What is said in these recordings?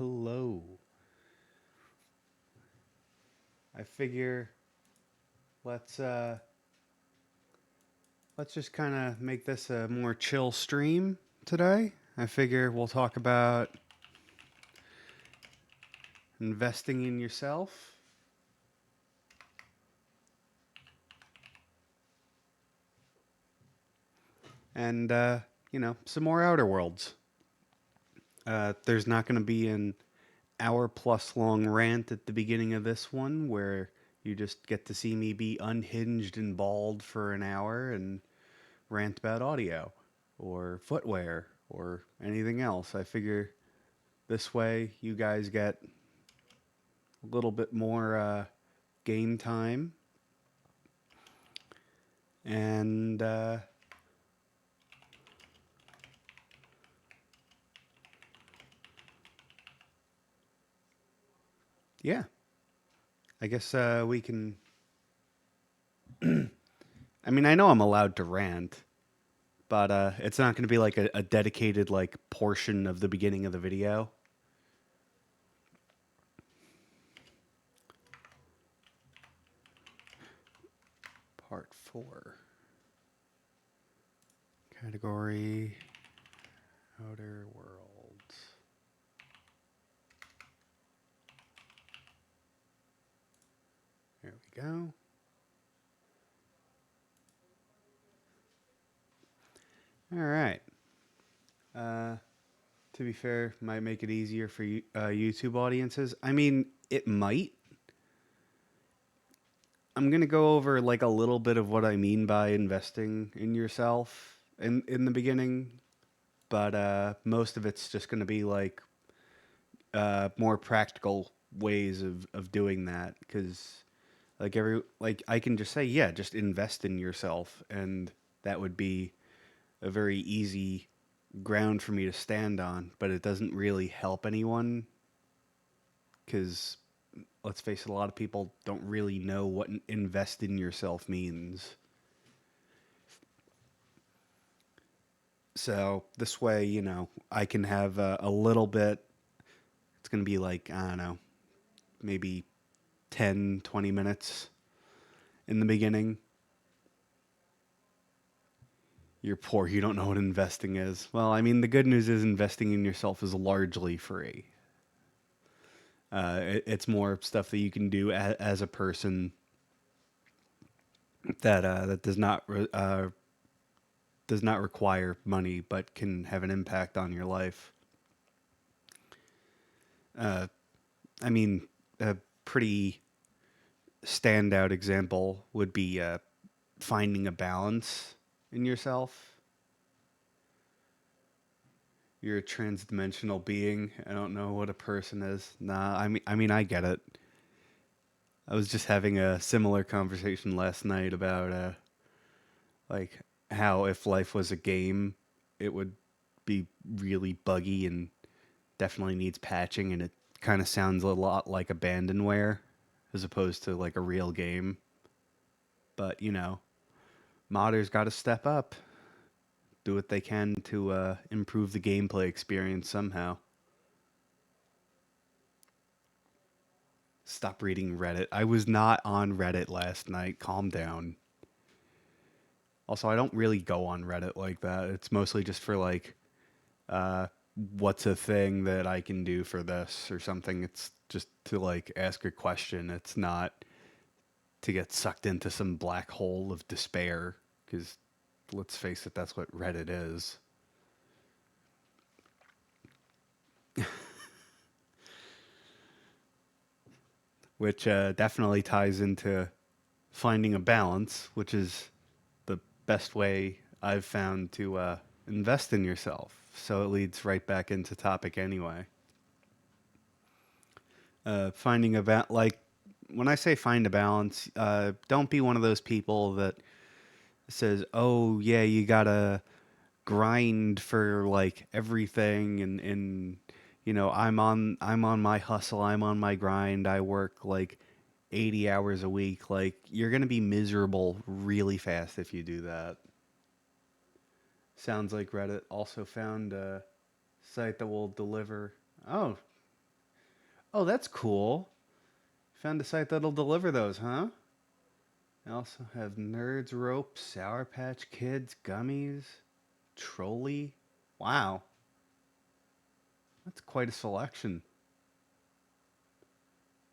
hello. I figure let's uh let's just kind of make this a more chill stream today. I figure we'll talk about investing in yourself and some more Outer Worlds. There's not going to be an hour plus long rant at the beginning of this one where you just get to see me be unhinged and bald for an hour and rant about audio or footwear or anything else. I figure this way you guys get a little bit more game time and yeah, I guess we can. I mean, I know I'm allowed to rant, but it's not going to be like a dedicated like portion of the beginning of the video. Part 4. Category Outer Worlds. There we go. All right. To be fair, might make it easier for YouTube audiences. I mean, it might. I'm gonna go over like a little bit of what I mean by investing in yourself in the beginning, but most of it's just gonna be like more practical ways of doing that because like I can just say yeah, just invest in yourself, and that would be a very easy ground for me to stand on, but it doesn't really help anyone because let's face it, a lot of people don't really know what invest in yourself means. So this way, I can have a little bit. It's going to be like, I don't know, maybe 10, 20 minutes in the beginning. You're poor. You don't know what investing is. Well, I mean, the good news is investing in yourself is largely free. It's more stuff that you can do as a person that does not require money, but can have an impact on your life. Uh, I mean, a pretty standout example would be finding a balance in yourself. You're a transdimensional being. I don't know what a person is. Nah, I mean, I get it. I was just having a similar conversation last night about like how if life was a game, it would be really buggy and definitely needs patching, and it kind of sounds a lot like abandonware as opposed to like a real game. But modders got to step up, do what they can to improve the gameplay experience somehow. Stop reading Reddit. I was not on Reddit last night. Calm down. Also, I don't really go on Reddit like that. It's mostly just for like, uh, what's a thing that I can do for this or something. It's just to like ask a question. It's not to get sucked into some black hole of despair because let's face it, that's what Reddit is. Which definitely ties into finding a balance, which is the best way I've found to invest in yourself. So it leads right back into topic anyway. Finding a like when I say find a balance, don't be one of those people that says, "Oh yeah, you gotta grind for like everything," and I'm on my hustle, I'm on my grind, I work like 80 hours a week. Like you're gonna be miserable really fast if you do that. Sounds like Reddit also found a site that will deliver. Oh, Oh, that's cool. Found a site that'll deliver those, huh? I also have Nerds Rope, Sour Patch Kids, Gummies, Trolley. Wow, that's quite a selection.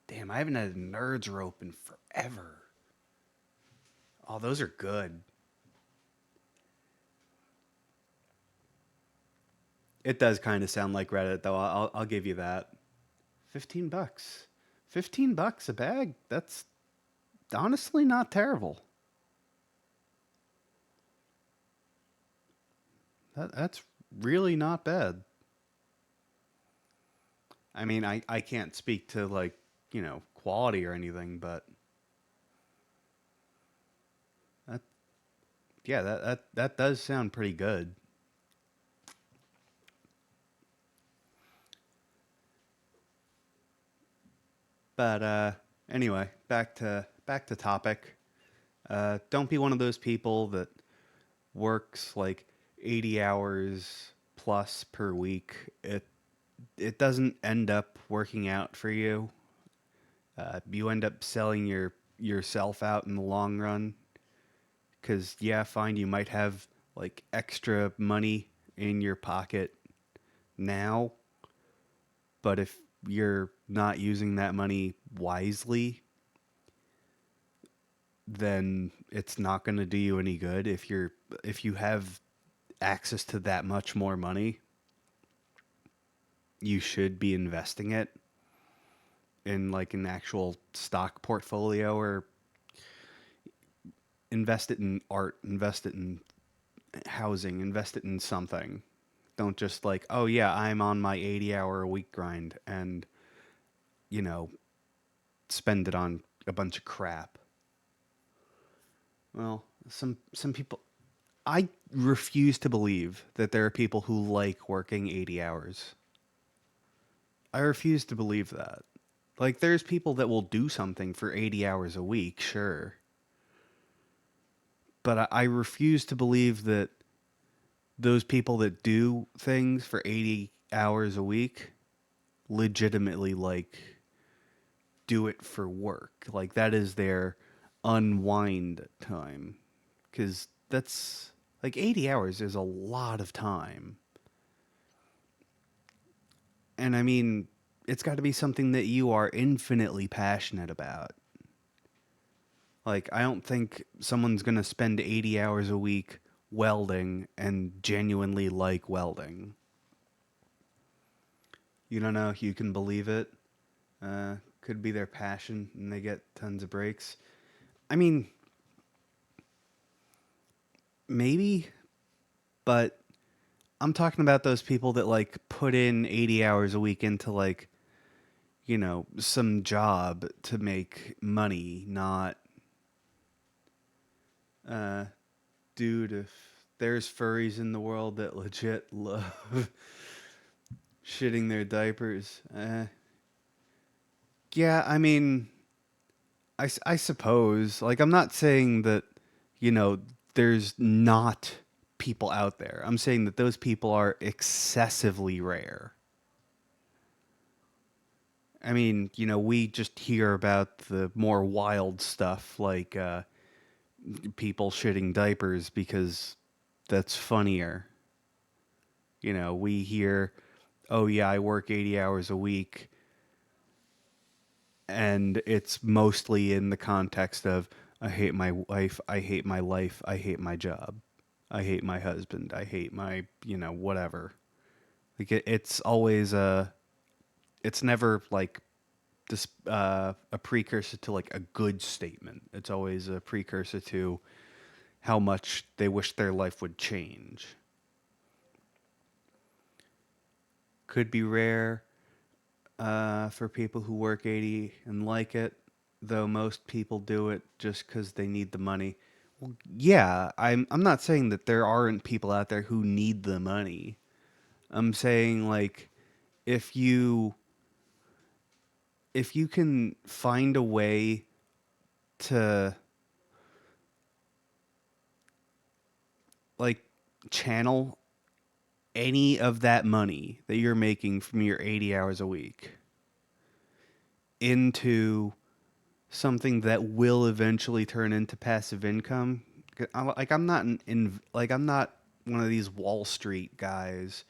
Damn, I haven't had a Nerds Rope in forever. Oh, those are good. It does kind of sound like Reddit, though. I'll give you that. $15. $15 a bag. That's honestly not terrible. That's really not bad. I mean, I can't speak to like, quality or anything, but that yeah, that does sound pretty good. But anyway, back to topic. Don't be one of those people that works like 80 hours plus per week. It doesn't end up working out for you. You end up selling yourself out in the long run. Because yeah, fine, you might have like extra money in your pocket now, but if you're not using that money wisely, then it's not going to do you any good. If you have access to that much more money, you should be investing it in like an actual stock portfolio, or invest it in art, invest it in housing, invest it in something. Don't just like, oh yeah, I'm on my 80-hour a week grind and, you know, spend it on a bunch of crap. Well, some people, I refuse to believe that there are people who like working 80 hours. I refuse to believe that. Like, there's people that will do something for 80 hours a week, sure. But I refuse to believe that those people that do things for 80 hours a week legitimately, like, do it for work. Like, that is their unwind time. Because that's, like, 80 hours is a lot of time. And I mean, it's got to be something that you are infinitely passionate about. Like, I don't think someone's going to spend 80 hours a week welding and genuinely like welding. You don't know if you can believe it. Could be their passion and they get tons of breaks. I mean, maybe, but I'm talking about those people that like put in 80 hours a week into like, some job to make money, not, uh, dude, if there's furries in the world that legit love shitting their diapers. Yeah, I mean, I suppose. Like, I'm not saying that, there's not people out there. I'm saying that those people are excessively rare. I mean, we just hear about the more wild stuff, like people shitting diapers because that's funnier. We hear, oh, yeah, I work 80 hours a week. And it's mostly in the context of, I hate my wife, I hate my life, I hate my job, I hate my husband, I hate my, whatever. Like it's always it's never like this a precursor to like a good statement. It's always a precursor to how much they wish their life would change. Could be rare for people who work 80 and like it, though most people do it just because they need the money. Well, yeah, I'm not saying that there aren't people out there who need the money. I'm saying like if you if you can find a way to like channel any of that money that you're making from your 80 hours a week into something that will eventually turn into passive income. Like I'm not like I'm not one of these Wall Street guys.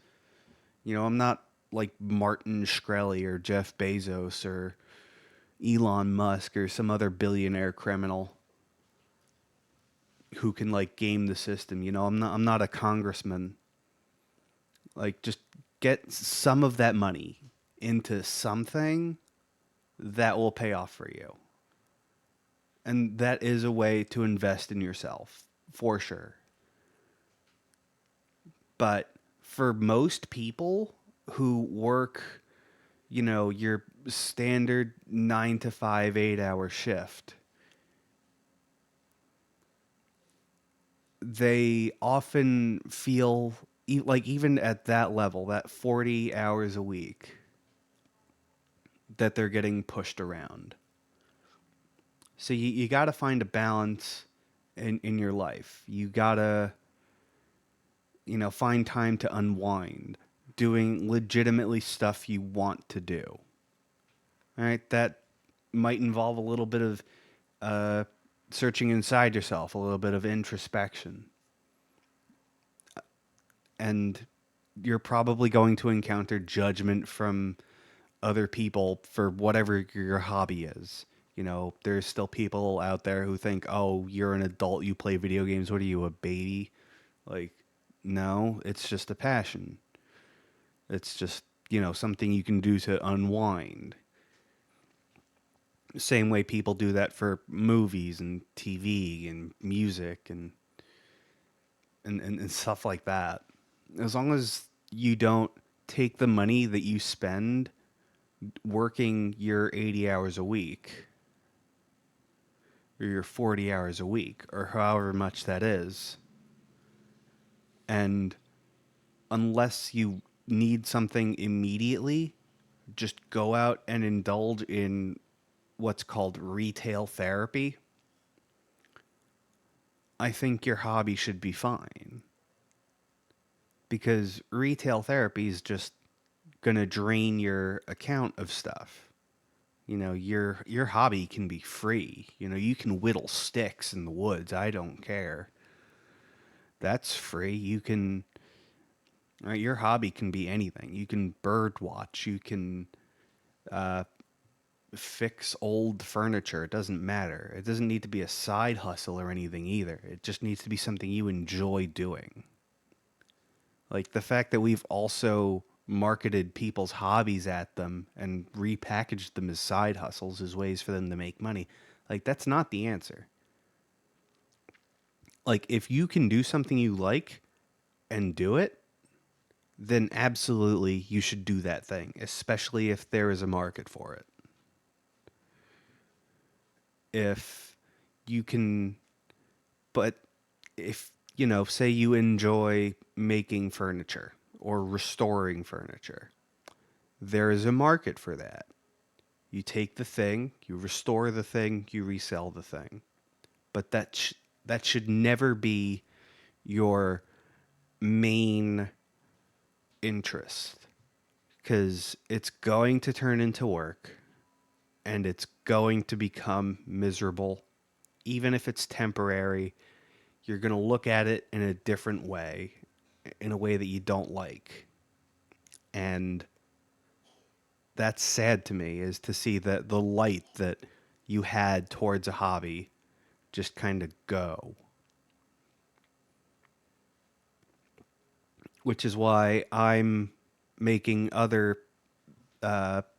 You know, I'm not like Martin Shkreli or Jeff Bezos or Elon Musk or some other billionaire criminal who can like game the system. You know, I'm not a congressman. Like just get some of that money into something that will pay off for you. And that is a way to invest in yourself for sure. But for most people who work, you know, your standard 9 to 5, 8 hour shift, they often feel like even at that level, that 40 hours a week, that they're getting pushed around. So you got to find a balance in your life. You got to, you know, find time to unwind, doing legitimately stuff you want to do. All right, that might involve a little bit of uh, searching inside yourself, a little bit of introspection. And you're probably going to encounter judgment from other people for whatever your hobby is. You know, there's still people out there who think, oh, you're an adult, you play video games. What are you, a baby? Like, no, it's just a passion. It's just, you know, something you can do to unwind. Same way people do that for movies and TV and music and stuff like that. As long as you don't take the money that you spend working your 80 hours a week or your 40 hours a week or however much that is, and unless you need something immediately, just go out and indulge in what's called retail therapy. I think your hobby should be fine because retail therapy is just going to drain your account of stuff. You know, your hobby can be free. You know, you can whittle sticks in the woods. I don't care. That's free. You can your hobby can be anything. You can bird watch. You can uh, fix old furniture. It doesn't matter. It doesn't need to be a side hustle or anything either. It just needs to be something you enjoy doing. Like the fact that we've also marketed people's hobbies at them and repackaged them as side hustles as ways for them to make money. Like that's not the answer. Like if you can do something you like and do it, then absolutely you should do that thing, especially if there is a market for it. If you can, but if, you know, say you enjoy making furniture or restoring furniture, there is a market for that. You take the thing, you restore the thing, you resell the thing. But that should never be your main interest because it's going to turn into work and it's going to become miserable. Even if it's temporary, you're going to look at it in a different way, in a way that you don't like. And that's sad to me, is to see that the light that you had towards a hobby just kind of go. Which is why I'm making other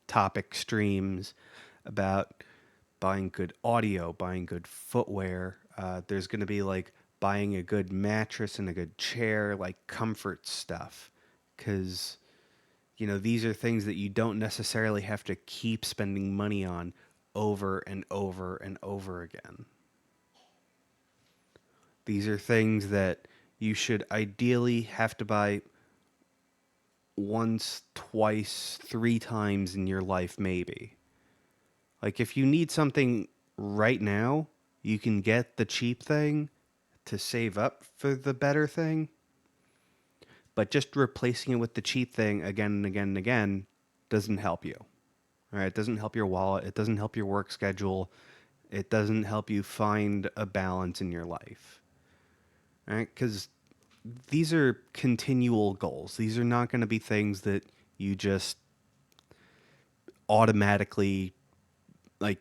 topic streams about buying good audio, buying good footwear. There's going to be like buying a good mattress and a good chair, like comfort stuff. Because, you know, these are things that you don't necessarily have to keep spending money on over and over and over again. These are things that you should ideally have to buy once, twice, 3 times in your life, maybe. Like, if you need something right now, you can get the cheap thing to save up for the better thing. But just replacing it with the cheap thing again and again and again doesn't help you. All right, it doesn't help your wallet. It doesn't help your work schedule. It doesn't help you find a balance in your life. All right, because these are continual goals. These are not going to be things that you just automatically like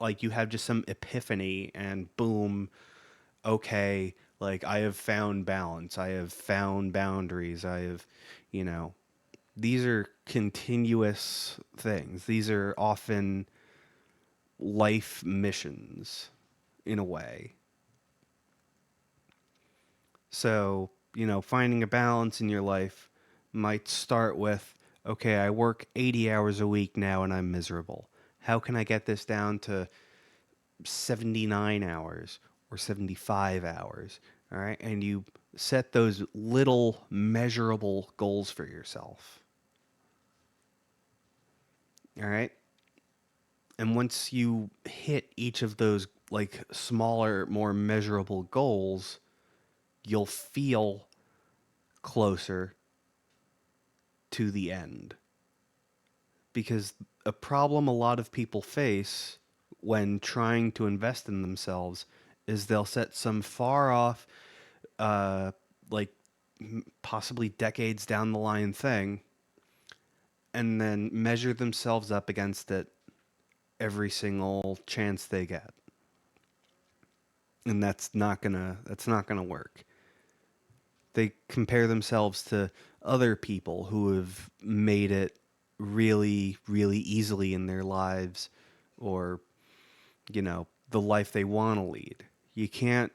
like you have just some epiphany and boom, okay, like I have found balance. I have found boundaries. I have, you know, these are continuous things. These are often life missions in a way. So, finding a balance in your life might start with, okay, I work 80 hours a week now and I'm miserable. How can I get this down to 79 hours or 75 hours? All right. And you set those little measurable goals for yourself. All right. And once you hit each of those like smaller, more measurable goals, you'll feel closer to the end. Because a problem a lot of people face when trying to invest in themselves is they'll set some far off, uh, like possibly decades down the line thing, and then measure themselves up against it every single chance they get. And that's not gonna work. They compare themselves to other people who have made it really, really easily in their lives, or the life they want to lead. You can't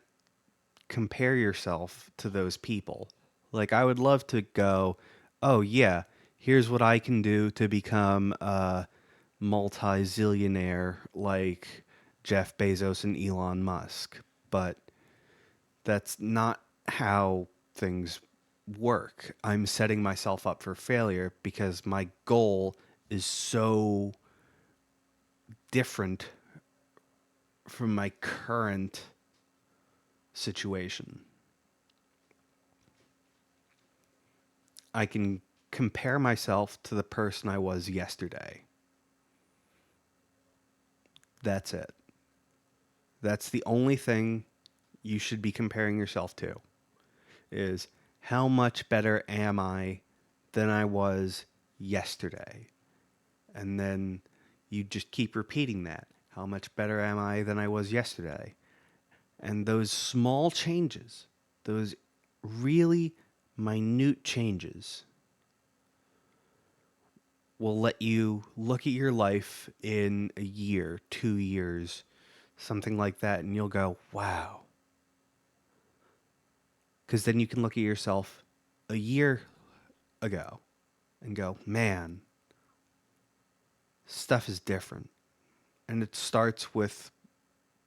compare yourself to those people. Like, I would love to go, oh, yeah, here's what I can do to become a multi zillionaire like Jeff Bezos and Elon Musk. But that's not how things work. I'm setting myself up for failure because my goal is so different from my current situation. I can compare myself to the person I was yesterday. That's it. That's the only thing you should be comparing yourself to, is how much better am I than I was yesterday? And then you just keep repeating that. How much better am I than I was yesterday? And those small changes, those really minute changes, will let you look at your life in a year, 2 years, something like that, and you'll go, wow. Because then you can look at yourself a year ago and go, man, stuff is different. And it starts with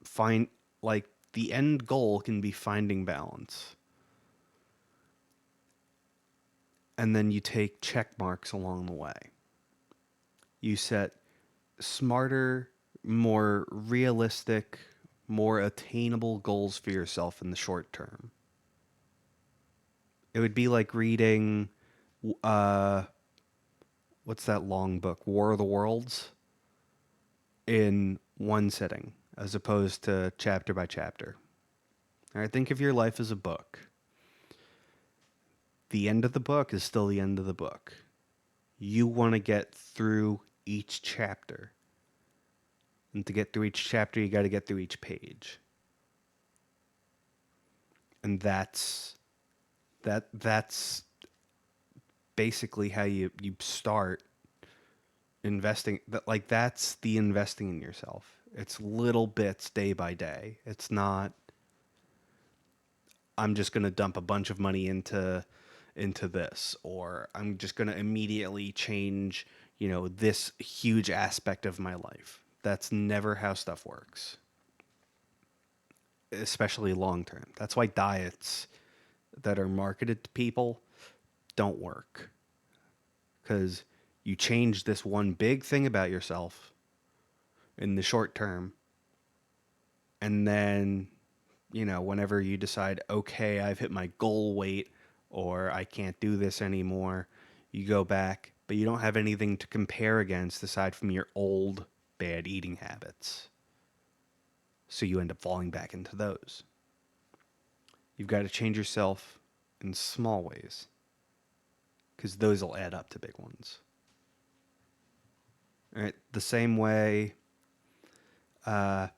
find like the end goal can be finding balance. And then you take check marks along the way. You set smarter, more realistic, more attainable goals for yourself in the short term. It would be like reading, uh, what's that long book, War of the Worlds, in one sitting, as opposed to chapter by chapter. All right, think of your life as a book. The end of the book is still the end of the book. You want to get through each chapter. And to get through each chapter, you got to get through each page. And that's basically how you start investing. That's the investing in yourself. It's little bits day by day. It's not, I'm just going to dump a bunch of money into this, or I'm just going to immediately change, this huge aspect of my life. That's never how stuff works, especially long term. That's why diets that are marketed to people don't work, because you change this one big thing about yourself in the short term, and then whenever you decide, okay, I've hit my goal weight or I can't do this anymore, you go back but you don't have anything to compare against aside from your old bad eating habits. So you end up falling back into those. You've got to change yourself in small ways because those will add up to big ones. All right, the same way. Uh,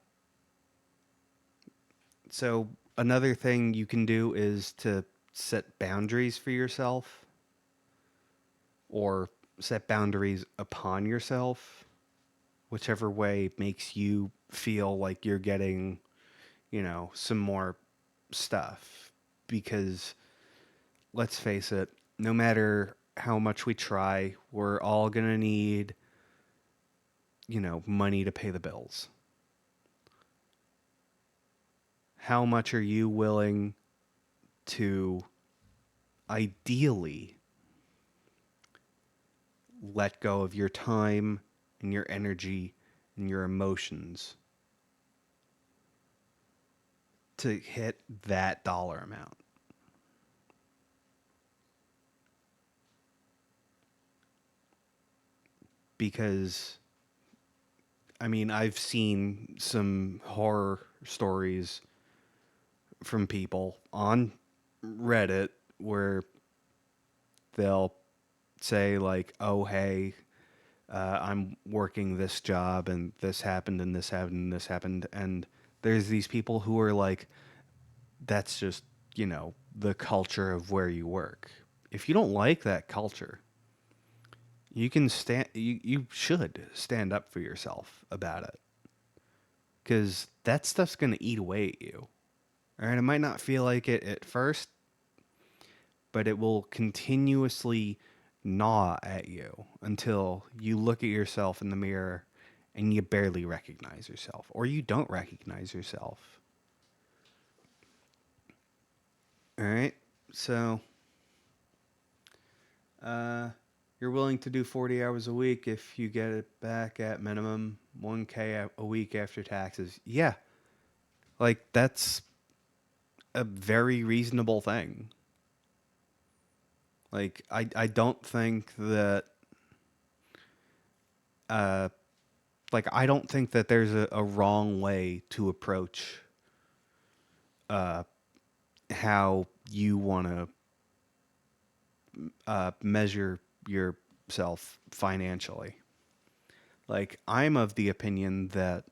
so another thing you can do is to set boundaries for yourself or set boundaries upon yourself, whichever way makes you feel like you're getting, some more stuff. Because let's face it, no matter how much we try, we're all going to need, money to pay the bills. How much are you willing to ideally let go of your time and your energy and your emotions to hit that dollar amount? Because, I mean, I've seen some horror stories from people on Reddit where they'll say, like, oh, hey, I'm working this job and this happened and this happened and this happened. And there's these people who are like, that's just, the culture of where you work. If you don't like that culture, you should stand up for yourself about it. Because that stuff's going to eat away at you. All right, it might not feel like it at first, but it will continuously gnaw at you until you look at yourself in the mirror and you barely recognize yourself, or you don't recognize yourself. All right, so you're willing to do 40 hours a week if you get it back at minimum 1K a week after taxes. Yeah, like that's a very reasonable thing. Like I don't think that uh I don't think that there's a wrong way to approach uh how you want to measure yourself financially. Like I'm of the opinion that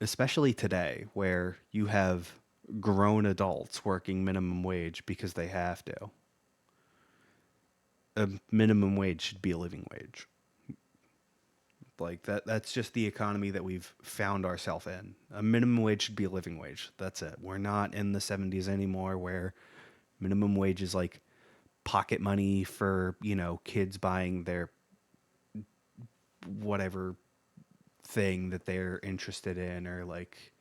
especially today where you have grown adults working minimum wage because they have to, a minimum wage should be a living wage. Like that's just the economy that we've found ourselves in. A minimum wage should be a living wage. That's it. We're not in the 70s anymore where minimum wage is like pocket money for, kids buying their whatever thing that they're interested in or like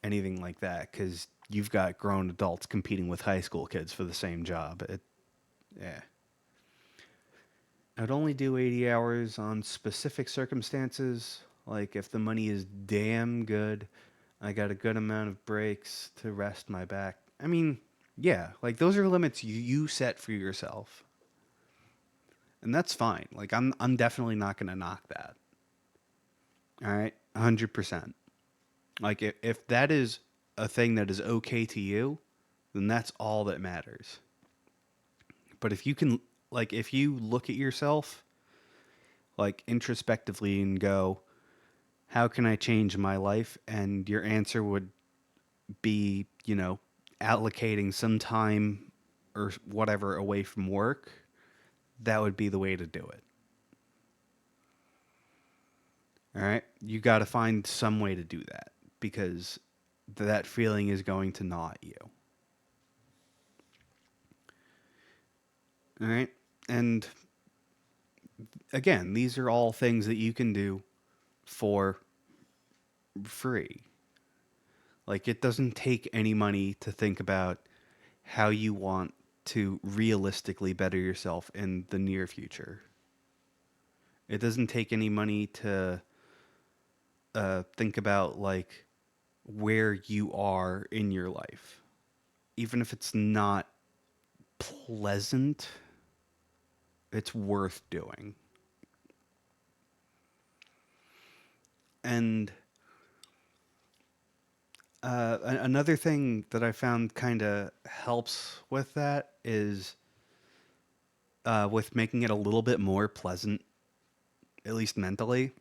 anything like that, cuz you've got grown adults competing with high school kids for the same job. Yeah. I'd only do 80 hours on specific circumstances, like if the money is damn good, I got a good amount of breaks to rest my back. I mean, yeah, like those are limits you set for yourself. And that's fine. Like I'm definitely not going to knock that. All right? 100%. Like if that is a thing that is okay to you, then that's all that matters. But if you can if you look at yourself like introspectively and go, how can I change my life? And your answer would be, allocating some time or whatever away from work, that would be the way to do it. All right. You got to find some way to do that because that feeling is going to gnaw at you. All right. And again, these are all things that you can do for free. Like, it doesn't take any money to think about how you want to realistically better yourself in the near future. It doesn't take any money to think about, like, where you are in your life. Even if it's not pleasant, It's worth doing. And another thing that I found kind of helps with that is with making it a little bit more pleasant, at least mentally,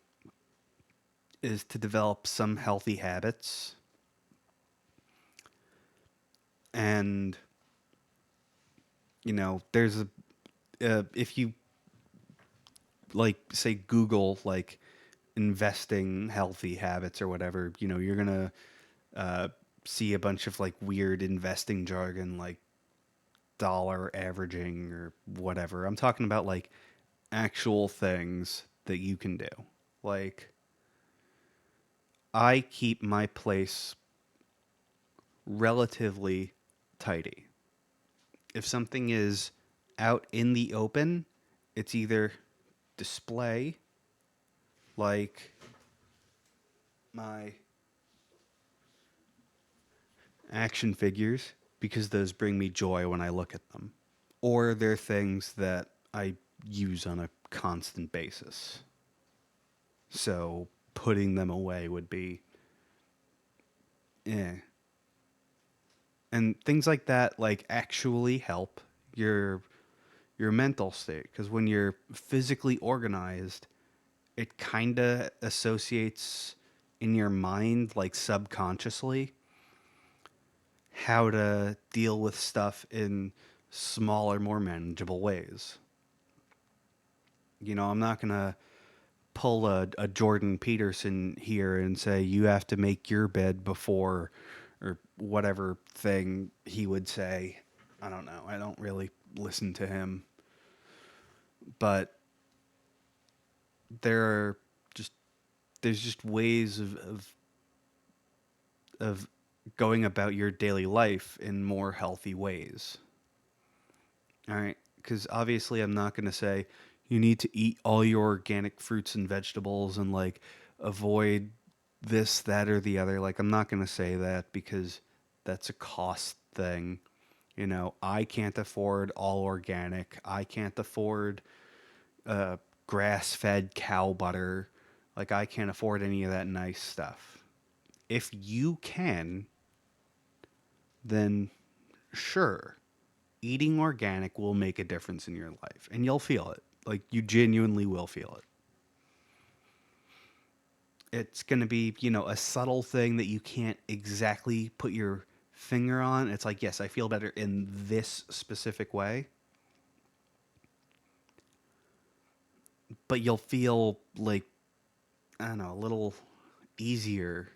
is to develop some healthy habits. And, there's if you like, say, Google, like, investing healthy habits or whatever, you're going to uh, see a bunch of like weird investing jargon, like dollar averaging or whatever. I'm talking about like actual things that you can do. Like, I keep my place relatively tidy. If something is out in the open, it's either display, like my action figures, because those bring me joy when I look at them, or they're things that I use on a constant basis. So putting them away would be eh. And things like that like actually help your mental state, because when you're physically organized, it kind of associates in your mind, like subconsciously, how to deal with stuff in smaller, more manageable ways. I'm not going to pull a Jordan Peterson here and say, you have to make your bed before, or whatever thing he would say. I don't know. I don't really listen to him. But there are just there's just ways of going about your daily life in more healthy ways. All right, because obviously I'm not going to say you need to eat all your organic fruits and vegetables and like avoid this, that, or the other. Like, I'm not going to say that because that's a cost thing. I can't afford all organic. I can't afford grass fed cow butter. Like, I can't afford any of that nice stuff. If you can, then sure, eating organic will make a difference in your life and you'll feel it. Like, you genuinely will feel it. It's going to be, a subtle thing that you can't exactly put your finger on. It's like, yes, I feel better in this specific way. But you'll feel like, I don't know, a little easier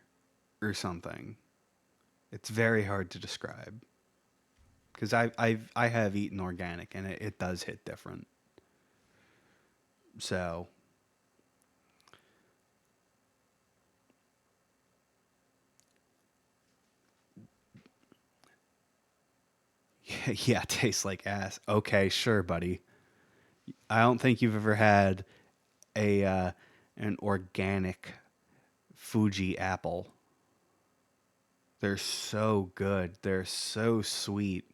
or something. It's very hard to describe because I have eaten organic and it does hit different. So yeah, it tastes like ass. Okay, sure, buddy. I don't think you've ever had a an organic Fuji apple. They're so good. They're so sweet.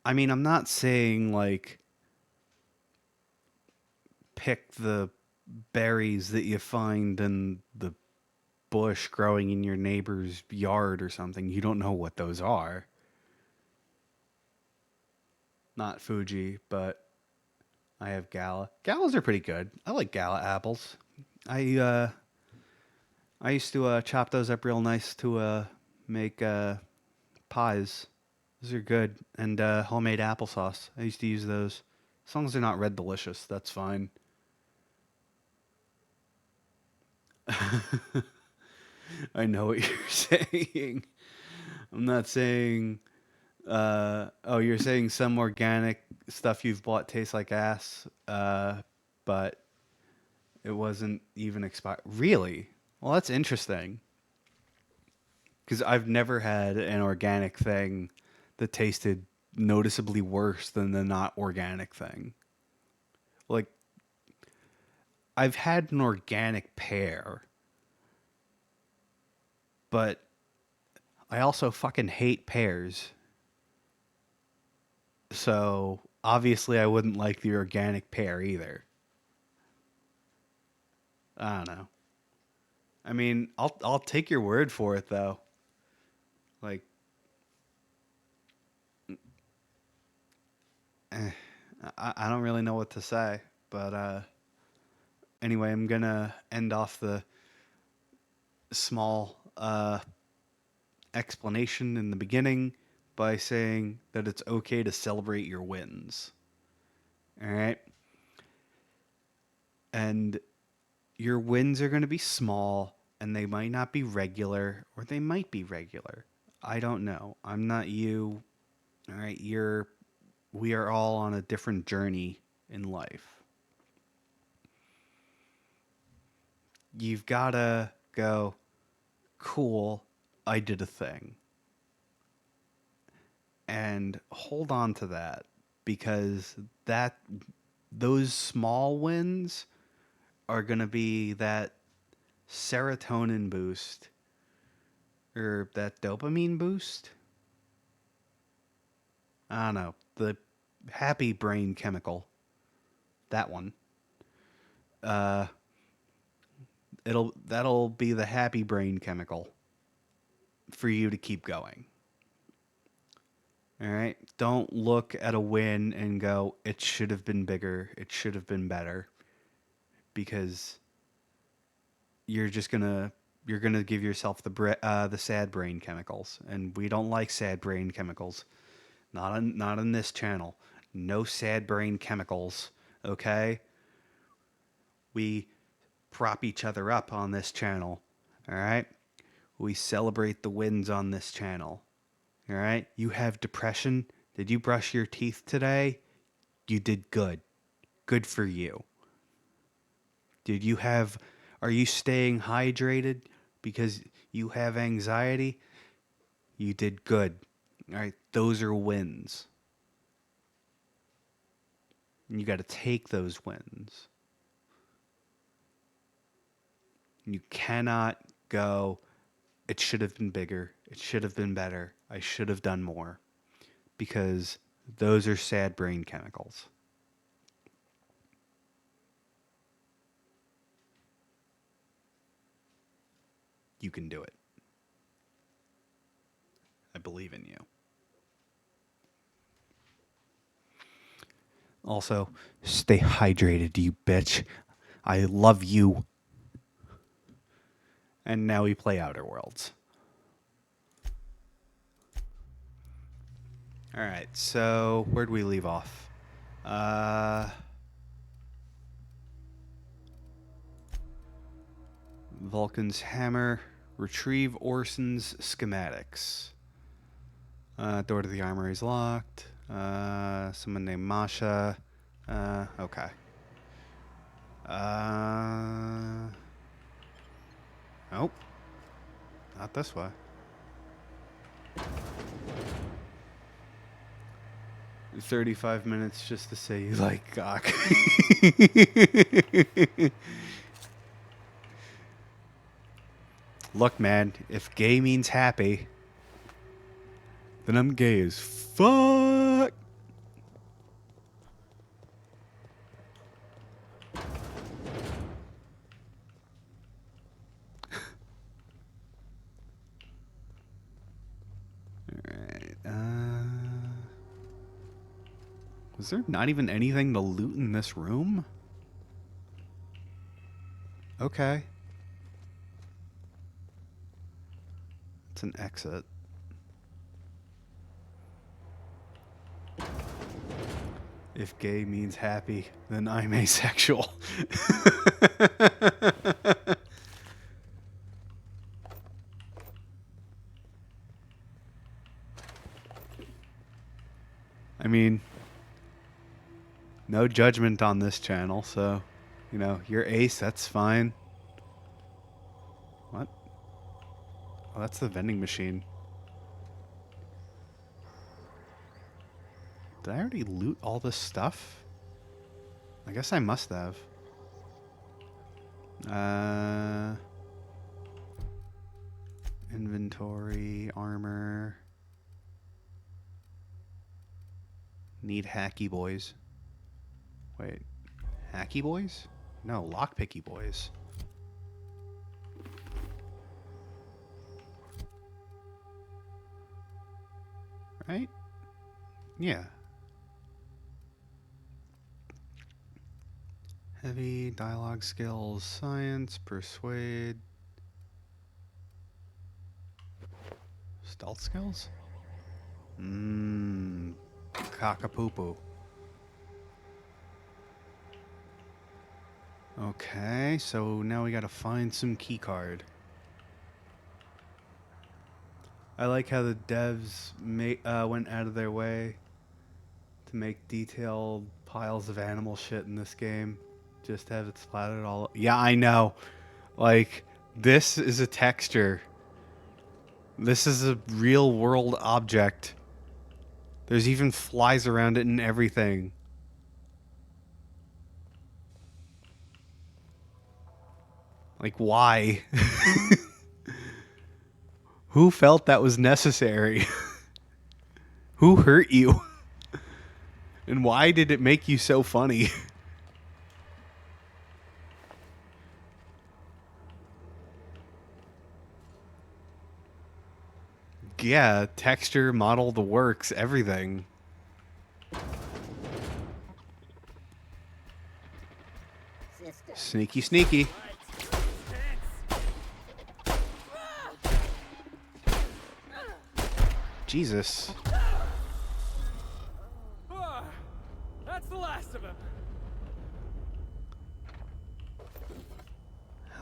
I mean, I'm not saying like pick the berries that you find in the bush growing in your neighbor's yard or something. You don't know what those are. Not Fuji, but I have Gala. Galas are pretty good. I like Gala apples. I uh I used to chop those up real nice to make pies. Those are good. And homemade applesauce. I used to use those. As long as they're not red delicious, that's fine. I know what you're saying. I'm not saying. Oh, you're saying some organic stuff you've bought tastes like ass, but it wasn't even expired. Really? Well, that's interesting. Because I've never had an organic thing that tasted noticeably worse than the not organic thing. Like, I've had an organic pear, but I also fucking hate pears. So obviously I wouldn't like the organic pear either. I don't know. I mean, I'll take your word for it though. Like, eh, I don't really know what to say, but anyway, I'm gonna end off the small explanation in the beginning by saying that it's okay to celebrate your wins. All right, and your wins are going to be small, and they might not be regular, or they might be regular. I don't know. I'm not you. All right, you're. We are all on a different journey in life. You've got to go, cool, I did a thing. And hold on to that because that those small wins are going to be that serotonin boost or that dopamine boost. I don't know. The happy brain chemical. That one. Uh that'll be the happy brain chemical for you to keep going. All right. Don't look at a win and go, it should have been bigger. It should have been better. Because you're just gonna you're gonna give yourself the sad brain chemicals, and we don't like sad brain chemicals. Not on this channel. No sad brain chemicals. Okay. We prop each other up on this channel. All right. We celebrate the wins on this channel. All right. You have depression. Did you brush your teeth today? You did good. Good for you. Did you have, are you staying hydrated because you have anxiety? You did good. All right. Those are wins. And you got to take those wins. You cannot go, it should have been bigger. It should have been better. I should have done more. Because those are sad brain chemicals. You can do it. I believe in you. Also, stay hydrated, you bitch. I love you. And now we play Outer Worlds. Alright, so where'd we leave off? Vulcan's hammer. Retrieve Orson's schematics. Door to the armory is locked. Someone named Masha. Okay. Nope. Not this way. 35 minutes just to say you like cock. Look, man, if gay means happy, then I'm gay as fuck. Alright, was there not even anything to loot in this room? Okay. It's an exit. If gay means happy, then I'm asexual. I mean, no judgment on this channel, so, you know, you're ace, that's fine. What? Oh, that's the vending machine. Did I already loot all this stuff? I guess I must have. Inventory, armor. Need hacky boys. Wait. Hacky boys? No, lockpicky boys. Right? Yeah. Heavy, dialogue skills, science, persuade. Stealth skills? Cockapoo. Okay, so now we gotta find some keycard. I like how the devs went out of their way to make detailed piles of animal shit in this game. Just have it splattered all. Yeah, I know. Like, this is a texture. This is a real world object. There's even flies around it and everything. Like, why? Who felt that was necessary? Who hurt you? And why did it make you so funny? Yeah, texture, model, the works, everything. Sneaky, sneaky. Jesus. That's the last of him.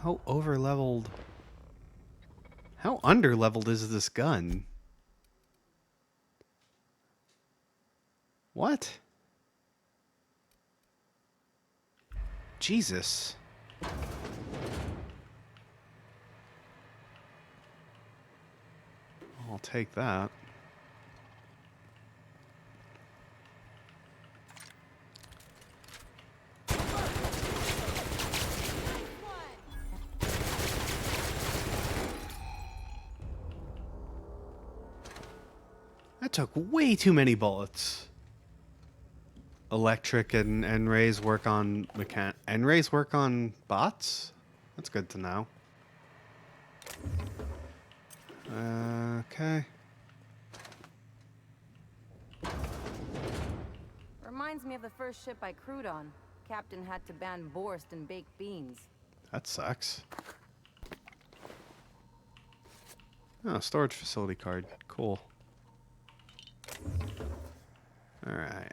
How over-leveled... How under-leveled is this gun? What? Jesus. I'll take that. That took way too many bullets. Electric and Ray's work on and Ray's work on bots? That's good to know. Okay. Reminds me of the first ship I crewed on. Captain had to ban borscht and baked beans. That sucks. Oh, storage facility card. Cool. Alright,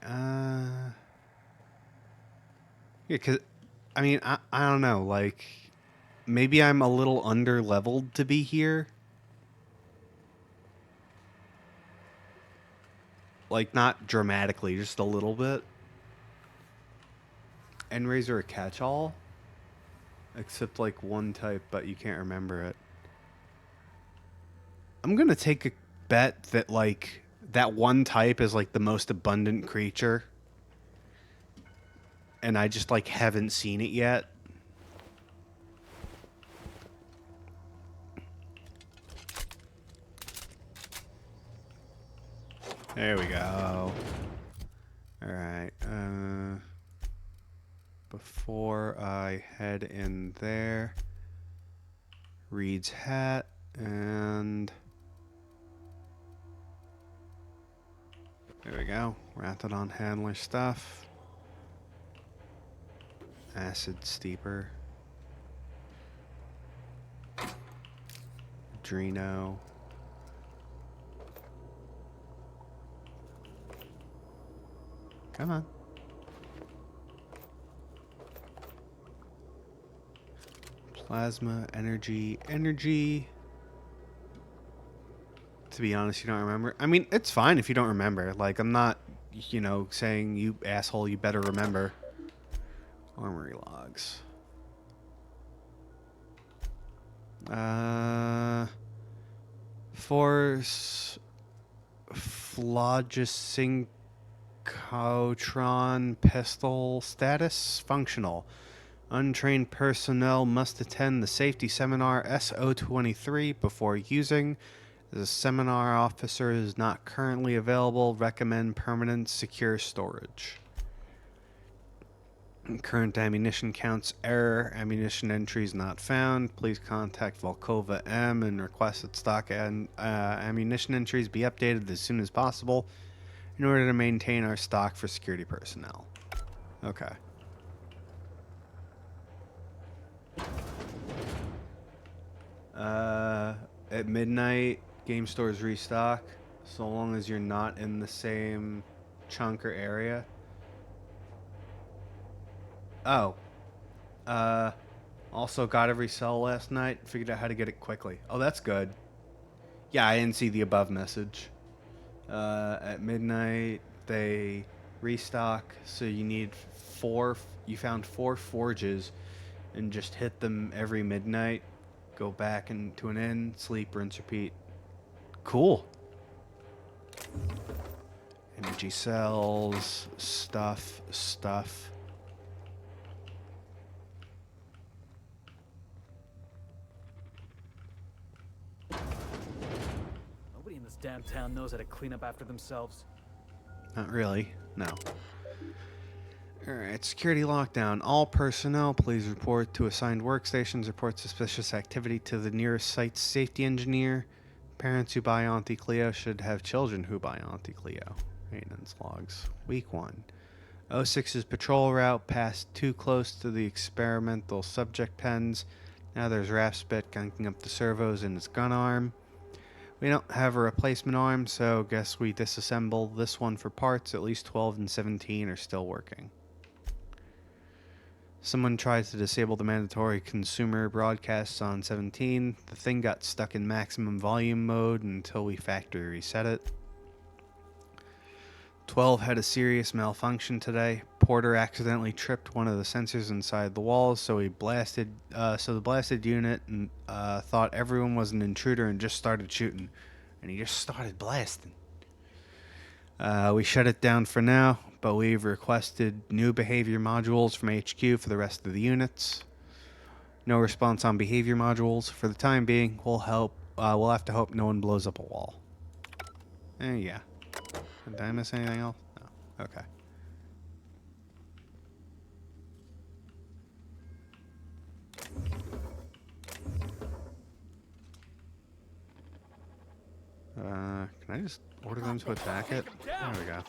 yeah, because, I mean, I don't know, like, maybe I'm a little under-leveled to be here. Like, not dramatically, just a little bit. N-rays are a catch-all, except, like, one type, but you can't remember it. I'm gonna take a bet that, like, that one type is, like, the most abundant creature. And I just, like, haven't seen it yet. There we go. Alright, before I head in there, Reed's hat, and... There we go. Rathodon handler stuff. Acid steeper. Drino. Come on. Plasma, energy. To be honest, you don't remember. I mean, it's fine if you don't remember. Like, I'm not, you know, saying, you asshole, you better remember. Armory logs. Force Phlogisynchrotron pistol status functional. Untrained personnel must attend the safety seminar SO23 before using The seminar officer is not currently available. Recommend permanent secure storage. Current ammunition counts error. Ammunition entries not found. Please contact Volkova M and request that stock and ammunition entries be updated as soon as possible in order to maintain our stock for security personnel. Okay. At midnight, game stores restock, so long as you're not in the same chunk or area. Oh. Also got every cell last night. Figured out how to get it quickly. Oh, that's good. Yeah, I didn't see the above message. At midnight, they restock, so you need 4. You found 4 forges, and just hit them every midnight. Go back into an inn, sleep, rinse, repeat. Cool. Energy cells, stuff. Nobody in this damn town knows how to clean up after themselves. Not really, no. Alright, security lockdown. All personnel, please report to assigned workstations. Report suspicious activity to the nearest site's safety engineer. Parents who buy Auntie Cleo should have children who buy Auntie Cleo. Maintenance logs. Week 1. 06's patrol route passed too close to the experimental subject pens. Now there's Raspit gunking up the servos in his gun arm. We don't have a replacement arm, so guess we disassemble this one for parts. At least 12 and 17 are still working. Someone tried to disable the mandatory consumer broadcasts on 17. The thing got stuck in maximum volume mode until we factory reset it. 12 had a serious malfunction today. Porter accidentally tripped one of the sensors inside the walls, so the blasted unit thought everyone was an intruder and just started shooting. And he just started blasting. We shut it down for now, but we've requested new behavior modules from HQ for the rest of the units. No response on behavior modules. For the time being, we'll have to hope no one blows up a wall. Yeah. Did I miss anything else? No. Okay. Can I just order them to attack it? There we go.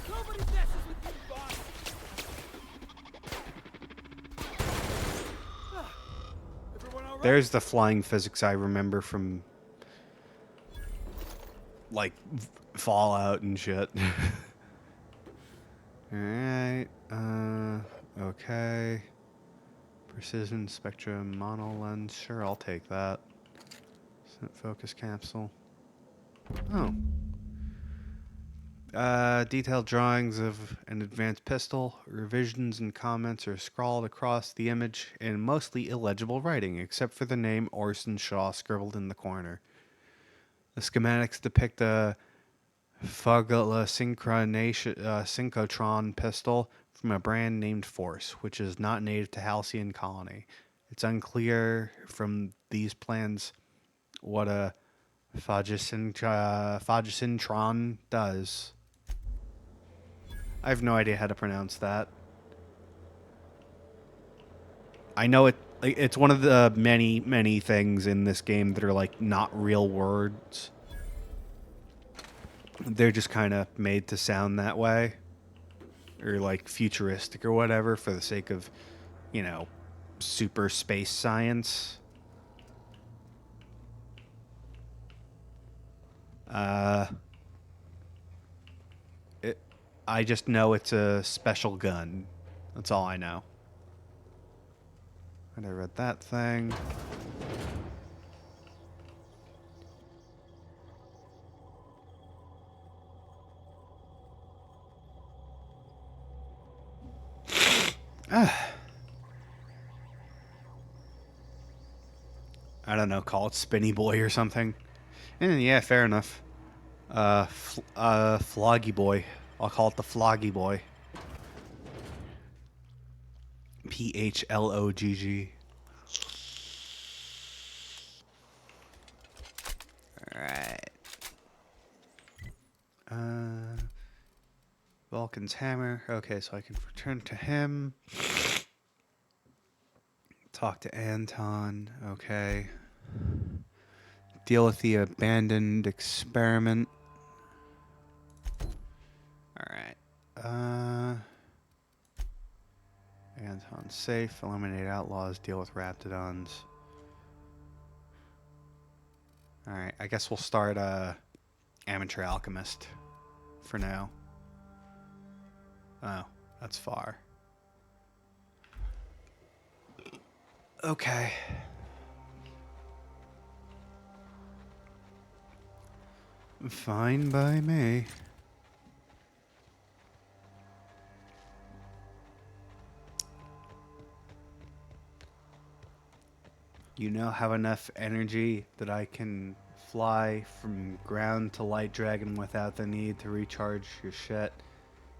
Nobody messes with you, boss. Everyone all right? There's the flying physics I remember from, like, Fallout and shit. Alright, okay. Precision spectrum mono lens. Sure, I'll take that. Focus capsule. Oh. Detailed drawings of an advanced pistol. Revisions and comments are scrawled across the image in mostly illegible writing, except for the name Orson Shaw scribbled in the corner. The schematics depict a Fugala synchrotron pistol from a brand named Force, which is not native to Halcyon Colony. It's unclear from these plans what a Phagosintron does. I have no idea how to pronounce that. I know it's one of the many things in this game that are like not real words. They're just kind of made to sound that way, or like futuristic or whatever for the sake of, you know, super space science. I just know it's a special gun. That's all I know. And I read that thing. I don't know, call it Spinny Boy or something. And yeah, fair enough. Floggy Boy. I'll call it the Floggy Boy. PHLOGG. Vulcan's hammer. Okay, so I can return to him. Talk to Anton. Okay. Deal with the abandoned experiment. Alright. Anton's safe. Eliminate outlaws. Deal with raptidons. Alright, I guess we'll start Amateur Alchemist for now. Oh, that's far. Okay. Fine by me. You now have enough energy that I can fly from ground to light dragon without the need to recharge your shit.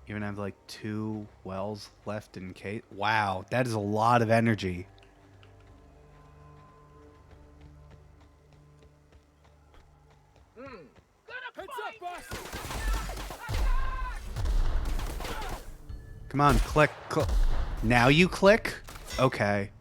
Even have like 2 wells left in case. Wow, that is a lot of energy. Heads up, boss! Come on, click. Now you click? Okay.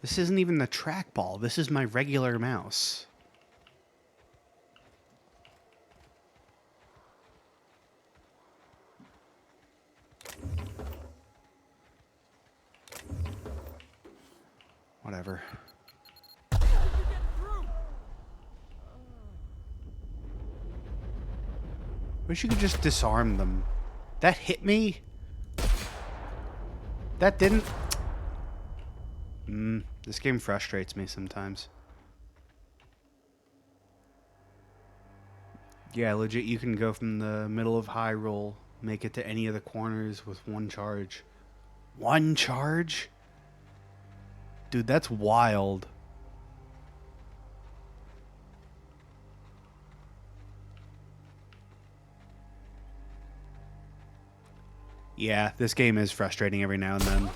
This isn't even the trackball. This is my regular mouse. Whatever. Wish you could just disarm them. That hit me? That didn't? This game frustrates me sometimes. Yeah, legit, you can go from the middle of Hyrule, make it to any of the corners with 1 charge. 1 charge? Dude, that's wild. Yeah, this game is frustrating every now and then.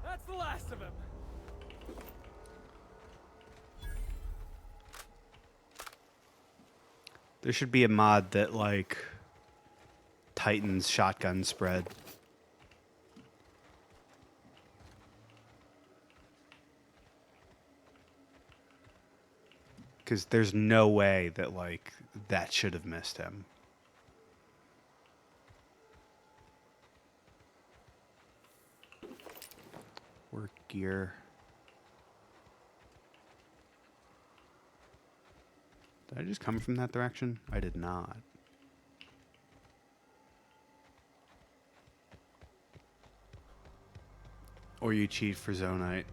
That's the last of him. There should be a mod that, like, tightens shotgun spread. Because there's no way that, like, that should have missed him. Work gear. Did I just come from that direction? I did not. Or you cheat for Zonite.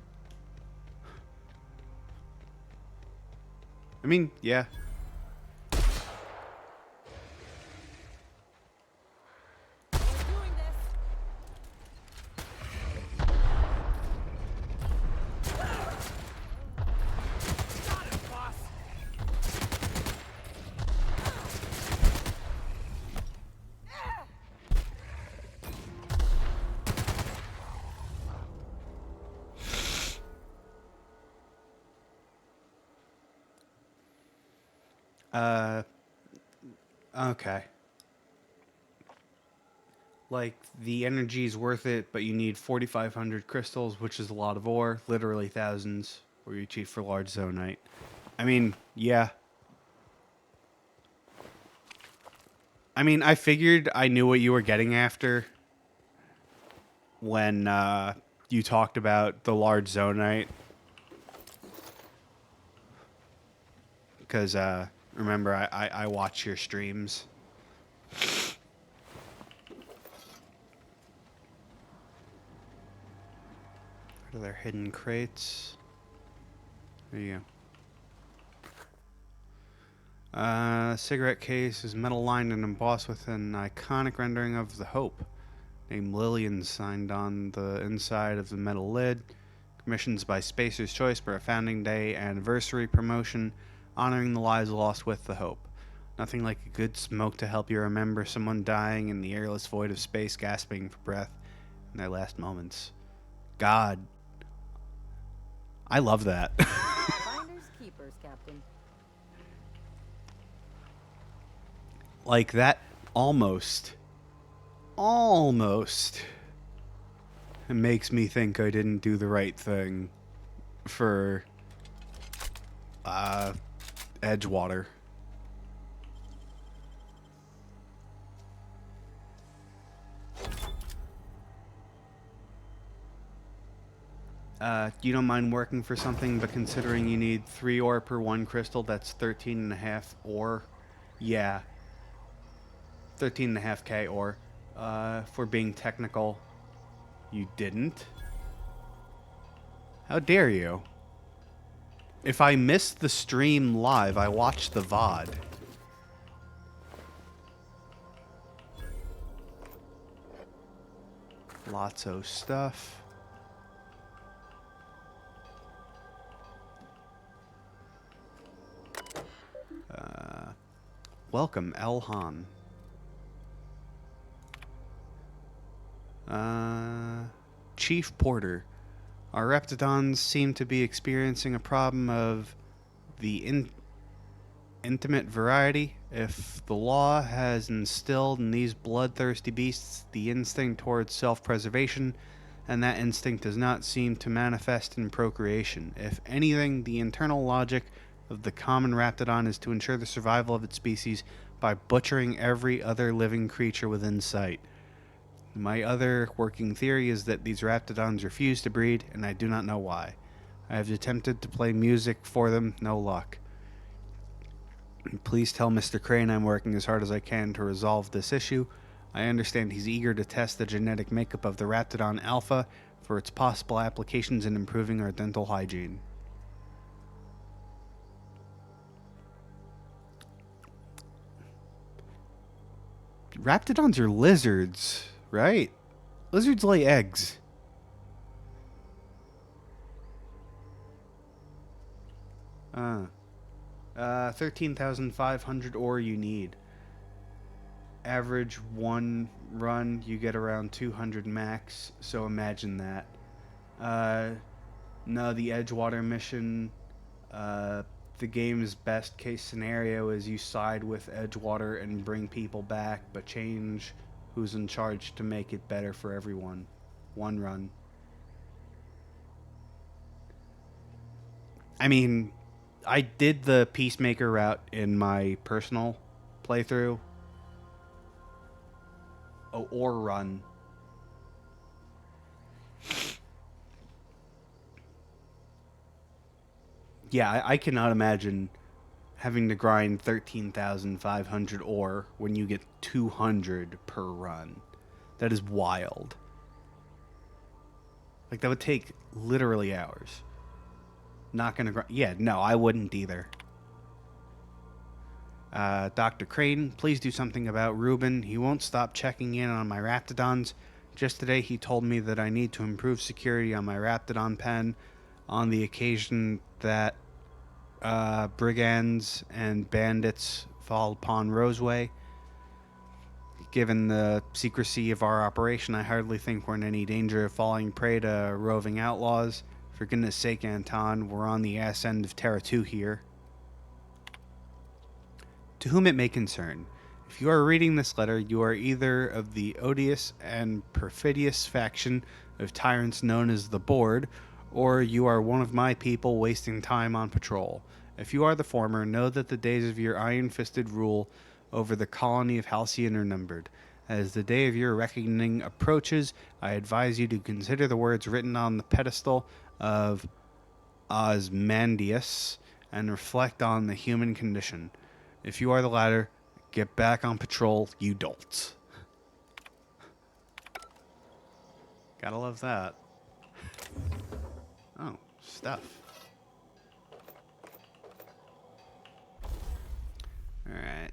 I mean, yeah. Okay. Like, the energy is worth it, but you need 4,500 crystals, which is a lot of ore, literally thousands, or you cheat for large zonite. I mean, yeah. I mean, I figured I knew what you were getting after when you talked about the large zonite. Because, remember, I watch your streams. What are their hidden crates? There you Cigarette case is metal lined and embossed with an iconic rendering of the Hope. Name Lillian signed on the inside of the metal lid. Commissions by Spacer's Choice for a Founding Day anniversary promotion, honoring the lives lost with the Hope. Nothing like a good smoke to help you remember someone dying in the airless void of space, gasping for breath in their last moments. God. I love that. Finders keepers, Captain. Like that almost. It makes me think I didn't do the right thing for Edgewater. You don't mind working for something, but considering you need 3 ore per 1 crystal, that's 13.5 ore. Yeah. 13.5k ore. For being technical, you didn't? How dare you? If I missed the stream live, I watched the VOD. Lots of stuff. Welcome, Elhan. Chief Porter. Our Reptidons seem to be experiencing a problem of the intimate variety. If the law has instilled in these bloodthirsty beasts the instinct towards self-preservation, and that instinct does not seem to manifest in procreation. If anything, the internal logic of the common Raptidon is to ensure the survival of its species by butchering every other living creature within sight. My other working theory is that these Raptidons refuse to breed, and I do not know why. I have attempted to play music for them, no luck. Please tell Mr. Crane I'm working as hard as I can to resolve this issue. I understand he's eager to test the genetic makeup of the Raptidon Alpha for its possible applications in improving our dental hygiene. Raptidons are lizards, right? Lizards lay eggs. 13,500 ore you need. Average one run, you get around 200 max, so imagine that. No, the Edgewater mission, the game's best case scenario is you side with Edgewater and bring people back, but change who's in charge to make it better for everyone. One run. I mean, I did the Peacemaker route in my personal playthrough. Oh, or run. Yeah, I cannot imagine having to grind 13,500 ore when you get 200 per run. That is wild. Like, that would take literally hours. Not gonna grind. Yeah, no, I wouldn't either. Dr. Crane, please do something about Ruben. He won't stop checking in on my Raptidons. Just today, he told me that I need to improve security on my Raptidon pen on the occasion that brigands and bandits fall upon Roseway. Given the secrecy of our operation, I hardly think we're in any danger of falling prey to roving outlaws. For goodness sake, Anton, we're on the ass end of Terra 2 here. To whom it may concern, if you are reading this letter, you are either of the odious and perfidious faction of tyrants known as the Board, or you are one of my people wasting time on patrol. If you are the former, know that the days of your iron-fisted rule over the colony of Halcyon are numbered. As the day of your reckoning approaches, I advise you to consider the words written on the pedestal of Osmandius and reflect on the human condition. If you are the latter, get back on patrol, you dolts. Gotta love that. Oh, stuff. Alright,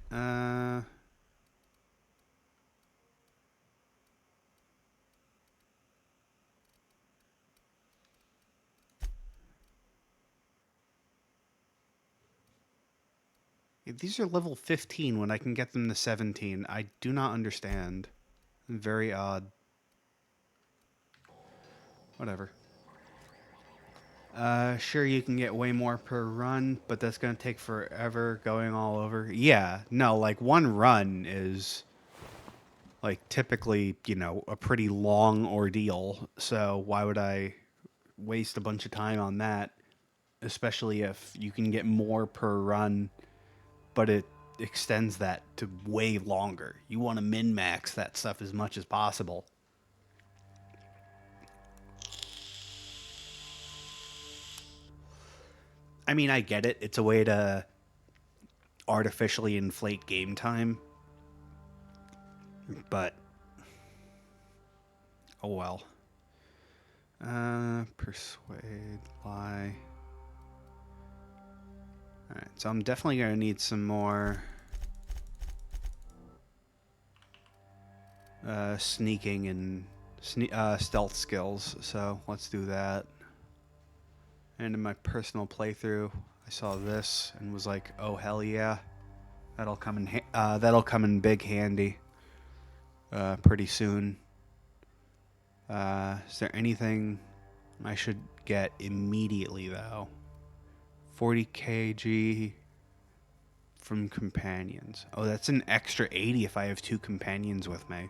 these are level 15 when I can get them to 17. I do not understand. Very odd. Whatever. Sure, you can get way more per run, but that's gonna take forever going all over. Yeah, no, like one run is like typically, you know, a pretty long ordeal. So why would I waste a bunch of time on that? Especially if you can get more per run, but it extends that to way longer. You want to min max that stuff as much as possible. I mean, I get it. It's a way to artificially inflate game time. But, oh well. Persuade, lie. Alright, so I'm definitely going to need some more sneaking and stealth skills. So let's do that. And in my personal playthrough, I saw this and was like, "Oh hell yeah, that'll come in big handy pretty soon." Is there anything I should get immediately though? 40 kg from companions. Oh, that's an extra 80 if I have 2 companions with me.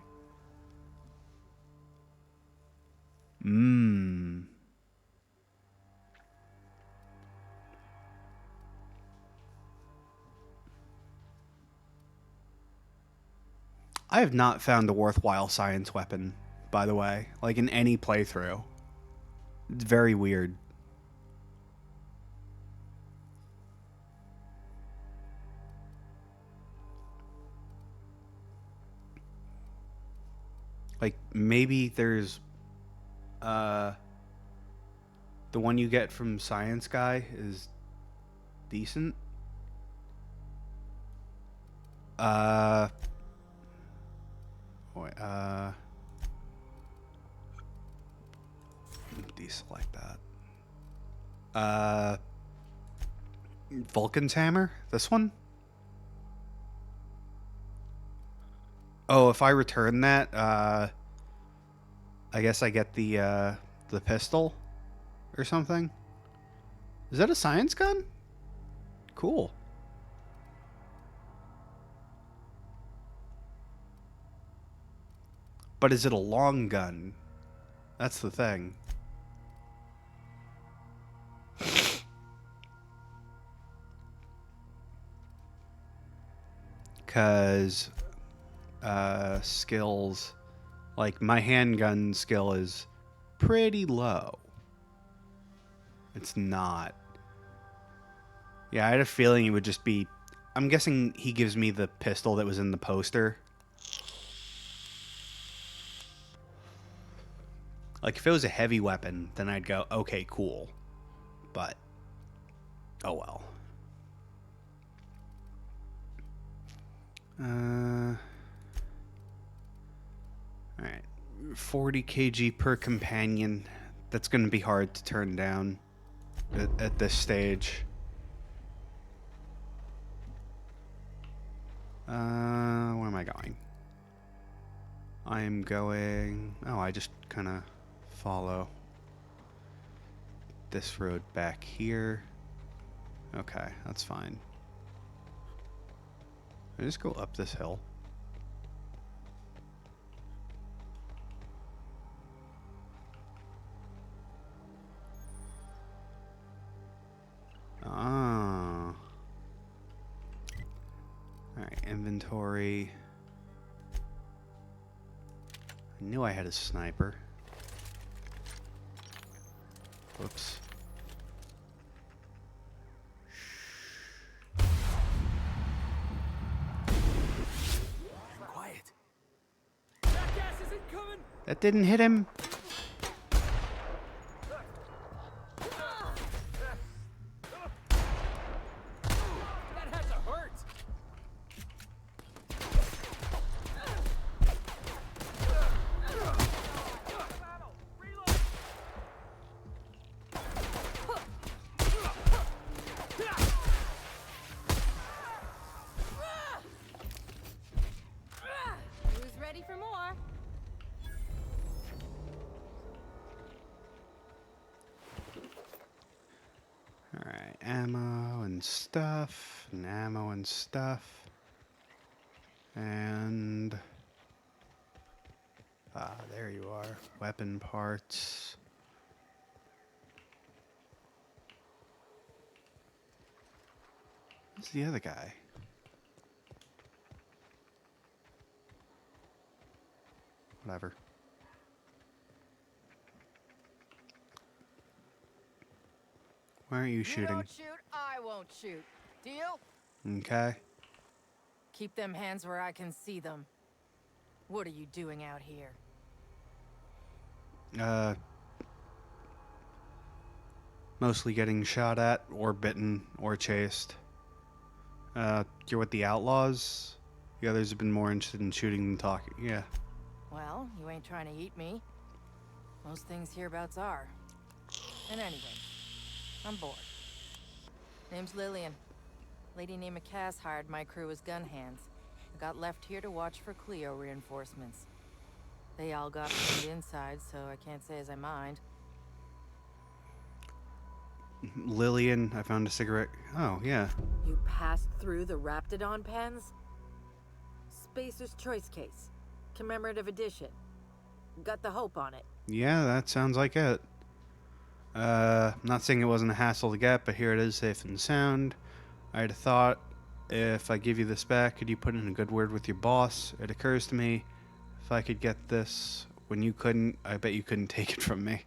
I have not found a worthwhile science weapon, by the way, like in any playthrough. It's very weird. Like maybe there's the one you get from Science Guy is decent. Wait, deselect that. Vulcan's hammer? This one? Oh, if I return that, I guess I get the pistol or something. Is that a science gun? Cool. But is it a long gun? That's the thing. Because skills, like my handgun skill is pretty low. It's not. Yeah, I had a feeling it would just be... I'm guessing he gives me the pistol that was in the poster. Like, if it was a heavy weapon, then I'd go, okay, cool. But, oh well. Alright. 40 kg per companion. That's going to be hard to turn down at this stage. Where am I going? I'm going... Oh, I just kind of follow this road back here. Okay, that's fine. I just go up this hill. Ah. Alright, inventory. I knew I had a sniper. Whoops. Quiet. That gas isn't coming. That didn't hit him. That had to hurt. stuff, and ammo and stuff. And... there you are. Weapon parts. Who's the other guy? Whatever. Why aren't you shooting? You don't shoot, I won't shoot. Deal? Okay. Keep them hands where I can see them. What are you doing out here? Mostly getting shot at, or bitten, or chased. You're with the outlaws? The others have been more interested in shooting than talking. Yeah. Well, you ain't trying to eat me. Most things hereabouts are. And anyway, I'm bored. Name's Lillian. Lady named Cass hired my crew as gun hands. I got left here to watch for Cleo reinforcements. They all got pinned inside, so I can't say as I mind. Lillian, I found a cigarette. Oh, yeah. You passed through the Raptidon pens? Spacer's Choice case. Commemorative edition. Got the hope on it. Yeah, that sounds like it. Not saying it wasn't a hassle to get, but here it is, safe and sound. I had a thought, if I give you this back, could you put in a good word with your boss? It occurs to me, if I could get this when you couldn't, I bet you couldn't take it from me.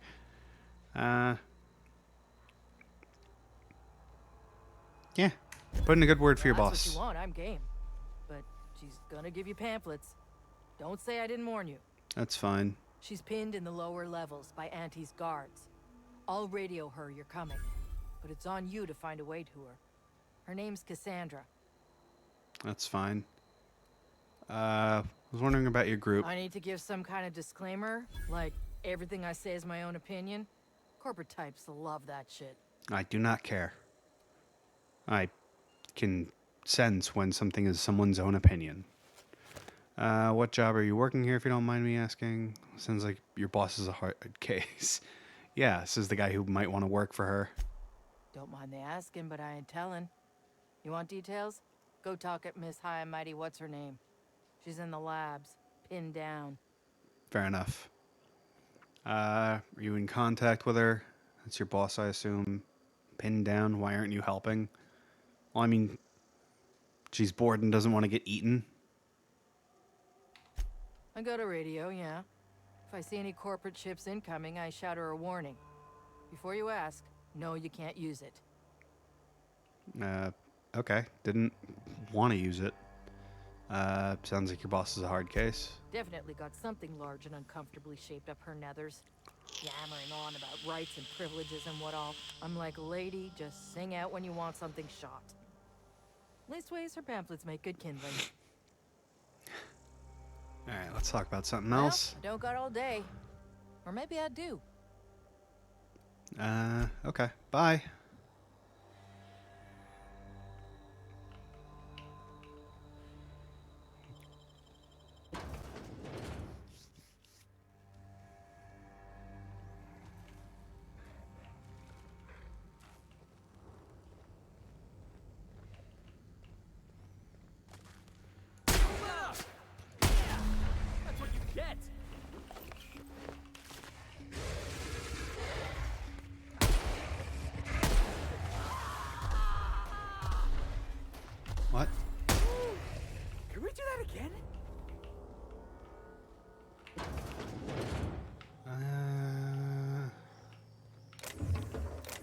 Yeah, put in a good word for your That's boss. what you want, I'm game. But she's gonna give you pamphlets. Don't say I didn't warn you. That's fine. She's pinned in the lower levels by Auntie's guards. I'll radio her you're coming, but it's on you to find a way to her. Her name's Cassandra. That's fine. I was wondering about your group. I need to give some kind of disclaimer, like everything I say is my own opinion. Corporate types love that shit. I do not care. I can sense when something is someone's own opinion. What job are you working here, if you don't mind me asking? Sounds like your boss is a hard case. Yeah, this is the guy who might want to work for her. Don't mind me asking, but I ain't telling. You want details? Go talk at Miss High and Mighty what's her name. She's in the labs, pinned down. Fair enough. Are you in contact with her? That's your boss, I assume. Pinned down, why aren't you helping? Well, I mean, she's bored and doesn't want to get eaten. I got a radio, yeah. If I see any corporate ships incoming, I shout her a warning. Before you ask, no, you can't use it. Okay. Didn't want to use it. Sounds like your boss is a hard case. Definitely got something large and uncomfortably shaped up her nethers. Yammering on about rights and privileges and what all. I'm like, lady, just sing out when you want something shot. Leastways, her pamphlets make good kindling. Alright, let's talk about something Well, else. I don't got all day. Or maybe I do. Okay. Bye. That's what you get. What? Can we do that again?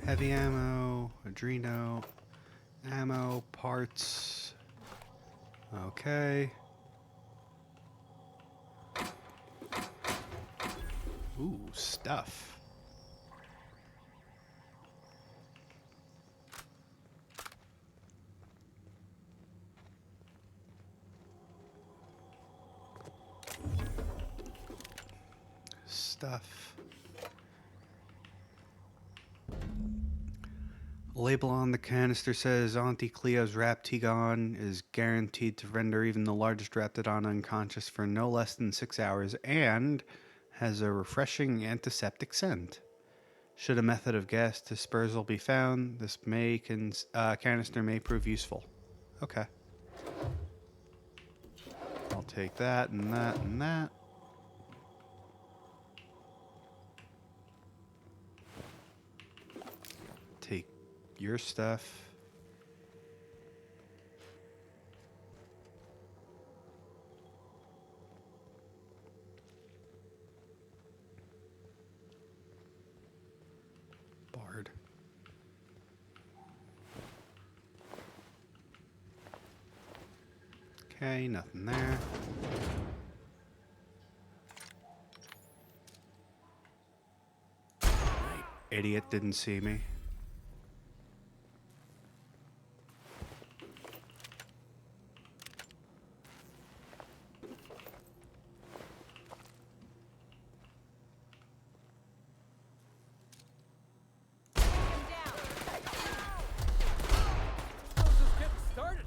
Heavy ammo, adreno, ammo, parts. Okay. Ooh, stuff. Stuff. Label on the canister says Auntie Cleo's Raptigon is guaranteed to render even the largest Raptidon unconscious for no less than 6 hours and has a refreshing antiseptic scent. Should a method of gas dispersal be found, this canister may prove useful. Okay. I'll take that and that and that. Take your stuff. Bard. Okay, nothing there. Idiot didn't see me. How's this getting started?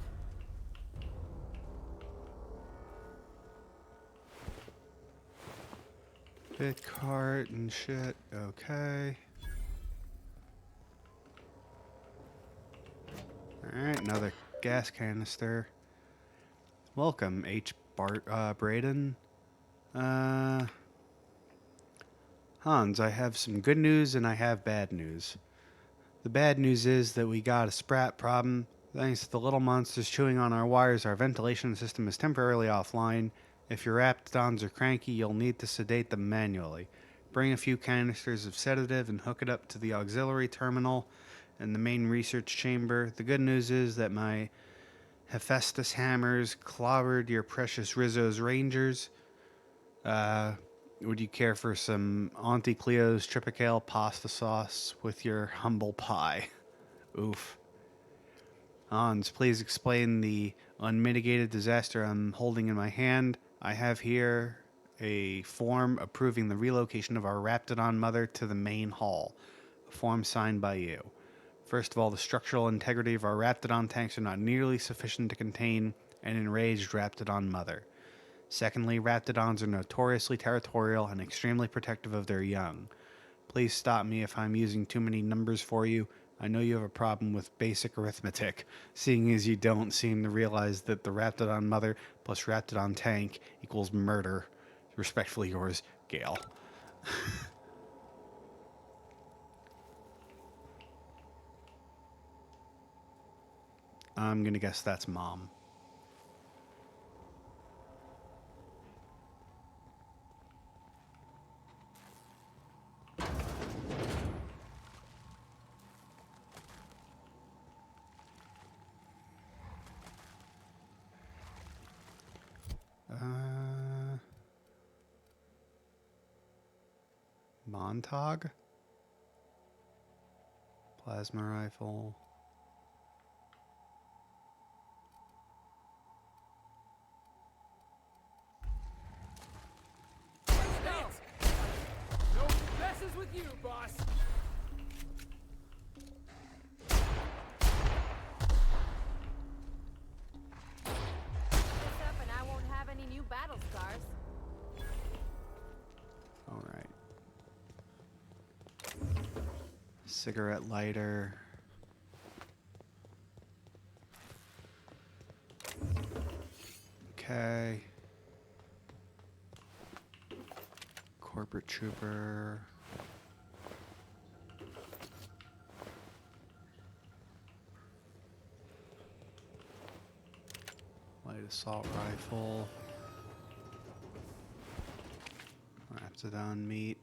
Bit cart and shit. Okay. Alright, another gas canister. Welcome, Braden. Hans, I have some good news and I have bad news. The bad news is that we got a sprat problem. Thanks to the little monsters chewing on our wires, our ventilation system is temporarily offline. If your raptidons are cranky, you'll need to sedate them manually. Bring a few canisters of sedative and hook it up to the auxiliary terminal in the main research chamber. The good news is that my Hephaestus hammers clobbered your precious Rizzo's Rangers. Would you care for some Auntie Cleo's Tripicale pasta sauce with your humble pie? Oof. Hans, please explain the unmitigated disaster I'm holding in my hand. I have here a form approving the relocation of our Raptidon mother to the main hall. A form signed by you. First of all, the structural integrity of our Raptidon tanks are not nearly sufficient to contain an enraged Raptidon mother. Secondly, Raptidons are notoriously territorial and extremely protective of their young. Please stop me if I'm using too many numbers for you. I know you have a problem with basic arithmetic, seeing as you don't seem to realize that the Raptidon mother plus Raptidon tank equals murder. Respectfully yours, Gale. I'm gonna guess that's Mom. Montag? Plasma rifle. No messes with you, boss. This up and I won't have any new battle scars. All right. Cigarette lighter. Okay. Corporate trooper. Light assault rifle. Raptidon meat.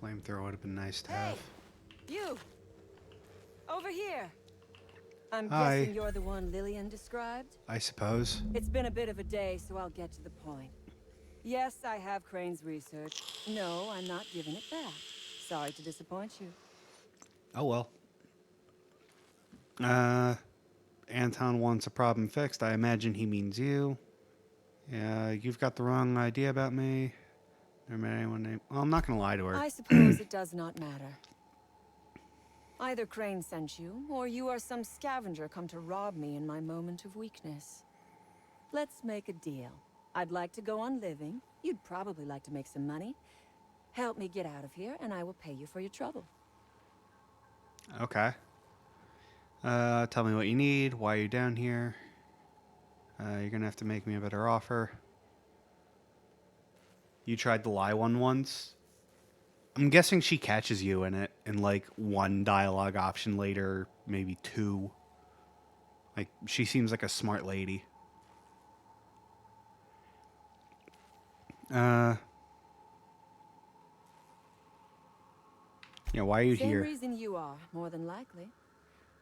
Flamethrower would have been nice to have. You! Over here! I'm Hi. guessing you're the one Lillian described? I suppose. It's been a bit of a day, so I'll get to the point. Yes, I have Crane's research. No, I'm not giving it back. Sorry to disappoint you. Oh well. Anton wants a problem fixed. I imagine he means you. Yeah, you've got the wrong idea about me. Never met anyone named. Well, I'm not gonna lie to her. I suppose it does not matter. Either Crane sent you, or you are some scavenger come to rob me in my moment of weakness. Let's make a deal. I'd like to go on living. You'd probably like to make some money. Help me get out of here, and I will pay you for your trouble. Okay. Tell me what you need. Why you're down here. You're gonna have to make me a better offer. You tried the lie one once. I'm guessing she catches you in it in like one dialogue option later, maybe two. Like, she seems like a smart lady. Yeah, why are you Same here? reason you are, more than likely.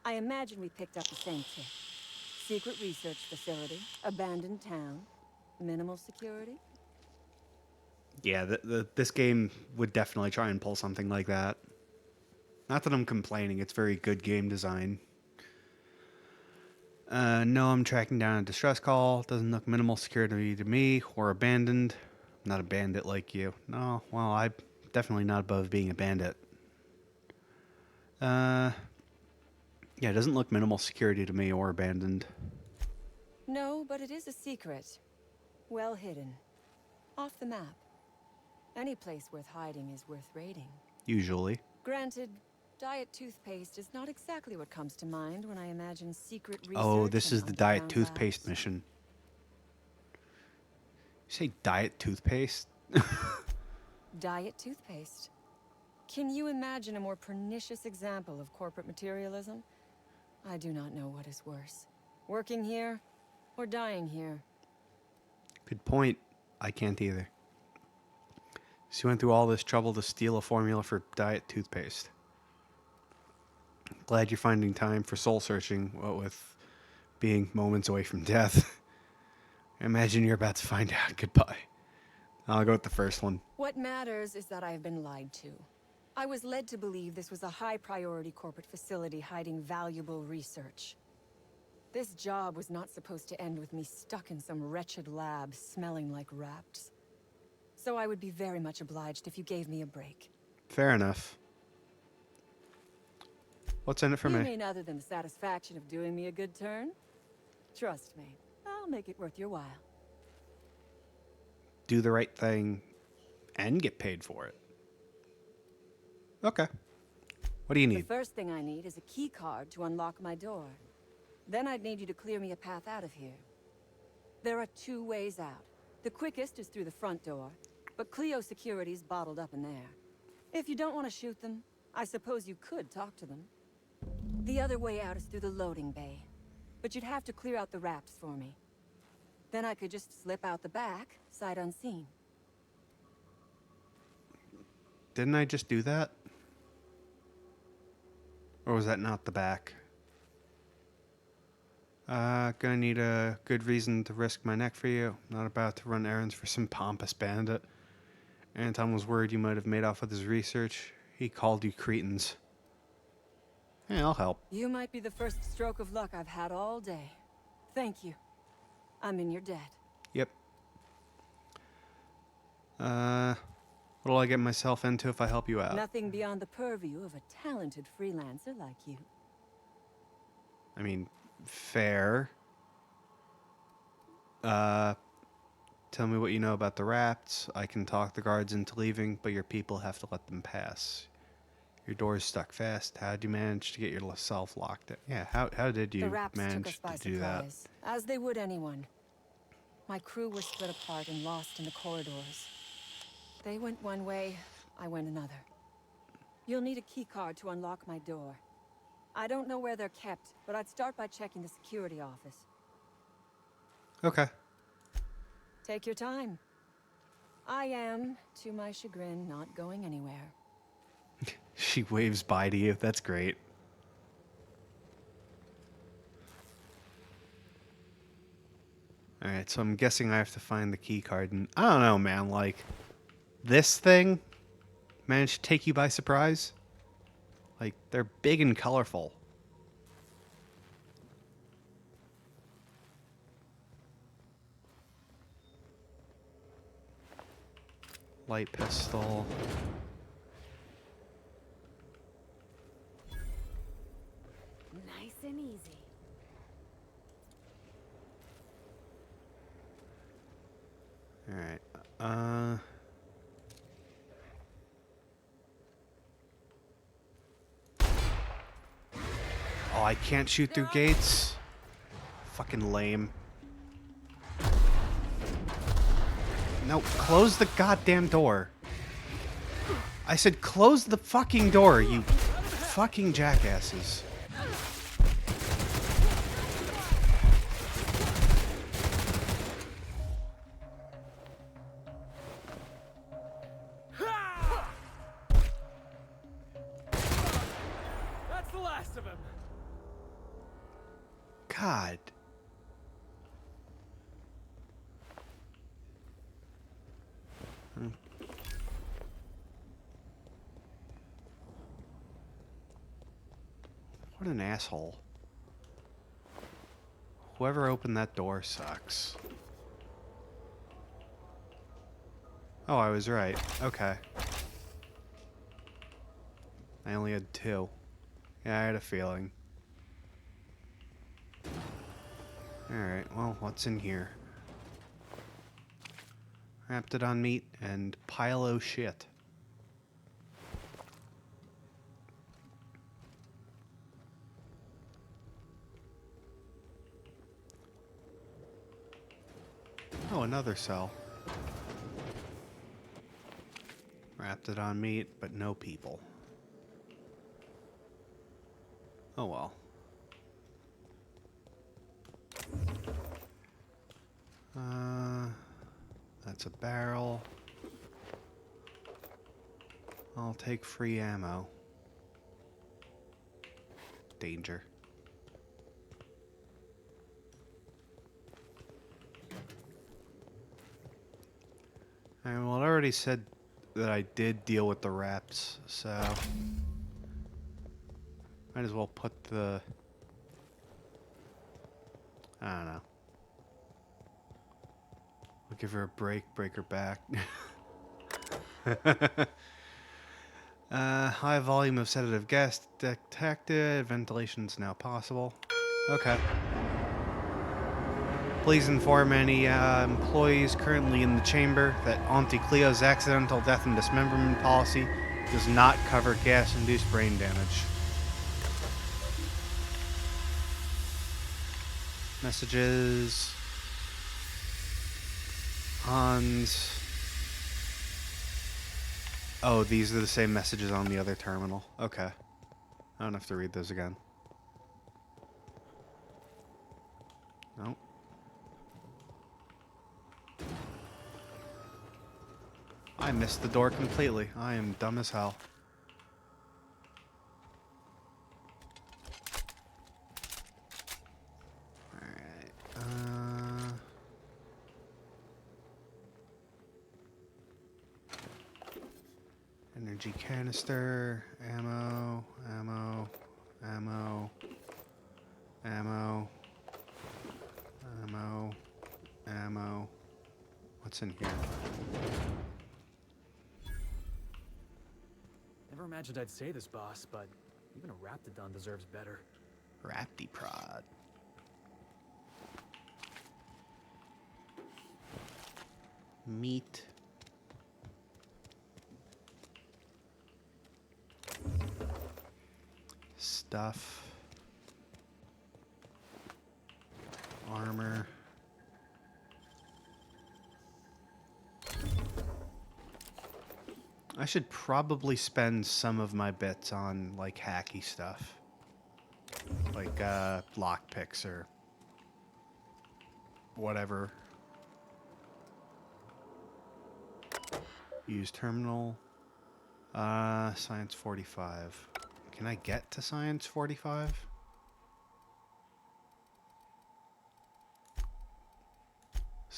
I imagine we picked up the same tip. Secret research facility, abandoned town, minimal security. Yeah, this game would definitely try and pull something like that. Not that I'm complaining, it's very good game design. No, I'm tracking down a distress call. Doesn't look minimal security to me, or abandoned. I'm not a bandit like you. No, well, I'm definitely not above being a bandit. Yeah, it doesn't look minimal security to me or abandoned. No, but it is a secret. Well hidden. Off the map. Any place worth hiding is worth raiding. Usually. Granted, diet toothpaste is not exactly what comes to mind when I imagine secret research. Oh, this and is the diet underground toothpaste labs. mission. You say diet toothpaste? Diet toothpaste. Can you imagine a more pernicious example of corporate materialism? I do not know what is worse. Working here, or dying here. Good point. I can't either. So you went through all this trouble to steal a formula for diet toothpaste. Glad you're finding time for soul searching, what with being moments away from death. I imagine you're about to find out. Goodbye. I'll go with the first one. What matters is that I have been lied to. I was led to believe this was a high-priority corporate facility hiding valuable research. This job was not supposed to end with me stuck in some wretched lab smelling like rats. So I would be very much obliged if you gave me a break. Fair enough. What's in it for You me? mean other than the satisfaction of doing me a good turn? Trust me, I'll make it worth your while. Do the right thing and get paid for it. Okay. What do you The need? first thing I need is a key card to unlock my door. Then I'd need you to clear me a path out of here. There are 2 ways out. The quickest is through the front door, but Cleo security's bottled up in there. If you don't want to shoot them, I suppose you could talk to them. The other way out is through the loading bay, but you'd have to clear out the wraps for me. Then I could just slip out the back, sight unseen. Didn't I just do that? Or was that not the back? Gonna need a good reason to risk my neck for you. Not about to run errands for some pompous bandit. Anton was worried you might have made off with his research. He called you cretins. Yeah, I'll help. You might be the first stroke of luck I've had all day. Thank you. I'm in your debt. Yep. What'll I get myself into if I help you out? Nothing beyond the purview of a talented freelancer like you. I mean, fair. Tell me what you know about the rats. I can talk the guards into leaving, but your people have to let them pass. Your door's stuck fast. How'd you manage to get yourself locked in? Yeah, how did you The raps took us manage by to do that? surprise, as they would anyone. My crew were split apart and lost in the corridors. They went one way, I went another. You'll need a key card to unlock my door. I don't know where they're kept, but I'd start by checking the security office. Okay. Take your time. I am, to my chagrin, not going anywhere. She waves bye to you. That's great. Alright, so I'm guessing I have to find the key card, and I don't know, man, like, this thing managed to take you by surprise? Like, they're big and colorful. Light pistol. Nice and easy. Alright, Oh, I can't shoot through gates? Fucking lame. No, close the goddamn door. I said close the fucking door, you fucking jackasses. That's the last of him. God. What an asshole. Whoever opened that door sucks. Oh, I was right. Okay. I only had 2. Yeah, I had a feeling. Alright, well, what's in here? Raptidon meat and pile o' shit. Oh, another cell. Raptidon meat, but no people. Oh well. That's a barrel. I'll take free ammo. Danger. Alright, well, it already said that I did deal with the reps, so might as well put the, I don't know. We'll give her a break her back. High volume of sedative gas detected. Ventilation's now possible. Okay. Please inform any employees currently in the chamber that Auntie Cleo's accidental death and dismemberment policy does not cover gas-induced brain damage. Messages. Hans. Oh, these are the same messages on the other terminal. Okay. I don't have to read those again. Nope. I missed the door completely. I am dumb as hell. Alright, energy canister, ammo, ammo, ammo, ammo, ammo, ammo. What's in here? Never imagined I'd say this, boss, but even a Raptidon deserves better. Raptiprod. Meat. Stuff. Armor. I should probably spend some of my bits on, like, hacky stuff. Like, lockpicks or whatever. Use terminal. Science 45. Can I get to Science 45?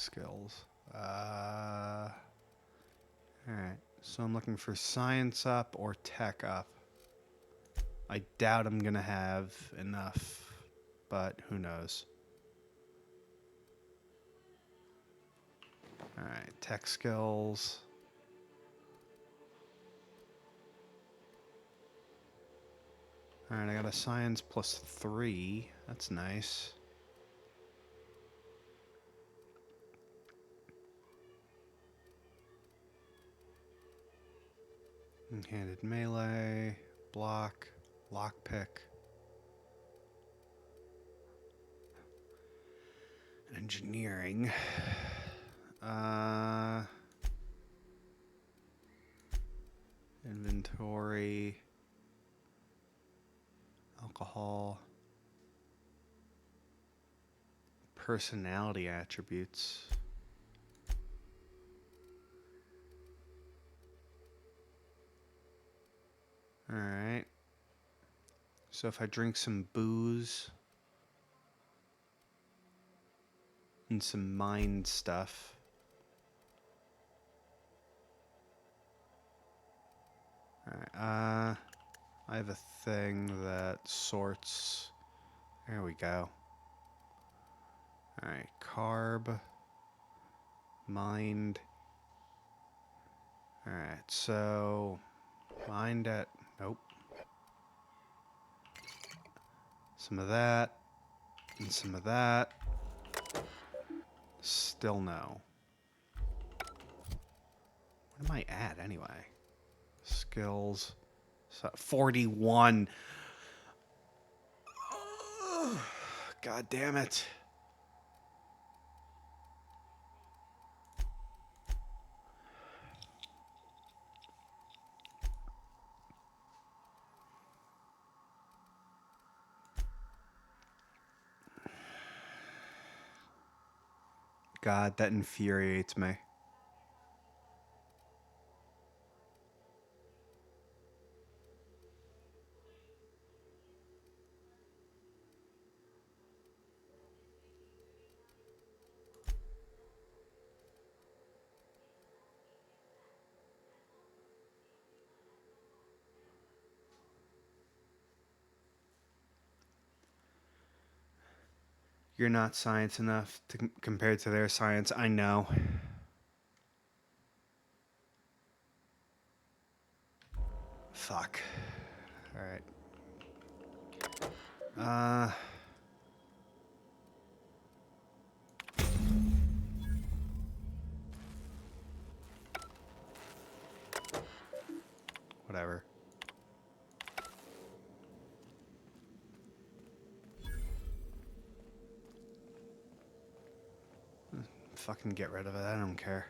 skills. Alright, so I'm looking for science up or tech up. I doubt I'm gonna have enough, but who knows. Alright, tech skills. Alright, I got a science +3. That's nice. Handed melee, block, lockpick. Engineering. Inventory. Alcohol. Personality attributes. Alright. So if I drink some booze and some mind stuff. Alright, I have a thing that sorts. There we go. Alright, carb. Mind. Alright, so mind at. Nope. Some of that. And some of that. Still no. What am I at anyway? Skills. So 41. God damn it. God, that infuriates me. You're not science enough to compared to their science. I know. Fuck. All right. Whatever. Fucking get rid of it. I don't care.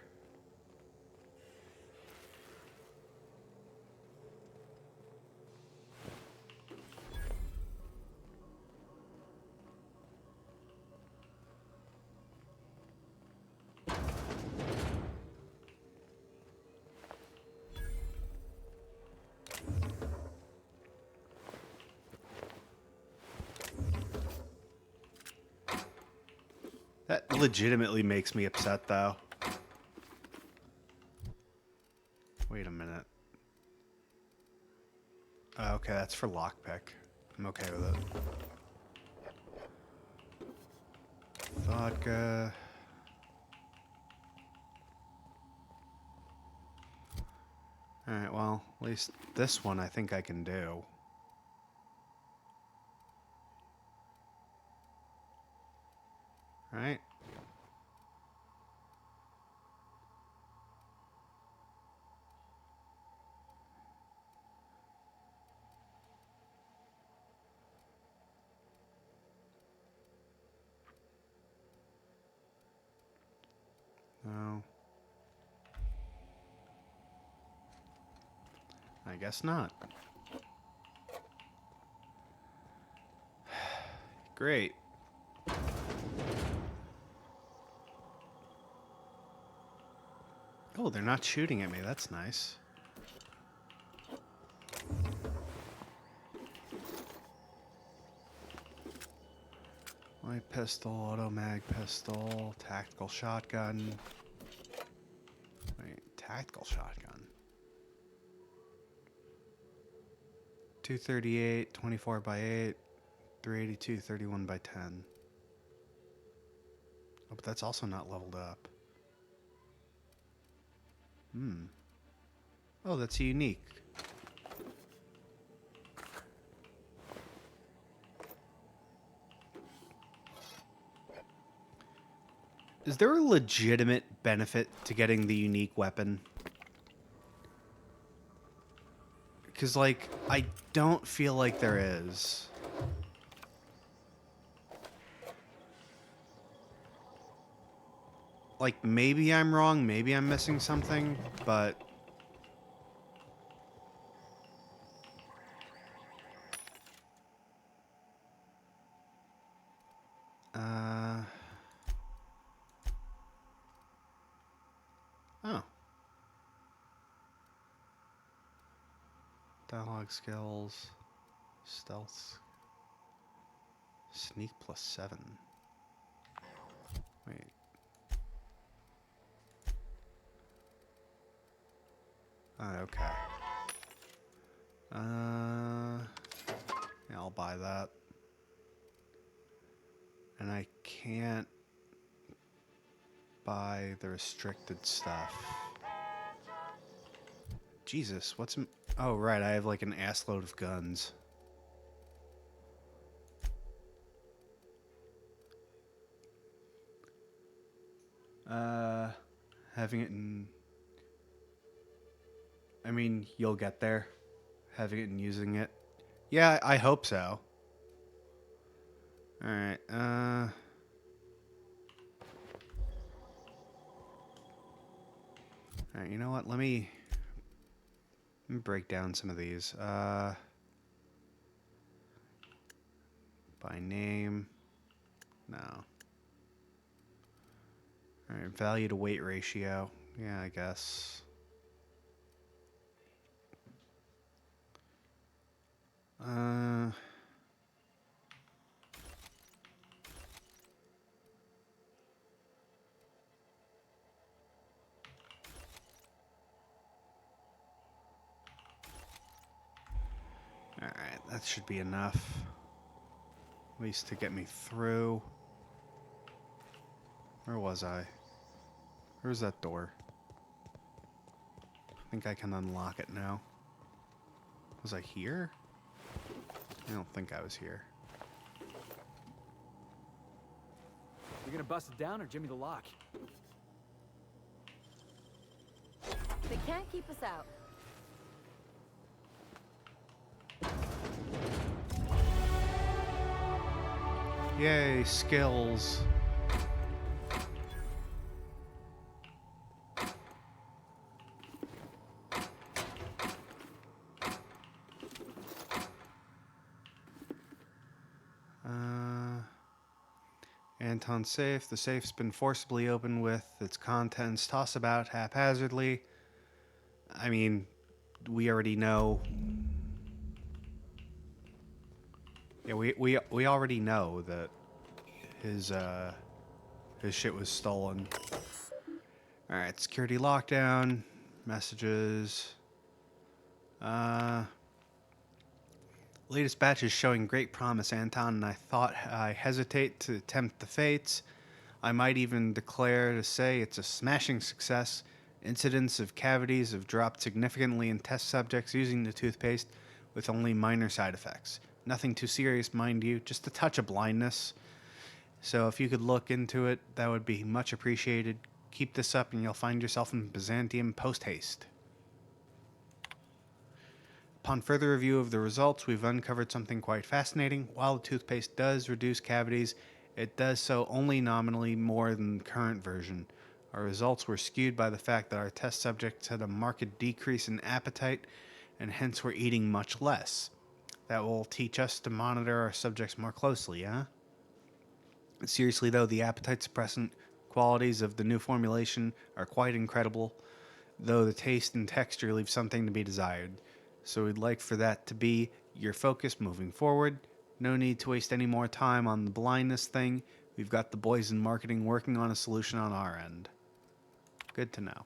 That legitimately makes me upset, though. Wait a minute. Oh, okay, that's for lockpick. I'm okay with it. Vodka. Alright, well, at least this one I think I can do. Right? No. I guess not. Great. Oh, they're not shooting at me. That's nice. Light pistol, automag pistol, tactical shotgun. Wait, tactical shotgun. 238, 24 by 8, 382, 31 by 10. Oh, but that's also not leveled up. Oh, that's unique. Is there a legitimate benefit to getting the unique weapon? Because, like, I don't feel like there is. Like, maybe I'm wrong, maybe I'm missing something, but... Oh. Dialogue skills. Stealth. Sneak +7. Wait. Okay. Yeah, I'll buy that. And I can't buy the restricted stuff. Jesus, what's... Oh, right, I have like an assload of guns. Having it in... I mean, you'll get there. Having it and using it. Yeah, I hope so. Alright, Alright, you know what? Let me break down some of these. By name. No. Alright, value to weight ratio. Yeah, I guess. Alright, that should be enough. At least to get me through. Where was I? Where's that door? I think I can unlock it now. Was I here? I don't think I was here. You gonna bust it down or Jimmy the lock? They can't keep us out. Yay, skills. Anton safe. The safe's been forcibly opened with its contents tossed about haphazardly. I mean, we already know. Yeah, we already know that his shit was stolen. All right, security lockdown, messages. Latest batch is showing great promise, Anton, and I thought I hesitate to tempt the fates. I might even declare to say it's a smashing success. Incidents of cavities have dropped significantly in test subjects using the toothpaste with only minor side effects. Nothing too serious, mind you, just a touch of blindness. So if you could look into it, that would be much appreciated. Keep this up and you'll find yourself in Byzantium post-haste. Upon further review of the results, we've uncovered something quite fascinating. While the toothpaste does reduce cavities, it does so only nominally more than the current version. Our results were skewed by the fact that our test subjects had a marked decrease in appetite and hence were eating much less. That will teach us to monitor our subjects more closely, huh? Seriously though, the appetite suppressant qualities of the new formulation are quite incredible, though the taste and texture leave something to be desired. So we'd like for that to be your focus moving forward. No need to waste any more time on the blindness thing. We've got the boys in marketing working on a solution on our end. Good to know.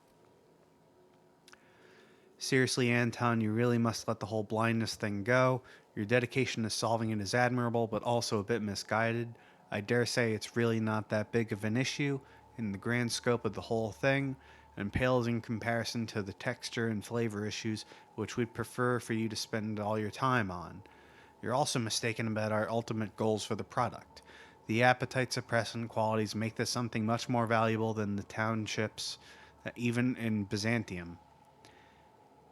Seriously, Anton, you really must let the whole blindness thing go. Your dedication to solving it is admirable, but also a bit misguided. I dare say it's really not that big of an issue in the grand scope of the whole thing, and pales in comparison to the texture and flavor issues which we'd prefer for you to spend all your time on. You're also mistaken about our ultimate goals for the product. The appetite suppressant qualities make this something much more valuable than the townships, even in Byzantium.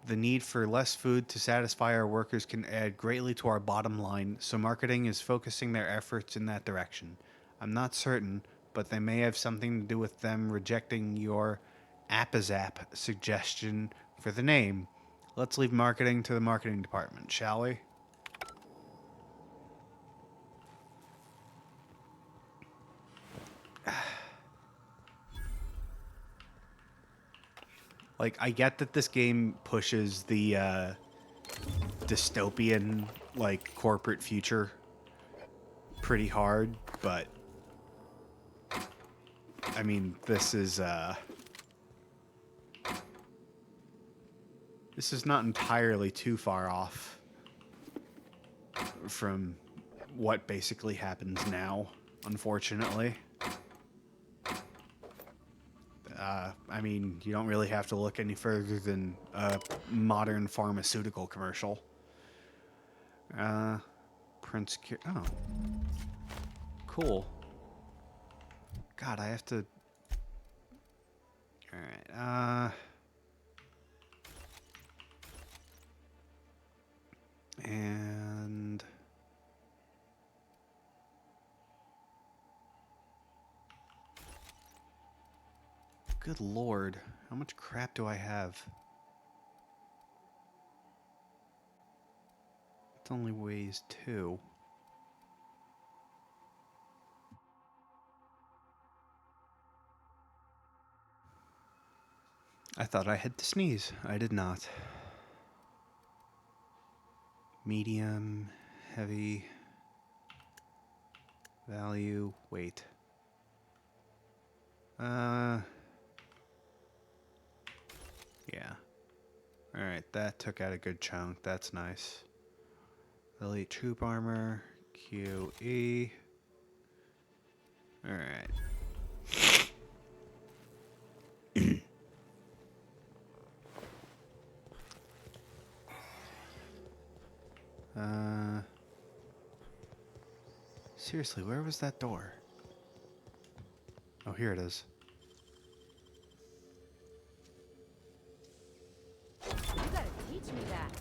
The need for less food to satisfy our workers can add greatly to our bottom line, so marketing is focusing their efforts in that direction. I'm not certain, but they may have something to do with them rejecting your Appazap suggestion for the name. Let's leave marketing to the marketing department, shall we? Like, I get that this game pushes the dystopian, like, corporate future pretty hard, but I mean, this is not entirely too far off from what basically happens now, unfortunately. I mean, you don't really have to look any further than a modern pharmaceutical commercial. Oh. Cool. God, I have to... Alright, and... Good lord, how much crap do I have? It only weighs 2. I thought I had to sneeze. I did not. Medium, heavy, value, weight. Yeah. Alright, that took out a good chunk. That's nice. Elite troop armor, QE. Alright. Seriously, where was that door? Oh, here it is. You gotta teach me that.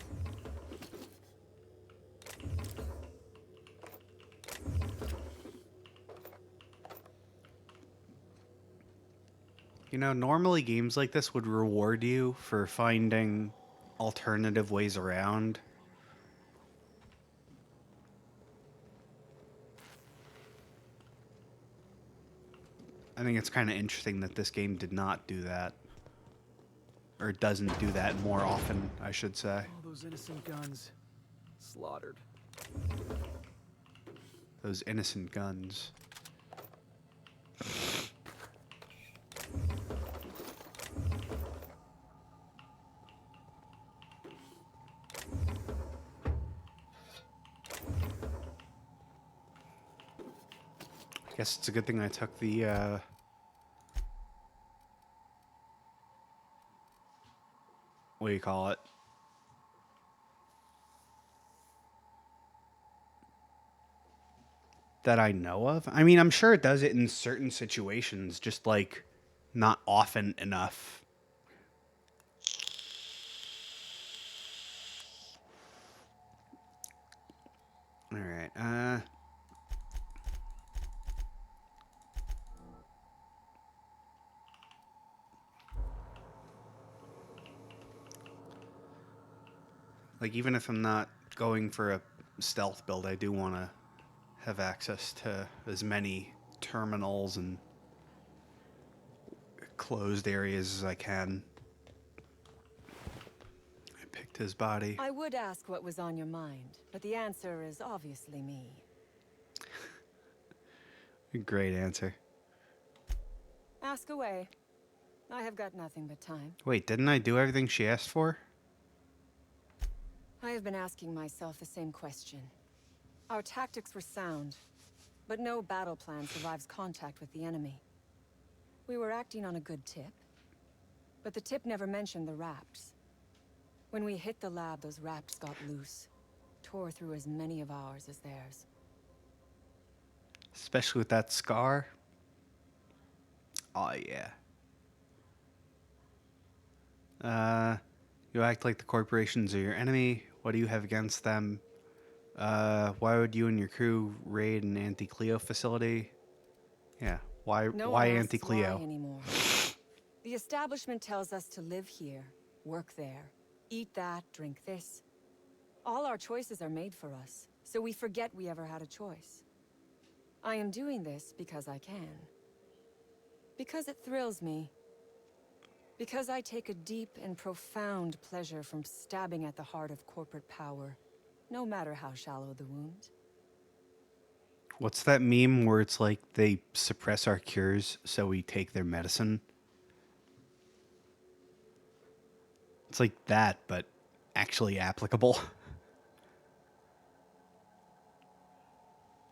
You know, normally games like this would reward you for finding alternative ways around. I think it's kind of interesting that this game did not do that. Or doesn't do that more often, I should say. All those innocent guns. Slaughtered. Those innocent guns. I guess it's a good thing I took the, what do you call it? That I know of. I mean, I'm sure it does it in certain situations, just like not often enough. All right. Like, even if I'm not going for a stealth build, I do want to have access to as many terminals and closed areas as I can. I picked his body. I would ask what was on your mind, but the answer is obviously me. Great answer. Ask away. I have got nothing but time. Wait, didn't I do everything she asked for? I have been asking myself the same question. Our tactics were sound, but no battle plan survives contact with the enemy. We were acting on a good tip, but the tip never mentioned the rapts. When we hit the lab, those rapts got loose, tore through as many of ours as theirs. Especially with that scar. Oh, yeah. You act like the corporations are your enemy. What do you have against them? Why would you and your crew raid an anti-Cleo facility? Yeah, why No why one asks why anti-Cleo? anymore. The establishment tells us to live here, work there, eat that, drink this. All our choices are made for us, so we forget we ever had a choice. I am doing this because I can. Because it thrills me. Because I take a deep and profound pleasure from stabbing at the heart of corporate power, no matter how shallow the wound. What's that meme where it's like they suppress our cures so we take their medicine? It's like that, but actually applicable.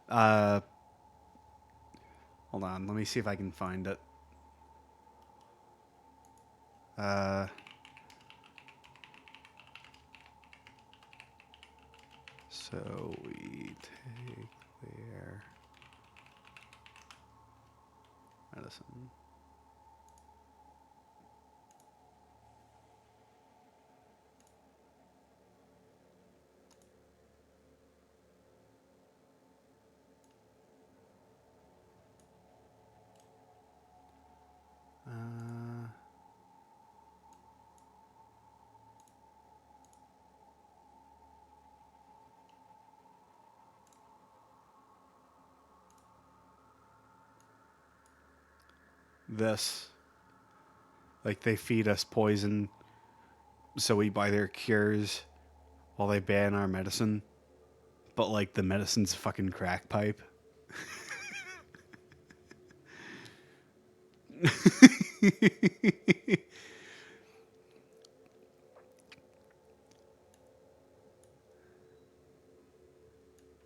Hold on, let me see if I can find it. So we take their medicine. This. Like, they feed us poison, so we buy their cures while they ban our medicine. But, like, the medicine's a fucking crack pipe.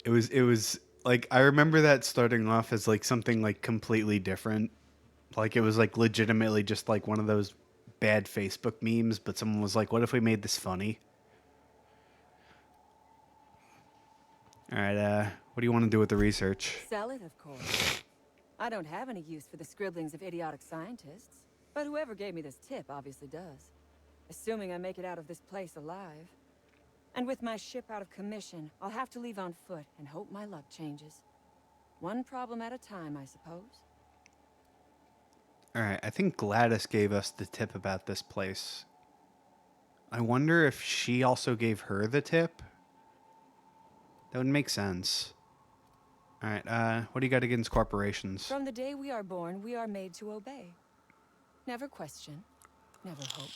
It was like, I remember that starting off as like something like completely different. Like, it was like legitimately just like one of those bad Facebook memes, but someone was like, what if we made this funny? All right, what do you want to do with the research? Sell it, of course. I don't have any use for the scribblings of idiotic scientists, but whoever gave me this tip obviously does. Assuming I make it out of this place alive. And with my ship out of commission, I'll have to leave on foot and hope my luck changes. One problem at a time, I suppose. All right, I think Gladys gave us the tip about this place. I wonder if she also gave her the tip? That would make sense. All right, what do you got against corporations? From the day we are born, we are made to obey. Never question, never hope.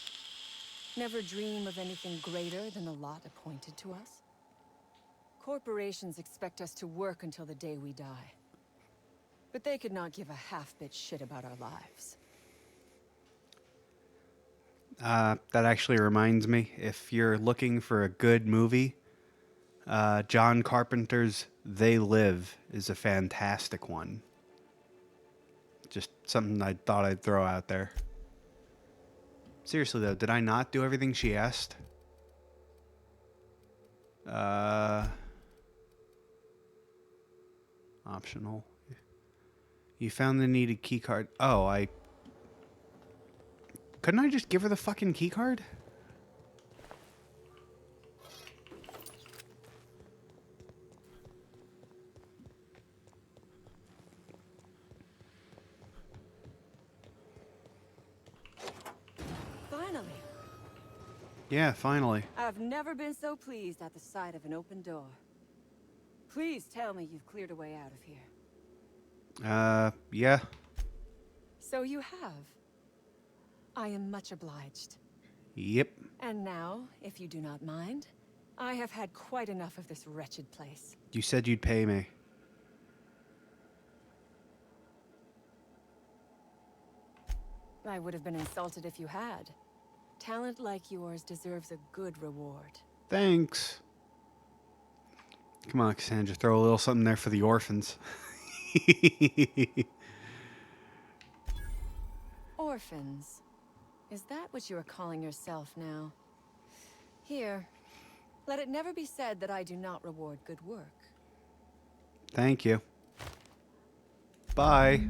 Never dream of anything greater than the lot appointed to us. Corporations expect us to work until the day we die. But they could not give a half-bit shit about our lives. That actually reminds me, if you're looking for a good movie, John Carpenter's They Live is a fantastic one. Just something I thought I'd throw out there. Seriously though, did I not do everything she asked? Optional. You found the needed keycard. Oh, couldn't I just give her the fucking keycard? Finally! Yeah, finally. I've never been so pleased at the sight of an open door. Please tell me you've cleared a way out of here. Yeah. So you have. I am much obliged. Yep. And now, if you do not mind, I have had quite enough of this wretched place. You said you'd pay me. I would have been insulted if you had. Talent like yours deserves a good reward. Thanks. Come on, Cassandra, throw a little something there for the orphans. Orphans. Is that what you are calling yourself now? Here. Let it never be said that I do not reward good work. Thank you. Bye.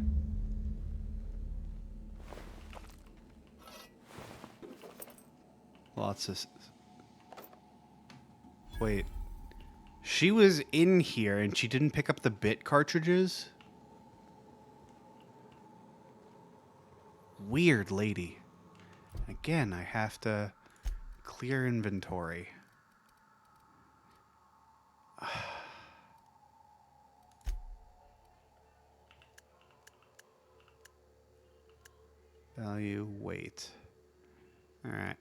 Lots of... Wait. She was in here and she didn't pick up the bit cartridges? Weird lady. Again, I have to clear inventory. Value, weight. Alright,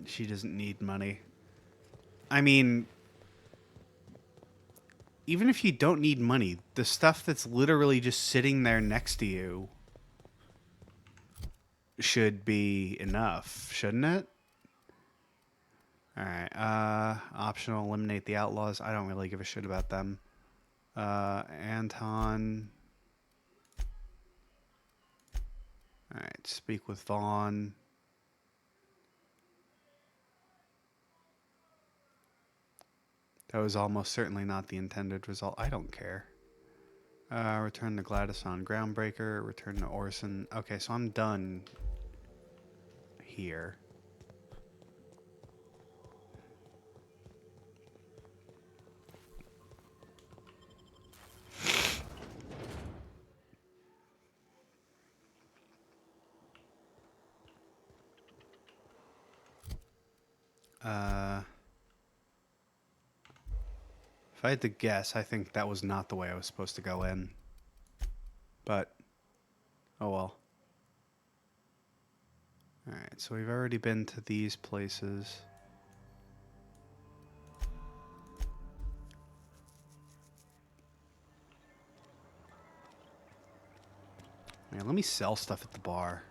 she doesn't need money. I mean, even if you don't need money, the stuff that's literally just sitting there next to you should be enough, shouldn't it? Alright, optional, eliminate the outlaws. I don't really give a shit about them. Anton. Alright, speak with Vaughn. That was almost certainly not the intended result. I don't care. Return to Gladys on Groundbreaker. Return to Orson. Okay, so I'm done here. If I had to guess, I think that was not the way I was supposed to go in. But, oh well. Alright, so we've already been to these places. Man, let me sell stuff at the bar.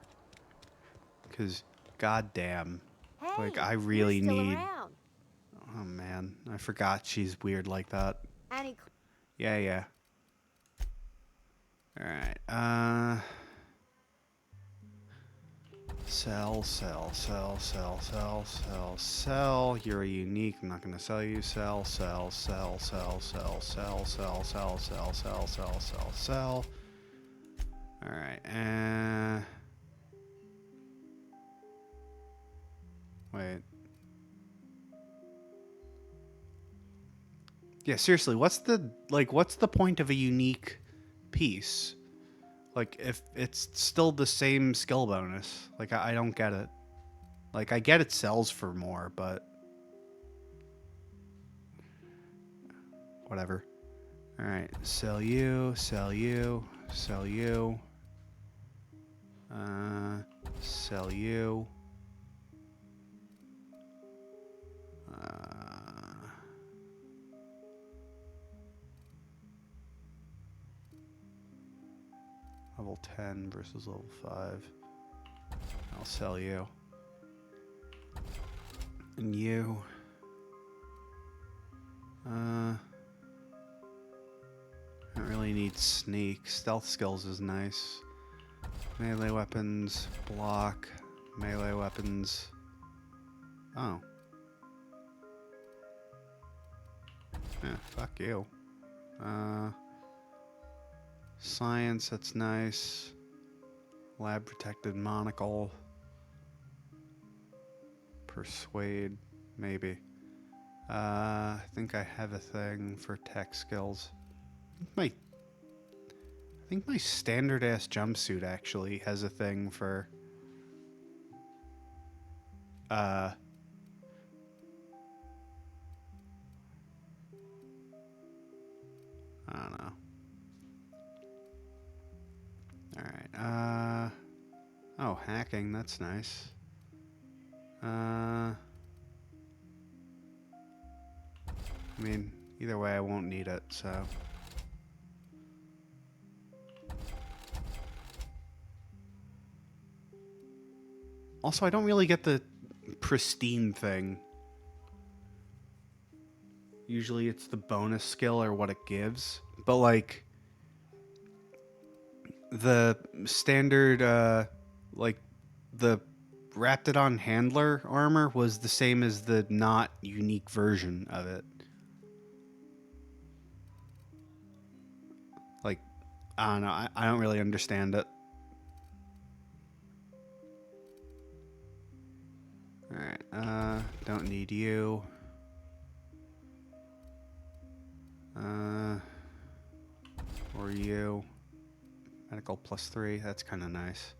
Because, goddamn. Hey, Like, I you're really still need... around. Oh, man. I forgot she's weird like that. Annie, Yeah. Alright, Sell. You're a unique. I'm not gonna sell you. Sell. Alright, wait. Yeah, seriously, what's the point of a unique piece? Like, if it's still the same skill bonus. Like, I don't get it. Like, I get it sells for more, but... Whatever. Alright, sell you. Sell you. Sell you. Level 10 versus level 5. I'll sell you. And you. I don't really need sneak. Stealth skills is nice. Melee weapons, block, melee weapons. Oh. Yeah, fuck you. Science, that's nice. Lab protected monocle. Persuade, maybe. I think I have a thing for tech skills. I think my standard ass jumpsuit actually has a thing for I don't know. Alright, oh, hacking, that's nice. I mean, Either way, I won't need it, so. Also, I don't really get the pristine thing. Usually it's the bonus skill or what it gives. But, like, the standard, like, the Raptidon Handler armor was the same as the not unique version of it. Like, I don't know. I don't really understand it. Alright, don't need you. Or you. Medical +3, that's kind of nice.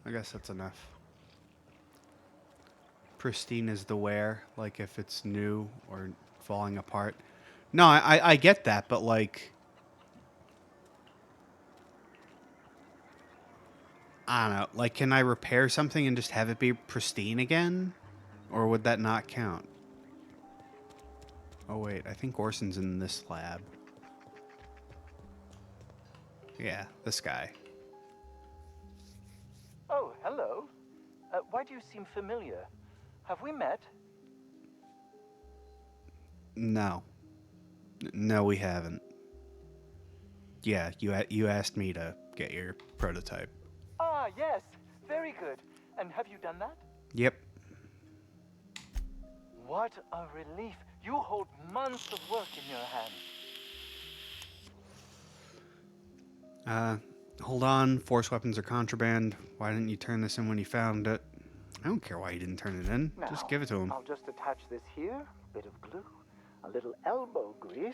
I guess that's enough. Pristine is the wear, like if it's new or falling apart. No, I get that, but like, I don't know. Like, can I repair something and just have it be pristine again? Or would that not count? Oh, wait. I think Orson's in this lab. Yeah, this guy. Oh, hello. Why do you seem familiar? Have we met? No. No, we haven't. Yeah, you asked me to get your prototype. Ah, yes. Very good. And have you done that? Yep. What a relief. You hold months of work in your hands. Hold on. Force weapons are contraband. Why didn't you turn this in when you found it? I don't care why you didn't turn it in. Now, Just give it to him. I'll just attach this here. Bit of glue. A little elbow grease.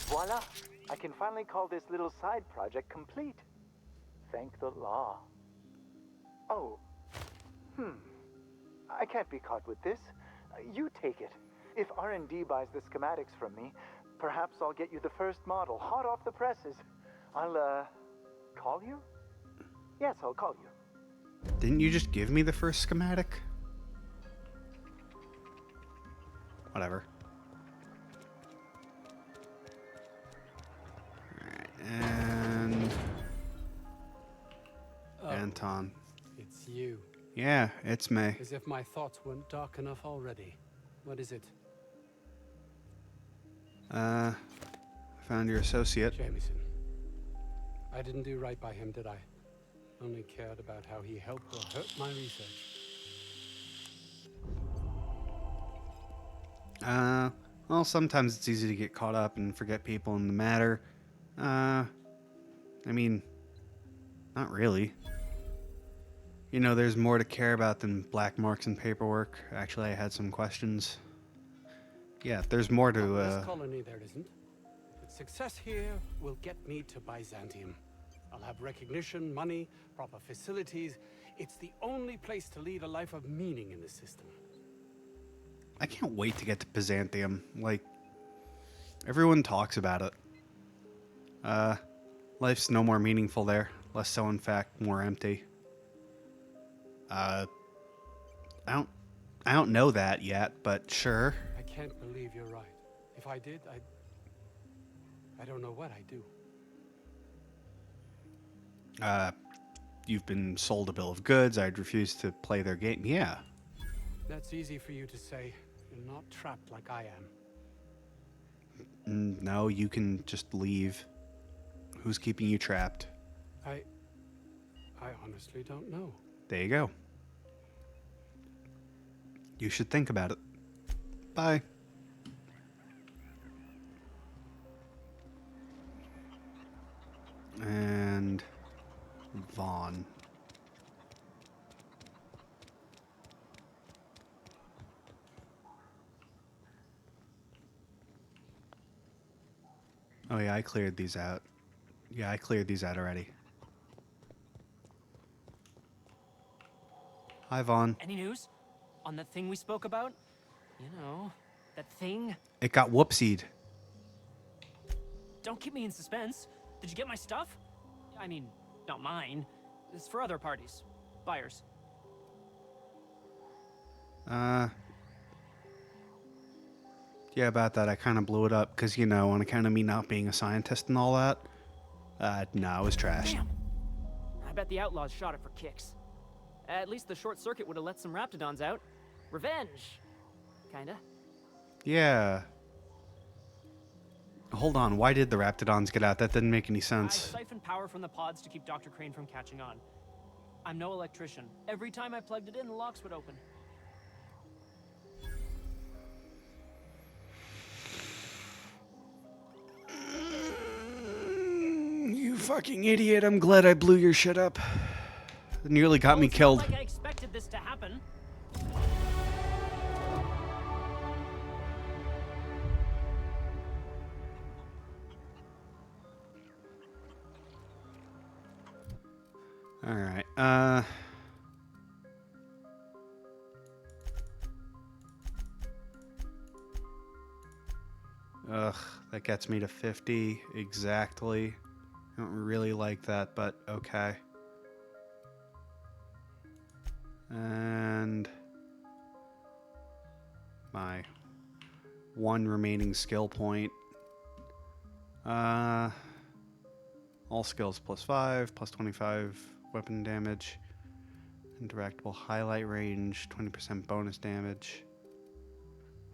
Voila. I can finally call this little side project complete. Thank the law. Oh. I can't be caught with this. You take it. If R&D buys the schematics from me, perhaps I'll get you the first model, hot off the presses. I'll, call you? Yes, I'll call you. Didn't you just give me the first schematic? Whatever. Alright, and... Anton. It's you. Yeah, it's me. As if my thoughts weren't dark enough already. What is it? I found your associate. Jameson. I didn't do right by him, did I? Only cared about how he helped or hurt my research. Well, sometimes it's easy to get caught up and forget people in the matter. I mean, not really. You know, there's more to care about than black marks and paperwork. Actually, I had some questions. Yeah, there's more to, This colony there isn't. But success here will get me to Byzantium. I'll have recognition, money, proper facilities. It's the only place to lead a life of meaning in the system. I can't wait to get to Byzantium. Like, everyone talks about it. Life's no more meaningful there. Less so, in fact, more empty. I don't know that yet, but sure. I can't believe you're right. If I did, I don't know what I'd do. You've been sold a bill of goods. I'd refuse to play their game. Yeah. That's easy for you to say. You're not trapped like I am. No, you can just leave. Who's keeping you trapped? I honestly don't know. There you go. You should think about it. Bye. And Vaughn. Oh yeah, I cleared these out. Yeah, I cleared these out already. Hi, Vaughn. Any news? On that thing we spoke about? You know, That thing? It got whoopsied. Don't keep me in suspense. Did you get my stuff? I mean, not mine. It's for other parties. Buyers. Yeah, about that, I kind of blew it up because, you know, on account of me not being a scientist and all that. No, it was trash. Damn. I bet the outlaws shot it for kicks. At least the short circuit would have let some raptidons out. Revenge. Kinda. Yeah. Hold on, why did the raptidons get out? That didn't make any I sense. siphoned power from the pods to keep Dr. Crane from catching on. I'm no electrician. Every time I plugged it in, the locks would open. You fucking idiot. I'm glad I blew your shit up. It nearly got me It's not killed. like I expected this to happen. Alright, ugh, that gets me to 50 exactly. I don't really like that, but okay. And my one remaining skill point. All skills +5, +25 weapon damage. Interactable highlight range, 20% bonus damage.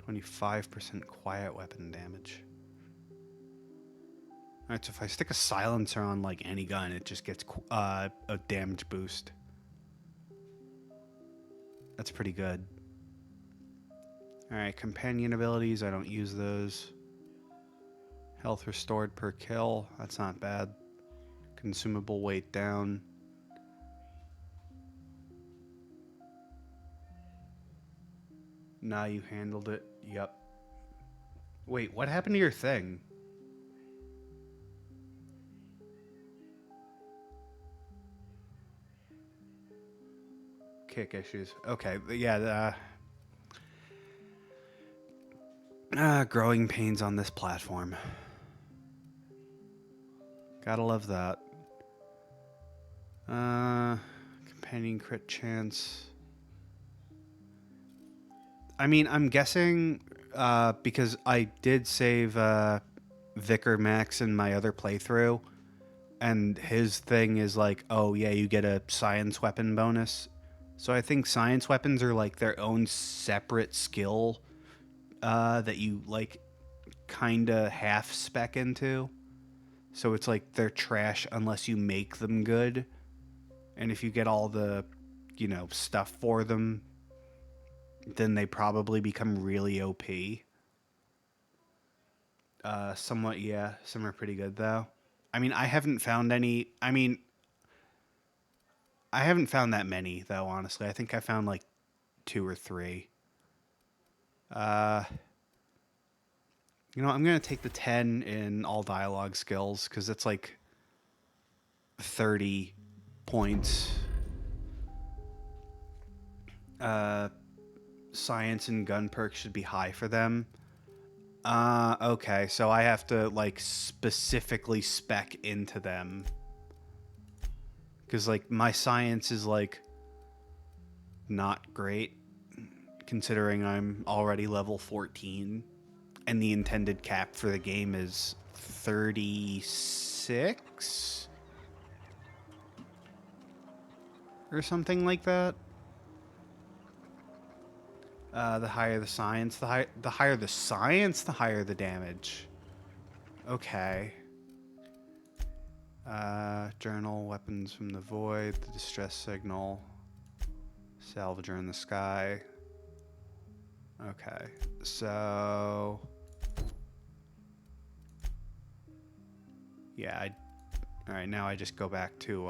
25% quiet weapon damage. Alright, so if I stick a silencer on like any gun, it just gets a damage boost. That's pretty good. Alright, companion abilities, I don't use those. Health restored per kill, that's not bad. Consumable weight down. Nah, you handled it. Yep. Wait, what happened to your thing? Kick issues. Okay, yeah, growing pains on this platform. Gotta love that. Companion crit chance. I mean, I'm guessing, because I did save, Vicar Max in my other playthrough, and his thing is like, oh yeah, you get a science weapon bonus. So I think science weapons are like their own separate skill, that you like kinda half spec into. So it's like they're trash unless you make them good. And if you get all the, you know, stuff for them, then they probably become really OP. Somewhat, yeah. Some are pretty good, though. I mean, I haven't found any... I mean, I haven't found that many, though, honestly. I think I found, like, 2 or 3. You know, I'm going to take the 10 in all dialogue skills, because it's, like, 30 points. Science and gun perks should be high for them. Okay, so I have to, like, specifically spec into them. Because, like, my science is, like, not great, considering I'm already level 14. And the intended cap for the game is 36? Or something like that. The higher the science, the higher the science, the higher the damage. Okay. Journal, weapons from the void, the distress signal, salvager in the sky. Okay, so yeah, all right, now I just go back to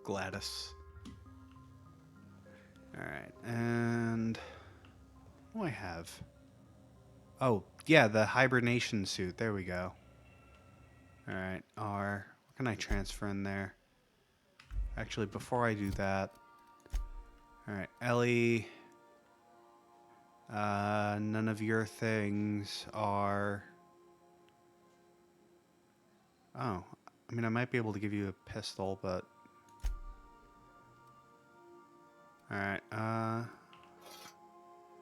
Gladys. Alright, and what do I have? Oh, yeah, the hibernation suit. There we go. Alright, R. What can I transfer in there? Actually, before I do that, Alright, Ellie. None of your things are... Oh, I mean, I might be able to give you a pistol, but... Alright,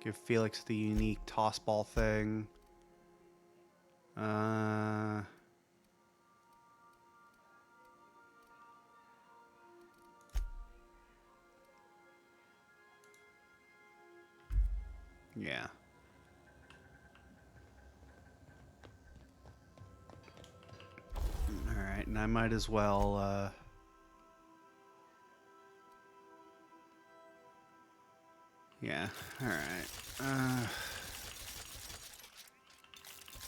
give Felix the unique toss ball thing. Yeah. Alright, and I might as well, yeah, alright.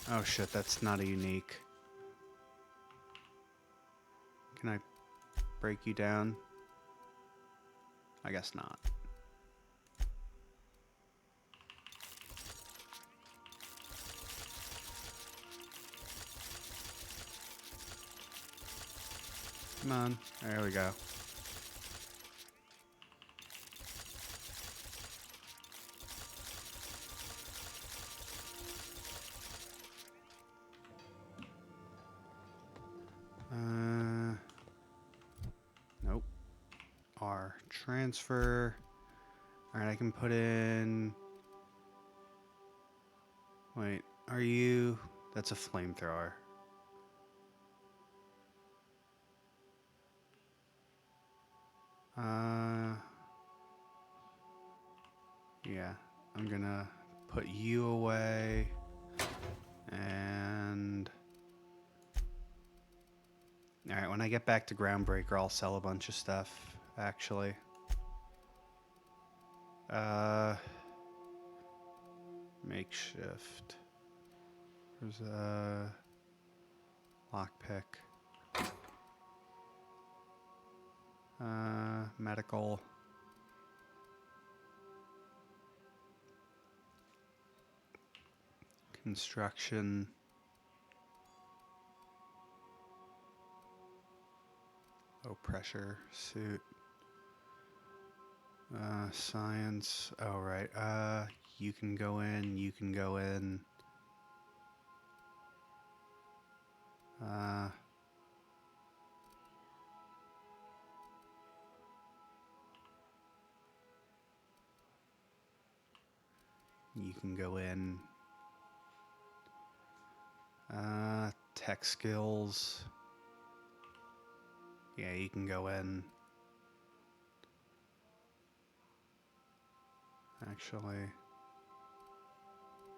Oh shit, that's not a unique. Can I break you down? I guess not. Come on. There we go. Nope. R. Transfer. Alright, I can put in... Wait, are you... That's a flamethrower. Yeah, I'm gonna put you away, and... Alright, when I get back to Groundbreaker, I'll sell a bunch of stuff, actually. Makeshift. There's a... Lockpick. Medical. Construction. Low pressure suit. Science. Oh, right. You can go in. You can go in. You can go in. Tech skills. Yeah, you can go in. Actually.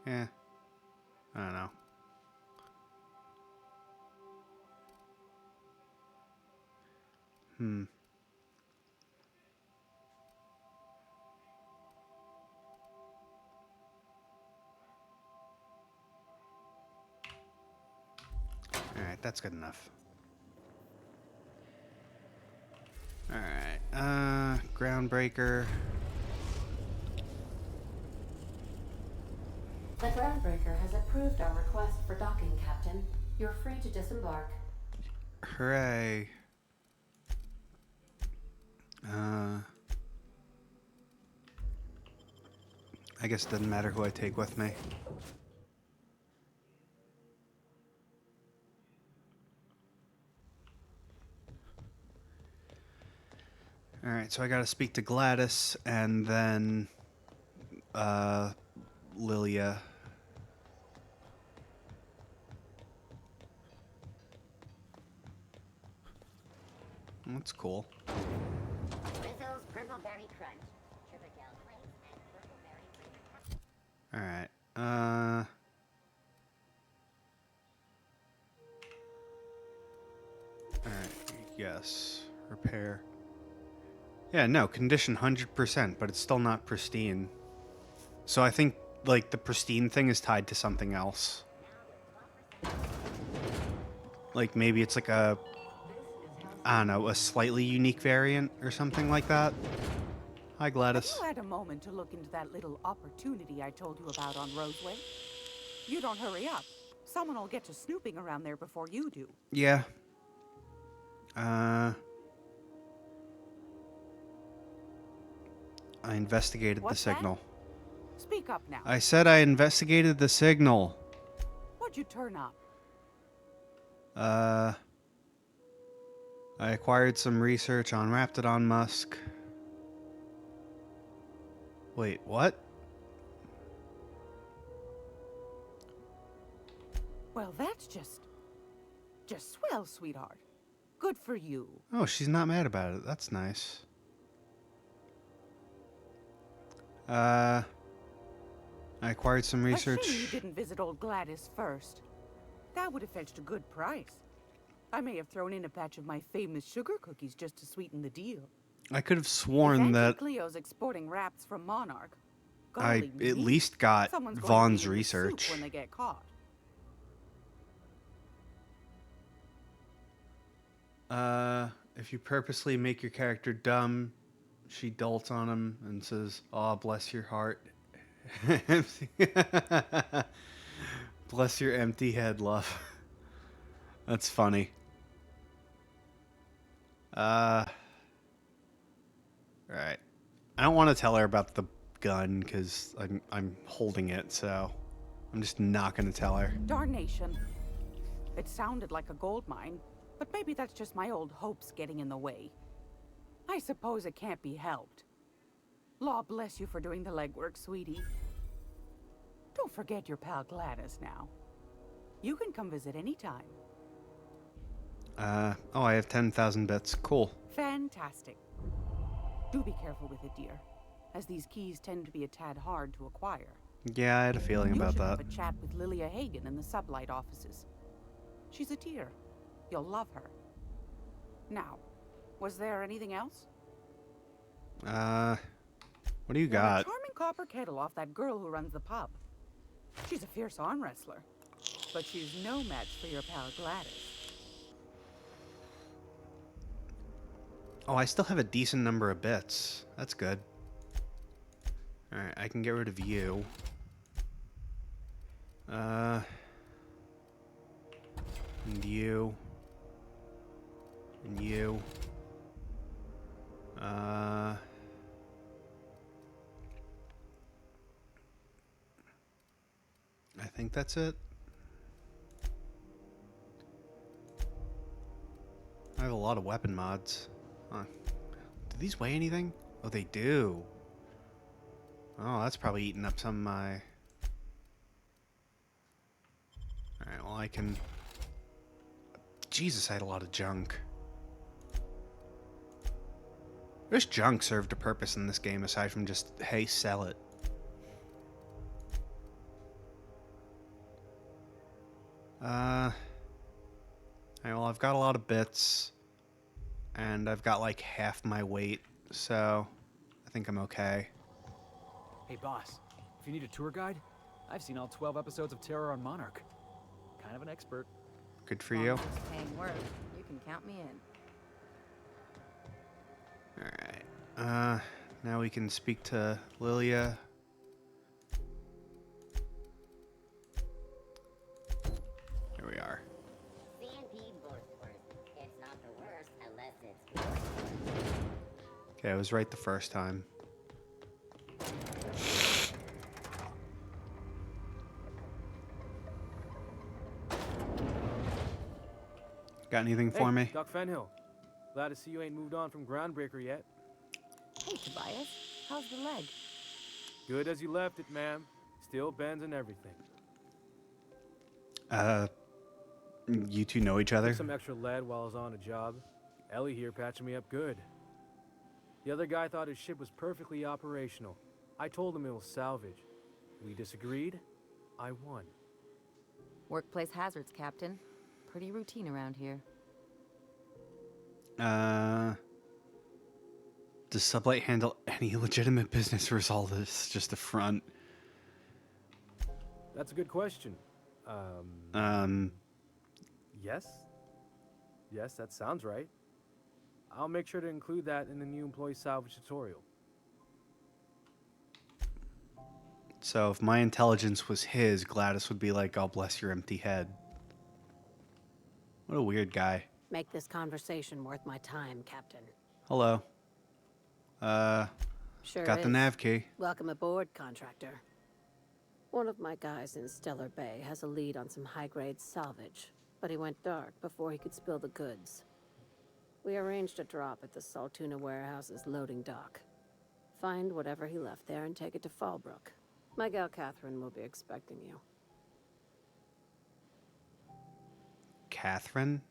Yeah. I don't know. Alright, that's good enough. Alright, Groundbreaker. The Groundbreaker has approved our request for docking, Captain. You're free to disembark. Hooray. I guess it doesn't matter who I take with me. Alright, so I gotta speak to Gladys and then Lilia. That's cool. Rizzo's Prickleberry Crunch. Sugar gel flakes and Prickleberry flavored. Alright, Alright, yes. Repair. Yeah, no, condition 100%, but it's still not pristine. So I think, like, the pristine thing is tied to something else. Like, maybe it's like a... I don't know, a slightly unique variant or something like that. Hi, Gladys. Have you had a moment to look into that little opportunity I told you about on Roseway? You don't hurry up. Someone will get to snooping around there before you do. Yeah. I investigated What's the signal. That? Speak up now. I said I investigated the signal. What'd you turn up? I acquired some research on Raptidon Musk. Wait, what? Well, that's just swell, sweetheart. Good for you. Oh, she's not mad about it. That's nice. I acquired some A research. shame you didn't visit old Gladys first. That would have fetched a good price. I may have thrown in a batch of my famous sugar cookies just to sweeten the deal. I could have sworn if that Cleo's exporting wraps from Monarch, I golly at me, least got someone's going to Vaughn's be in the soup research. when they get caught. If you purposely make your character dumb, she dolts on him and says, "Aw, bless your heart." Bless your empty head, love. That's funny. Right. I don't want to tell her about the gun because I'm holding it, so I'm just not going to tell her. Darnation. It sounded like a gold mine, but maybe that's just my old hopes getting in the way. I suppose it can't be helped. Law bless you for doing the legwork, sweetie. Don't forget your pal Gladys now. You can come visit anytime. Oh, I have 10,000 bits. Cool. Fantastic. Do be careful with it, dear, as these keys tend to be a tad hard to acquire. Yeah, I had a feeling about You should that. have a chat with Lilia Hagen in the Sublight offices. She's a dear. You'll love her. Now, was there anything else? What do you Won got? a charming copper kettle off that girl who runs the pub. She's a fierce arm wrestler, but she's no match for your pal Gladys. Oh, I still have a decent number of bits. That's good. Alright, I can get rid of you. And you. And you. I think that's it. I have a lot of weapon mods. Huh. Do these weigh anything? Oh, they do. Oh, that's probably eating up some of my... Alright, well I can... Jesus, I had a lot of junk. This junk served a purpose in this game aside from just, hey, sell it. Alright, well I've got a lot of bits. And I've got like half my weight, so I think I'm okay. Hey, boss. If you need a tour guide, I've seen all 12 episodes of Terror on Monarch. Kind of an expert. Good for you. As long as it's paying work, you can count me in. Alright. Now we can speak to Lilia. Here we are. C&P Borstwurst. It's not the worst unless it's worse. Okay, I was right the first time. Got anything for me? Doc Fenhill. Glad to see you ain't moved on from Groundbreaker yet. Hey, Tobias. How's the leg? Good as you left it, ma'am. Still bends and everything. You two know each other? Took some extra lead while I was on a job. Ellie here patching me up good. The other guy thought his ship was perfectly operational. I told him it was salvage. We disagreed. I won. Workplace hazards, Captain. Pretty routine around here. Does Sublight handle any legitimate business, or is all this just a front? That's a good question. Yes? Yes, that sounds right. I'll make sure to include that in the new employee salvage tutorial. So if my intelligence was his, Gladys would be like, "God bless your empty head." What a weird guy. Make this conversation worth my time, Captain. Hello. Sure Got the is. nav key. Welcome aboard, contractor. One of my guys in Stellar Bay has a lead on some high-grade salvage, but he went dark before he could spill the goods. We arranged a drop at the Saltuna warehouse's loading dock. Find whatever he left there and take it to Fallbrook. My gal Catherine will be expecting you. Catherine?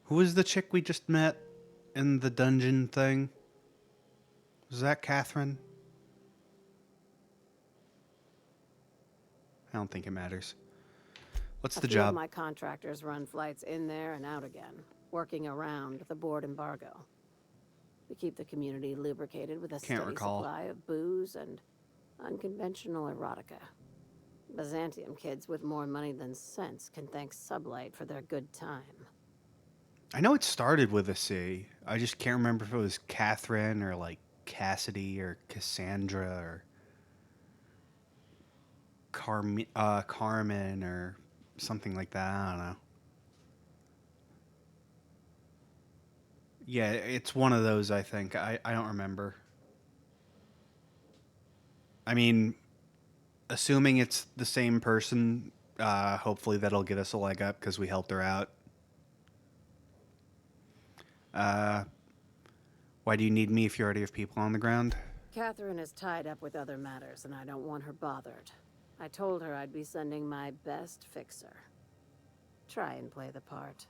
Who was the chick we just met in the dungeon thing? Was that Catherine? I don't think it matters. What's the A few of job? my contractors run flights in there and out again, working around the board embargo. We keep the community lubricated with a Can't steady recall. supply of booze and unconventional erotica. Byzantium kids with more money than sense can thank Sublight for their good time. I know it started with a C. I just can't remember if it was Catherine or like Cassidy or Cassandra or Carmen or something like that. I don't know. Yeah, it's one of those, I think. I don't remember. I mean, assuming it's the same person, hopefully that'll get us a leg up because we helped her out. Why do you need me if you already have people on the ground? Catherine is tied up with other matters, and I don't want her bothered. I told her I'd be sending my best fixer. Try and play the part.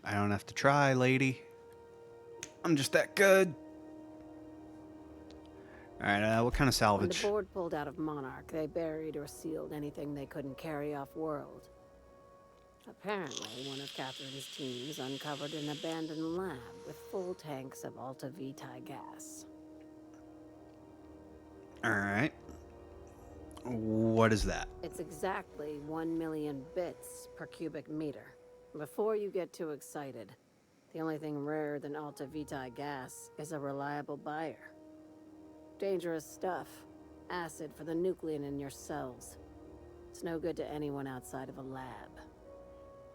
I don't have to try, lady. I'm just that good. Alright, what kind of When salvage? the board pulled out of Monarch, they buried or sealed anything they couldn't carry off-world. Apparently, one of Catherine's teams uncovered an abandoned lab with full tanks of Alta Vitae gas. Alright. What is that? It's exactly 1 million bits per cubic meter. Before you get too excited, the only thing rarer than Alta Vitae gas is a reliable buyer. Dangerous stuff. Acid for the nuclein in your cells. It's no good to anyone outside of a lab.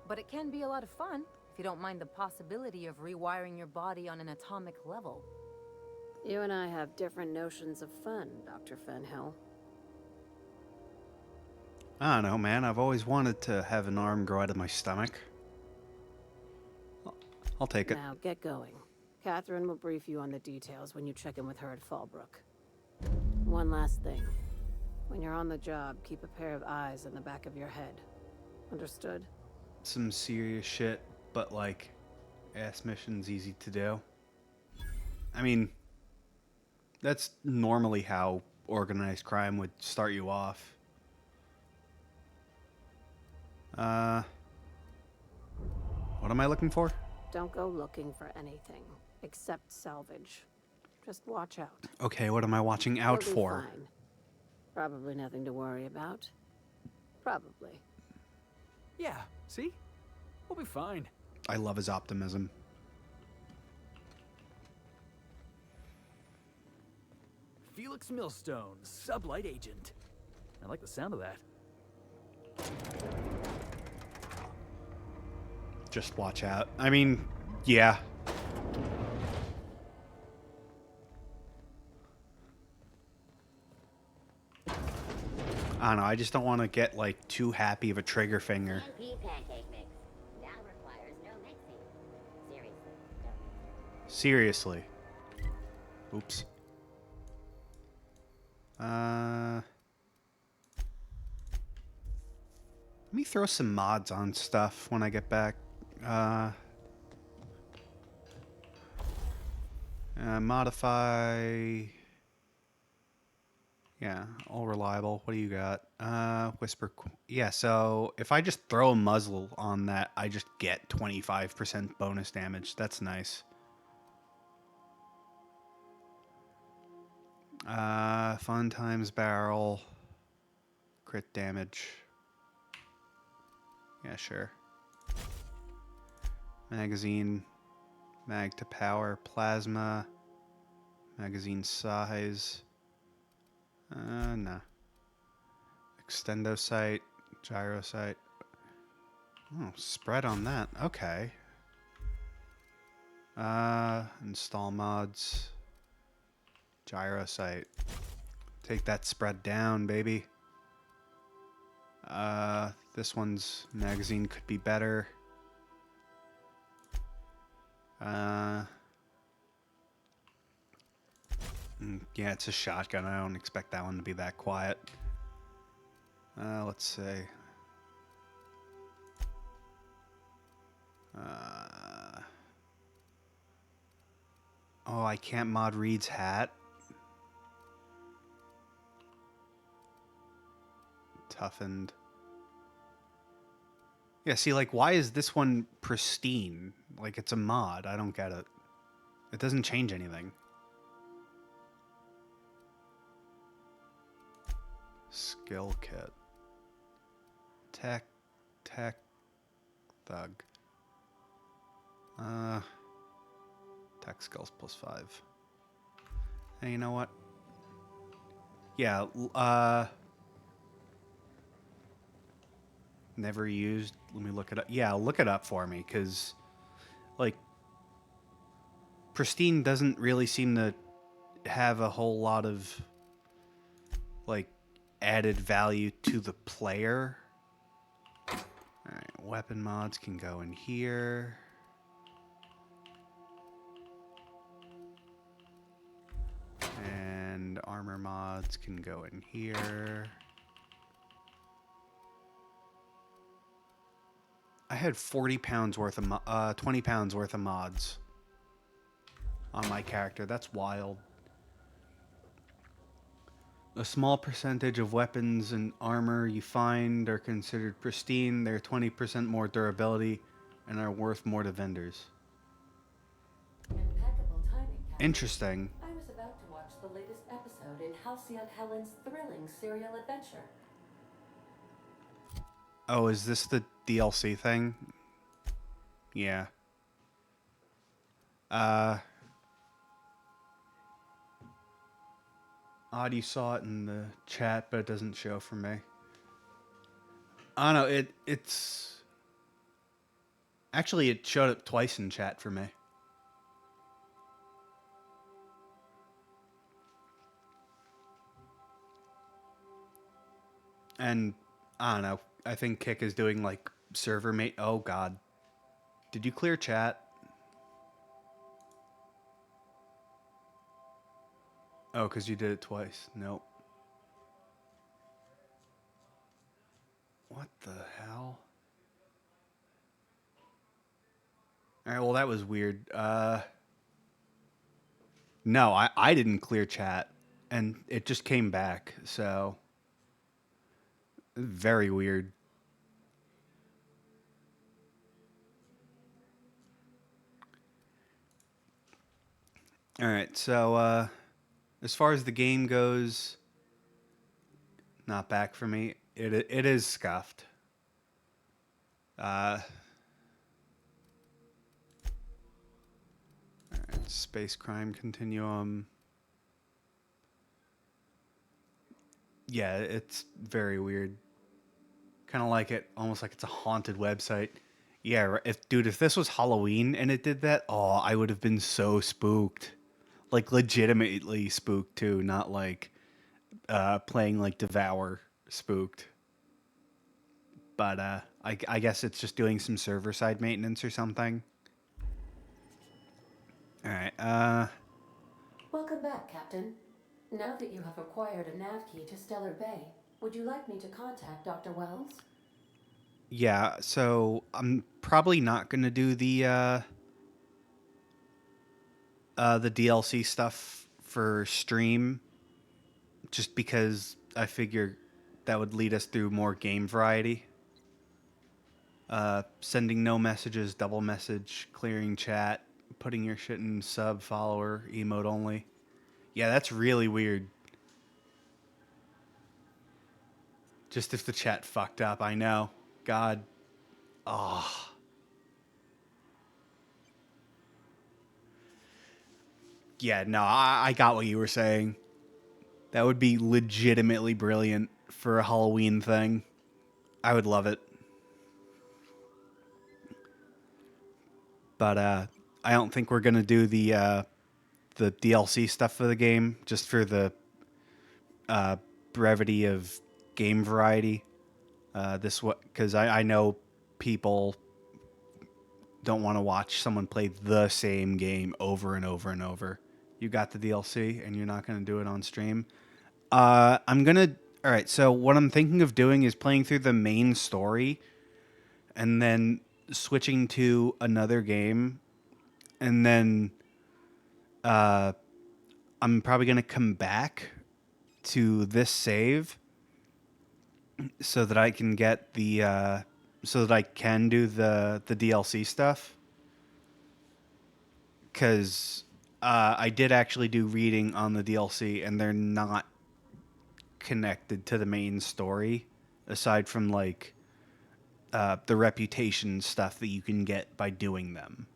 But it can be a lot of fun, if you don't mind the possibility of rewiring your body on an atomic level. You and I have different notions of fun, Dr. Fenhill. I don't know, man. I've always wanted to have an arm grow out of my stomach. I'll take it. Now, get going. Catherine will brief you on the details when you check in with her at Fallbrook. One last thing. When you're on the job, keep a pair of eyes in the back of your head. Understood? Some serious shit, but like, ass missions easy to do. I mean, that's normally how organized crime would start you off. What am I looking for? Don't go looking for anything, except salvage. Just watch out. Okay, what am I watching out You'll be for? fine. Probably nothing to worry about. Probably. Yeah, see? We'll be fine. I love his optimism. Felix Millstone, Sublight Agent. I like the sound of that. Just watch out. I mean, yeah. I don't know, I just don't want to get, like, too happy of a trigger finger. MP pancake mix. Now requires no mixing. Seriously. Seriously, don't Oops. Let me throw some mods on stuff when I get back. Modify. Yeah, all reliable. What do you got? Whisper. Yeah, so if I just throw a muzzle on that, I just get 25% bonus damage. That's nice. Fun times barrel. Crit damage. Yeah, sure. Magazine. Mag to power. Plasma. Magazine size. No. Extendo sight. Gyro sight. Oh, spread on that. Okay. Install mods. Gyro sight. Take that spread down, baby. This one's magazine could be better. Yeah, it's a shotgun. I don't expect that one to be that quiet. Let's see. Oh, I can't mod Reed's hat. Toughened. Yeah, see, like, why is this one pristine? Like, it's a mod. I don't get it. It doesn't change anything. Skill kit. Tech. Thug. Tech skills +5. Hey, you know what? Yeah, never used. Let me look it up. Yeah, look it up for me, because, like, pristine doesn't really seem to have a whole lot of, like, added value to the player. Alright, weapon mods can go in here. And armor mods can go in here. I had 40 pounds worth of 20 pounds worth of mods on my character. That's wild. A small percentage of weapons and armor you find are considered pristine. They're 20% more durability and are worth more to vendors. Impeccable timing, Captain. Interesting. I was about to watch the latest episode in Halcyon Helen's thrilling serial adventure. Oh, is this the DLC thing? Yeah. Odd, you saw it in the chat, but it doesn't show for me. I don't know, it's... Actually, it showed up twice in chat for me. And, I don't know, I think Kick is doing, like, server mate... Oh, God. Did you clear chat? Oh, because you did it twice. Nope. What the hell? Alright, well, that was weird. No, I didn't clear chat. And it just came back, so... Very weird. Alright, so, as far as the game goes... Not back for me. It is scuffed. Alright, Space Crime Continuum. Yeah, it's very weird. Kind of like it, almost like it's a haunted website. Yeah, if this was Halloween and it did that, oh, I would have been so spooked. Like, legitimately spooked, too, not like playing like Devour spooked. But I guess it's just doing some server-side maintenance or something. Alright, Welcome back, Captain. Now that you have acquired a nav key to Stellar Bay, would you like me to contact Dr. Wells? yeah, so I'm probably not going to do the DLC stuff for stream, just because I figure that would lead us through more game variety. Sending no messages, double message, clearing chat, putting your shit in sub, follower, emote only. Yeah, that's really weird. Just if the chat fucked up, I know. God. Oh. Yeah, no, I got what you were saying. That would be legitimately brilliant for a Halloween thing. I would love it. But I don't think we're going to do the the DLC stuff for the game, just for the brevity of game variety. Because I know people don't want to watch someone play the same game over and over and over. You got the DLC and you're not going to do it on stream. I'm going to... All right, so what I'm thinking of doing is playing through the main story and then switching to another game. And then I'm probably going to come back to this save so that I can get the... so that I can do the DLC stuff. Because I did actually do reading on the DLC, and they're not connected to the main story, aside from like the reputation stuff that you can get by doing them.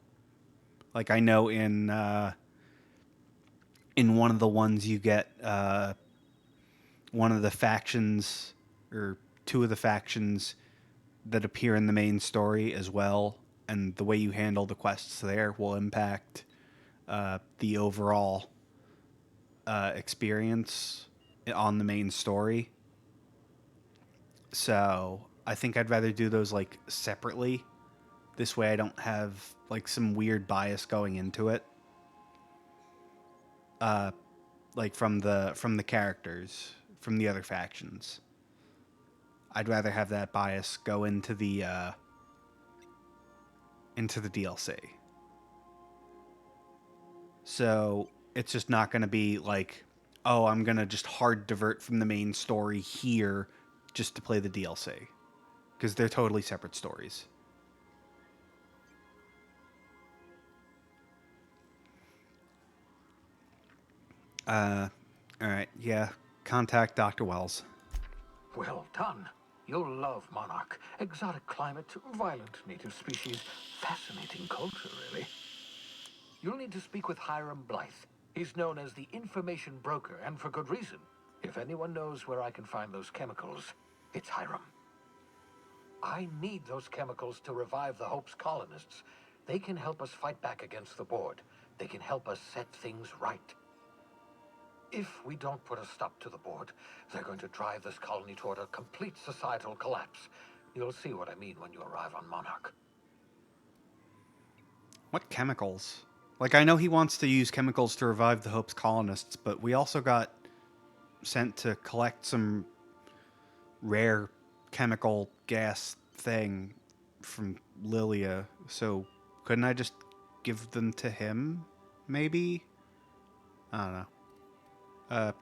Like I know in one of the ones you get one of the factions or two of the factions that appear in the main story as well, and the way you handle the quests there will impact the overall experience on the main story. So I think I'd rather do those like separately. This way I don't have like some weird bias going into it. Like from the characters from the other factions. I'd rather have that bias go into the DLC. So it's just not going to be like, oh, I'm going to just hard divert from the main story here just to play the DLC. Because they're totally separate stories. Alright, yeah. Contact Dr. Wells. Well done. You'll love Monarch. Exotic climate, violent native species, fascinating culture, really. You'll need to speak with Hiram Blythe. He's known as the information broker, and for good reason. If anyone knows where I can find those chemicals, it's Hiram. I need those chemicals to revive the Hope's colonists. They can help us fight back against the Board. They can help us set things right. If we don't put a stop to the Board, they're going to drive this colony toward a complete societal collapse. You'll see what I mean when you arrive on Monarch. What chemicals? Like, I know he wants to use chemicals to revive the Hope's colonists, but we also got sent to collect some rare chemical gas thing from Lilia. So couldn't I just give them to him? Maybe? I don't know.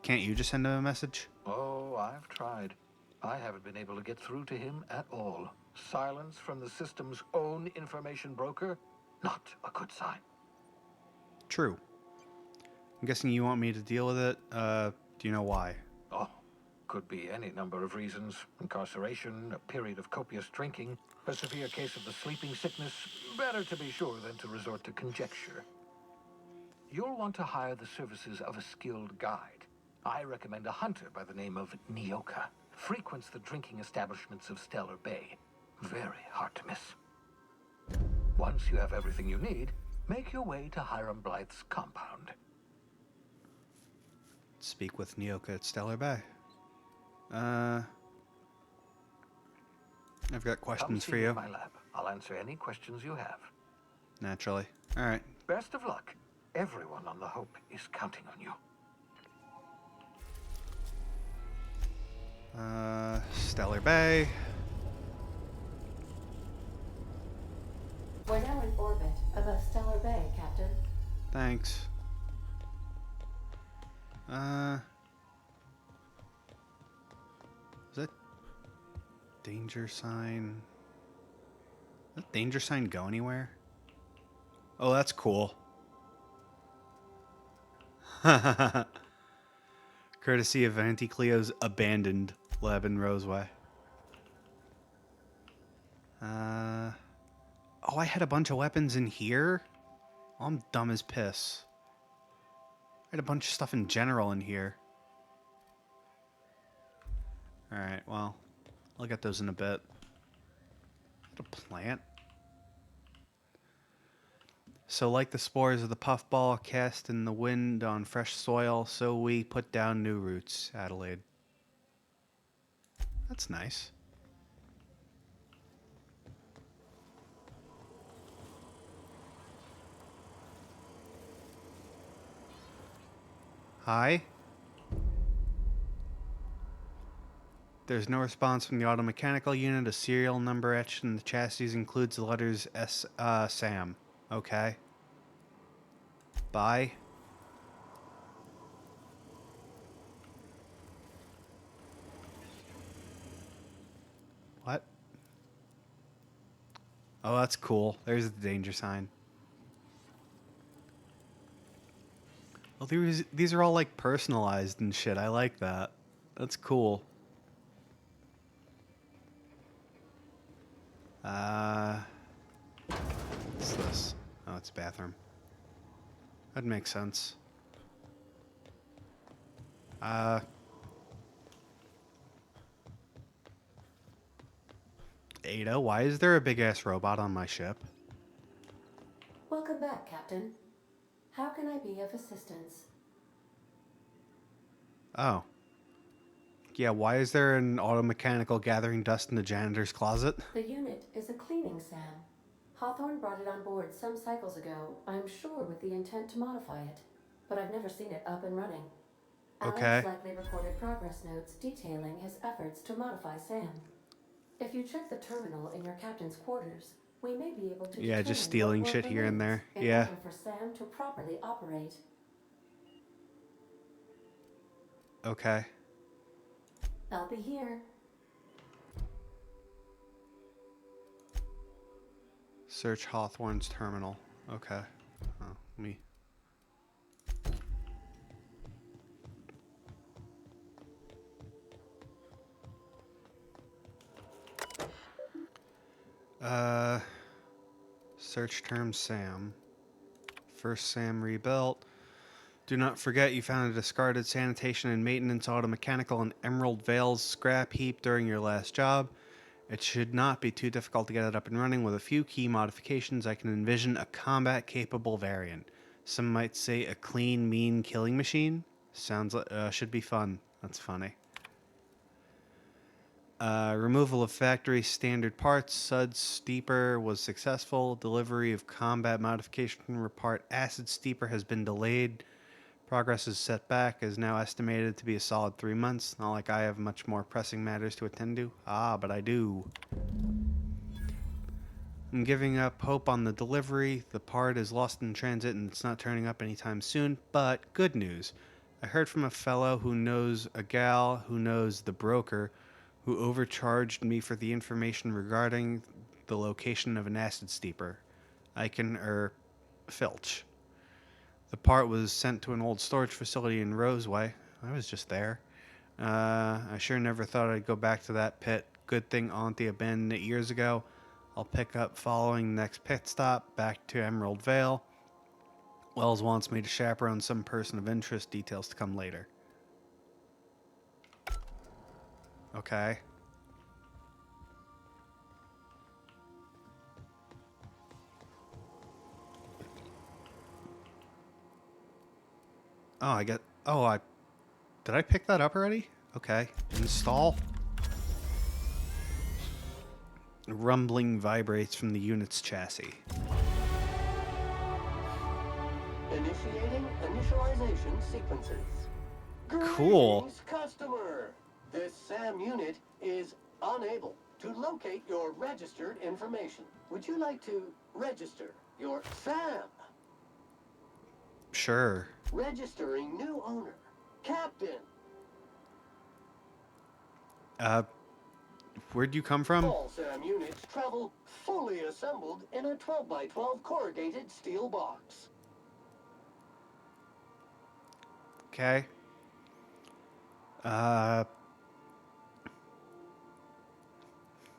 Can't you just send him a message? Oh, I've tried. I haven't been able to get through to him at all. Silence from the system's own information broker? Not a good sign. True. I'm guessing you want me to deal with it. Do you know why? Oh, could be any number of reasons. Incarceration, a period of copious drinking, a severe case of the sleeping sickness. Better to be sure than to resort to conjecture. You'll want to hire the services of a skilled guide. I recommend a hunter by the name of Nyoka. Frequents the drinking establishments of Stellar Bay. Very hard to miss. Once you have everything you need, make your way to Hiram Blythe's compound. Speak with Nyoka at Stellar Bay. I've got questions for you. Come see me in my lab. I'll answer any questions you have. Naturally. All right. Best of luck. Everyone on the Hope is counting on you. Stellar Bay. We're now in orbit above Stellar Bay, Captain. Thanks. Is that danger sign? Does that danger sign go anywhere? Oh, that's cool. Courtesy of Auntie Cleo's abandoned lab in Roseway. Oh, I had a bunch of weapons in here? Oh, I'm dumb as piss. I had a bunch of stuff in general in here. Alright, well, I'll get those in a bit. Is that a plant? So like the spores of the puffball cast in the wind on fresh soil, so we put down new roots, Adelaide. That's nice. Hi? There's no response from the automechanical unit. A serial number etched in the chassis includes the letters Sam. Okay. Bye. What? Oh, that's cool. There's the danger sign. Well, these are all like personalized and shit. I like that. That's cool. What's this? Oh, it's a bathroom. That makes sense. Ada, why is there a big ass robot on my ship? Welcome back, Captain. How can I be of assistance? Oh. Yeah, why is there an automechanical gathering dust in the janitor's closet? The unit is a cleaning SAM. Hawthorne brought it on board some cycles ago, I'm sure with the intent to modify it. But I've never seen it up and running. Okay. Alex likely recorded progress notes detailing his efforts to modify SAM. If you check the terminal in your captain's quarters, we may be able to Yeah, determine just stealing what shit work here and remains there. in Yeah. order for SAM to properly operate. Okay. I'll be here. Search Hawthorne's terminal. Okay. Oh, me. Search term Sam. First Sam rebuilt. Do not forget you found a discarded sanitation and maintenance automechanical in Emerald Vale's scrap heap during your last job. It should not be too difficult to get it up and running. With a few key modifications, I can envision a combat-capable variant. Some might say a clean, mean killing machine. Sounds like should be fun. That's funny. Removal of factory standard parts. Sud Steeper was successful. Delivery of combat modification report. Acid Steeper has been delayed. Progress is set back, is now estimated to be a solid 3 months. Not like I have much more pressing matters to attend to. Ah, but I do. I'm giving up hope on the delivery. The part is lost in transit and it's not turning up anytime soon. But good news. I heard from a fellow who knows a gal who knows the broker who overcharged me for the information regarding the location of an acid steeper. I can, filch. The part was sent to an old storage facility in Roseway. I was just there. I sure never thought I'd go back to that pit. Good thing Auntie abandoned it years ago. I'll pick up following the next pit stop, back to Emerald Vale. Wells wants me to chaperone some person of interest. Details to come later. Okay. Oh, I get... Oh, did I pick that up already? Okay. Install. Rumbling vibrates from the unit's chassis. Initiating initialization sequences. Cool. Greetings, customer. This SAM unit is unable to locate your registered information. Would you like to register your SAM? Sure. Registering new owner. Captain. Where'd you come from? All SAM units travel fully assembled in a 12x12 corrugated steel box. Okay.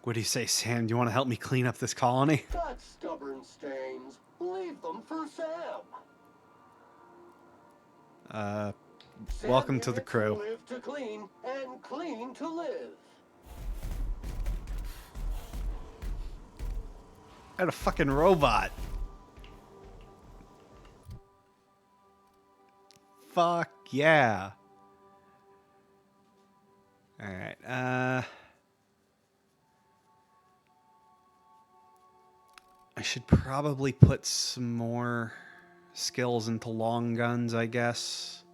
What do you say, Sam? Do you want to help me clean up this colony? Got stubborn stains. Leave them for Sam. Welcome to the crew. Live to clean and clean to live. I had a fucking robot. Fuck yeah. All right. I should probably put some more skills into long guns, I guess.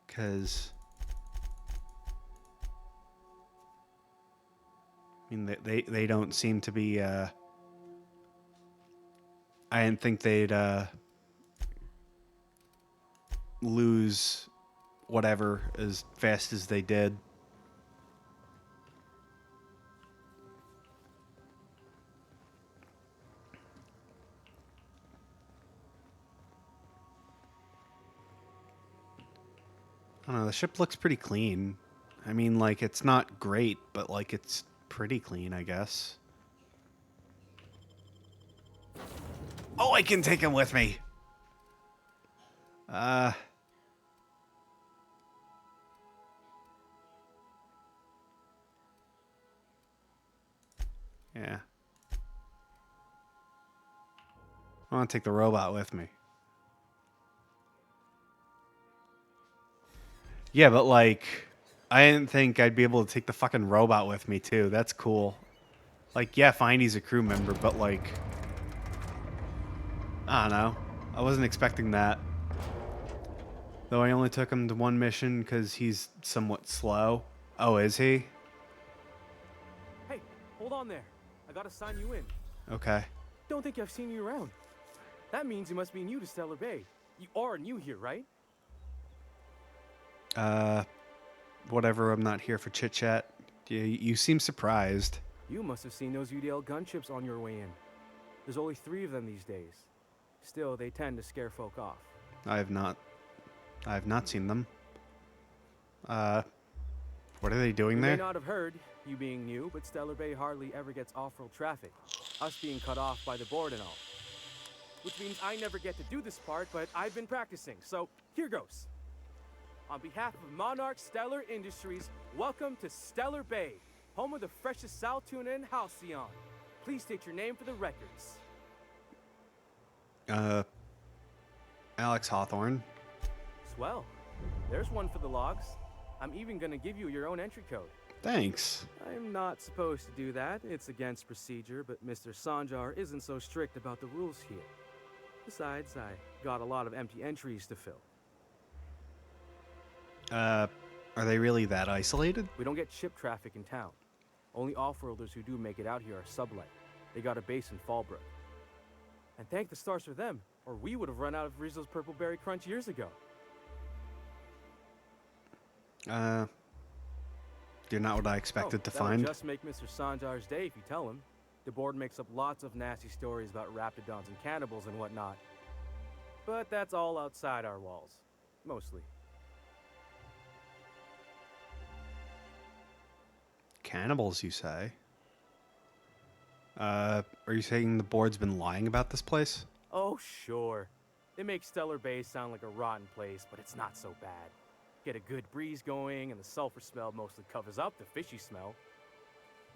Because I mean, they don't seem to be. I didn't think they'd lose whatever as fast as they did. I don't know. The ship looks pretty clean. I mean, like, it's not great, but like, it's pretty clean, I guess. Oh, I can take him with me. Yeah. I want to take the robot with me. Yeah, but like, I didn't think I'd be able to take the fucking robot with me too. That's cool. Like, yeah, fine, he's a crew member, but like, I don't know. I wasn't expecting that. Though I only took him to one mission because he's somewhat slow. Oh, is he? Hey, hold on there. I gotta sign you in. Okay. Don't think I've seen you around. That means you must be new to Stellar Bay. You are new here, right? Whatever, I'm not here for chit-chat. You seem surprised. You must have seen those UDL gunships on your way in. There's only 3 of them these days. Still, they tend to scare folk off. I have not seen them. What are they doing You there? may not have heard, you being new, but Stellar Bay hardly ever gets off-road traffic. Us being cut off by the board and all. Which means I never get to do this part, but I've been practicing, so here goes. On behalf of Monarch Stellar Industries, welcome to Stellar Bay, home of the freshest sal tuna in Halcyon. Please state your name for the records. Alex Hawthorne. Swell. There's one for the logs. I'm even gonna give you your own entry code. Thanks. I'm not supposed to do that. It's against procedure, but Mr. Sanjar isn't so strict about the rules here. Besides, I got a lot of empty entries to fill. Are they really that isolated? We don't get ship traffic in town. Only off-worlders who do make it out here are sublight. They got a base in Fallbrook. And thank the stars for them, or we would have run out of Rizzo's Purple Berry Crunch years ago. You're not what I expected to that'll find. Just make Mr. Sanjar's day if you tell him. The board makes up lots of nasty stories about raptidons and cannibals and whatnot. But that's all outside our walls. Mostly. Cannibals, you say? Are you saying the board's been lying about this place? Oh, sure. They make Stellar Bay sound like a rotten place, but it's not so bad. Get a good breeze going, and the sulfur smell mostly covers up the fishy smell.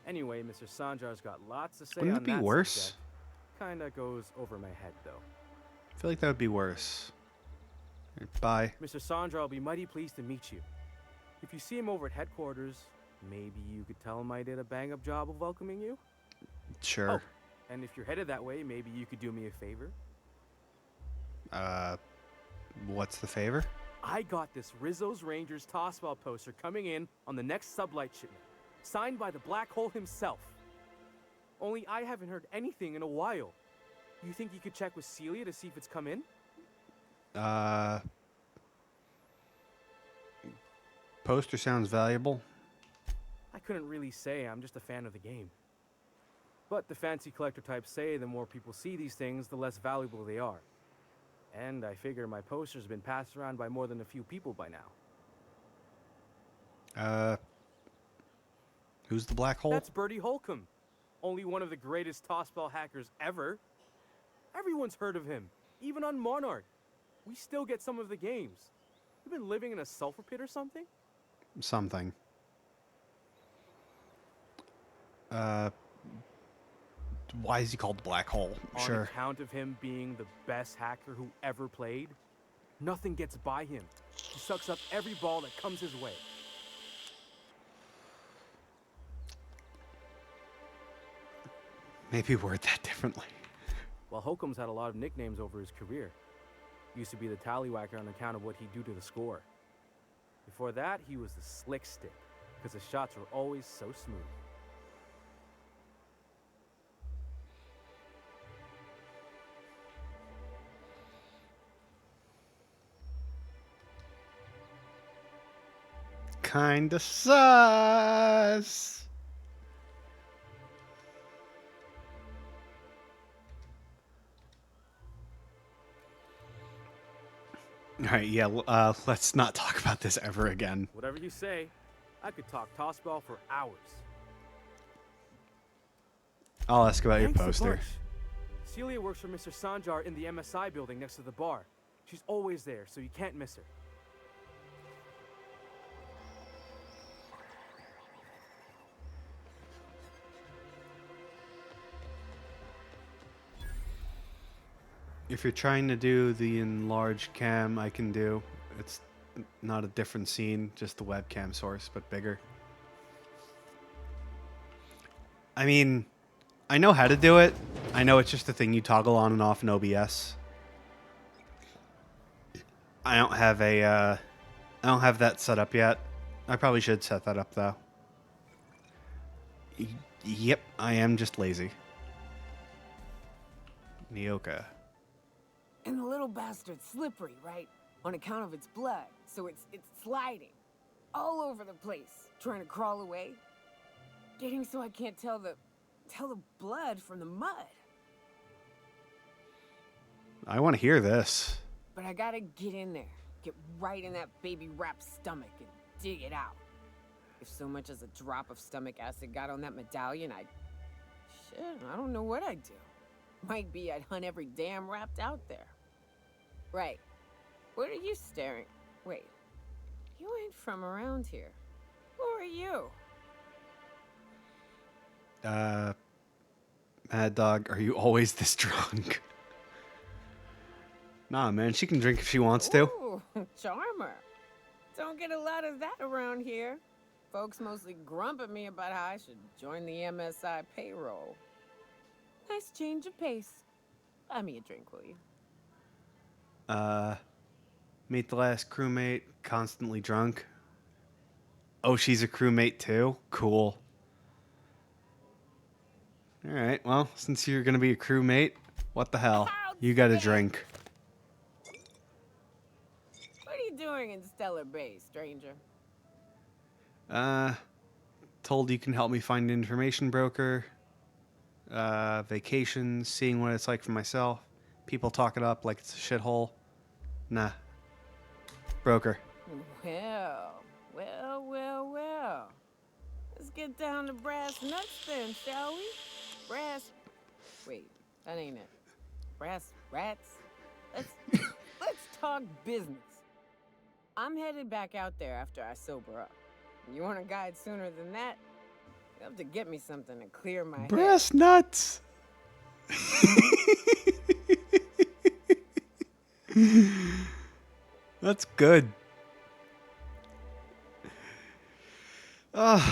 Anyway, Mr. Sanjar's got lots to say Wouldn't on it be that worse? subject. Kinda goes over my head, though. I feel like that would be worse. Bye. Mr. Sanjar will be mighty pleased to meet you. If you see him over at headquarters, maybe you could tell him I did a bang-up job of welcoming you? Sure. Oh, and if you're headed that way, maybe you could do me a favor? What's the favor? I got this Rizzo's Rangers Tossball poster coming in on the next sublight shipment, signed by the Black Hole himself. Only I haven't heard anything in a while. You think you could check with Celia to see if it's come in? Poster sounds valuable. I couldn't really say, I'm just a fan of the game. But the fancy collector types say the more people see these things, the less valuable they are. And I figure my poster's been passed around by more than a few people by now. Who's the Black Hole? That's Bertie Holcomb. Only one of the greatest tossball hackers ever. Everyone's heard of him, even on Monarch. We still get some of the games. You've been living in a sulfur pit or something? Something. why is he called Black Hole? On Sure. account of him being the best hacker who ever played, nothing gets by him. He sucks up every ball that comes his way. Maybe word that differently. Well, Holcomb's had a lot of nicknames over his career. Used to be the tallywhacker on account of what he'd do to the score. Before that, he was the slick stick, because his shots were always so smooth. Kinda sus. All right, yeah, let's not talk about this ever again. Whatever you say, I could talk tossball for hours. I'll ask about your Thanks a poster. bunch. Celia works for Mr. Sanjar in the MSI building next to the bar. She's always there, so you can't miss her. If you're trying to do the enlarged cam, I can do. It's not a different scene, just the webcam source, but bigger. I mean, I know how to do it. I know it's just a thing you toggle on and off in OBS. I don't have that set up yet. I probably should set that up though. Yep, I am just lazy. Nyoka. And the little bastard's slippery, right? On account of its blood, so it's sliding all over the place, trying to crawl away. Getting so I can't tell the blood from the mud. I want to hear this. But I gotta get in there, get right in that baby rap's stomach and dig it out. If so much as a drop of stomach acid got on that medallion, I don't know what I'd do. Might be I'd hunt every damn rapt out there. Right. What are you staring? Wait. You ain't from around here. Who are you? Mad Dog, are you always this drunk? Nah, man, she can drink if she wants to. Ooh, charmer. Don't get a lot of that around here. Folks mostly grump at me about how I should join the MSI payroll. Nice change of pace. Buy me a drink, will you? Meet the last crewmate, constantly drunk. Oh, she's a crewmate too? Cool. Alright, well, since you're gonna be a crewmate, what the hell? You got a drink. What are you doing in Stellar Bay, stranger? Told you can help me find an information broker. Vacations, seeing what it's like for myself. People talk it up like it's a shithole. Nah. Broker. Well. Let's get down to brass nuts then, shall we? Wait, that ain't it. Brass rats? Let's talk business. I'm headed back out there after I sober up. You want a guide sooner than that? You have to get me something to clear my head. Brass nuts! That's good. The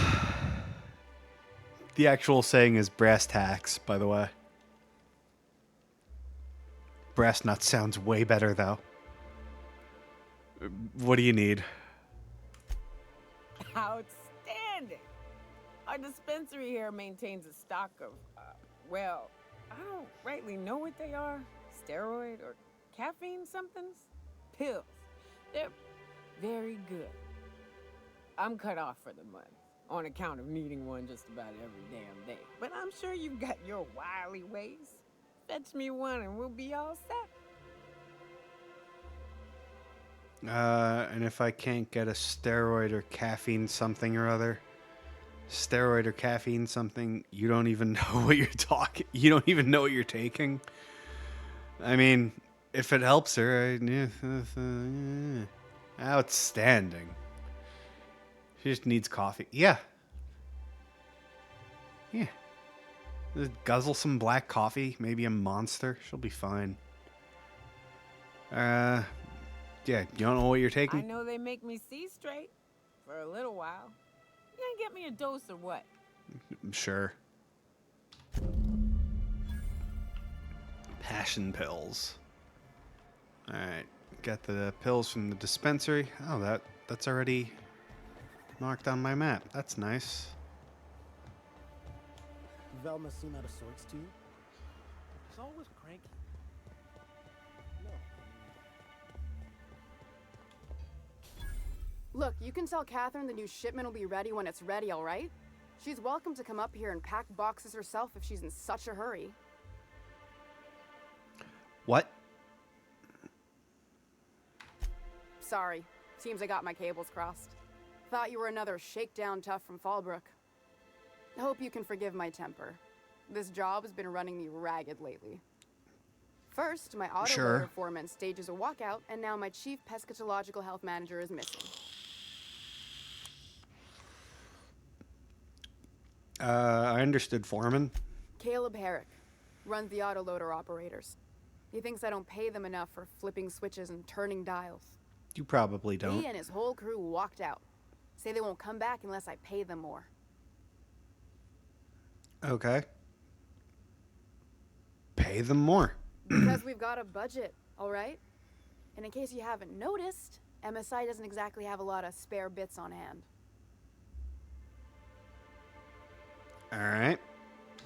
actual saying is brass tacks, by the way. Brass nuts sounds way better, though. What do you need? Outstanding! Our dispensary here maintains a stock of, well, I don't rightly know what they are. Steroid or caffeine somethings? Pills. They're very good. I'm cut off for the month, on account of needing one just about every damn day. But I'm sure you've got your wily ways. Fetch me one and we'll be all set. And if I can't get a steroid or caffeine something or other, steroid or caffeine something, you don't even know what you're talking. You don't even know what you're taking. I mean, if it helps her, outstanding. She just needs coffee. Yeah. Just guzzle some black coffee, maybe a monster. She'll be fine. Yeah, you don't know what you're I taking? know they make me see straight for a little while. You gonna get me a dose or what? Sure. Passion pills. Alright, got the pills from the dispensary. Oh, that's already marked on my map. That's nice. Velma seem out of sorts to you? She's always cranky. Look, you can tell Catherine the new shipment will be ready when it's ready, all right? She's welcome to come up here and pack boxes herself if she's in such a hurry. What? Sorry. Seems I got my cables crossed. Thought you were another shakedown tough from Fallbrook. Hope you can forgive my temper. This job has been running me ragged lately. First, my auto foreman stages a walkout, and now my chief pescatological health manager is missing. I understood foreman. Caleb Herrick runs the autoloader operators. He thinks I don't pay them enough for flipping switches and turning dials. You probably don't. He and his whole crew walked out. Say they won't come back unless I pay them more. Okay. Pay them more. Because we've got a budget, all right? And in case you haven't noticed, MSI doesn't exactly have a lot of spare bits on hand. All right.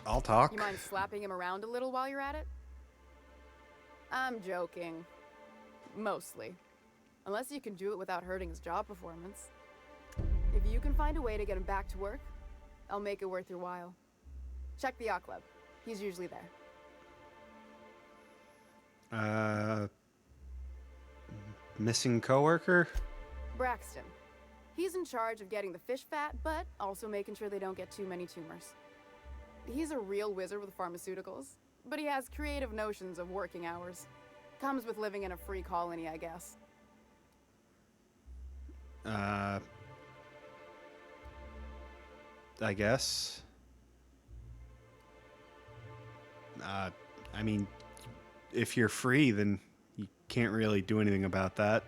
I'll talk. You mind slapping him around a little while you're at it? I'm joking. Mostly. Unless you can do it without hurting his job performance. If you can find a way to get him back to work, I'll make it worth your while. Check the yacht club. He's usually there. Missing coworker? Braxton. He's in charge of getting the fish fat, but also making sure they don't get too many tumors. He's a real wizard with pharmaceuticals, but he has creative notions of working hours. Comes with living in a free colony, I guess. I guess. I mean, if you're free, then you can't really do anything about that.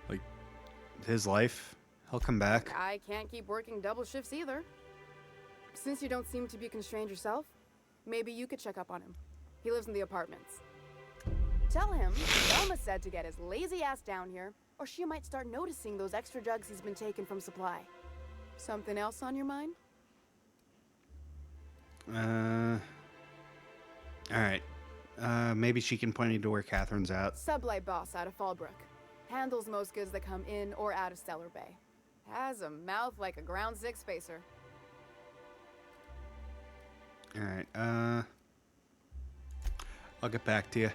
Like, his life, he'll come back. I can't keep working double shifts either. Since you don't seem to be constrained yourself, maybe you could check up on him. He lives in the apartments. Tell him Velma said to get his lazy ass down here, or she might start noticing those extra drugs he's been taking from supply. Something else on your mind? Alright. Maybe she can point me to where Catherine's at. Sublight boss out of Fallbrook. Handles most goods that come in or out of Stellar Bay. Has a mouth like a ground six spacer. Alright, I'll get back to you.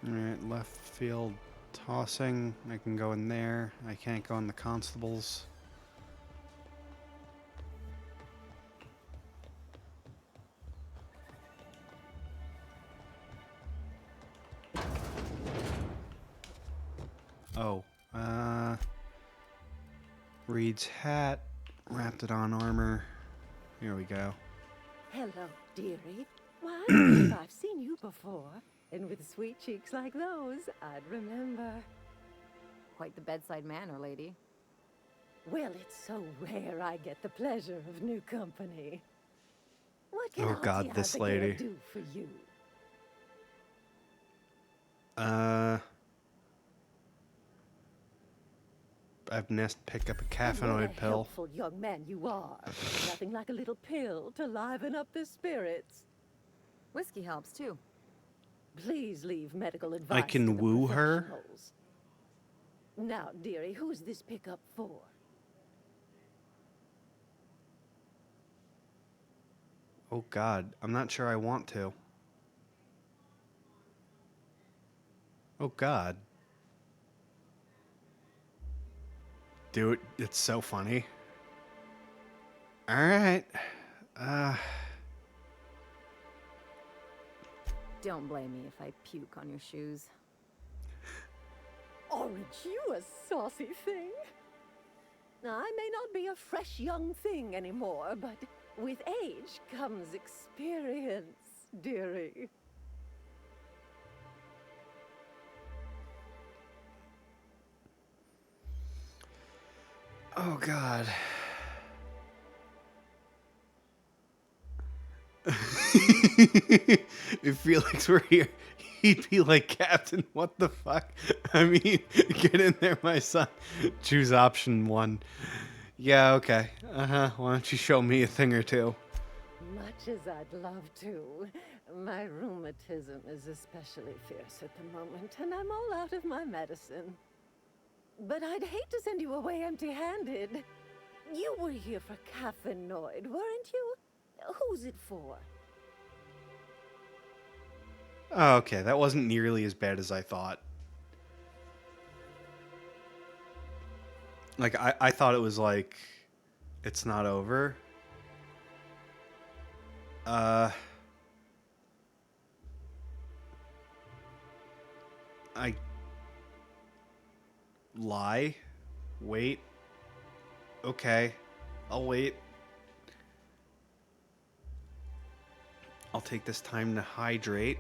Alright, left field tossing. I can go in there. I can't go in the constables. Oh, Reed's hat, wrapped it on armor. Here we go. Hello, dearie. Why, if I've seen you before, and with sweet cheeks like those, I'd remember. Quite the bedside manner, lady. Well, it's so rare I get the pleasure of new company. What can Oh God, Auntie this Abigail lady. do for you? I've Nest pick up a And what caffeinoid a pill. helpful young man you are. Nothing like a little pill to liven up the spirits. Whiskey helps, too. Please leave medical advice I can to the woo her? professionals. Now, dearie, who's this pickup for? Oh God, I'm not sure I want to. Oh God. Dude, it's so funny. All right. Don't blame me if I puke on your shoes. Aren't you a saucy thing? I may not be a fresh young thing anymore, but with age comes experience, dearie. Oh, God. If Felix were here, he'd be like, Captain, what the fuck? I mean, get in there, my son. Choose option 1. Yeah, okay. Why don't you show me a thing or two? Much as I'd love to, my rheumatism is especially fierce at the moment, and I'm all out of my medicine. But I'd hate to send you away empty-handed. You were here for caffeinoid, weren't you? Who's it for? Oh, okay, that wasn't nearly as bad as I thought. Like, I thought it was like, it's not over. I lie. Wait. Okay. I'll wait. I'll take this time to hydrate.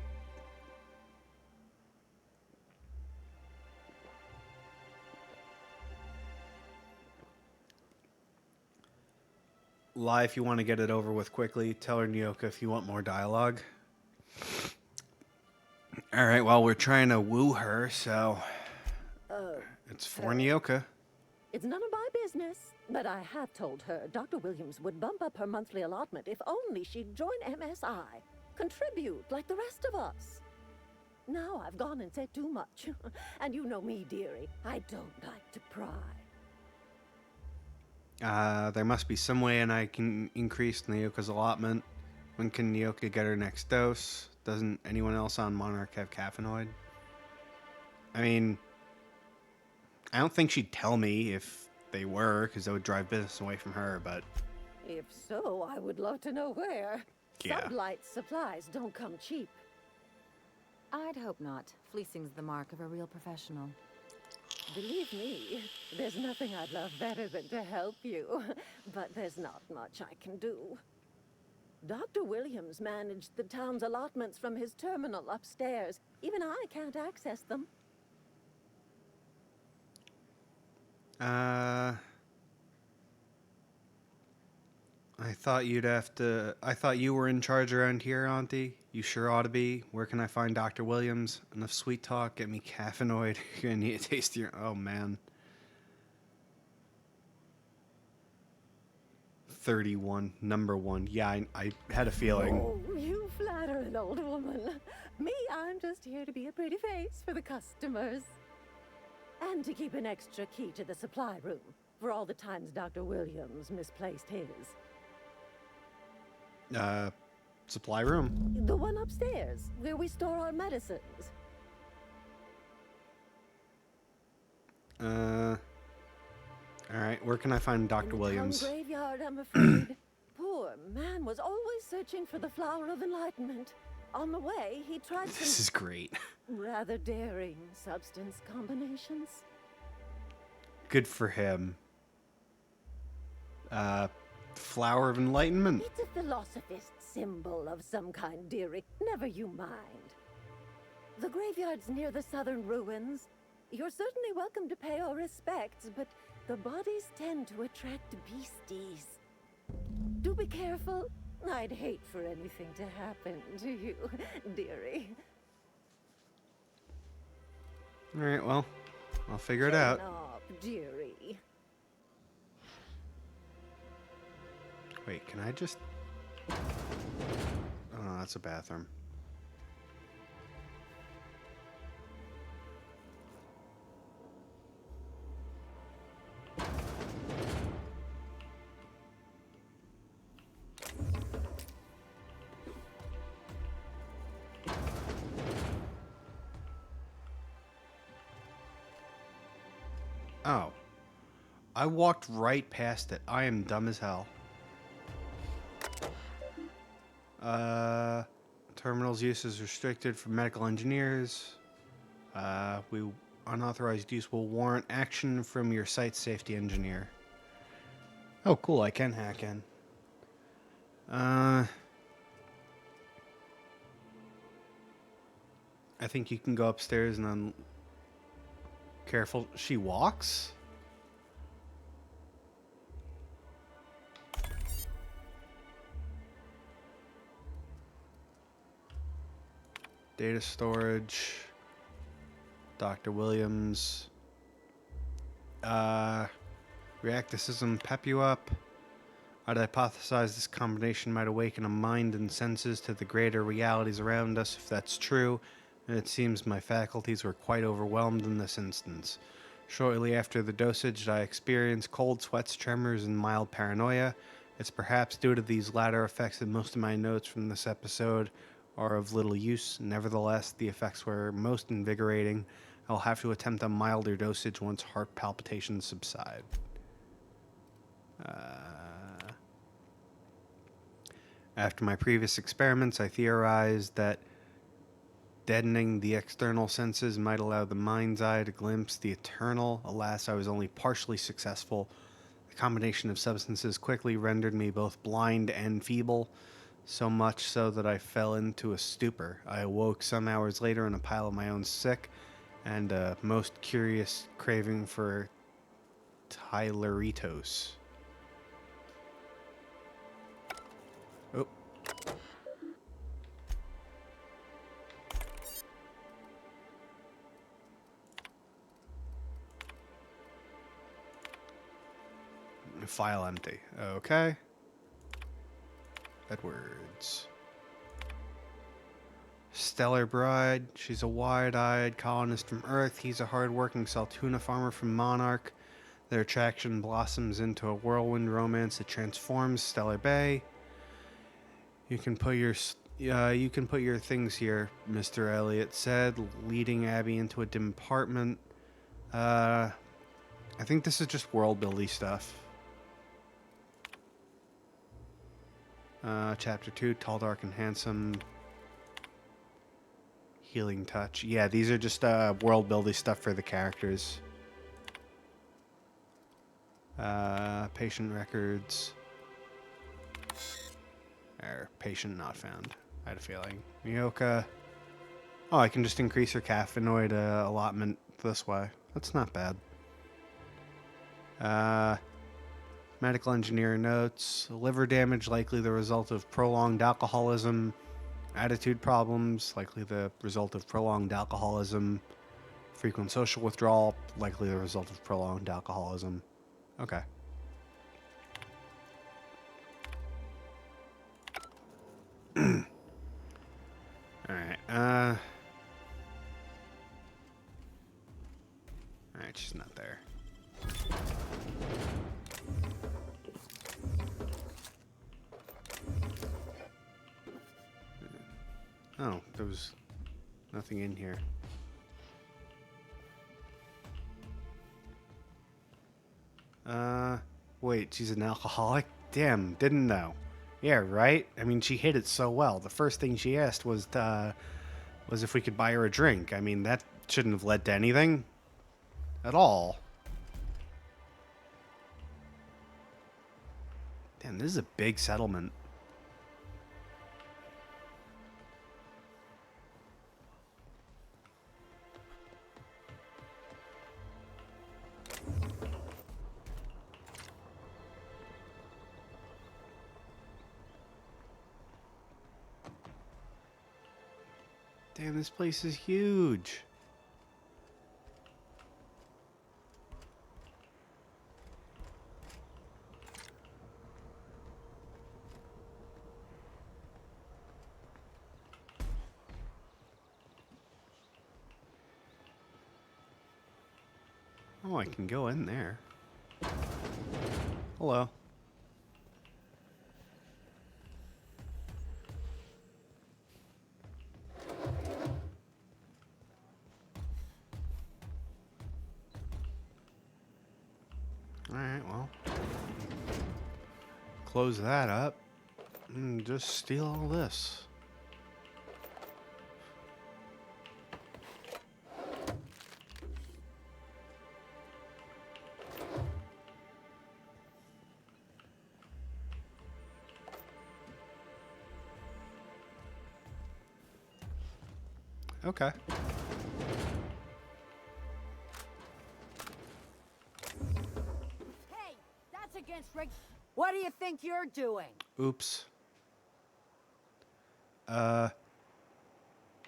Lie if you want to get it over with quickly. Tell her Nyoka if you want more dialogue. All right, well, we're trying to woo her, so it's for Nyoka. It's none of my business, but I have told her Dr. Williams would bump up her monthly allotment if only she'd join MSI. Contribute like the rest of us. Now I've gone and said too much. And you know me, dearie. I don't like to pry. There must be some way and I can increase Nyoka's allotment. When can Nyoka get her next dose? Doesn't anyone else on Monarch have caffeinoid? I mean, I don't think she'd tell me if they were, because that would drive business away from her, but... If so, I would love to know where. Yeah. Sublight supplies don't come cheap. I'd hope not. Fleecing's the mark of a real professional. Believe me, there's nothing I'd love better than to help you. But there's not much I can do. Dr. Williams managed the town's allotments from his terminal upstairs. Even I can't access them. I thought you were in charge around here, Auntie. You sure ought to be. Where can I find Dr. Williams? Enough sweet talk, get me caffeinoid. You're gonna need a taste of your... Oh, man. 31, number 1. Yeah, I had a feeling. Oh, you flatter an old woman. Me, I'm just here to be a pretty face for the customers. And to keep an extra key to the supply room for all the times Dr. Williams misplaced his. Supply room? The one upstairs, where we store our medicines. Alright, where can I find Dr. Williams? Town graveyard, I'm afraid. Poor man was always searching for the flower of enlightenment. On the way, he tried some... This is great. rather daring substance combinations. Good for him. Flower of Enlightenment. It's a philosophist symbol of some kind, dearie. Never you mind. The graveyard's near the southern ruins. You're certainly welcome to pay our respects, but the bodies tend to attract beasties. Do be careful. I'd hate for anything to happen to you, dearie. Alright, well, I'll figure it out. Chin up, dearie. Wait, can I just... Oh, no, that's a bathroom. Oh. I walked right past it. I am dumb as hell. Terminal's use is restricted for medical engineers. Unauthorized use will warrant action from your site safety engineer. Oh, cool. I can hack in. I think you can go upstairs and careful. She walks? Data storage. Dr. Williams. Reacticism pep you up. I'd hypothesize this combination might awaken a mind and senses to the greater realities around us, if that's true, and it seems my faculties were quite overwhelmed in this instance. Shortly after the dosage, I experienced cold sweats, tremors, and mild paranoia. It's perhaps due to these latter effects that most of my notes from this episode are of little use. Nevertheless, the effects were most invigorating. I'll have to attempt a milder dosage once heart palpitations subside. After my previous experiments, I theorized that deadening the external senses might allow the mind's eye to glimpse the eternal. Alas, I was only partially successful. The combination of substances quickly rendered me both blind and feeble, so much so that I fell into a stupor. I awoke some hours later in a pile of my own sick and a most curious craving for Tyleritos. Oh. File empty. Okay. Edwards. Stellar Bride. She's a wide-eyed colonist from Earth. He's a hard-working Saltuna farmer from Monarch. Their attraction blossoms into a whirlwind romance that transforms Stellar Bay. You can put your things here, Mr. Elliot said, leading Abby into a dim apartment. I think this is just world-building stuff. Chapter 2, Tall, Dark, and Handsome. Healing Touch. Yeah, these are just world-building stuff for the characters. Patient records. Patient not found. I had a feeling. Miyoka. Oh, I can just increase her caffeinoid allotment this way. That's not bad. Medical engineer notes. Liver damage likely the result of prolonged alcoholism. Attitude problems likely the result of prolonged alcoholism. Frequent social withdrawal likely the result of prolonged alcoholism. Okay. Alright, alright, she's not there. Oh, there was nothing in here. Wait, she's an alcoholic? Damn, didn't know. Yeah, right? I mean, she hid it so well. The first thing she asked was if we could buy her a drink. I mean, that shouldn't have led to anything at all. Damn, this is a big settlement. Damn, this place is huge. Oh, I can go in there. Hello. Alright. close that up and just steal all this. Okay. Hey, that's against reg. What do you think you're doing? Oops.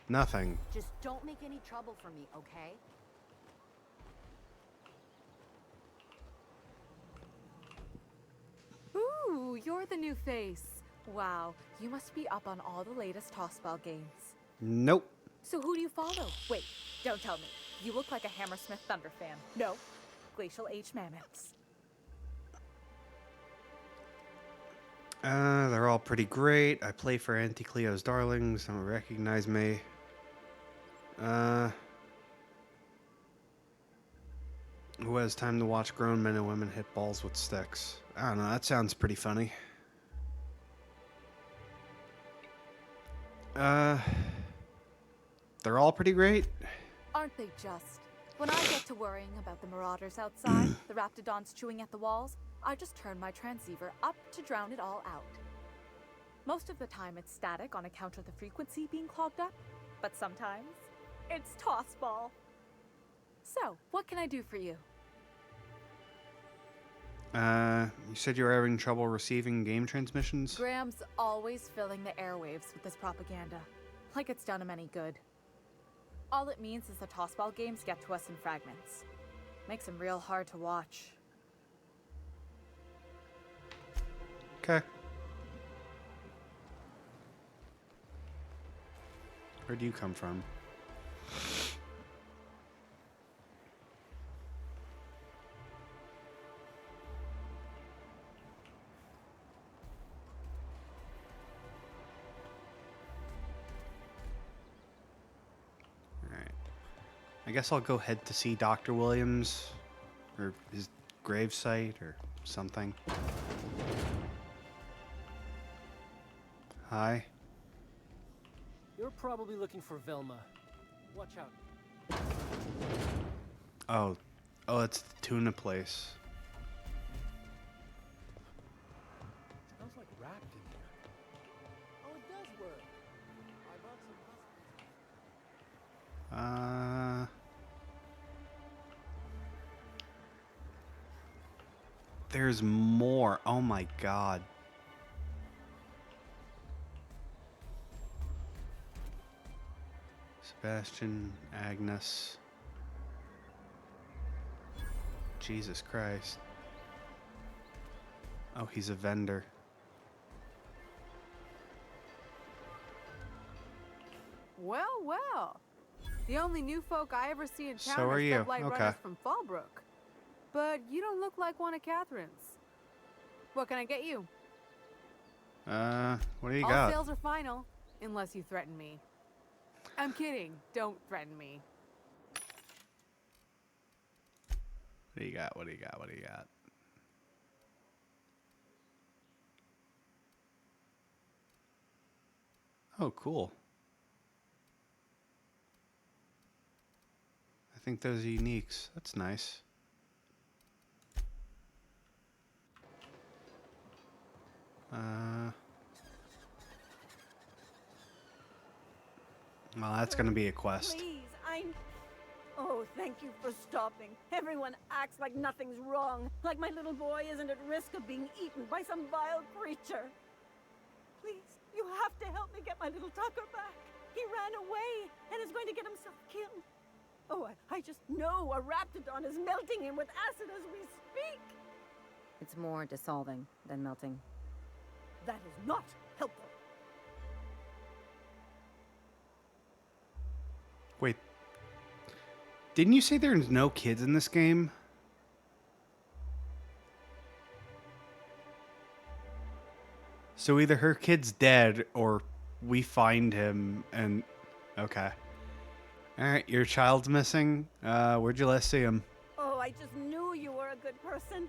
Nothing. Just don't make any trouble for me, okay? Ooh, you're the new face. Wow, you must be up on all the latest tossball games. Nope. So who do you follow? Wait, don't tell me. You look like a Hammersmith Thunder fan. No, Glacial H Mammoths. They're all pretty great. I play for Auntie Cleo's Darlings. Don't recognize me. Who has time to watch grown men and women hit balls with sticks? I don't know. That sounds pretty funny. They're all pretty great. Aren't they just? When I get to worrying about the marauders outside, the raptidons chewing at the walls, I just turn my transceiver up to drown it all out. Most of the time it's static on account of the frequency being clogged up, but sometimes it's tossball. So, what can I do for you? You said you were having trouble receiving game transmissions? Graham's always filling the airwaves with this propaganda, like it's done him any good. All it means is the tossball games get to us in fragments. Makes them real hard to watch. Okay. Where do you come from? Alright. I guess I'll go head to see Dr. Williams, or his gravesite, or something. Hi. You're probably looking for Velma. Watch out. Oh, it's the tuna place. Smells like wrapped in here. Oh, it does work. I bought some. There's more. Oh my god. Sebastian, Agnes. Jesus Christ. Oh, he's a vendor. Well, well. The only new folk I ever see in town So are are you. sublight Okay. runners from Fallbrook. But you don't look like one of Catherine's. What can I get you? What do you All got? sales are final, unless you threaten me. I'm kidding. Don't threaten me. What do you got? What do you got? What do you got? Oh, cool. I think those are uniques. That's nice. Well, that's gonna be a quest. Please, Oh, thank you for stopping. Everyone acts like nothing's wrong, like my little boy isn't at risk of being eaten by some vile creature. Please, you have to help me get my little Tucker back. He ran away and is going to get himself killed. Oh, I just know a raptidon is melting him with acid as we speak. It's more dissolving than melting. That is not helpful. Wait. Didn't you say there's no kids in this game? So either her kid's dead or we find him and... Okay. Alright, your child's missing. Where'd you last see him? Oh, I just knew you were a good person.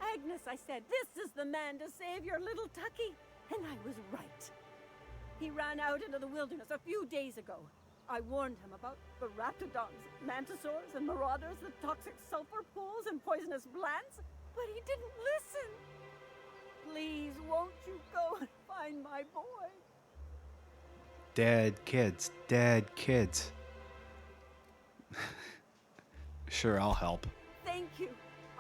I Magnus, I said, this is the man to save your little Tucky. And I was right. He ran out into the wilderness a few days ago. I warned him about the raptidons, mantisaurs, and marauders, the toxic sulfur pools, and poisonous plants, but he didn't listen. Please, won't you go and find my boy? Dead kids. Dead kids. Sure, I'll help. Thank you.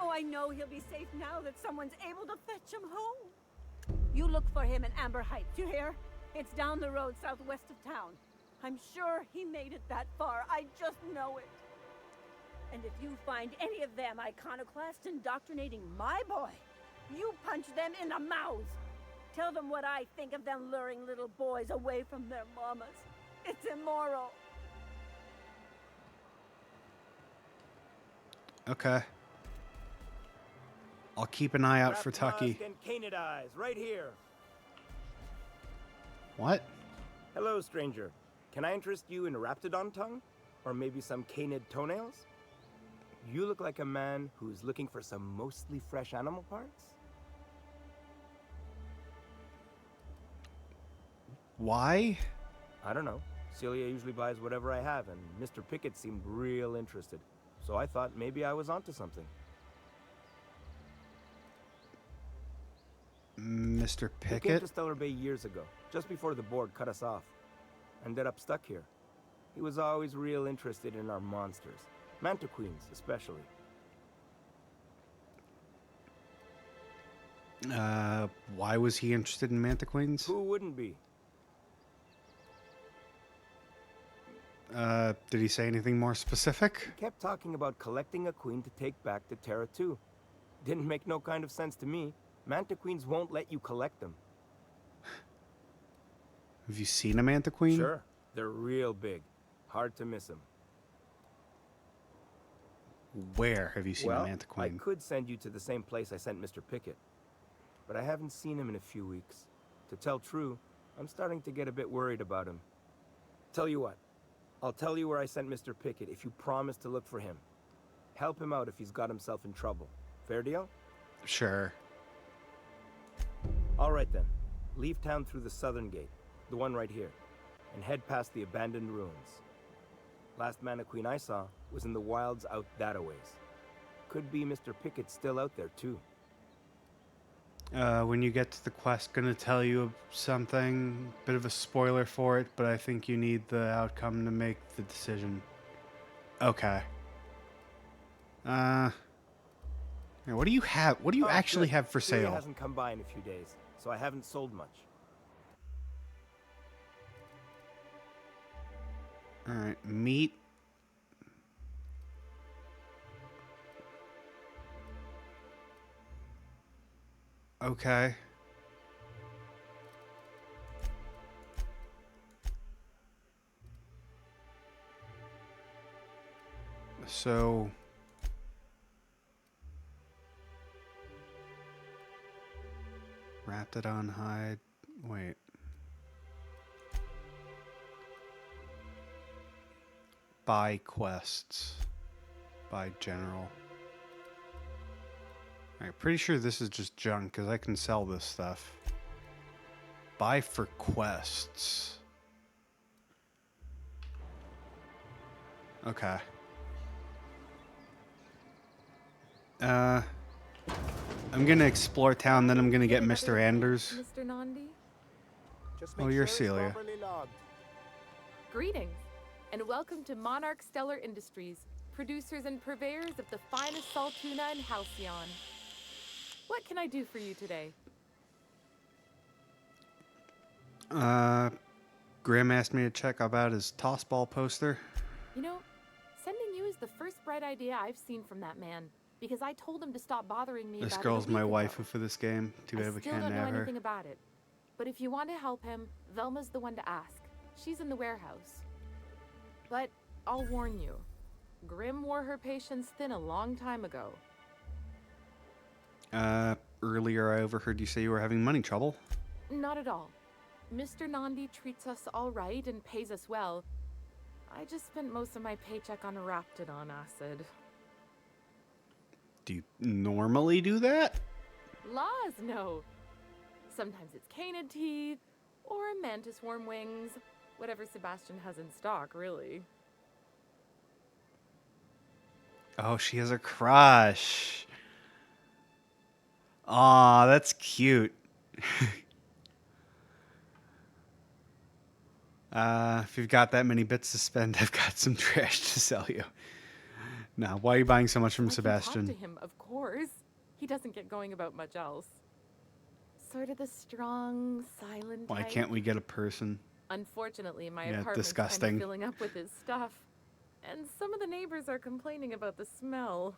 Oh, I know he'll be safe now that someone's able to fetch him home. You look for him in Amber Heights, you hear? It's down the road southwest of town. I'm sure he made it that far. I just know it. And if you find any of them iconoclasts indoctrinating my boy, you punch them in the mouths. Tell them what I think of them luring little boys away from their mamas. It's immoral. Okay. I'll keep an eye out for Tucky. And canid eyes, right here. What? Hello, stranger. Can I interest you in raptidon tongue? Or maybe some canid toenails? You look like a man who's looking for some mostly fresh animal parts? Why? I don't know. Celia usually buys whatever I have, and Mr. Pickett seemed real interested. So I thought maybe I was onto something. Mr. He came Pickett? to Stellar Bay years ago, just before the board cut us off. Ended up stuck here. He was always real interested in our monsters. Mantiqueens, especially. Why was he interested in mantiqueens? Who wouldn't be? Did he say anything more specific? He kept talking about collecting a queen to take back to Terra 2. Didn't make no kind of sense to me. Mantiqueens won't let you collect them. Have you seen a mantiqueen? Sure. They're real big. Hard to miss them. Where have you seen Well, a mantiqueen? I could send you to the same place I sent Mr. Pickett. But I haven't seen him in a few weeks. To tell true, I'm starting to get a bit worried about him. Tell you what. I'll tell you where I sent Mr. Pickett if you promise to look for him. Help him out if he's got himself in trouble. Fair deal? Sure. All right then. Leave town through the southern gate, the one right here, and head past the abandoned ruins. Last mantiqueen I saw was in the wilds out that-a-ways. Could be Mr. Pickett still out there too. When you get to the quest, gonna tell you something, bit of a spoiler for it, but I think you need the outcome to make the decision. Okay. Yeah, what do you have? What do you actually good. have for Celia sale? hasn't come by in a few days, so I haven't sold much. All right, meat. Okay. So Raptidon hide. Wait. Buy quests. Buy general. Alright, pretty sure this is just junk because I can sell this stuff. Buy for quests. Okay. I'm gonna explore town, then I'm gonna get Mr. Anders. Mr. Nandi? Oh, you're Celia. Greetings, and welcome to Monarch Stellar Industries, producers and purveyors of the finest salt tuna in Halcyon. What can I do for you today? Graham asked me to check about his tossball poster. You know, sending you is the first bright idea I've seen from that man, because I told him to stop bothering me This about girl's it a my week ago. waifu for this game. Too bad I we still can't don't know have her. anything about it, but if you want to help him, Velma's the one to ask. She's in the warehouse. But I'll warn you, Grim wore her patience thin a long time ago. Earlier I overheard you say you were having money trouble. Not at all. Mr. Nandi treats us all right and pays us well. I just spent most of my paycheck on Raptidon acid. Do you normally do that? Laws, no. Sometimes it's canid teeth, or mantis worm wings. Whatever Sebastian has in stock, really. Oh, she has a crush. Aw, that's cute. If you've got that many bits to spend, I've got some trash to sell you. Now, why are you buying so much from I can Sebastian? talk to him, of course. He doesn't get going about much else. Sort of the strong, silent Why type. can't we get a person? Unfortunately, my Yeah, apartment's disgusting. kind of filling up with his stuff. And some of the neighbors are complaining about the smell.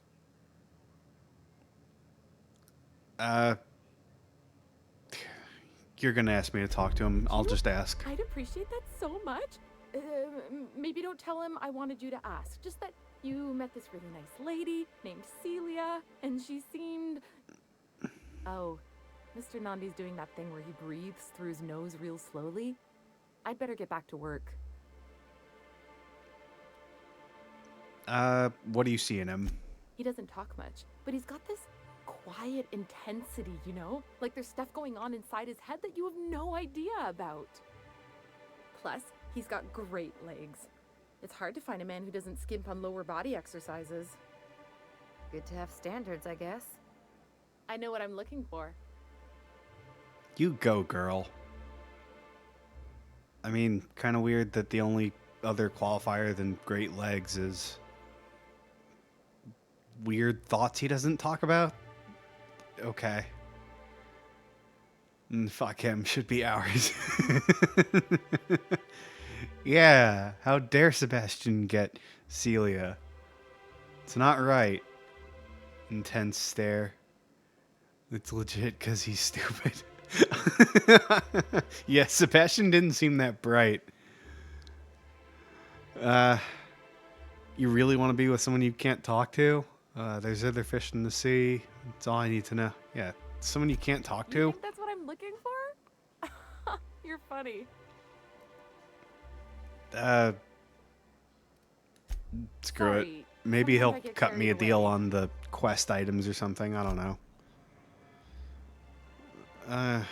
You're gonna ask me to talk to him. I'll just ask. I'd appreciate that so much. Maybe don't tell him I wanted you to ask. Just that you met this really nice lady named Celia, and she seemed... Oh, Mr. Nandi's doing that thing where he breathes through his nose real slowly. I'd better get back to work. What do you see in him? He doesn't talk much, but he's got this quiet intensity, you know? Like there's stuff going on inside his head that you have no idea about. Plus, he's got great legs. It's hard to find a man who doesn't skimp on lower body exercises. Good to have standards, I guess. I know what I'm looking for. You go, girl. I mean, kind of weird that the only other qualifier than great legs is weird thoughts he doesn't talk about. Okay. Fuck him, should be ours. Yeah, how dare Sebastian get Celia? It's not right. Intense stare. It's legit because he's stupid. Yeah, Sebastian didn't seem that bright. You really want to be with someone you can't talk to? There's other fish in the sea. That's all I need to know. Yeah, someone you can't talk You to? think that's what I'm looking for? You're funny. Screw it. Sorry, Maybe he'll sometimes I get cut me a carried deal away. on the quest items or something. I don't know. Well,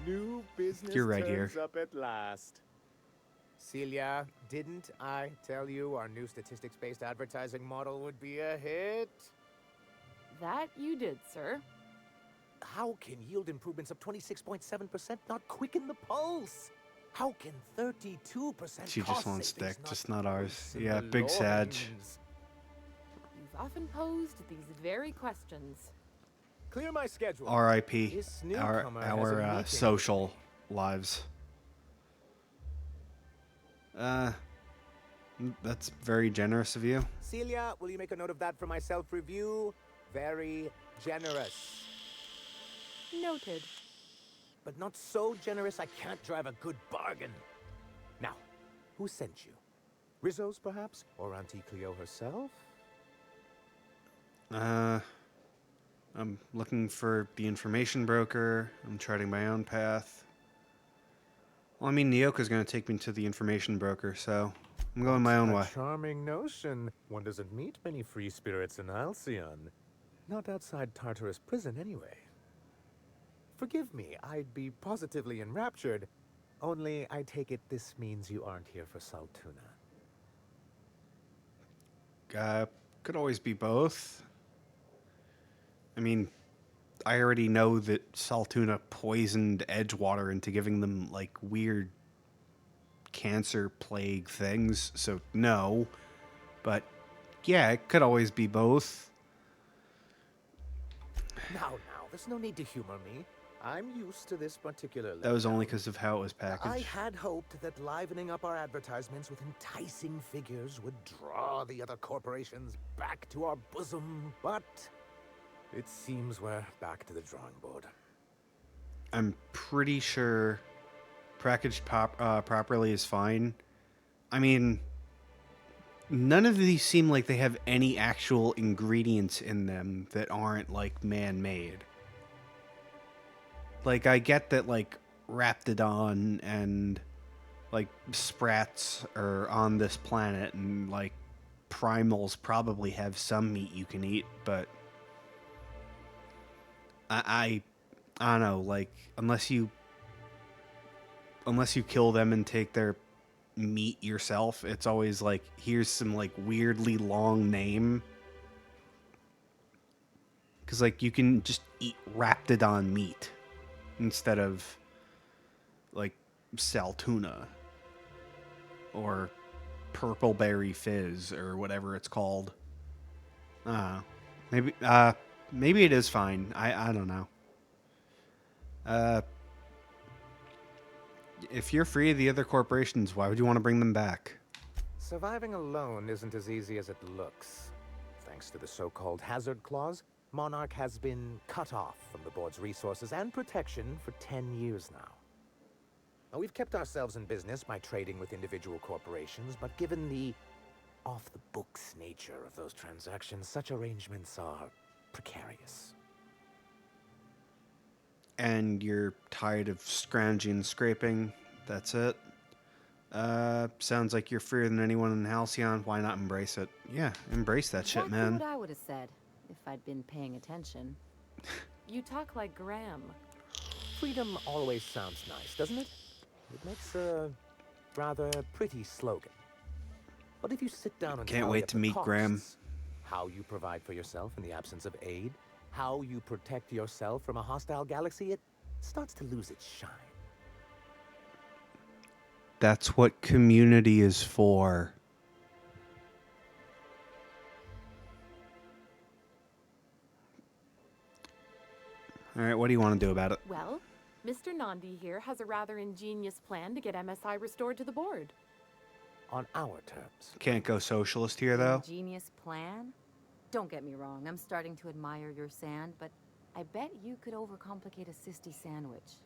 new business You're right here. turns up at last. Celia, didn't I tell you our new statistics-based advertising model would be a hit? That you did, sir. How can yield improvements of 26.7% not quicken the pulse? How can 32% She just cost won't savings stick, not just not ours. boost Yeah, the big Sag. loins? You've often posed these very questions. Clear my schedule. R.I.P. This Our newcomer has a meeting. social lives. That's very generous of you. Celia, will you make a note of that for my self-review? Very generous. Noted. But not so generous I can't drive a good bargain. Now, who sent you? Rizzo's, perhaps? Or Auntie Cleo herself? I'm looking for the information broker. I'm charting my own path. Well, I mean, Nyoka's going to take me to the information broker, so I'm going my own way. Charming notion. One doesn't meet many free spirits in Alcyon. Not outside Tartarus prison, anyway. Forgive me, I'd be positively enraptured. Only, I take it this means you aren't here for Saltuna. Could always be both. I mean, I already know that Saltuna poisoned Edgewater into giving them, like, weird cancer plague things, so no. But, yeah, it could always be both. Now, there's no need to humor me. I'm used to this particular That was letdown. only because of how it was I packaged. had hoped that livening up our advertisements with enticing figures would draw the other corporations back to our bosom, but it seems we're back to the drawing board. I'm pretty sure packaged properly is fine. I mean, none of these seem like they have any actual ingredients in them that aren't, like, man-made. Like, I get that, like, Raptidon and, like, Sprats are on this planet, and, like, Primals probably have some meat you can eat, but I don't know, like unless you kill them and take their meat yourself, it's always like here's some like weirdly long name. Cuz like you can just eat Raptidon meat instead of like Saltuna or Purpleberry Fizz or whatever it's called. Maybe maybe it is fine. I don't know. If you're free of the other corporations, why would you want to bring them back? Surviving alone isn't as easy as it looks. Thanks to the so-called hazard clause, Monarch has been cut off from the board's resources and protection for 10 years now. Now, we've kept ourselves in business by trading with individual corporations, but given the off-the-books nature of those transactions, such arrangements are precarious. And you're tired of scrounging and scraping. That's it. Sounds like you're freer than anyone in Halcyon. Why not embrace it? Yeah, embrace that shit, Exactly man. what I would have said if I'd been paying attention. You talk like Graham. Freedom always sounds nice, doesn't it? It makes a rather pretty slogan. But if you sit down and Can't tally wait up to the meet costs, Graham. how you provide for yourself in the absence of aid, how you protect yourself from a hostile galaxy, it starts to lose its shine. That's what community is for. All right, what do you want to do about it? Well, Mr. Nandi here has a rather ingenious plan to get MSI restored to the board. On our terms. Can't go socialist here, though. Ingenious plan? Don't get me wrong, I'm starting to admire your sand, but I bet you could overcomplicate a sisty sandwich.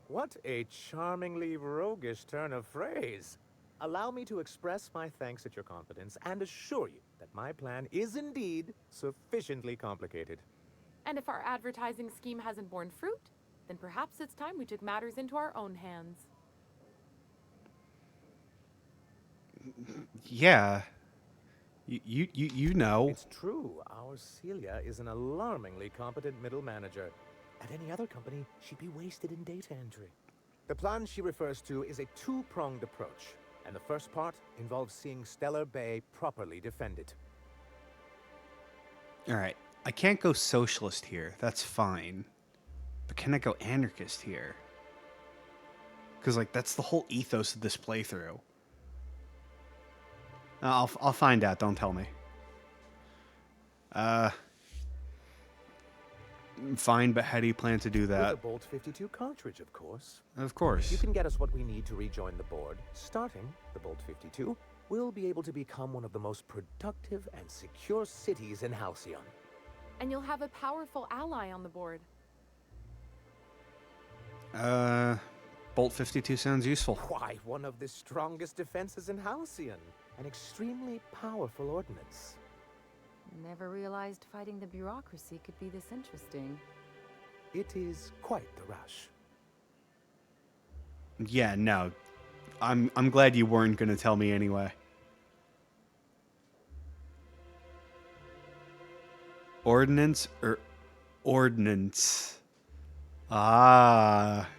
What a charmingly roguish turn of phrase. Allow me to express my thanks at your confidence and assure you that my plan is indeed sufficiently complicated. And if our advertising scheme hasn't borne fruit, then perhaps it's time we took matters into our own hands. Yeah. You know. It's true. Our Celia is an alarmingly competent middle manager. At any other company, she'd be wasted in data entry. The plan she refers to is a two-pronged approach, and the first part involves seeing Stellar Bay properly defended. All right. I can't go socialist here. That's fine. But can I go anarchist here? Because, like, that's the whole ethos of this playthrough. I'll find out. Don't tell me. Fine, but how do you plan to do that? With a Bolt 52 cartridge, of course. Of course. You can get us what we need to rejoin the board. Starting the Bolt 52, we'll be able to become one of the most productive and secure cities in Halcyon. And you'll have a powerful ally on the board. Bolt 52 sounds useful. Why, one of the strongest defenses in Halcyon. An extremely powerful ordnance. Never realized fighting the bureaucracy could be this interesting. It is quite the rush. Yeah, no. I'm glad you weren't going to tell me anyway. Ordnance or ordnance? Ah.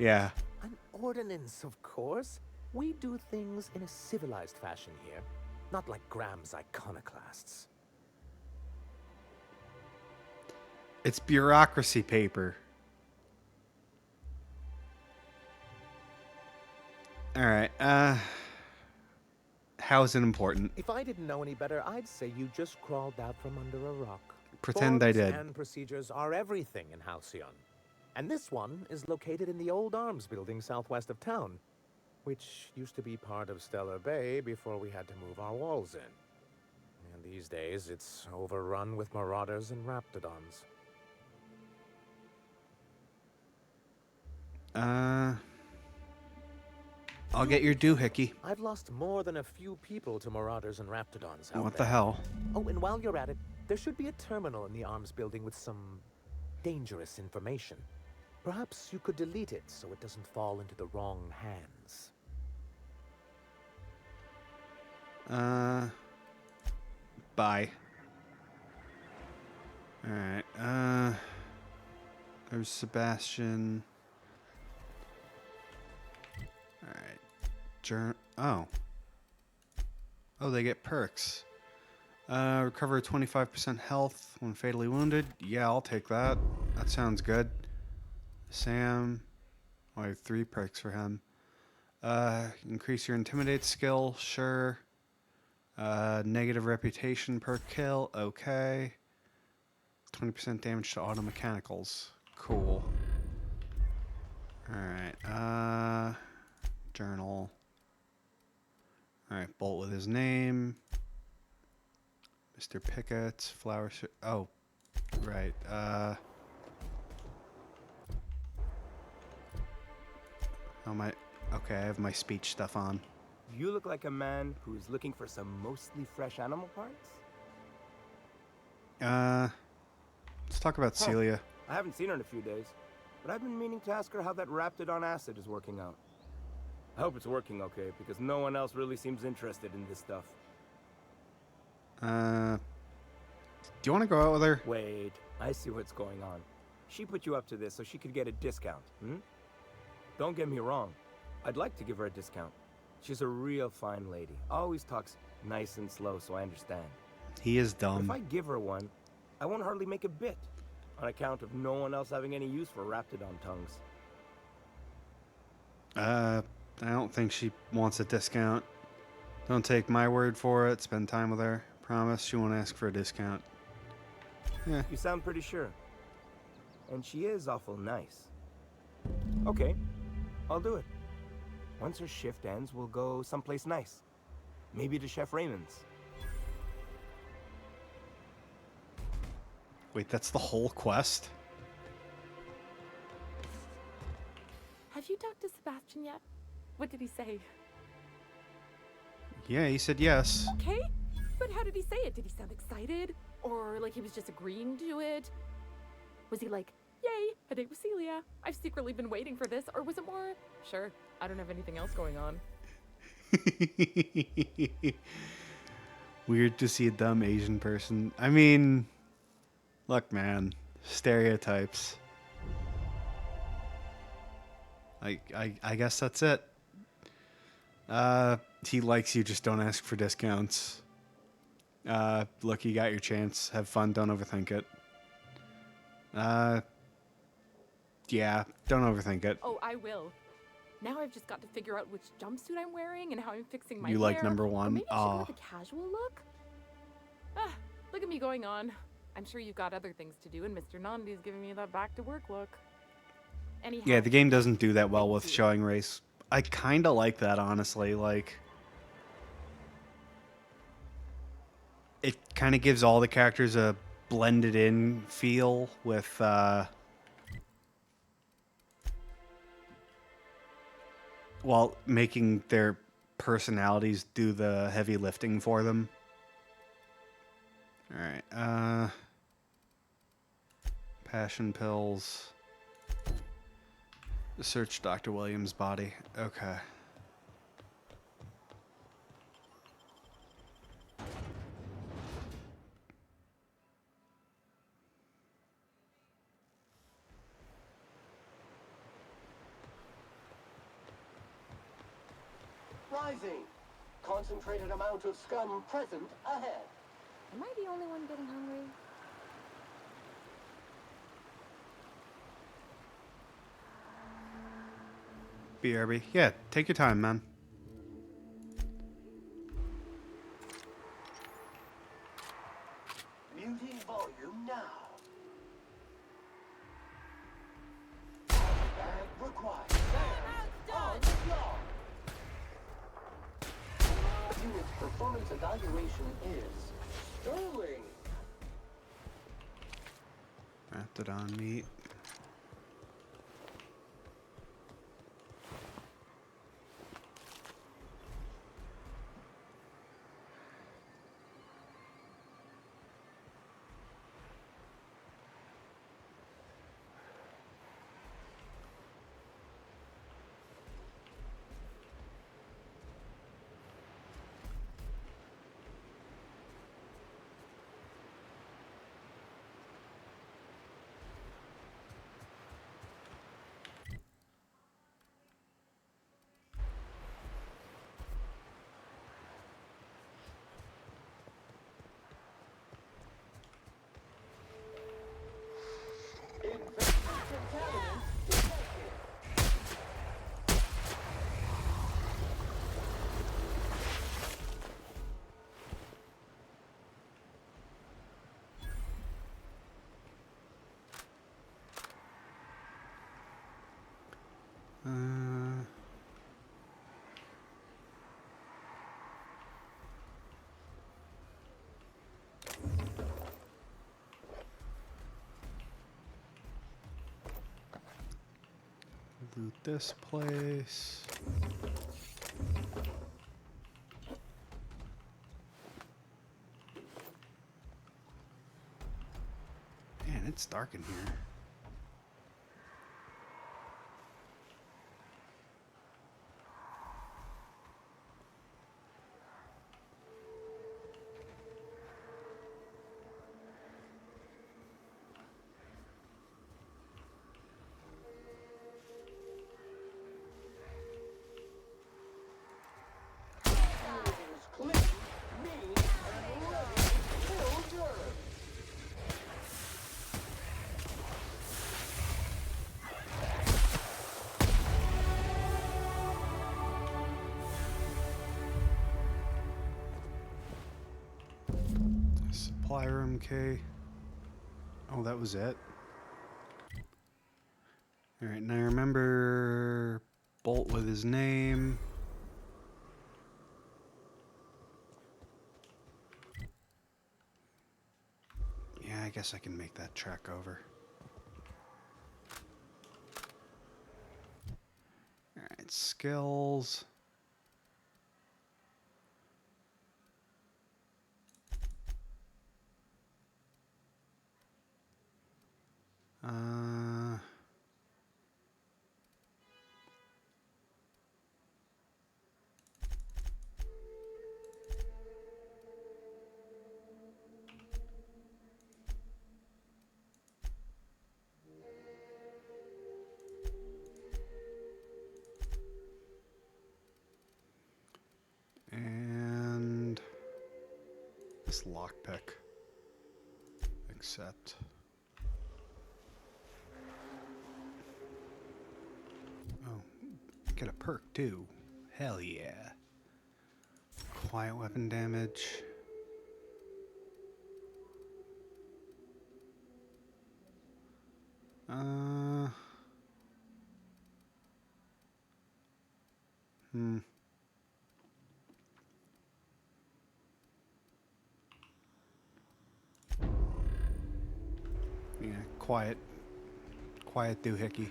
Yeah. An ordinance, of course. We do things in a civilized fashion here, not like Graham's iconoclasts. It's bureaucracy paper. All right. How is it important? If I didn't know any better, I'd say you just crawled out from under a rock. Pretend I Forms did. and procedures are everything in Halcyon. And this one is located in the old arms building southwest of town, which used to be part of Stellar Bay before we had to move our walls in. And these days, it's overrun with marauders and raptidons. I'll get your doohickey. I've lost more than a few people to marauders and raptidons out What there. the hell? Oh, and while you're at it, there should be a terminal in the arms building with some dangerous information. Perhaps you could delete it so it doesn't fall into the wrong hands. Bye. Alright, there's Sebastian. Alright. Oh, they get perks. Recover 25% health when fatally wounded. Yeah, I'll take that. That sounds good. Sam. Oh, I have 3 perks for him. Increase your intimidate skill. Sure. Negative reputation per kill. Okay. 20% damage to auto mechanicals. Cool. Alright. Journal. Alright, bolt with his name. Mr. Pickett's flower. Oh, right. How am I? Okay, I have my speech stuff on. You look like a man who's looking for some mostly fresh animal parts? Let's talk about Celia. I haven't seen her in a few days, but I've been meaning to ask her how that Raptidon acid is working out. I hope it's working okay, because no one else really seems interested in this stuff. Do you want to go out with her? Wait, I see what's going on. She put you up to this so she could get a discount, hmm? Don't get me wrong. I'd like to give her a discount. She's a real fine lady. Always talks nice and slow, so I understand. He is But if dumb. I give her one, I won't hardly make a bit, on account of no one else having any use for Raptidon tongues. I don't think she wants a discount. Don't take my word for it. Spend time with her. Promise she won't ask for a discount. Yeah. You sound pretty sure. And she is awful nice. Okay, I'll do it. Once her shift ends, we'll go someplace nice. Maybe to Chef Raymond's. Wait, that's the whole quest? Have you talked to Sebastian yet? What did he say? Yeah, he said yes. Okay, but how did he say it? Did he sound excited? Or like he was just agreeing to it? Was he like, yay, a date with Celia. I've secretly been waiting for this. Or was it more, sure, I don't have anything else going on. Weird to see a dumb Asian person. I mean, look, man, stereotypes. I guess that's it. He likes you, just don't ask for discounts. Look, you got your chance. Have fun, don't overthink it. Yeah, don't overthink it. Oh, I will. Now I've just got to figure out which jumpsuit I'm wearing and how I'm fixing my You hair. like number Or one? maybe I should go with a casual look. Ah, look at me going on. I'm sure you've got other things to do, and Mr. Nandi's giving me that back-to-work look. Anyhow, Yeah, the game doesn't do that well with showing race. I kind of like that, honestly. Like, it kind of gives all the characters a blended in feel with while making their personalities do the heavy lifting for them. All right. Passion pills. Search Dr. Williams' body. Okay. Rising. Concentrated amount of scum present ahead. Am I the only one getting hungry? BRB. Yeah, take your time, man. Muting volume now. Bag required. There. On the job. Unit's performance evaluation is sterling. Raptidon meat. Loot this place. Man, it's dark in here. Everything's clean, mean, and ready to kill germs. Supply room key. Oh, that was it. Alright, and I remember Bolt with his name. Yeah, I guess I can make that trek over. Alright, skills. And this lockpick. Accept. Oh, get a perk too. Hell yeah. Quiet weapon damage. Yeah, quiet doohickey.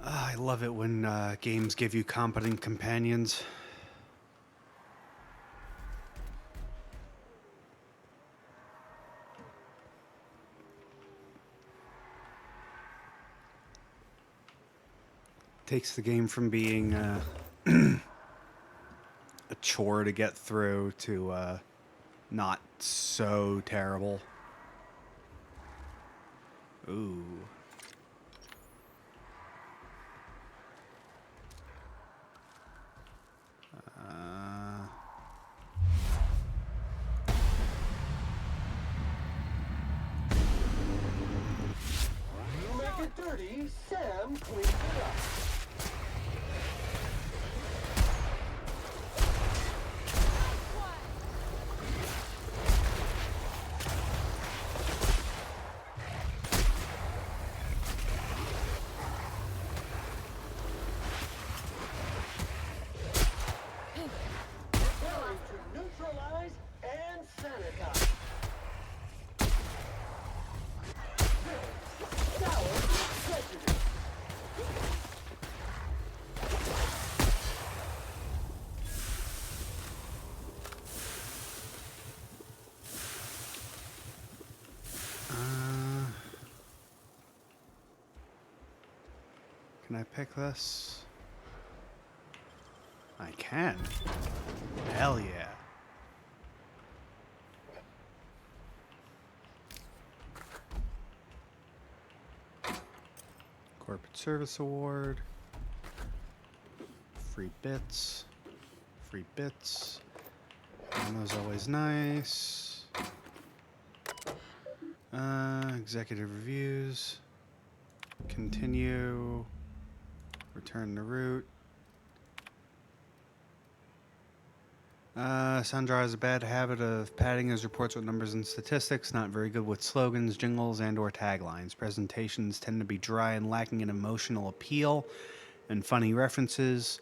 I love it when games give you competent companions. Takes the game from being a chore to get through to not so terrible. Ooh. You make it dirty, Sam cleans it up. Preparing to neutralize and sanitize. Sour prejudice. Can I pick this? I can. Hell yeah. Corporate Service Award. Free bits. Free bits. And those always nice. Executive reviews. Continue. Return to route. Sandra has a bad habit of padding his reports with numbers and statistics, not very good with slogans, jingles, and or taglines. Presentations tend to be dry and lacking in emotional appeal and funny references.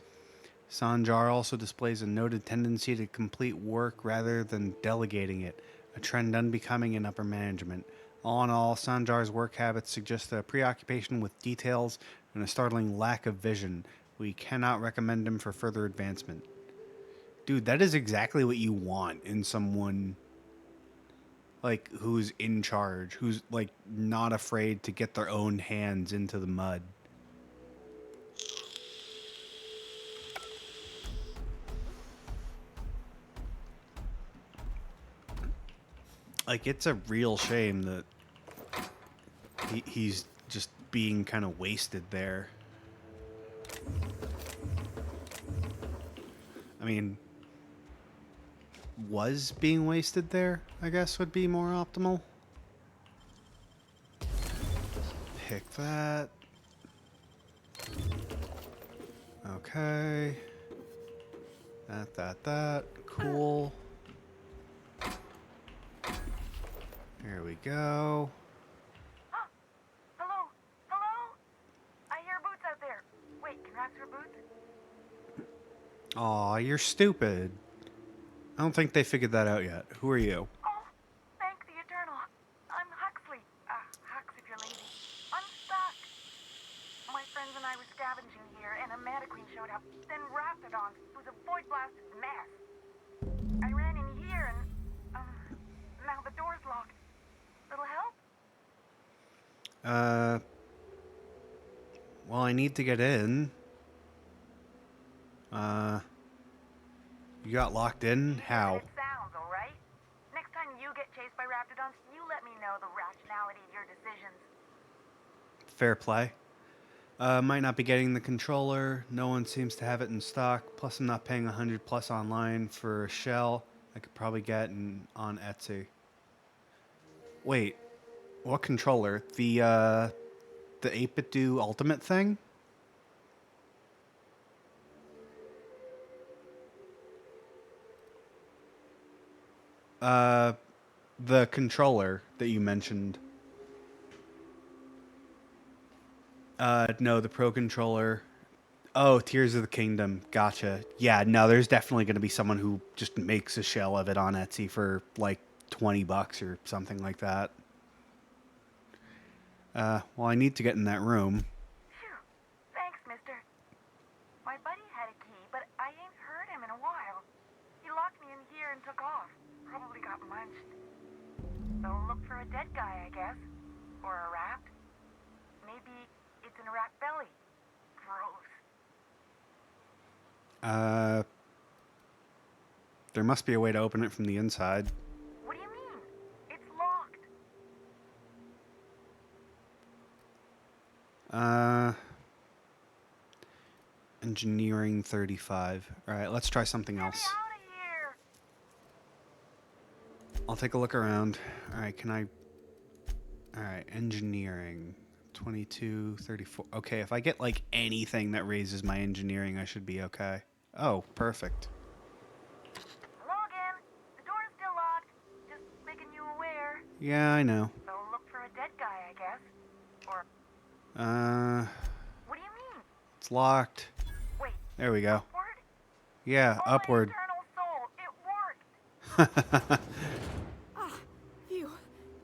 Sanjar also displays a noted tendency to complete work rather than delegating it, a trend unbecoming in upper management. All in all, Sanjar's work habits suggest a preoccupation with details and a startling lack of vision. We cannot recommend him for further advancement. Dude, that is exactly what you want in someone like who's in charge, who's like not afraid to get their own hands into the mud. Like, it's a real shame that he's just being kind of wasted there. I mean, was being wasted there, I guess, would be more optimal. Pick that. Okay. That. Cool. There we go. Hello? Hello? I hear boots out there. Wait, can rats wear boots? Aw, you're stupid. I don't think they figured that out yet. Who are you? Thank the Eternal. I'm Huxley. Hux if you're lazy. I'm stuck. My friends and I were scavenging here, and a Meta Queen showed up. Then Raptidon, who's a void-blasted mess. I ran in here, and, now the door's locked. Little help? Well, I need to get in. You got locked in? How? Sounds alright. Next time you get chased by Raptidons, you let me know the rationality of your decisions. Fair play. Might not be getting the controller. No one seems to have it in stock. Plus, I'm not paying $100+ online for a shell I could probably get on Etsy. Wait, what controller? The 8-bit do Ultimate thing? The controller that you mentioned. No, the Pro Controller. Oh, Tears of the Kingdom. Gotcha. Yeah, no, there's definitely going to be someone who just makes a shell of it on Etsy for like $20 or something like that. Well, I need to get in that room. Phew. Thanks, mister. My buddy had a key, but I ain't heard him in a while. He locked me in here and took off. Probably got munched. So look for a dead guy, I guess. Or a rat. Maybe it's in a rat belly. Gross. There must be a way to open it from the inside. What do you mean? It's locked. Engineering 35. Alright, let's try something else. I'll take a look around. Alright, can I... Alright, engineering. 22, 34. Okay, if I get like anything that raises my engineering, I should be okay. Oh, perfect. Hello again. The door's still locked. Just making you aware. Yeah, I know. So look for a dead guy, I guess. Or... What do you mean? It's locked. Wait. There we go. Upward? Yeah, Oh, upward. my eternal soul. It worked. Phew.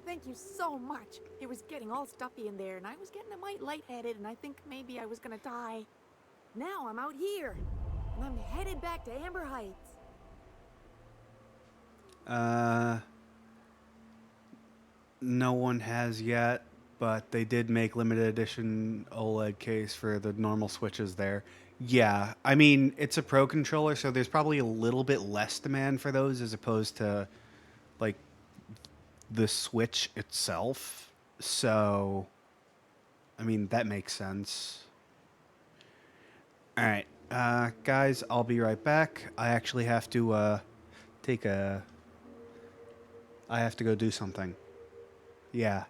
Thank you so much. It was getting all stuffy in there, and I was getting a mite lightheaded, and I think maybe I was gonna die. Now I'm out here, and I'm headed back to Amber Heights. No one has yet, but they did make limited edition OLED case for the normal Switches there. Yeah, I mean, it's a Pro Controller, so there's probably a little bit less demand for those as opposed to, like, the Switch itself. So, I mean, that makes sense. Alright, guys, I'll be right back. I actually have to, I have to go do something. Yeah.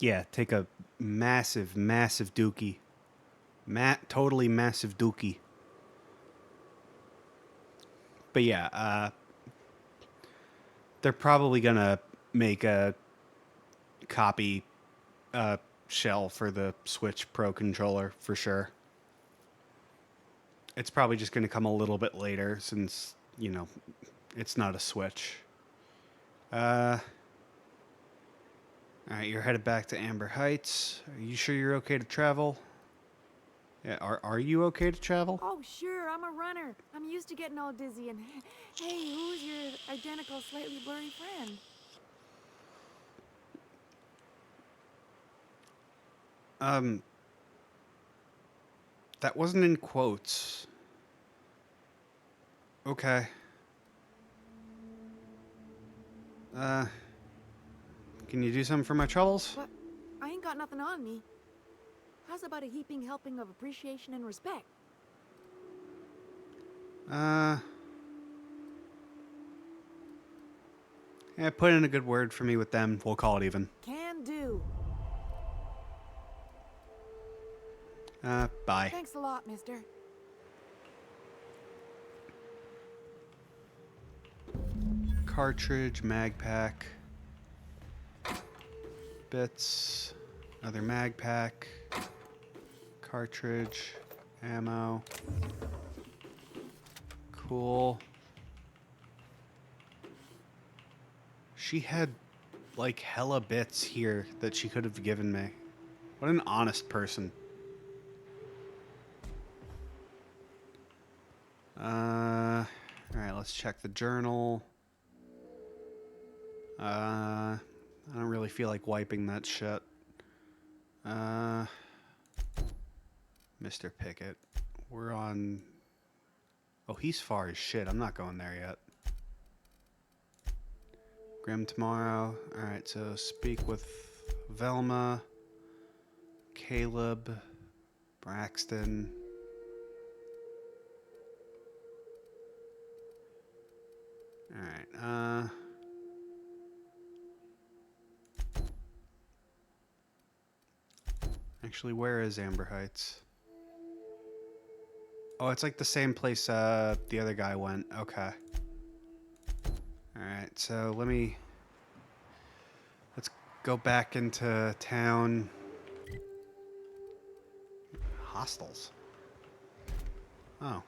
Yeah, take a massive, massive dookie. Totally massive dookie. But yeah, they're probably gonna make a copy shell for the Switch Pro controller for sure. It's probably just gonna come a little bit later since, you know, it's not a Switch. Alright, you're headed back to Amber Heights. Are you sure you're okay to travel? Yeah, are you okay to travel? Oh, sure, I'm a runner. I'm used to getting all dizzy and... Hey, who's your identical, slightly blurry friend? That wasn't in quotes. Okay. Can you do something for my troubles? What? I ain't got nothing on me. How's about a heaping helping of appreciation and respect? Yeah, put in a good word for me with them. We'll call it even. Can do. Bye. Thanks a lot, mister. Cartridge, mag pack. Bits. Another mag pack. Cartridge. Ammo. Cool. She had, like, hella bits here that she could have given me. What an honest person. Alright, let's check the journal. I don't really feel like wiping that shit. Mr. Pickett. We're on... Oh, he's far as shit. I'm not going there yet. Grim tomorrow. Alright, so speak with Velma, Caleb, Braxton. Alright, actually, where is Amber Heights? Oh, it's like the same place the other guy went. Okay. Alright, so let's go back into town. Hostels. Oh.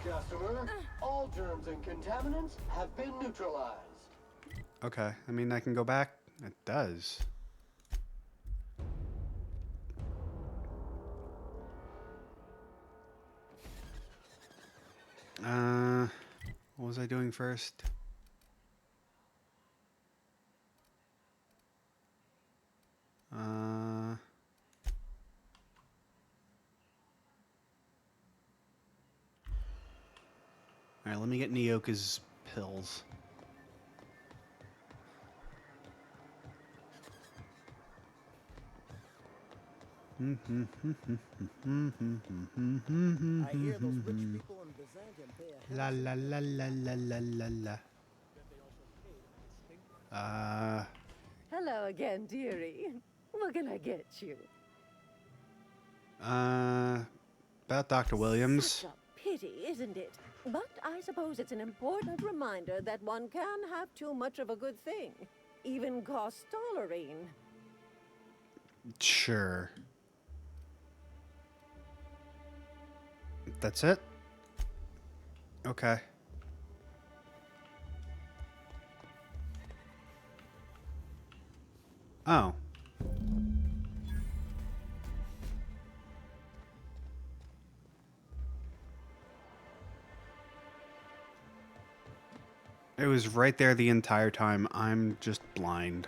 Customer, all germs and contaminants have been neutralized. Okay, I mean, I can go back. It does. What was I doing first? Alright, let me get Nyoka's pills. I hear those rich people in Byzantium pay a La la la la la la la la. Hello again, dearie. What can I get you? About Dr. Williams. Such a pity, isn't it? But I suppose it's an important reminder that one can have too much of a good thing. Even cost tolerine. Sure. That's it? Okay. Oh. It was right there the entire time. I'm just blind.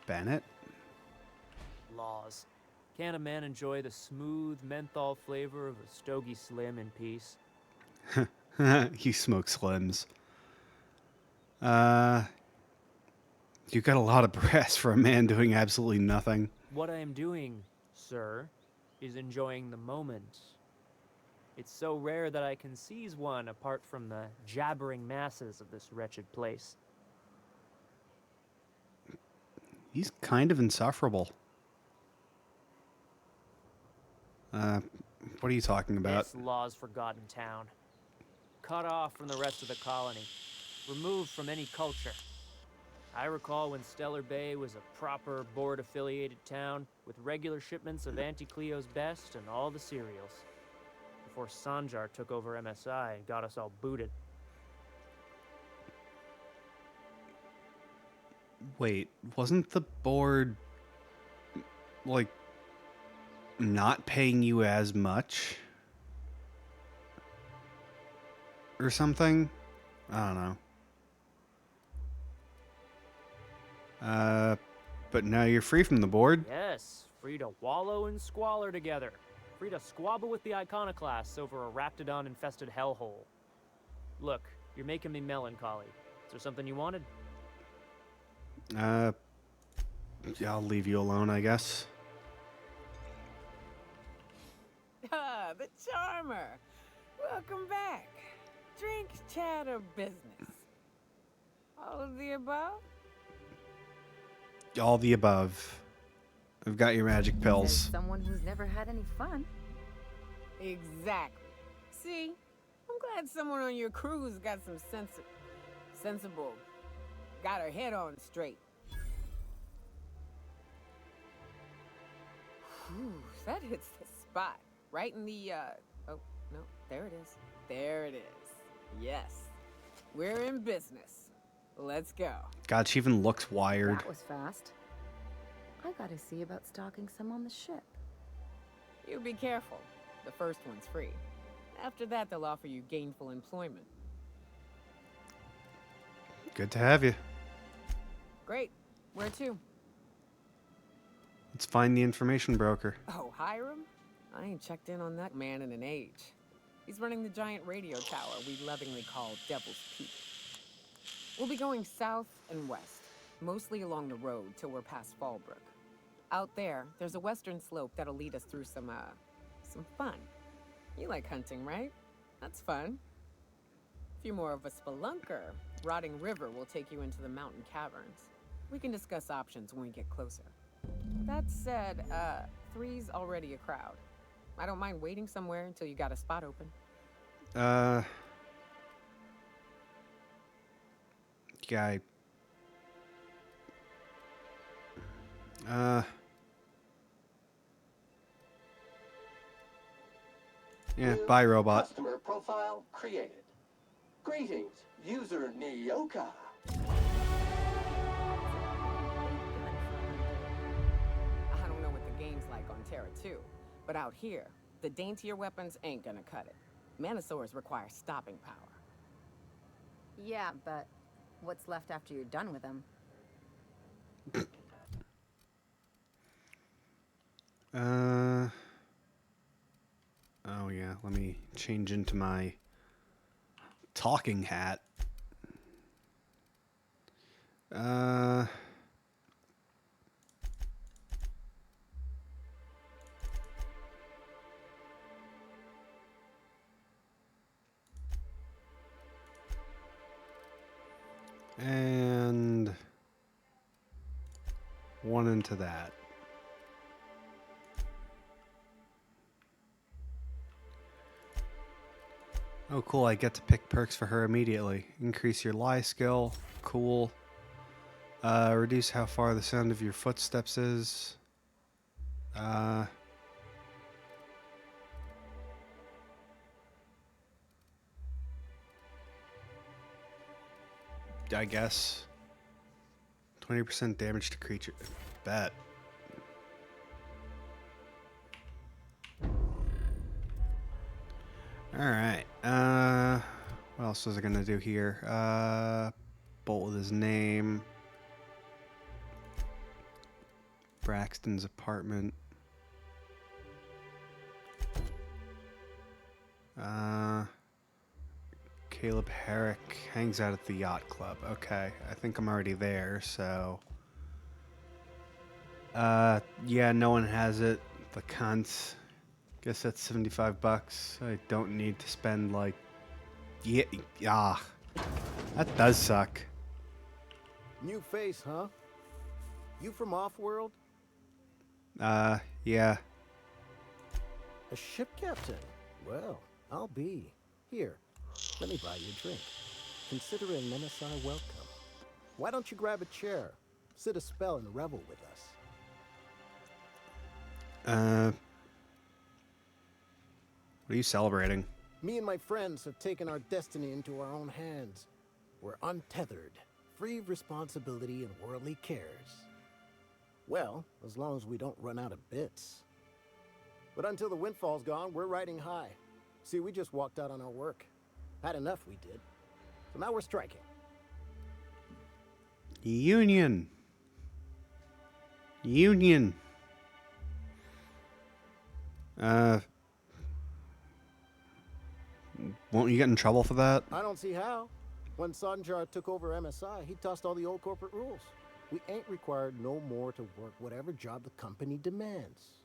Bennett? Laws. Can a man enjoy the smooth menthol flavor of a Stogie Slim in peace? He smokes Slims. You got a lot of brass for a man doing absolutely nothing. What I am doing, sir, is enjoying the moment. It's so rare that I can seize one apart from the jabbering masses of this wretched place. He's kind of insufferable. What are you talking about? This law's forgotten town. Cut off from the rest of the colony. Removed from any culture. I recall when Stellar Bay was a proper board-affiliated town with regular shipments of Auntie Cleo's best and all the cereals. Before Sanjar took over MSI and got us all booted. Wait, wasn't the board, like, not paying you as much? Or something? I don't know. But now you're free from the board? Yes, free to wallow in squalor together. Free to squabble with the Iconoclasts over a Raptidon-infested hellhole. Look, you're making me melancholy. Is there something you wanted? Yeah, I'll leave you alone, I guess. Ah, the charmer. Welcome back. Drink, chat, or business? All of the above? All the above. I've got your magic Says pills. someone who's never had any fun. Exactly. See, I'm glad someone on your crew's got some sensible, got her head on straight. Whew, that hits the spot. Right in the, oh, no, there it is. There it is. Yes. We're in business. Let's go. God, she even looks wired. That was fast. I gotta see about stalking some on the ship. You be careful. The first one's free. After that, they'll offer you gainful employment. Good to have you. Great. Where to? Let's find the information broker. Oh, Hiram? I ain't checked in on that man in an age. He's running the giant radio tower we lovingly call Devil's Peak. We'll be going south and west, mostly along the road till we're past Fallbrook. Out there's a western slope that'll lead us through some fun. You like hunting, right? That's fun. If you're more of a spelunker, Rotting River will take you into the mountain caverns. We can discuss options when we get closer. That said, 3's already a crowd. I don't mind waiting somewhere until you got a spot open. Guy. Yeah, bye, robot. Customer profile created. Greetings, user Nyoka. I don't know what the game's like on Terra 2, but out here, the daintier weapons ain't gonna cut it. Manosaurs require stopping power. Yeah, but what's left after you're done with them? Oh yeah, let me change into my talking hat. And one into that. Oh, cool. I get to pick perks for her immediately. Increase your lie skill. Cool. Reduce how far the sound of your footsteps is. I guess. 20% damage to creature. Bet. Alright. What else was I gonna do here? Bolt with his name. Braxton's apartment. Caleb Herrick hangs out at the yacht club. Okay, I think I'm already there, so Yeah, no one has it. The cunts. Guess that's $75. I don't need to spend like. Yeah, that does suck. New face, huh? You from off-world? Yeah. A ship captain? Well, I'll be. Here, let me buy you a drink. Consider it an MSI welcome. Why don't you grab a chair, sit a spell, and revel with us? What are you celebrating? Me and my friends have taken our destiny into our own hands. We're untethered, free of responsibility and worldly cares. Well, as long as we don't run out of bits. But until the windfall's gone, we're riding high. See, we just walked out on our work. Had enough, we did. So now we're striking. Union. Union. Won't you get in trouble for that? I don't see how. When Sanjar took over MSI, he tossed all the old corporate rules. We ain't required no more to work whatever job the company demands.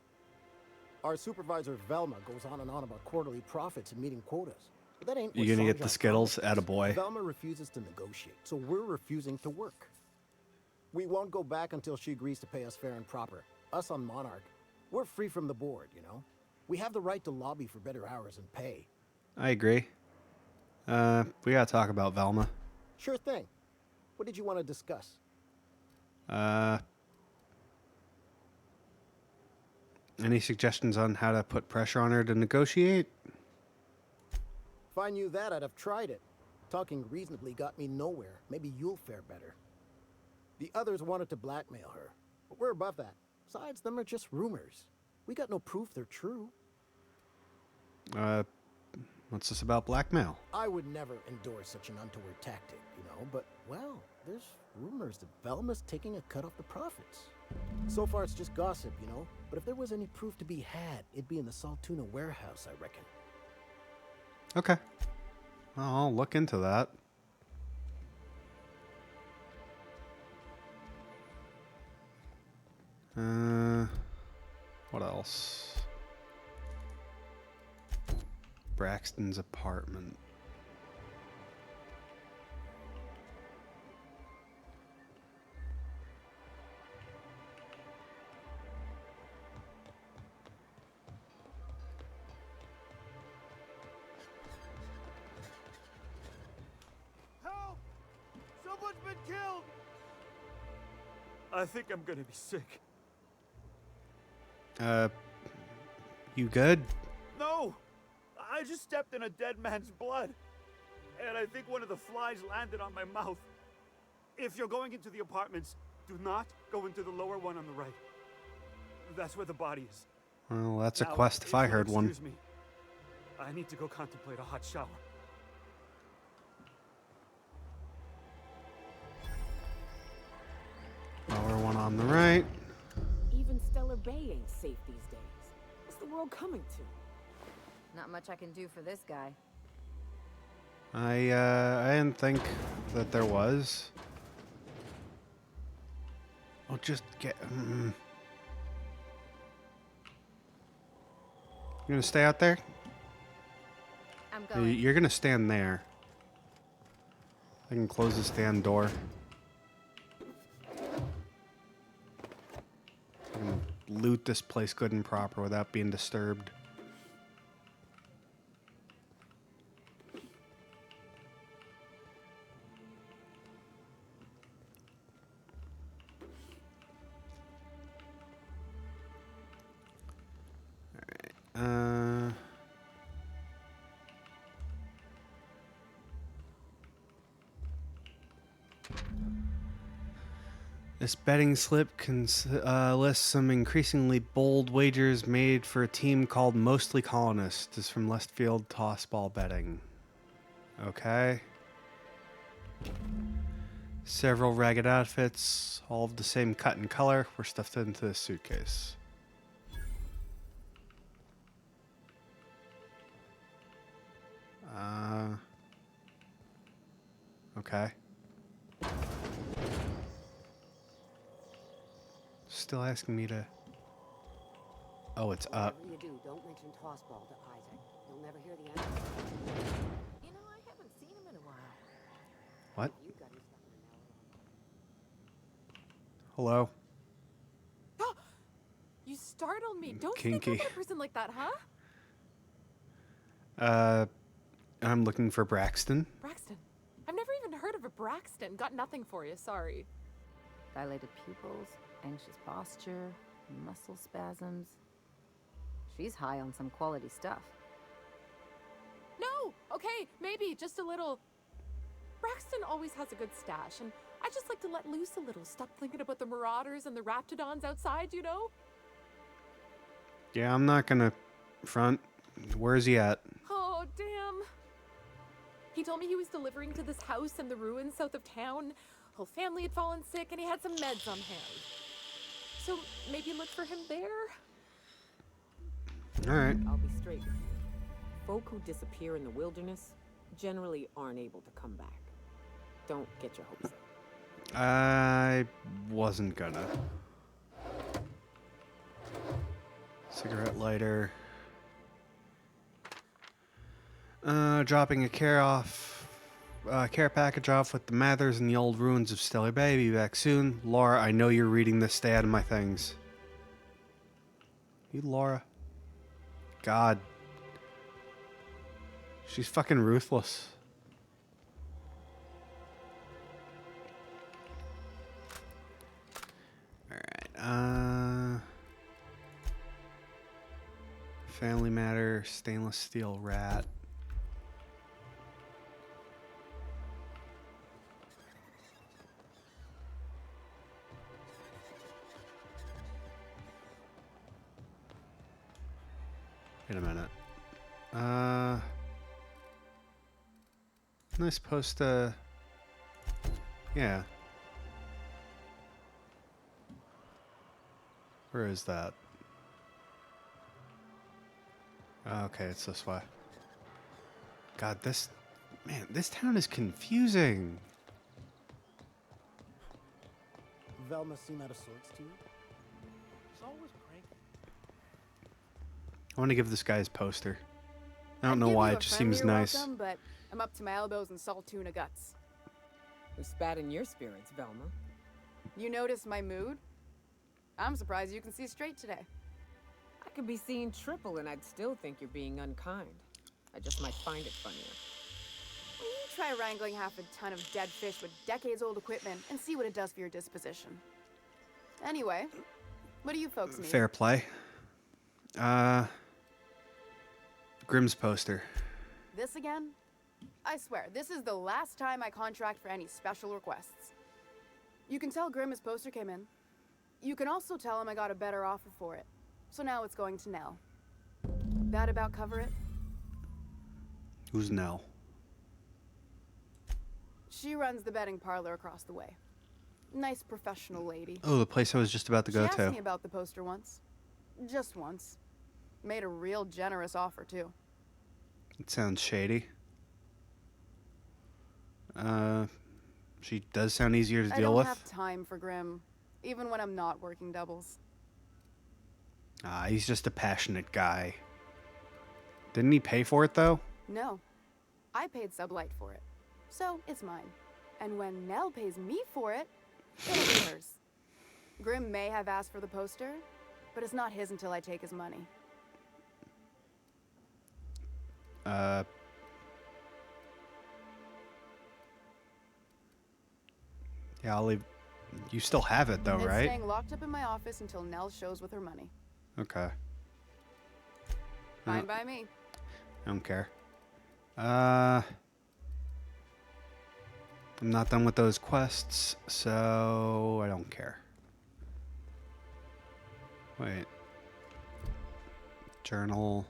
Our supervisor Velma goes on and on about quarterly profits and meeting quotas. But that ain't what You gonna get the Sanjar Skittles? promised. Attaboy. Velma refuses to negotiate, so we're refusing to work. We won't go back until she agrees to pay us fair and proper. Us on Monarch, we're free from the board, you know? We have the right to lobby for better hours and pay. I agree. We gotta talk about Velma. Sure thing. What did you want to discuss? Any suggestions on how to put pressure on her to negotiate? If I knew that, I'd have tried it. Talking reasonably got me nowhere. Maybe you'll fare better. The others wanted to blackmail her, but we're above that. Besides, them are just rumors. We got no proof they're true. What's this about blackmail? I would never endorse such an untoward tactic, you know, but, well, there's rumors that Velma's taking a cut off the profits. So far, it's just gossip, you know, but if there was any proof to be had, it'd be in the Saltuna warehouse, I reckon. Okay. Well, I'll look into that. What else? Braxton's apartment. Help! Someone's been killed! I think I'm gonna be sick. You good? No! I just stepped in a dead man's blood. And I think one of the flies landed on my mouth. If you're going into the apartments, do not go into the lower one on the right. That's where the body is. Well, that's a Now, quest if I you'll heard one. excuse me, I need to go contemplate a hot shower. Lower one on the right. Even Stellar Bay ain't safe these days. What's the world coming to? Not much I can do for this guy. I didn't think that there was. I'll just get. You gonna stay out there? I'm going. You're gonna stand there. I can close the stand door. I can loot this place good and proper without being disturbed. This betting slip lists some increasingly bold wagers made for a team called Mostly Colonists. This is from Left Field Tossball Betting. Okay. Several ragged outfits, all of the same cut and color, were stuffed into this suitcase. Okay. still asking me to... Oh, it's up. Whatever you do, don't mention Tossball to Isaac. You'll never hear the end. You know, I haven't seen him in a while. What? You got him stuck in an Hello? You startled me. Don't Kinky. sneak up on a person like that, huh? I'm looking for Braxton. Braxton. I've never even heard of a Braxton. Got nothing for you, sorry. Dilated pupils, anxious posture, muscle spasms. She's high on some quality stuff. No! Okay, maybe, just a little. Braxton always has a good stash, and I just like to let loose a little. Stop thinking about the marauders and the raptidons outside, you know? Yeah, I'm not gonna front. Where's he at? Oh, damn. He told me he was delivering to this house in the ruins south of town. Whole family had fallen sick, and he had some meds on hand. So maybe look for him there? Alright. I'll be straight with you. Folk who disappear in the wilderness generally aren't able to come back. Don't get your hopes up. I wasn't gonna. Cigarette lighter. Dropping a care package off with the Mathers in the old ruins of Stellar Bay. Be back soon. Laura, I know you're reading this. Stay out of my things. You, Laura. God. She's fucking ruthless. Alright, Family Matter, stainless steel rat. Wait a minute. Am I supposed to... Yeah. Where is that? Okay, it's this way. God, this... Man, this town is confusing. Velma seem out of sorts to you? She's always cranky. I want to give this guy his poster. I don't know I'd give why, you it a just seems friendlier nice. welcome, but I'm up to my elbows in salt tuna guts. Who spat in your spirits, Velma? You notice my mood? I'm surprised you can see straight today. I could be seeing triple and I'd still think you're being unkind. I just might find it funnier. Well, you try wrangling half a ton of dead fish with decades-old equipment and see what it does for your disposition. Anyway, what do you folks need? Fair play. Grimm's poster. This again? I swear, this is the last time I contract for any special requests. You can tell Grimm his poster came in. You can also tell him I got a better offer for it. So now it's going to Nell. That about cover it? Who's Nell? She runs the betting parlor across the way. Nice professional lady. Oh, the place I was just about to go She to. asked me about the poster once. Just once. Made a real generous offer, too. It sounds shady. She does sound easier to deal with. I don't have time for Grimm, even when I'm not working doubles. He's just a passionate guy. Didn't he pay for it, though? No. I paid Sublight for it. So, it's mine. And when Nell pays me for it, it'll be hers. Grimm may have asked for the poster, but it's not his until I take his money. Yeah, I'll leave. You still have it, though, It's right? staying locked up in my office until Nell shows with her money. Okay. Fine by me. I don't care. I'm not done with those quests, so I don't care. Wait. Journal.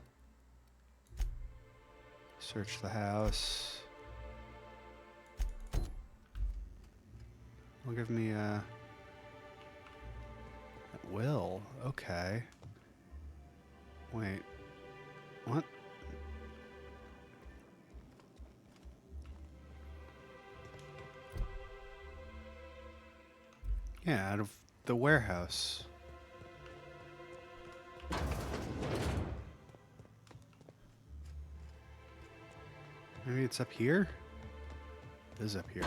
Search the house. Will give me a... It will. Okay. Wait. What? Yeah, out of the warehouse. Maybe it's up here? It is up here.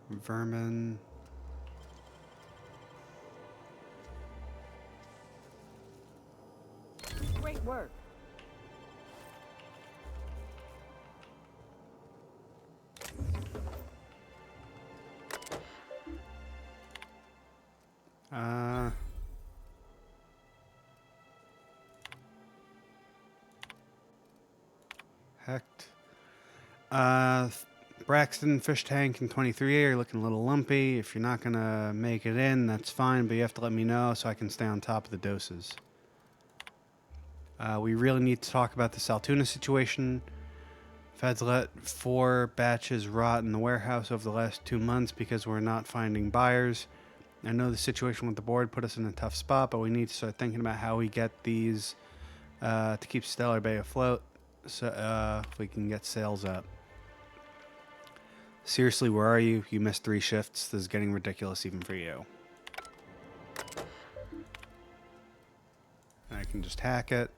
Vermin. Great work. Hecht. Braxton, Fish Tank, and 23A are looking a little lumpy. If you're not going to make it in, that's fine, but you have to let me know so I can stay on top of the doses. We really need to talk about this Altoona situation. Feds let 4 batches rot in the warehouse over the last 2 months because we're not finding buyers. I know the situation with the board put us in a tough spot, but we need to start thinking about how we get these to keep Stellar Bay afloat, so if we can get sales up. Seriously, where are you? You missed 3 shifts. This is getting ridiculous even for you. I can just hack it.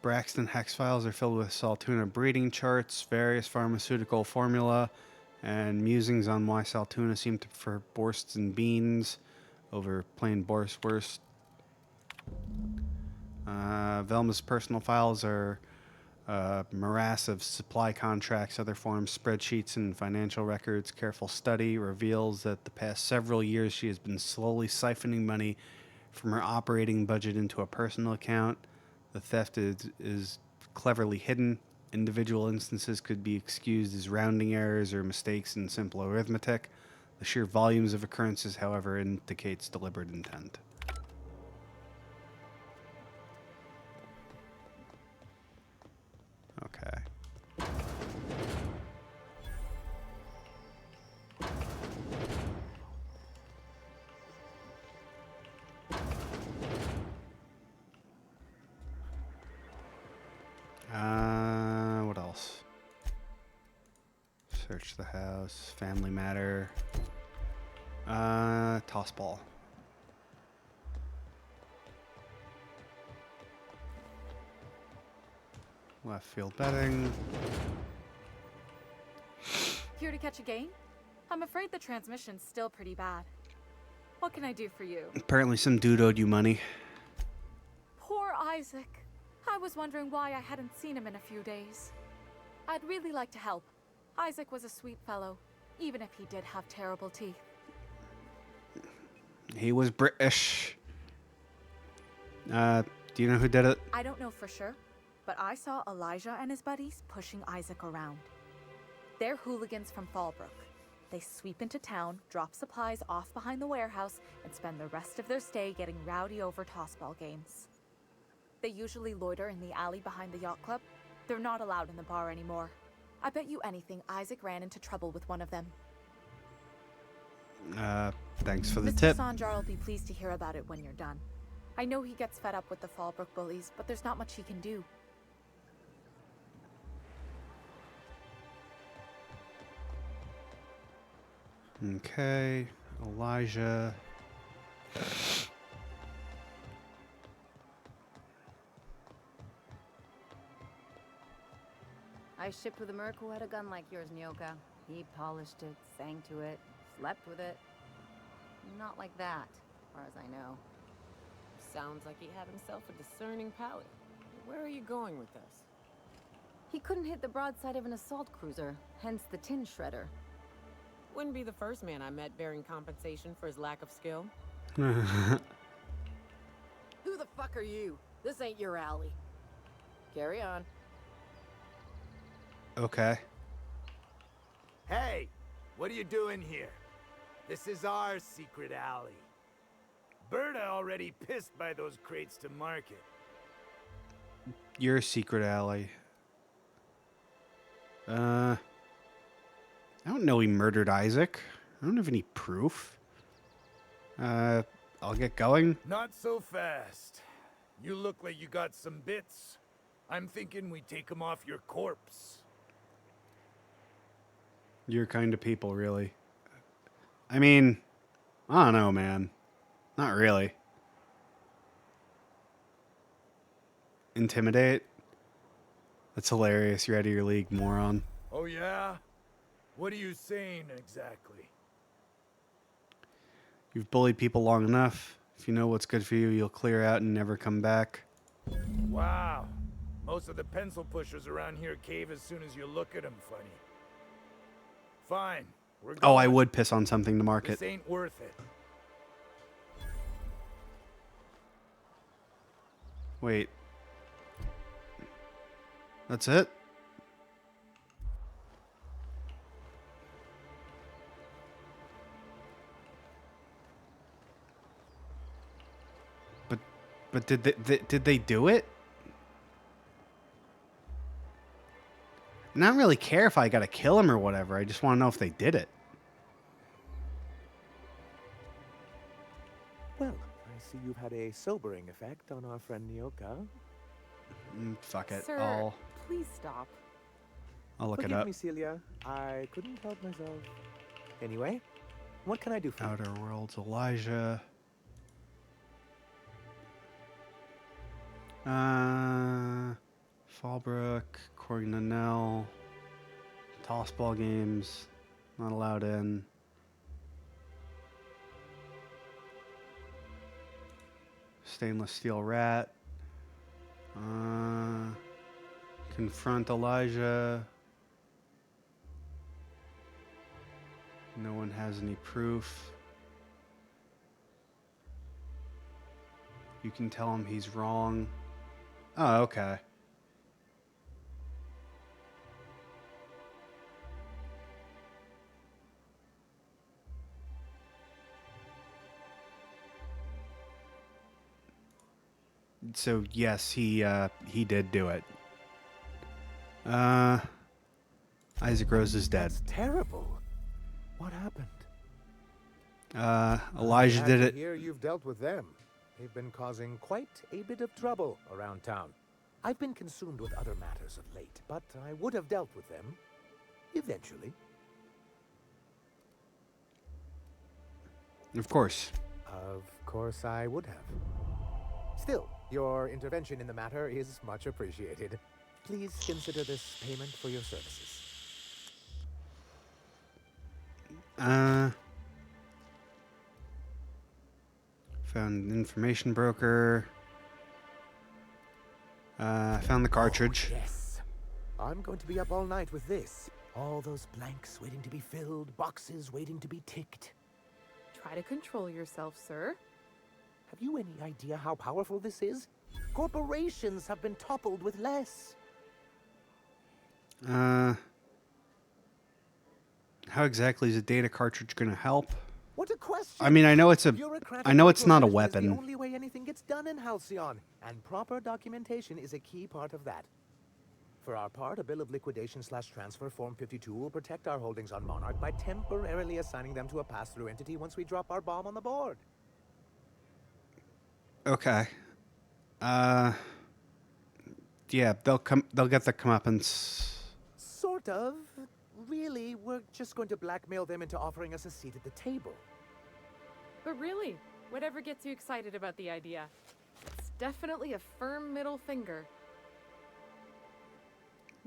Braxton hex files are filled with Saltuna breeding charts, various pharmaceutical formula, and musings on why Saltuna seem to prefer borsts and beans over plain borswurst. Velma's personal files are a morass of supply contracts, other forms, spreadsheets, and financial records. Careful study reveals that the past several years she has been slowly siphoning money from her operating budget into a personal account. The theft is cleverly hidden. Individual instances could be excused as rounding errors or mistakes in simple arithmetic. The sheer volumes of occurrences, however, indicates deliberate intent. Okay. What else? Search the house. Family matter. Toss ball. Left field betting. Here to catch a game? I'm afraid the transmission's still pretty bad. What can I do for you? Apparently some dude owed you money. Poor Isaac. I was wondering why I hadn't seen him in a few days. I'd really like to help. Isaac was a sweet fellow, even if he did have terrible teeth. He was British. Do you know who did it? I don't know for sure, but I saw Elijah and his buddies pushing Isaac around. They're hooligans from Fallbrook. They sweep into town, drop supplies off behind the warehouse, and spend the rest of their stay getting rowdy over tossball games. They usually loiter in the alley behind the yacht club. They're not allowed in the bar anymore. I bet you anything Isaac ran into trouble with one of them. Thanks for the Mr. tip. Sanjar will be pleased to hear about it when you're done. I know he gets fed up with the Fallbrook bullies, but there's not much he can do. Okay, Elijah. I shipped with a merc who had a gun like yours, Nyoka. He polished it, sang to it, slept with it. Not like that, as far as I know. Sounds like he had himself a discerning palate. Where are you going with this? He couldn't hit the broadside of an assault cruiser, hence the tin shredder. Wouldn't be the first man I met bearing compensation for his lack of skill. Who the fuck are you? This ain't your alley. Carry on. Okay. Hey, what are you doing here? This is our secret alley. Berta already pissed by those crates to market. Your secret alley. I don't know he murdered Isaac. I don't have any proof. I'll get going. Not so fast. You look like you got some bits. I'm thinking we take them off your corpse. Your kind of people, really. I mean, I don't know, man. Not really. Intimidate? That's hilarious. You're out of your league, moron. Oh, yeah? What are you saying exactly? You've bullied people long enough. If you know what's good for you, you'll clear out and never come back. Wow. Most of the pencil pushers around here cave as soon as you look at them funny. Fine. We're going. Oh, I would piss on something to market. This ain't worth it. Wait. That's it? But did they do it? And I don't really care if I gotta kill him or whatever. I just want to know if they did it. Well, I see you've had a sobering effect on our friend Nyoka. Fuck it. Sir, please stop. I'll look it Forgive up. me, Celia. I couldn't help myself. Anyway, what can I do for you? Outer Worlds, Elijah. Fallbrook, Corey Nell, Tossball games, not allowed in. Stainless Steel Rat. Confront Elijah. No one has any proof. You can tell him he's wrong. Oh, okay. So yes, he did do it. Isaac Rose is dead. That's terrible. What happened? Elijah I'm did glad it. to hear you've dealt with them. They've been causing quite a bit of trouble around town. I've been consumed with other matters of late, but I would have dealt with them eventually. Of course. Of course I would have. Still, your intervention in the matter is much appreciated. Please consider this payment for your services. Found an information broker. Found the cartridge. Oh, yes. I'm going to be up all night with this. All those blanks waiting to be filled, boxes waiting to be ticked. Try to control yourself, sir. Have you any idea how powerful this is? Corporations have been toppled with less. How exactly is a data cartridge going to help? What a question! I mean, I know it's not a Is weapon. the only way anything gets done in Halcyon, and proper documentation is a key part of that. For our part, a bill of liquidation/transfer Form 52 will protect our holdings on Monarch by temporarily assigning them to a pass-through entity once we drop our bomb on the board. Okay. Yeah, they'll get the comeuppance. Sort of. Really, we're just going to blackmail them into offering us a seat at the table. But really, whatever gets you excited about the idea. It's definitely a firm middle finger.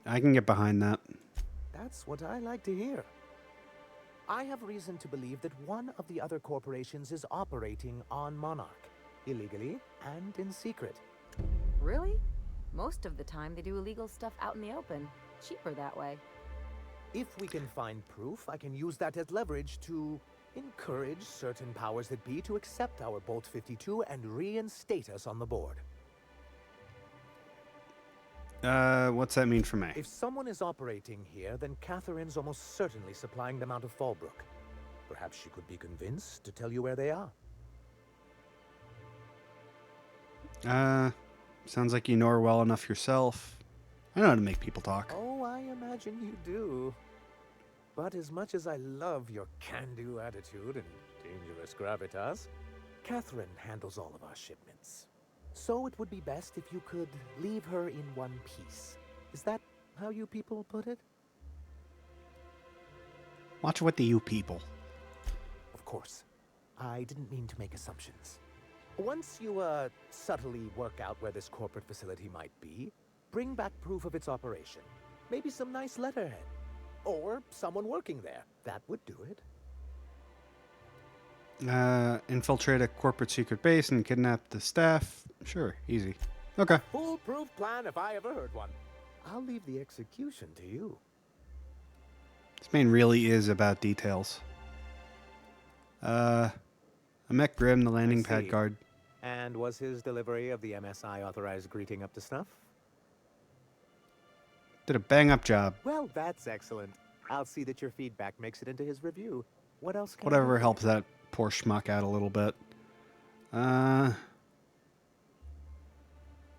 I can get behind that. That's what I like to hear. I have reason to believe that one of the other corporations is operating on Monarch, illegally and in secret. Really? Most of the time they do illegal stuff out in the open. Cheaper that way. If we can find proof, I can use that as leverage to encourage certain powers that be to accept our Bolt 52 and reinstate us on the board. What's that mean for me? If someone is operating here, then Catherine's almost certainly supplying them out of Fallbrook. Perhaps she could be convinced to tell you where they are. Sounds like you know her well enough yourself. I know how to make people talk. Oh, I imagine you do. But as much as I love your can-do attitude and dangerous gravitas, Catherine handles all of our shipments. So it would be best if you could leave her in one piece. Is that how you people put it? Watch what the you people. Of course. I didn't mean to make assumptions. Once you, subtly work out where this corporate facility might be, bring back proof of its operation. Maybe some nice letterhead. Or someone working there. That would do it. Infiltrate a corporate secret base and kidnap the staff. Sure, easy. Okay. Foolproof plan if I ever heard one. I'll leave the execution to you. This man really is about details. I met Grim, the landing pad see. guard. And was his delivery of the MSI authorized greeting up to snuff? Did a bang-up job. Well, that's excellent. I'll see that your feedback makes it into his review. What else can I Whatever do? helps that poor schmuck out a little bit. I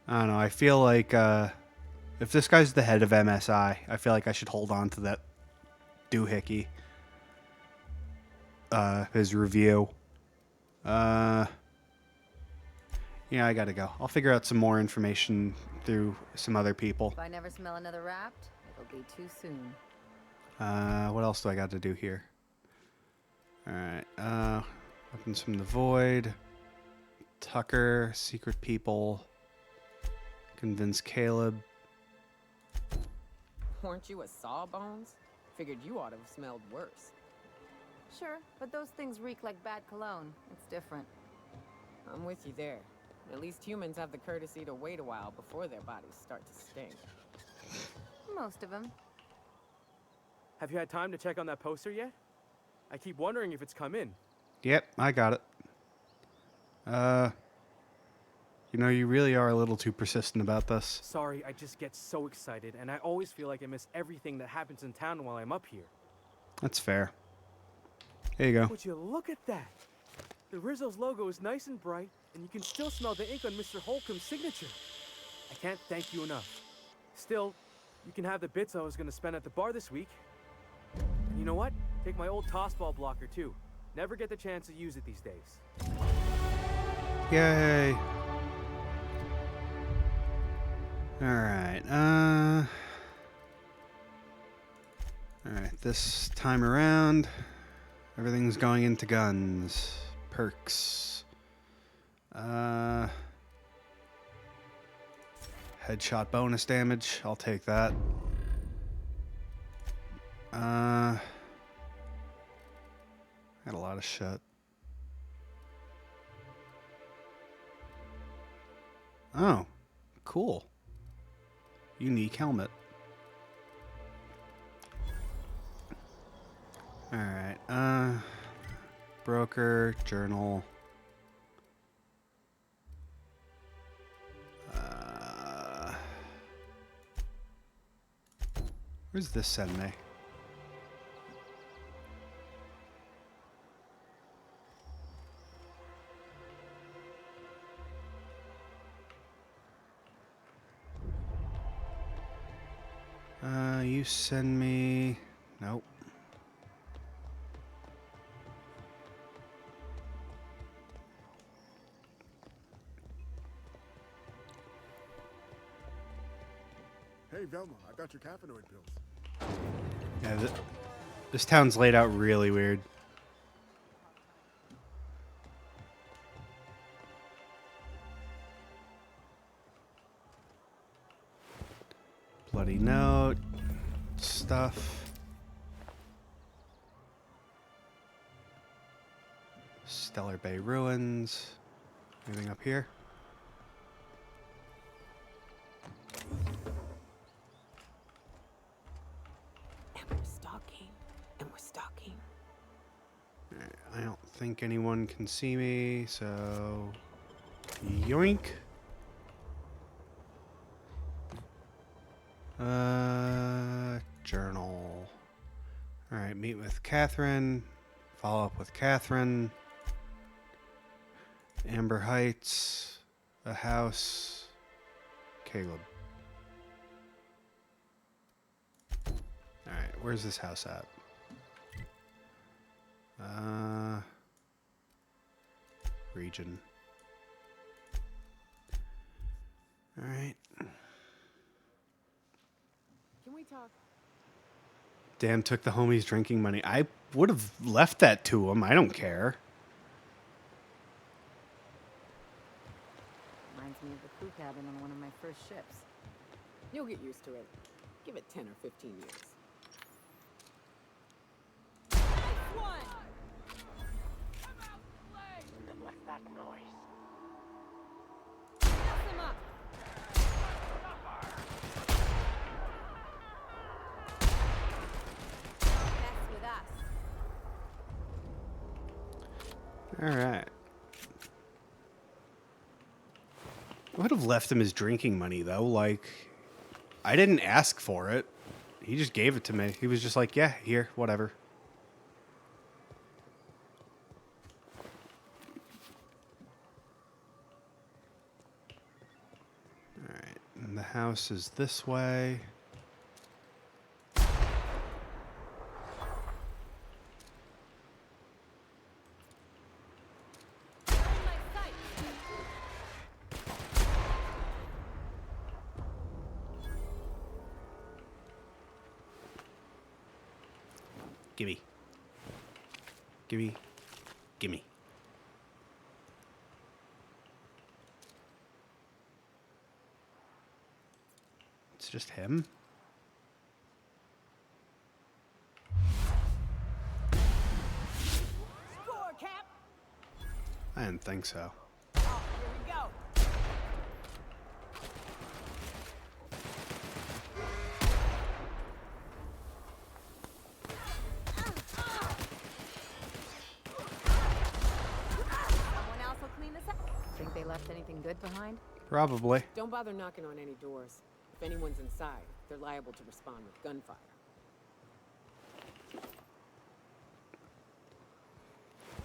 don't know. I feel like if this guy's the head of MSI, I feel like I should hold on to that doohickey. His review. Yeah, I gotta go. I'll figure out some more information through some other people. If I never smell another raft, it'll be too soon. What else do I got to do here? Alright, weapons from the void. Tucker, secret people. Convince Caleb. Weren't you a sawbones? Figured you ought to have smelled worse. Sure, but those things reek like bad cologne. It's different. I'm with you there. At least humans have the courtesy to wait a while before their bodies start to stink. Most of them. Have you had time to check on that poster yet? I keep wondering if it's come in. Yep, I got it. You know, you really are a little too persistent about this. Sorry, I just get so excited, and I always feel like I miss everything that happens in town while I'm up here. That's fair. Here you go. Would you look at that? The Rizzo's logo is nice and bright, and you can still smell the ink on Mr. Holcomb's signature. I can't thank you enough. Still, you can have the bits I was going to spend at the bar this week. And you know what? Take my old tossball blocker, too. Never get the chance to use it these days. Yay. Alright, Alright, this time around, everything's going into guns. Perks. Headshot bonus damage, I'll take that. Got a lot of shit. Oh, cool. Unique helmet. Alright, broker, journal. Where's this send me? You send me... Nope. Hey, Velma, I got your caffeinoid pills. Yeah, this town's laid out really weird. Bloody note. Stuff. Stellar Bay ruins. Anything up here? And we're stalking. And we're stalking. Alright, I don't think anyone can see me, so... Yoink. Journal. Alright, meet with Catherine. Follow up with Catherine. Amber Heights. A house. Caleb. Alright, where's this house at? Region. Alright. Can we talk? Dan took the homie's drinking money. I would have left that to him. I don't care. me at the crew cabin on one of my first ships. You'll get used to it. Give it 10 or 15 years. What's that noise? Mess with us. All right. I would have left him his drinking money, though. Like, I didn't ask for it. He just gave it to me. He was just like, yeah, here, whatever. All right. And the house is this way. Gimme. Gimme. Gimme. It's just him? Score, Cap! I didn't think so. Oh, here we go. Someone else will clean this up. Think they left anything good behind? Probably. Don't bother knocking on any doors. If anyone's inside, they're liable to respond with gunfire.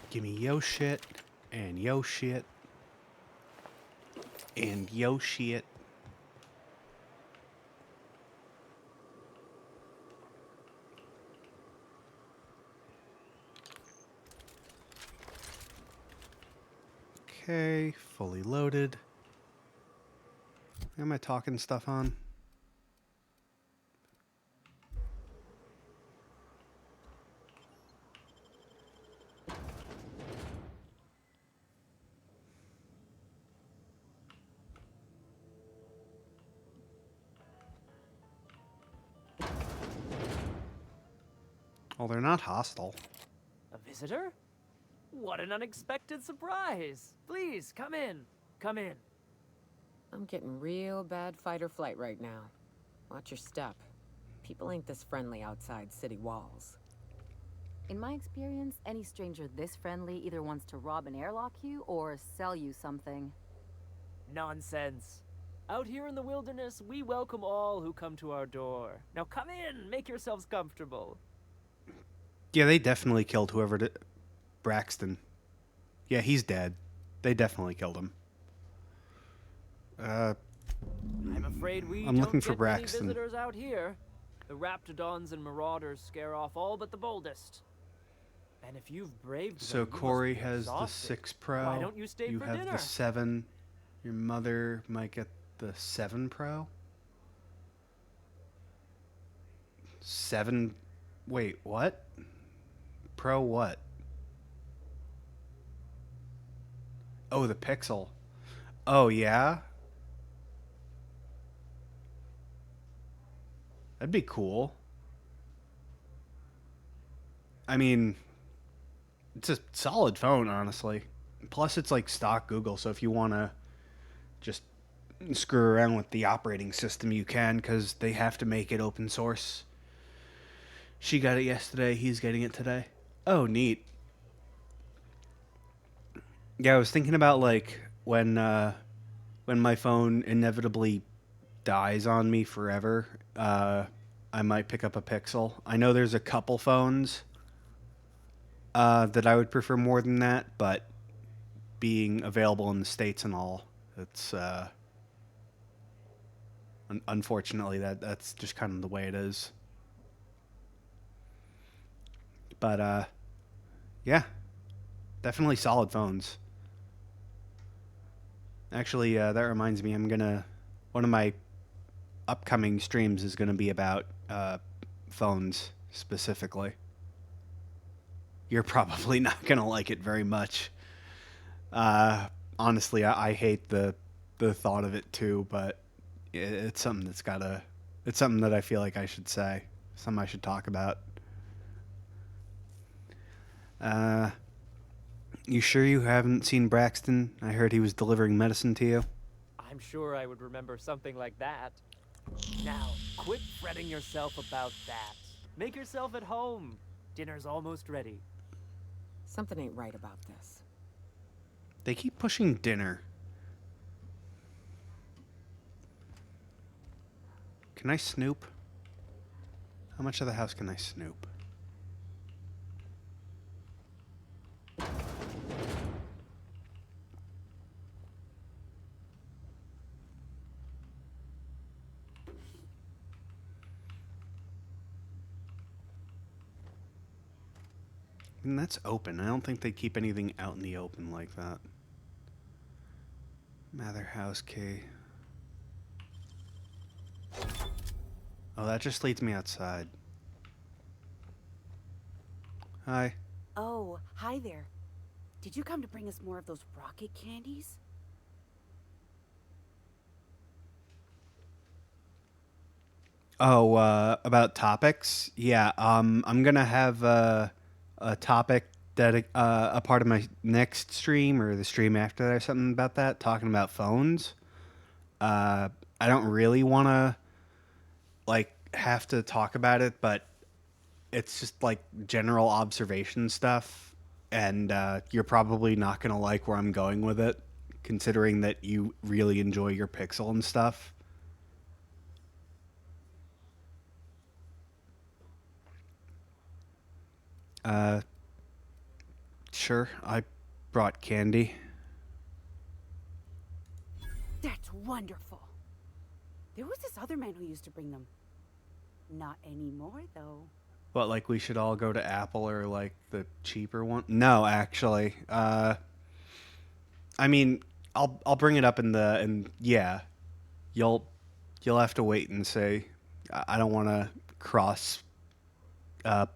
Gimme yo shit, and yo shit, and yo shit. Okay, fully loaded. Am I talking stuff on? Well, they're not hostile. A visitor? What an unexpected surprise! Please, come in. Come in. I'm getting real bad fight or flight right now. Watch your step. People ain't this friendly outside city walls. In my experience, any stranger this friendly either wants to rob and airlock you or sell you something. Nonsense. Out here in the wilderness, we welcome all who come to our door. Now come in, make yourselves comfortable. Yeah, they definitely killed whoever did. Braxton. Yeah, he's dead. They definitely killed him. I'm afraid we I'm don't looking for get many Braxton. visitors out here. The Raptidons and Marauders scare off all but the boldest. And if you've braved them, So you must Corey be has the exhausted. 6 Pro. Why don't you stay You for have dinner? the 7. Your mother might get the 7 Pro. 7. Wait, what? Pro what? Oh, the Pixel. Oh, yeah? That'd be cool. I mean, it's a solid phone, honestly. Plus, it's like stock Google, so if you want to just screw around with the operating system, you can, because they have to make it open source. She got it yesterday. He's getting it today. Oh, neat. Yeah, I was thinking about, like, when my phone inevitably dies on me forever, I might pick up a Pixel. I know there's a couple phones that I would prefer more than that, but being available in the States and all, it's unfortunately that's just kind of the way it is. But yeah, definitely solid phones. Actually, that reminds me, one of my upcoming streams is gonna be about phones specifically. You're probably not gonna like it very much. Honestly, I hate the the thought of it too, but it's something that's gotta. It's something that I feel like I should say. Something I should talk about. You sure you haven't seen Braxton? I heard he was delivering medicine to you. I'm sure I would remember something like that. Now, quit fretting yourself about that. Make yourself at home. Dinner's almost ready. Something ain't right about this. They keep pushing dinner. Can I snoop? How much of the house can I snoop? And that's open. I don't think they keep anything out in the open like that. Mather house key. Oh, that just leads me outside. Hi. Oh, hi there. Did you come to bring us more of those rocket candies? Oh, about topics? Yeah, I'm gonna have a topic that a part of my next stream or the stream after that or something about that, talking about phones. I don't really want to like have to talk about it, but it's just like general observation stuff, and you're probably not gonna like where I'm going with it, considering that you really enjoy your Pixel and stuff. Sure, I brought candy. That's wonderful. There was this other man who used to bring them. Not anymore, though. What, like we should all go to Apple or like the cheaper one? No, actually. I mean, I'll bring it up and yeah, you'll have to wait and say I don't want to cross a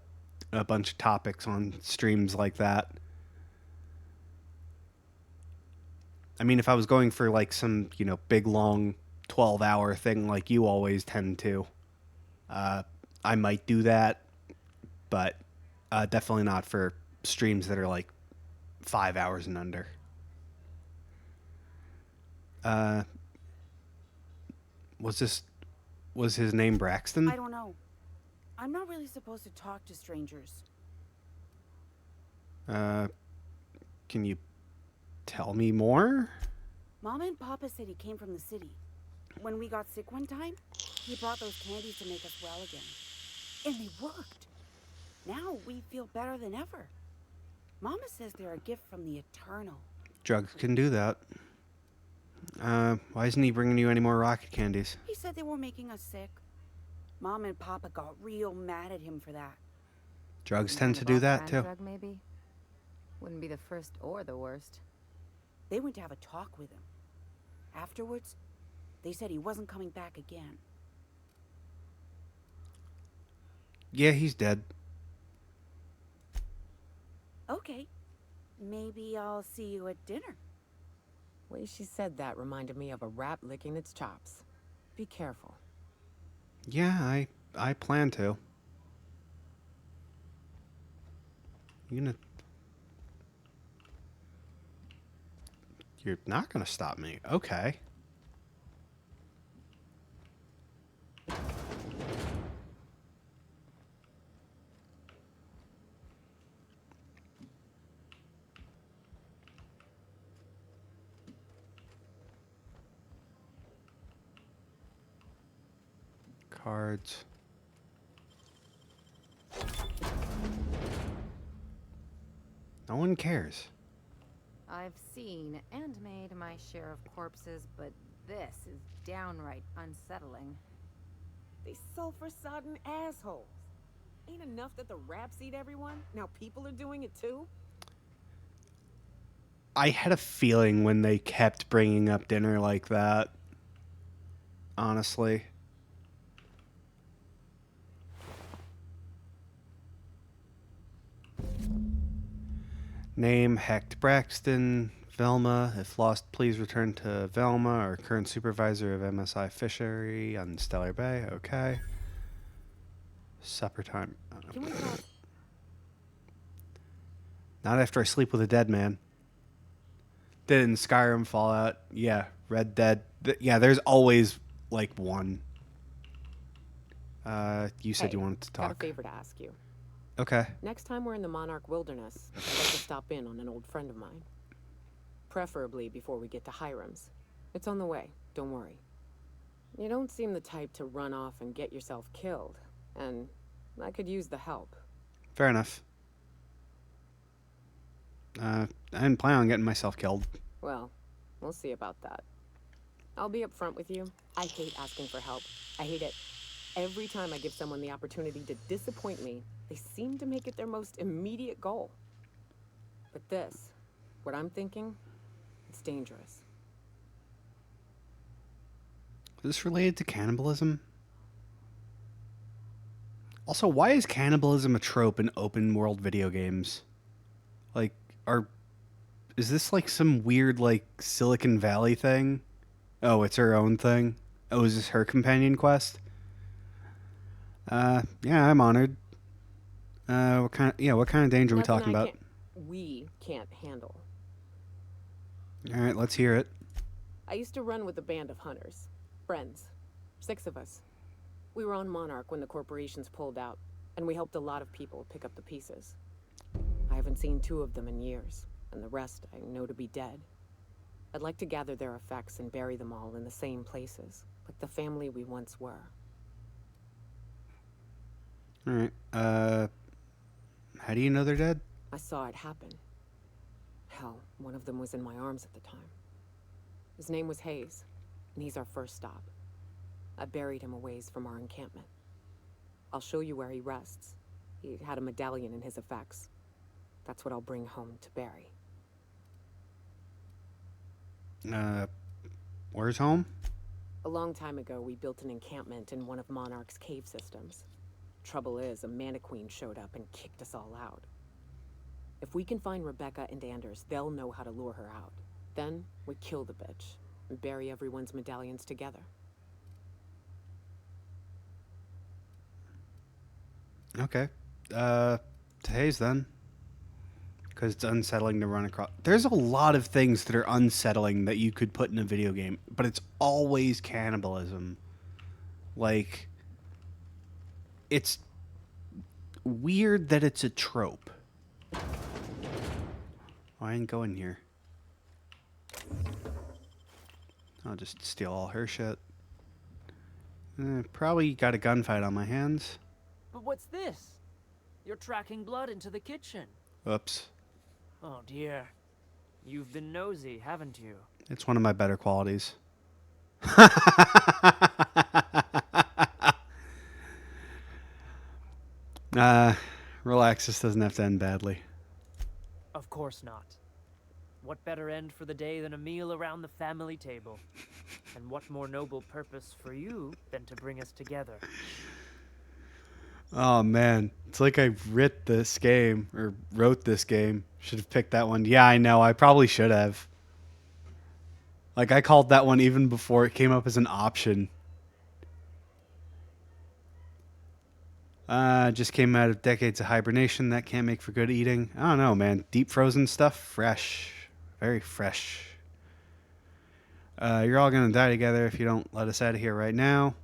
bunch of topics on streams like that. I mean, if I was going for like some, big long 12-hour thing like you always tend to, I might do that, but definitely not for streams that are like 5 hours and under. Was his name Braxton? I don't know. I'm not really supposed to talk to strangers. Can you tell me more? Mama and Papa said he came from the city. When we got sick one time, he brought those candies to make us well again. And they worked. Now we feel better than ever. Mama says they're a gift from the Eternal. Drugs can do that. Why isn't he bringing you any more rocket candies? He said they were making us sick. Mom and Papa got real mad at him for that. Drugs tend to do that too. Drug, maybe? Wouldn't be the first or the worst. They went to have a talk with him. Afterwards, they said he wasn't coming back again. Yeah, he's dead. Okay. Maybe I'll see you at dinner. Way she said that reminded me of a rat licking its chops. Be careful. Yeah, I plan to. You're not gonna stop me. Okay. Cards. No one cares. I've seen and made my share of corpses, but this is downright unsettling. They sulfur-sodden assholes. Ain't enough that the raps eat everyone? Now people are doing it too? I had a feeling when they kept bringing up dinner like that. Honestly. Name Hecht Braxton. Velma. If lost, please return to Velma, our current supervisor of MSI Fishery on Stellar Bay. Okay. Supper time. Can we talk? Not after I sleep with a dead man. Did it in Skyrim, Fallout. Yeah, Red Dead. Yeah, there's always like one. You said you wanted to talk. Got a favor to ask you. Okay. Next time we're in the Monarch Wilderness, I'd like to stop in on an old friend of mine. Preferably before we get to Hiram's. It's on the way, don't worry. You don't seem the type to run off and get yourself killed, and I could use the help. Fair enough. I didn't plan on getting myself killed. Well, we'll see about that. I'll be upfront with you. I hate asking for help. I hate it. Every time I give someone the opportunity to disappoint me, they seem to make it their most immediate goal. But this, what I'm thinking, it's dangerous. Is this related to cannibalism? Also, why is cannibalism a trope in open world video games? Like, is this like some weird like Silicon Valley thing? Oh, it's her own thing? Oh, is this her companion quest? Yeah, I'm honored. What kind of danger are we talking about? We can't handle. All right, let's hear it. I used to run with a band of hunters. Friends. 6 of us. We were on Monarch when the corporations pulled out, and we helped a lot of people pick up the pieces. I haven't seen 2 of them in years, and the rest I know to be dead. I'd like to gather their effects and bury them all in the same places, like the family we once were. All right. How do you know they're dead? I saw it happen. Hell, one of them was in my arms at the time. His name was Hayes, and he's our first stop. I buried him a ways from our encampment. I'll show you where he rests. He had a medallion in his effects. That's what I'll bring home to Barry. Where's home? A long time ago, we built an encampment in one of Monarch's cave systems. Trouble is, a Mantiqueen showed up and kicked us all out. If we can find Rebecca and Anders, they'll know how to lure her out. Then, we kill the bitch and bury everyone's medallions together. Okay. To Hayes then. Because it's unsettling to run across. There's a lot of things that are unsettling that you could put in a video game, but it's always cannibalism. Like, it's weird that it's a trope. Oh, I didn't go in here. I'll just steal all her shit. Probably got a gunfight on my hands. But what's this? You're tracking blood into the kitchen. Oops. Oh dear. You've been nosy, haven't you? It's one of my better qualities. Relax, this doesn't have to end badly. Of course not. What better end for the day than a meal around the family table? And what more noble purpose for you than to bring us together? Oh man, it's like I wrote this game. Should have picked that one. Yeah, I know, I probably should have. Like, I called that one even before it came up as an option. Just came out of decades of hibernation. That can't make for good eating. I don't know, man. Deep frozen stuff, fresh. Very fresh. You're all gonna die together if you don't let us out of here right now.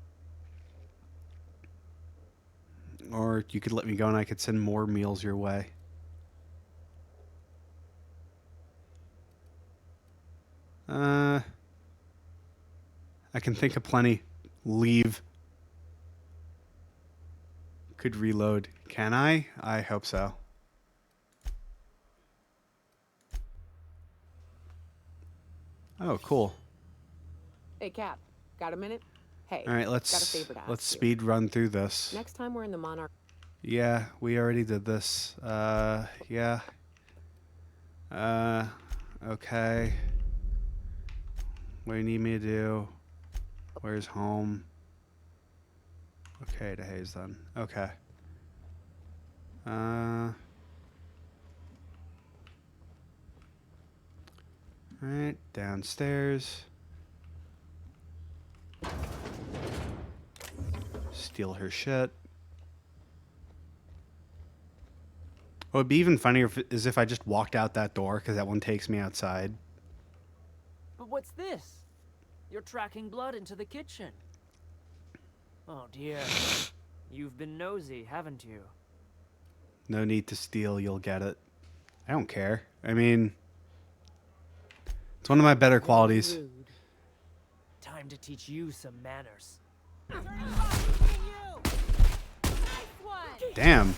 Or you could let me go and I could send more meals your way. I can think of plenty. Leave. Could reload. Can I? I hope so. Oh, cool. Hey, Cap, got a minute? Hey, all right, got a favor to ask let's you. speed run through this. Next time we're in the Monarch... Yeah, we already did this. Yeah. Okay. What do you need me to do? Where's home? Okay, to Hayes then. Okay. Alright, downstairs. Steal her shit. What would be even funnier is if I just walked out that door, because that one takes me outside. But what's this? You're tracking blood into the kitchen. Oh dear. You've been nosy, haven't you? No need to steal, you'll get it. I don't care. I mean, it's one of my better qualities. Time to teach you some manners. Damn.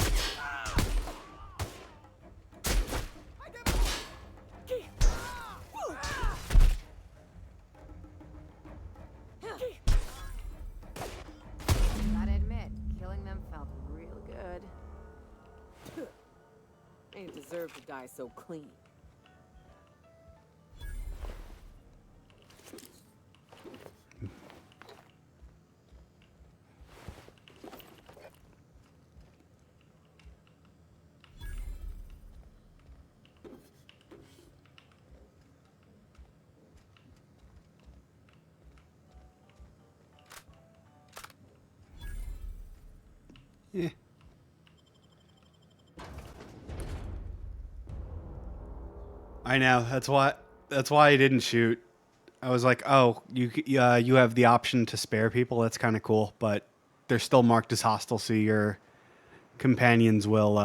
Gotta admit, killing them felt real good. They deserve to die so clean. Yeah. I know. That's why I didn't shoot. I was like, "Oh, you have the option to spare people. That's kind of cool, but they're still marked as hostile, so your companions will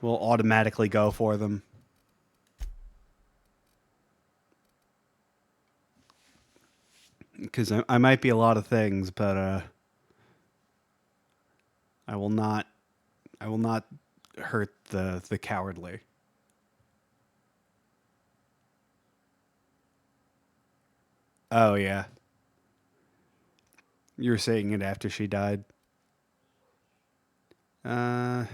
automatically go for them." Because I might be a lot of things, but I will not hurt the cowardly. Oh yeah. You were saying it after she died. I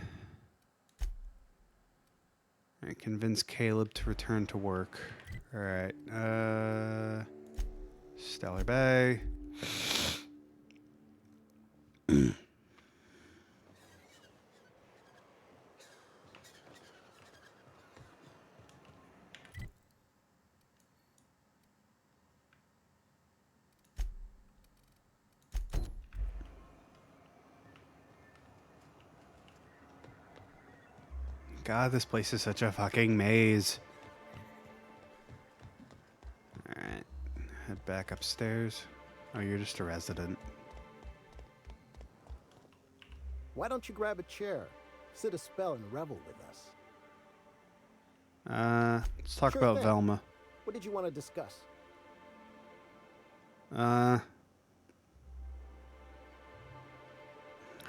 convince Caleb to return to work. All right. Stellar Bay. God, this place is such a fucking maze. Alright. Head back upstairs. Oh, you're just a resident. Why don't you grab a chair, sit a spell, and revel with us? Let's talk Sure about thing. Velma. What did you want to discuss? How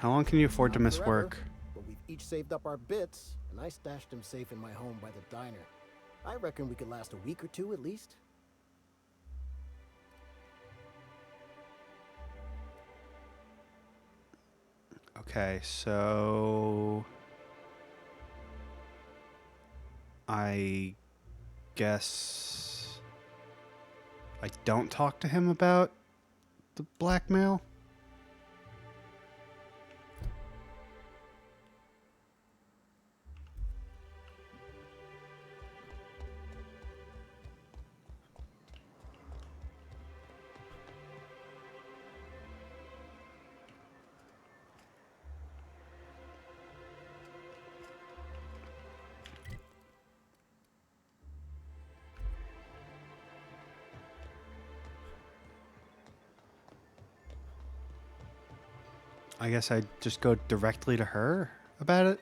long can you afford to Not miss forever, work? But we've each saved up our bits, and I stashed them safe in my home by the diner. I reckon we could last a week or two at least. Okay, so I guess I don't talk to him about the blackmail. I guess I just go directly to her about it.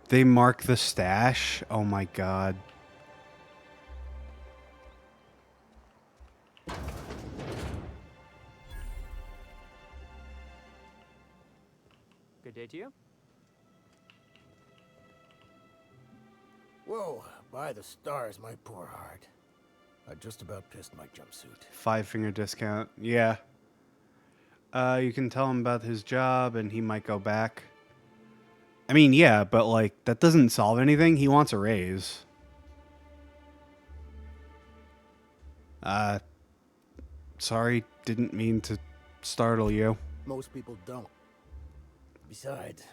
They mark the stash. Oh my god. Good day to you. Whoa, by the stars, my poor heart. I just about pissed my jumpsuit. 5-finger discount. Yeah. You can tell him about his job and he might go back. I mean, yeah, but like that doesn't solve anything. He wants a raise. Sorry, didn't mean to startle you. Most people don't. Besides,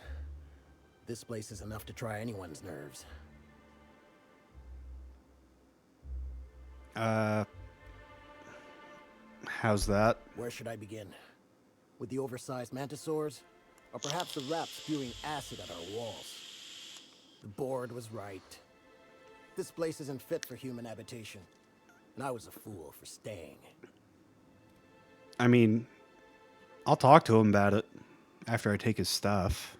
This place is enough to try anyone's nerves. How's that? Where should I begin? With the oversized mantisaurs? Or perhaps the rats spewing acid at our walls? The board was right. This place isn't fit for human habitation. And I was a fool for staying. I mean, I'll talk to him about it after I take his stuff.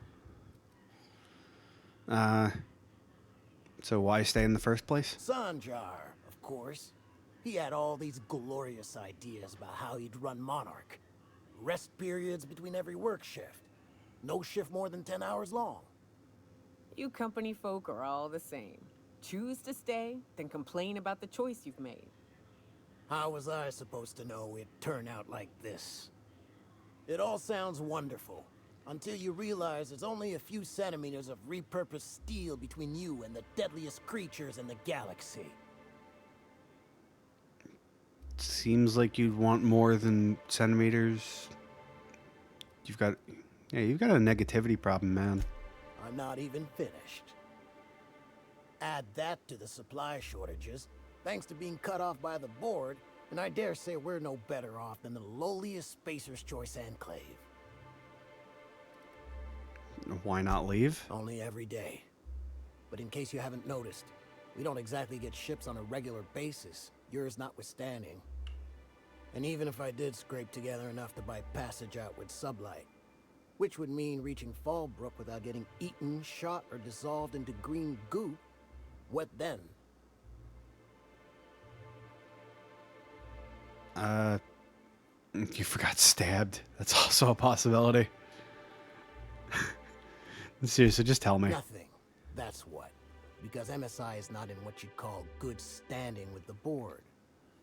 So why stay in the first place? Sanjar, of course. He had all these glorious ideas about how he'd run Monarch. Rest periods between every work shift. No shift more than 10 hours long. You company folk are all the same. Choose to stay, then complain about the choice you've made. How was I supposed to know it'd turn out like this? It all sounds wonderful, until you realize there's only a few centimeters of repurposed steel between you and the deadliest creatures in the galaxy. Seems like you'd want more than centimeters. You've got a negativity problem, man. I'm not even finished. Add that to the supply shortages, thanks to being cut off by the board, and I dare say we're no better off than the lowliest Spacer's Choice enclave. Why not leave? Only every day. But in case you haven't noticed, we don't exactly get ships on a regular basis, yours notwithstanding. And even if I did scrape together enough to buy passage out with sublight, which would mean reaching Fallbrook without getting eaten, shot, or dissolved into green goop, what then? You forgot stabbed. That's also a possibility. Seriously, just tell me. Nothing. That's what. Because MSI is not in what you'd call good standing with the board.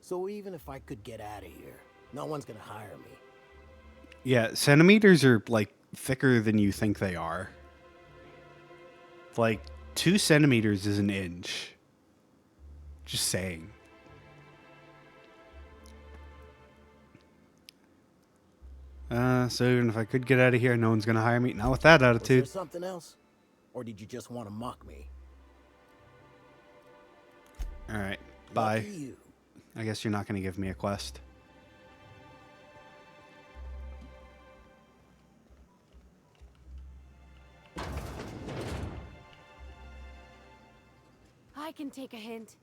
So even if I could get out of here, no one's gonna hire me. Yeah, centimeters are, like, thicker than you think they are. Like, 2 centimeters is an inch. Just saying. So even if I could get out of here, no one's gonna hire me. Not with that attitude. Was there something else? Or did you just want to mock me? Alright, bye. Lucky you. I guess you're not gonna give me a quest. I can take a hint.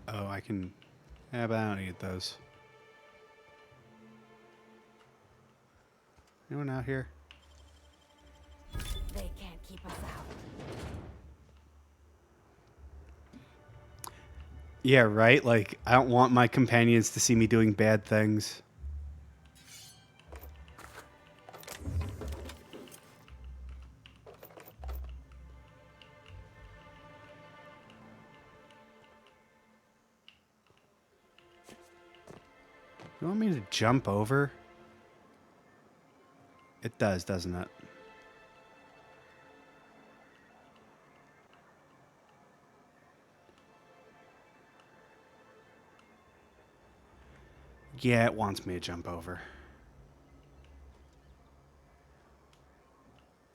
Oh, I can... Yeah, but I don't need those. Anyone out here? They can't keep us out. Yeah, right? Like, I don't want my companions to see me doing bad things. You want me to jump over? It does, doesn't it? Yeah, it wants me to jump over.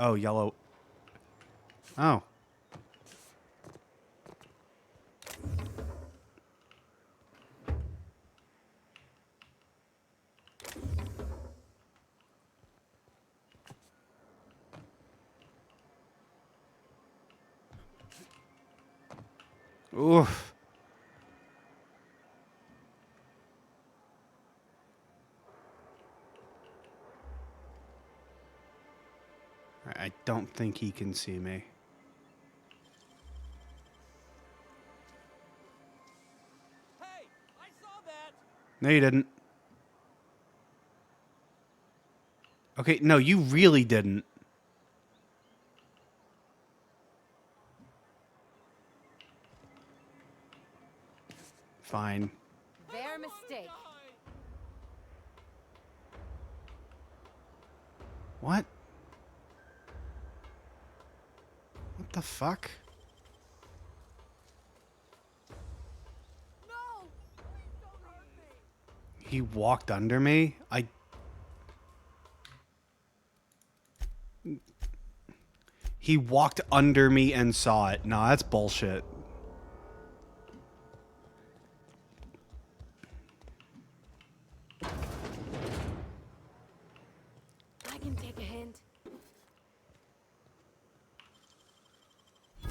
Oh, yellow. Oh. Oof. I don't think he can see me. Hey, I saw that. No, you didn't. Okay, no, you really didn't. Fine. Their mistake. What? What the fuck? He walked under me? He walked under me and saw it. Nah, that's bullshit. I can take a hint. I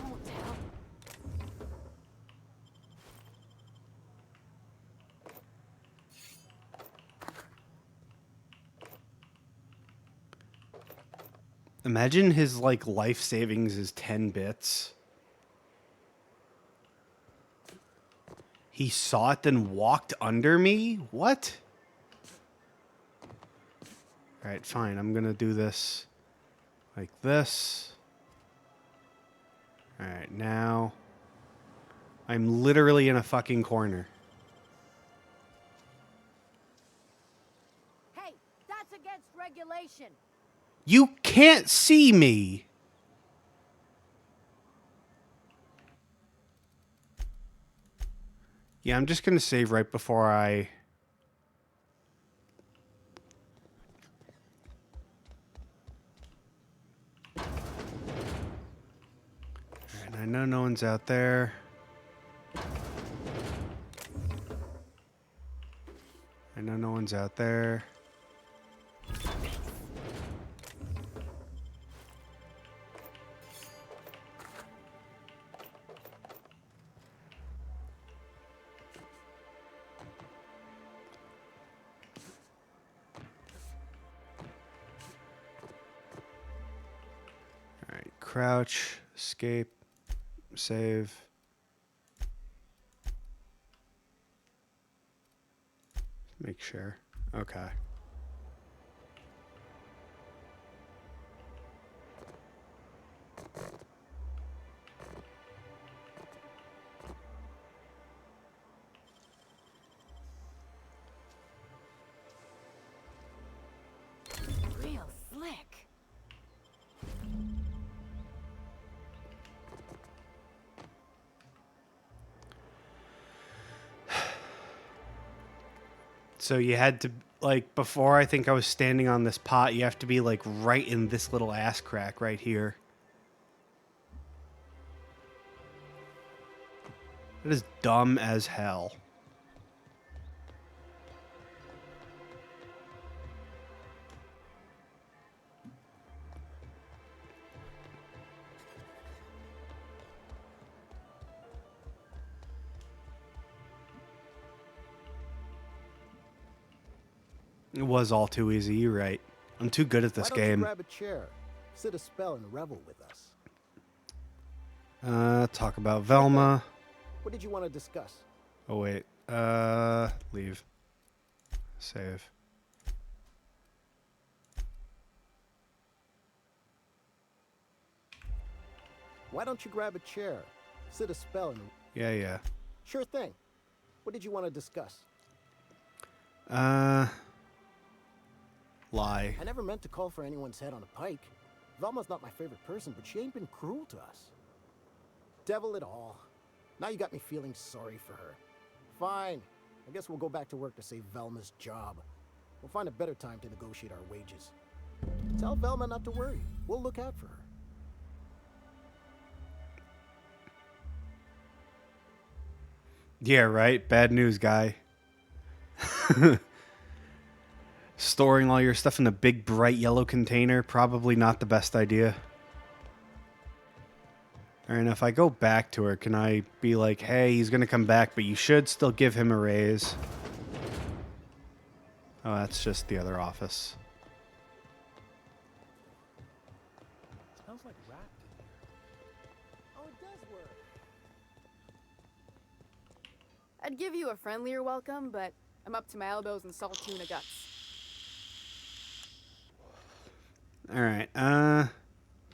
won't tell. Imagine his, like, life savings is 10 bits. He saw it, then walked under me? What? Alright, fine. I'm gonna do this like this. Alright, now I'm literally in a fucking corner. Hey, that's against regulation. You can't see me! Yeah, I'm just gonna save right before I... Alright, I know no one's out there. I know no one's out there. Alright, crouch, escape, save. Make sure. Okay. Real slick. So you had to, like, before I think I was standing on this pot, you have to be, like, right in this little ass crack right here. That is dumb as hell. It was all too easy, you're right. I'm too good at this Why don't you game. grab a chair, sit a spell, and revel with us? Talk about Velma. What did you want to discuss? Oh, wait. Leave. Save. Why don't you grab a chair, sit a spell, and... Yeah. Sure thing. What did you want to discuss? Lie. I never meant to call for anyone's head on a pike. Velma's not my favorite person, but she ain't been cruel to us. Devil it all. Now you got me feeling sorry for her. Fine. I guess we'll go back to work to save Velma's job. We'll find a better time to negotiate our wages. Tell Velma not to worry. We'll look out for her. Yeah, right? Bad news, guy. Storing all your stuff in a big, bright yellow container, probably not the best idea. Alright, if I go back to her, can I be like, hey, he's gonna come back, but you should still give him a raise? Oh, that's just the other office. Smells like rat in here. Oh, it does work. I'd give you a friendlier welcome, but I'm up to my elbows in salt tuna guts. Alright,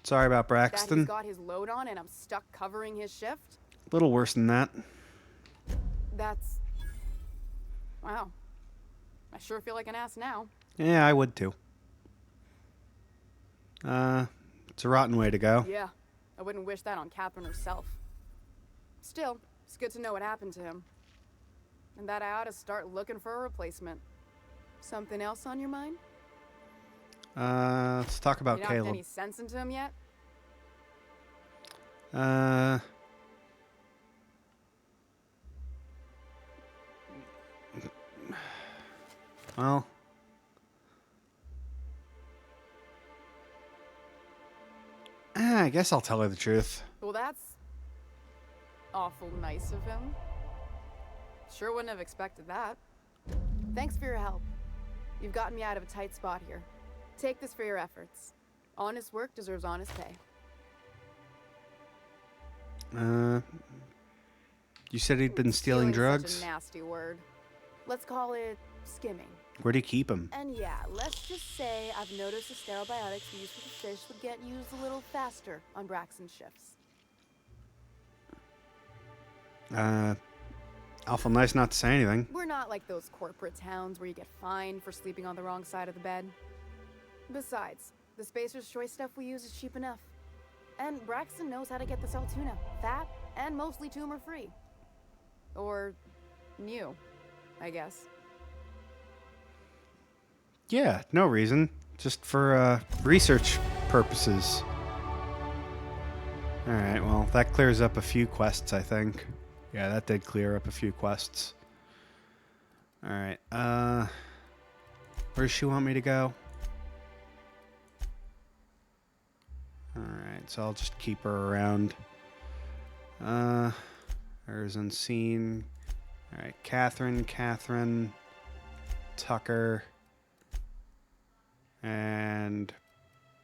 sorry about That Braxton. he's got his load on and I'm stuck covering his shift? A little worse than that. That's... Wow. I sure feel like an ass now. Yeah, I would too. It's a rotten way to go. Yeah, I wouldn't wish that on Catherine herself. Still, it's good to know what happened to him. and that I ought to start looking for a replacement. Something else on your mind? Let's talk about You knocked Caleb. any sense into him yet? Well, I guess I'll tell her the truth. Well, that's awful nice of him. Sure wouldn't have expected that. Thanks for your help. You've gotten me out of a tight spot here. Take this for your efforts. Honest work deserves honest pay. You said he'd been stealing Stealing's drugs? Such a nasty word. Let's call it skimming. Where do you keep them? And yeah, let's just say I've noticed the stereobiotics we use for the fish would get used a little faster on Braxton's shifts. Awful nice not to say anything. We're not like those corporate towns where you get fined for sleeping on the wrong side of the bed. Besides, the Spacer's Choice stuff we use is cheap enough. And Braxton knows how to get the salt tuna, fat and mostly tumor-free. Or new, I guess. Yeah, no reason. Just for research purposes. Alright, well, that clears up a few quests, I think. Yeah, that did clear up a few quests. Alright, where does she want me to go? Alright, so I'll just keep her around. There's Unseen. Alright, Catherine, Tucker, and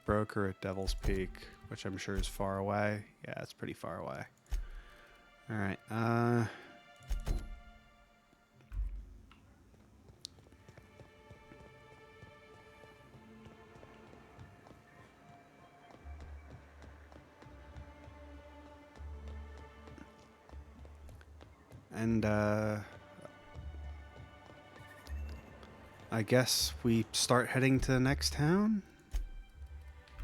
Broker at Devil's Peak, which I'm sure is far away. Yeah, it's pretty far away. Alright, and I guess we start heading to the next town?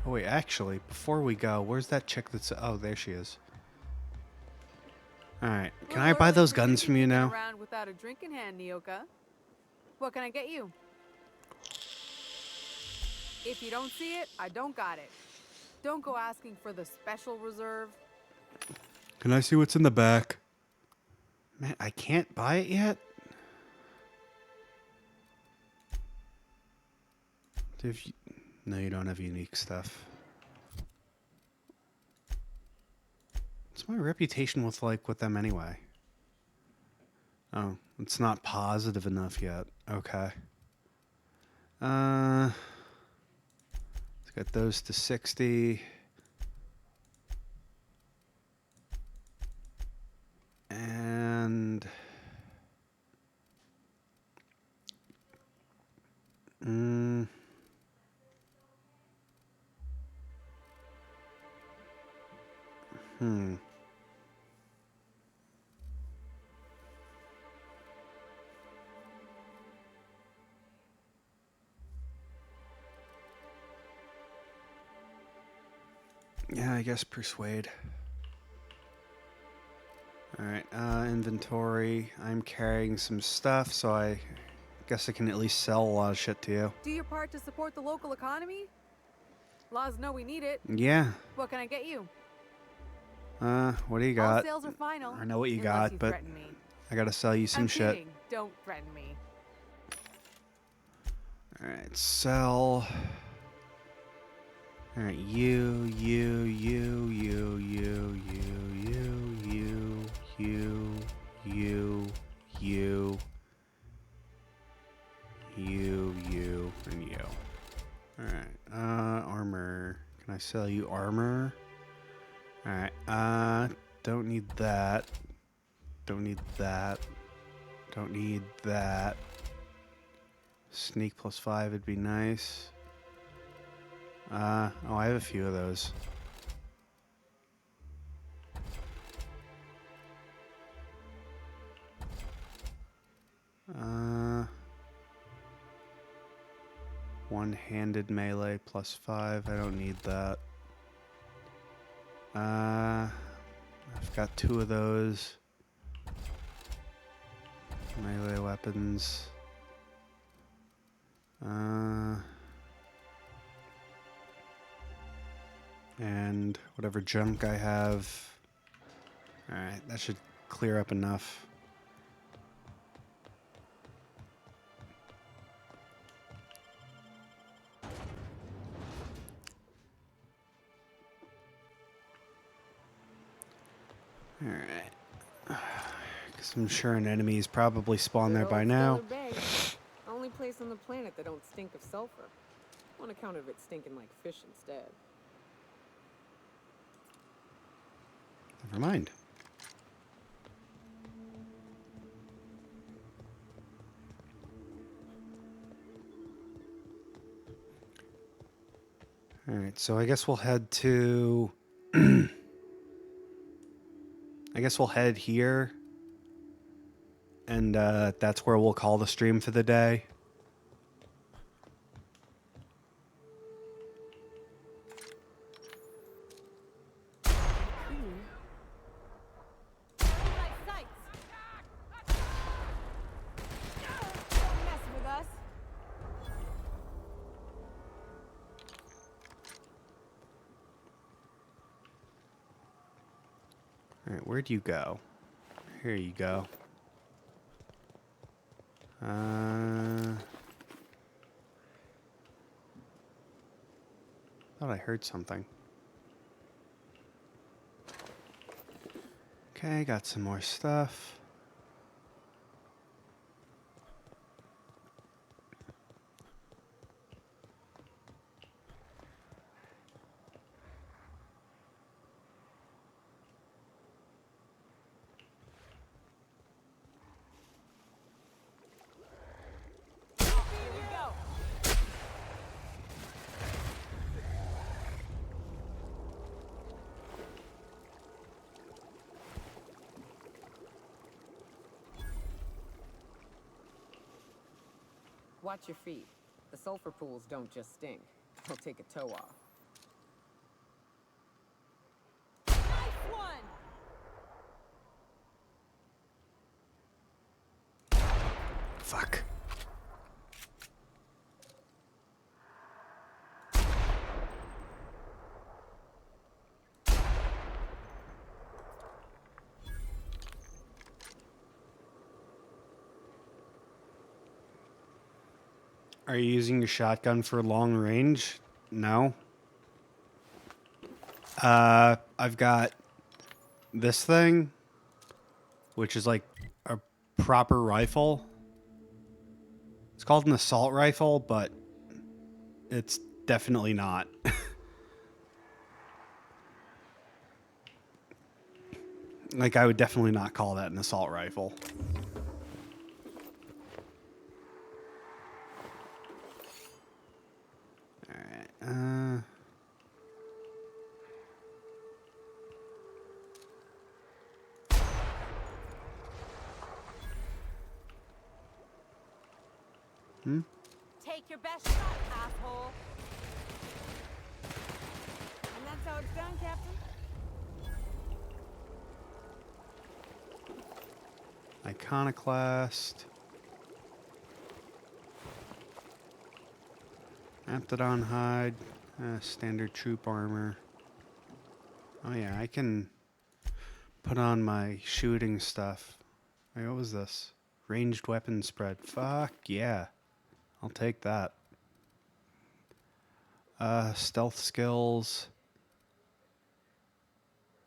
Oh wait, actually, before we go, where's that chick that's... Oh, there she is. Alright, can I buy those guns from you now? Around without a drink in hand, Nyoka. What can I get you? If you don't see it, I don't got it. Don't go asking for the special reserve. Can I see what's in the back? Man, I can't buy it yet? No, you don't have unique stuff. What's my reputation with them anyway? Oh, it's not positive enough yet. Okay. Let's get those to 60. And... Yeah, I guess persuade. Alright, inventory. I'm carrying some stuff, so I guess I can at least sell a lot of shit to you. Do your part to support the local economy? Laws know we need it. Yeah. What can I get you? What do you All got? sales are final. I know what you unless got, you but threaten me. I gotta sell you some I'm shit. kidding. Don't threaten me. Alright, sell. Alright, you. And you. Alright, armor. Can I sell you armor? Alright, don't need that. Don't need that. Don't need that. Sneak +5 would be nice. Oh, I have a few of those. One-handed melee +5. I don't need that. I've got 2 of those. Melee weapons. And whatever junk I have. Alright, that should clear up enough. Alright. Because I'm sure an enemy's probably spawned there by now. Bay. Only place on the planet that don't stink of sulfur. On account of it stinking like fish instead. Never mind. Alright, so I guess we'll head to... I guess we'll head here. And that's where we'll call the stream for the day. Alright, where'd you go? Here you go. Thought I heard something. Okay, got some more stuff. Watch your feet. The sulfur pools don't just stink. They'll take a toe off. Nice one! Fuck. Are you using your shotgun for long range? No. I've got this thing, which is like a proper rifle. It's called an assault rifle, but it's definitely not. Like, I would definitely not call that an assault rifle. Alright, Take your best shot, asshole. And that's how it's done, Captain. Iconoclast. Aptodon hide. Standard troop armor. Oh yeah, I can put on my shooting stuff. Wait, what was this? Ranged weapon spread. Fuck yeah. I'll take that. Stealth skills.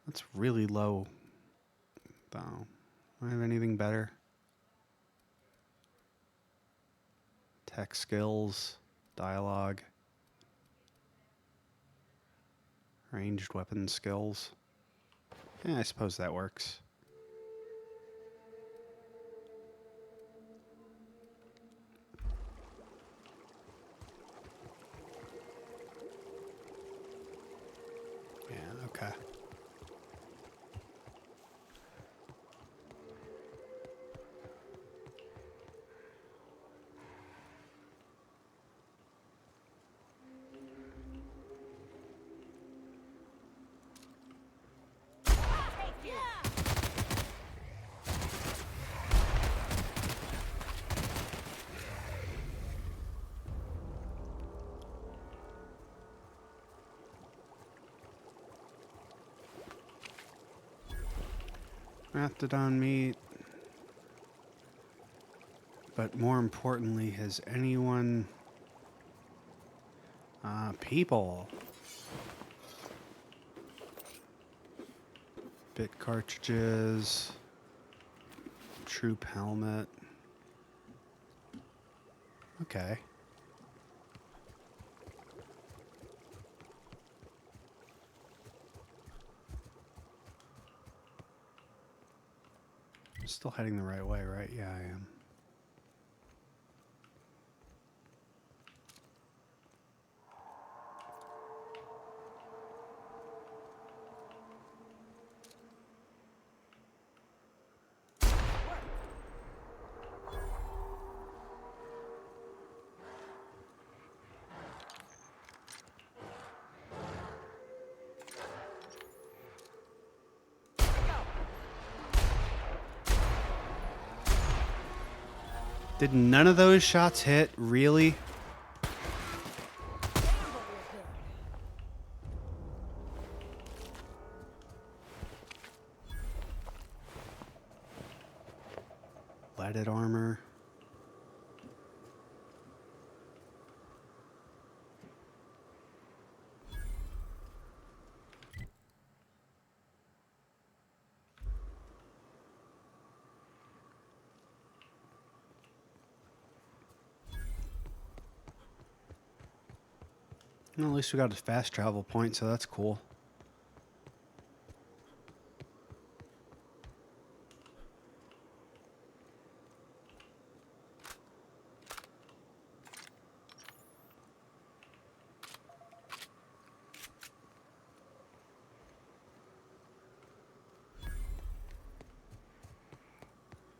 That's really low, though. Do I have anything better? Tech skills. Dialogue. Ranged weapon skills. Yeah, I suppose that works. Yeah, okay. Raptidon meat. But more importantly, has anyone... people. Bit cartridges. Troop helmet. Okay. I'm still heading the right way, right? Yeah, I am. Did none of those shots hit? Really? Leaded armor. Well, at least we got a fast travel point, so that's cool.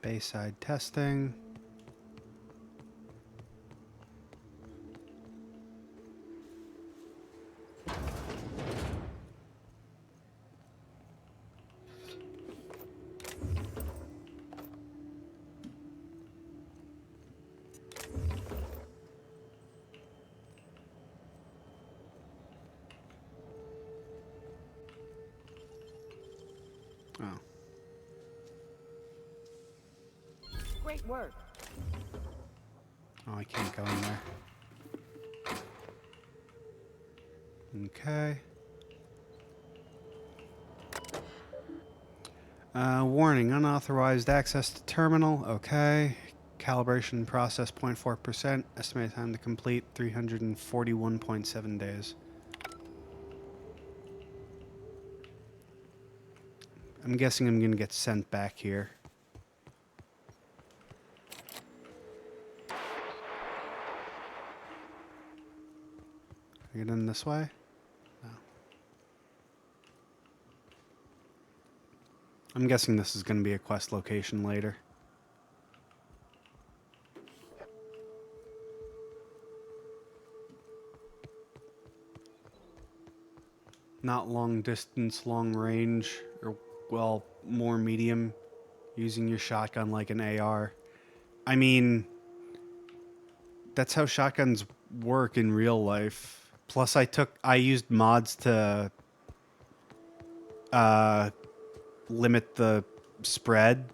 Bayside testing. Oh. Great work. Oh, I can't go in there. Okay. Warning, unauthorized access to terminal. Okay. Calibration process 0.4%. Estimated time to complete 341.7 days. I'm guessing I'm going to get sent back here. Get in this way? No. I'm guessing this is going to be a quest location later. Not long distance, long range, or, well, more medium, using your shotgun like an AR. I mean, that's how shotguns work in real life. Plus, I used mods to limit the spread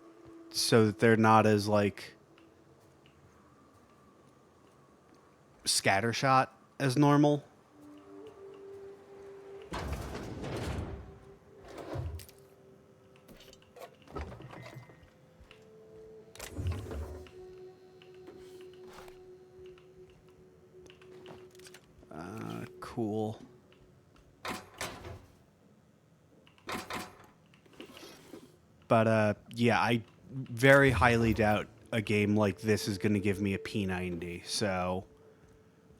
so that they're not as, like, scattershot as normal. Cool. But, yeah, I very highly doubt a game like this is going to give me a P90. So,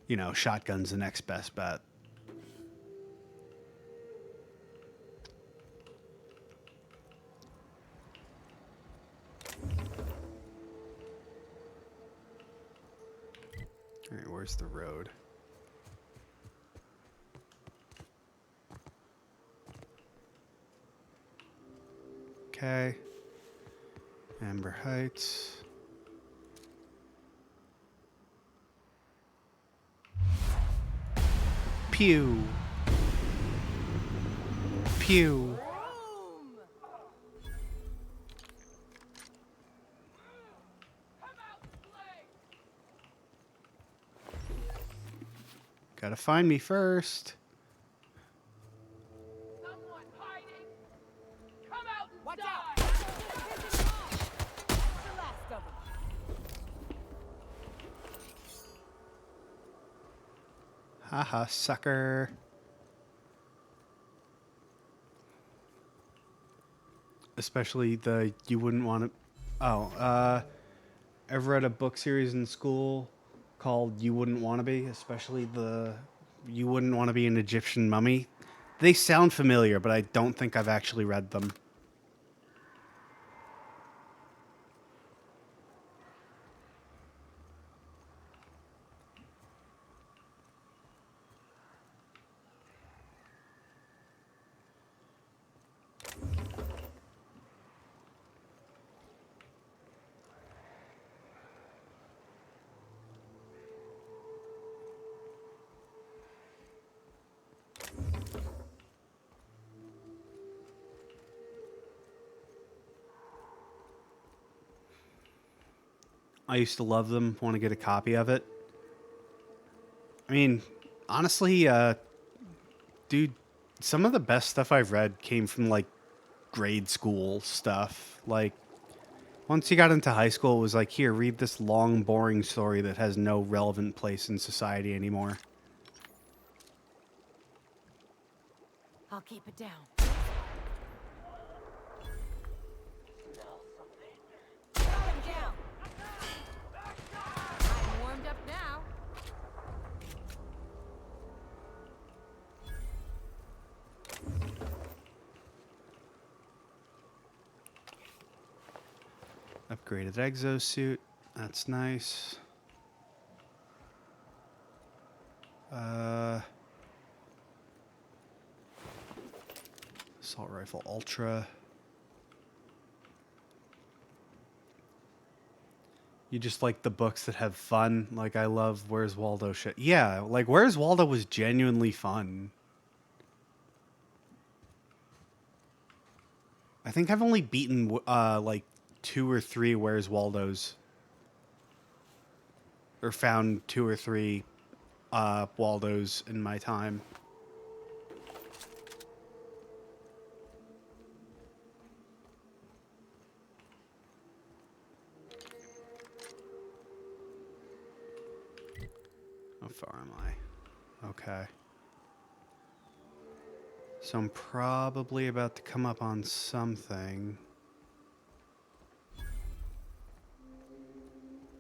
you know, shotgun's the next best bet. All right, where's the road? Okay. Amber Heights. Pew. Pew. Gotta find me first. Watch out! That's the last of them. Haha, sucker. Especially the you wouldn't want to. Oh, I've read a book series in school called You Wouldn't Want to Be, especially the You Wouldn't Want to Be an Egyptian Mummy. They sound familiar, but I don't think I've actually read them. I used to love them, want to get a copy of it. I mean, honestly, dude, some of the best stuff I've read came from like grade school stuff. Like, once you got into high school, it was like, here, read this long, boring story that has no relevant place in society anymore. I'll keep it down. Going down. I'm warmed up now. Upgraded exosuit. That's nice. Assault rifle ultra. You just like the books that have fun. Like, I love Where's Waldo shit. Yeah, like Where's Waldo was genuinely fun. I think I've only beaten like 2 or 3 Where's Waldos. Or found 2 or 3 Waldos in my time. How far am I? Okay. So I'm probably about to come up on something.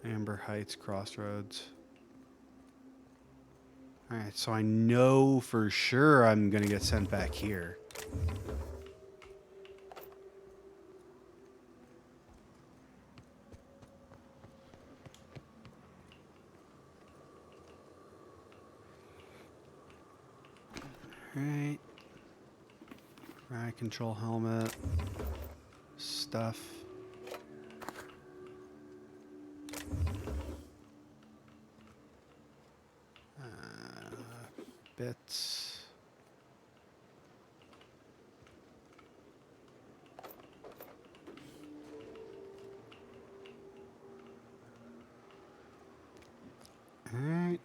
Amber Heights Crossroads. Alright, so I know for sure I'm gonna get sent back here. Alright. Riot control helmet. Stuff. Bits. Alright.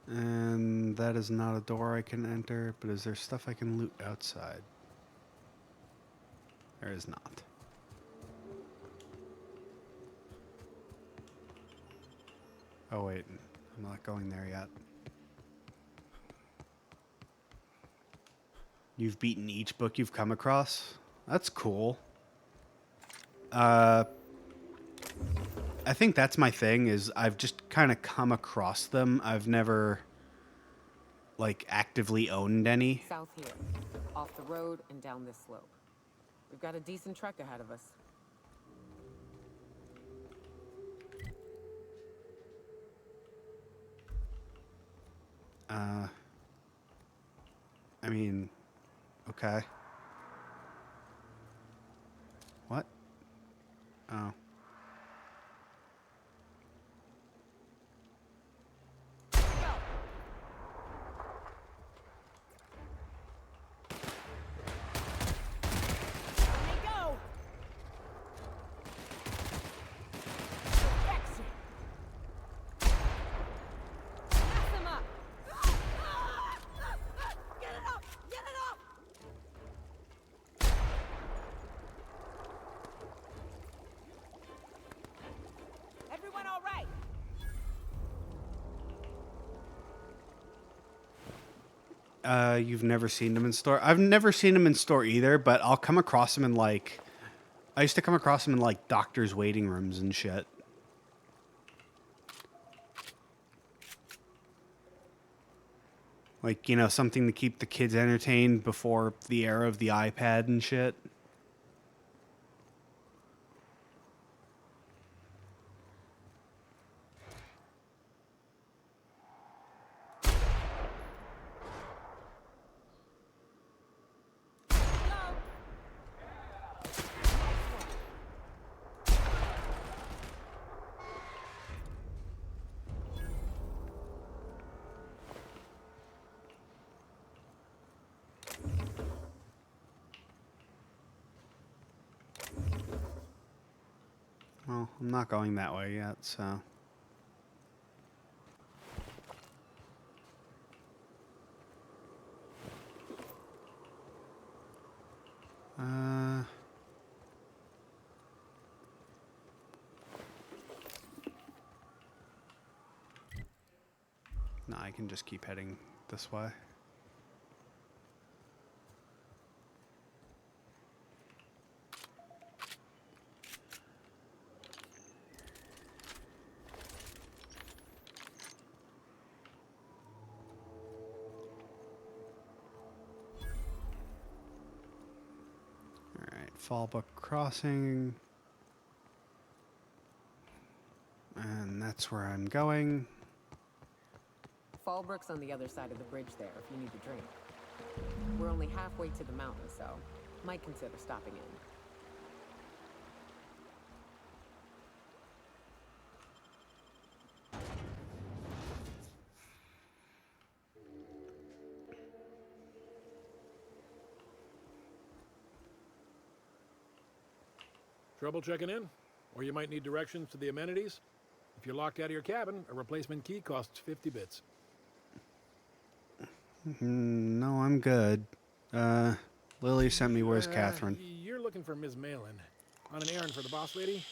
And that is not a door I can enter, but is there stuff I can loot outside? There is not. Oh wait, I'm not going there yet. You've beaten each book you've come across? That's cool. I think that's my thing, is I've just kind of come across them. I've never, like, actively owned any. South here, off the road and down this slope. We've got a decent trek ahead of us. I mean, okay. What? Oh. You've never seen them in store? I've never seen them in store either, but I'll come across them in like... I used to come across them in like doctors' waiting rooms and shit. Like, you know, something to keep the kids entertained before the era of the iPad and shit. Well, I'm not going that way yet, so... No, I can just keep heading this way. Alright, Fallbrook Crossing. And that's where I'm going. Fallbrook's on the other side of the bridge there if you need a drink. We're only halfway to the mountain, so might consider stopping in. Trouble checking in? Or you might need directions to the amenities? If you're locked out of your cabin, a replacement key costs 50 bits. No, I'm good. Lily sent me, where's Catherine? You're looking for Ms. Malin. On an errand for the boss lady?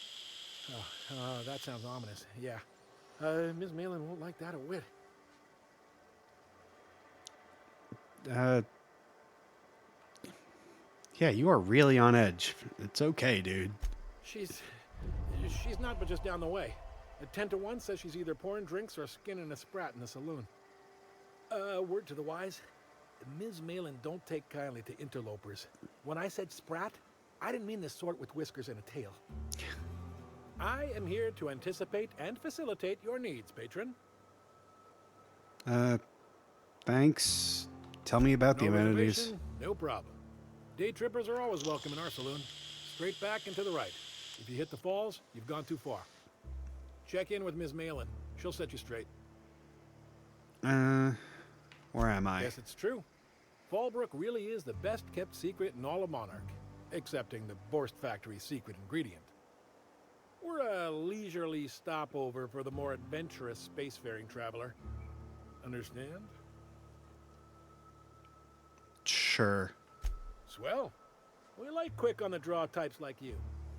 Oh, that sounds ominous. Yeah. Ms. Malin won't like that a whit. Yeah, you are really on edge. It's okay, dude. She's not but just down the way. A 10 to 1 says she's either pouring drinks or skinning a sprat in the saloon. Word to the wise, Ms. Malin don't take kindly to interlopers. When I said sprat, I didn't mean the sort with whiskers and a tail. I am here to anticipate and facilitate your needs, patron. Thanks. Tell me about the amenities. Reservation? No problem. Day trippers are always welcome in our saloon. Straight back and to the right. If you hit the falls, you've gone too far. Check in with Ms. Malin. She'll set you straight. Where am I? Yes, it's true. Fallbrook really is the best-kept secret in all of Monarch, excepting the Borst Factory's secret ingredient. We're a leisurely stopover for the more adventurous spacefaring traveler. Understand? Sure. Swell. We like quick on the draw types like you.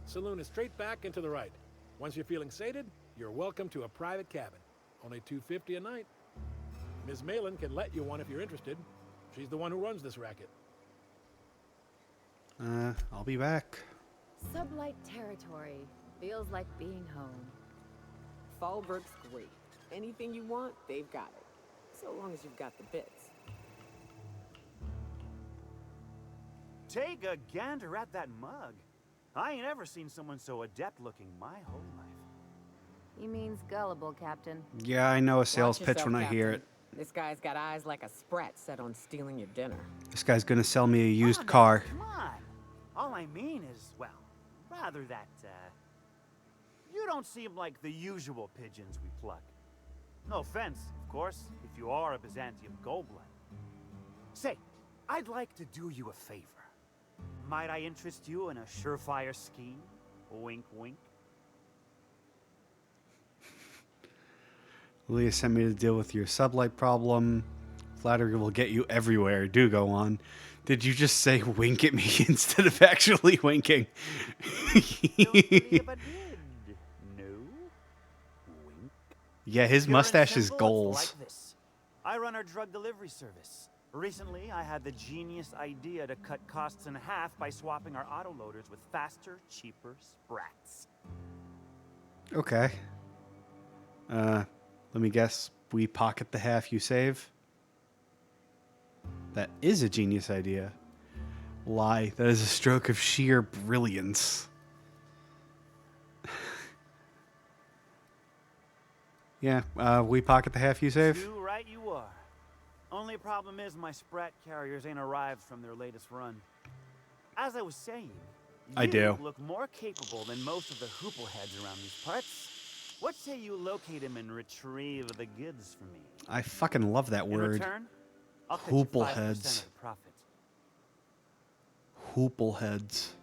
Saloon is straight back and to the right. Once you're feeling sated, you're welcome to a private cabin. Only $250 a night. Ms. Malin can let you one if you're interested. She's the one who runs this racket. I'll be back. Sublight territory. Feels like being home. Fallbrook's great. Anything you want, they've got it. So long as you've got the bits. Take a gander at that mug. I ain't ever seen someone so adept looking my whole life. He means gullible, Captain. Yeah, I know a sales Watch pitch yourself, when I hear Captain. it. This guy's got eyes like a sprat set on stealing your dinner. This guy's gonna sell me a used car. Come on. All I mean is, well, rather that, you don't seem like the usual pigeons we pluck. No offense, of course, if you are a Byzantium goldblood. Say, I'd like to do you a favor. Might I interest you in a surefire scheme? Wink, wink. Leah sent me to deal with your sublight problem. Flattery will get you everywhere. Do go on. Did you just say wink at me instead of actually winking? Yeah, his mustache is goals. Like this. I run our drug delivery service. Recently, I had the genius idea to cut costs in half by swapping our autoloaders with faster, cheaper sprats. Okay. Let me guess. We pocket the half you save? That is a genius idea. Lie. That is a stroke of sheer brilliance. Yeah, we pocket the half you save? Too right you are. Only problem is my sprat carriers ain't arrived from their latest run. As I was saying, I do. look more capable than most of the hoople heads around these parts. What say you locate him and retrieve the goods for me? I fucking love that In word. return, I'll cut you 5% Hoople heads. of the profit. Hoople heads.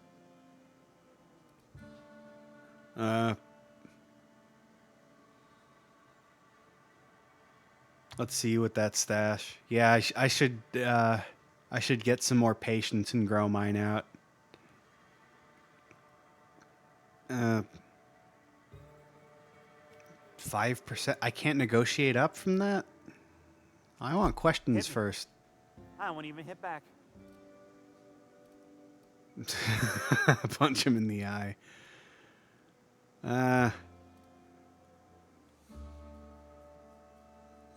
Let's see with that stash. Yeah, I should get some more patience and grow mine out. 5%. I can't negotiate up from that. I want questions first. I won't even hit back. Punch him in the eye.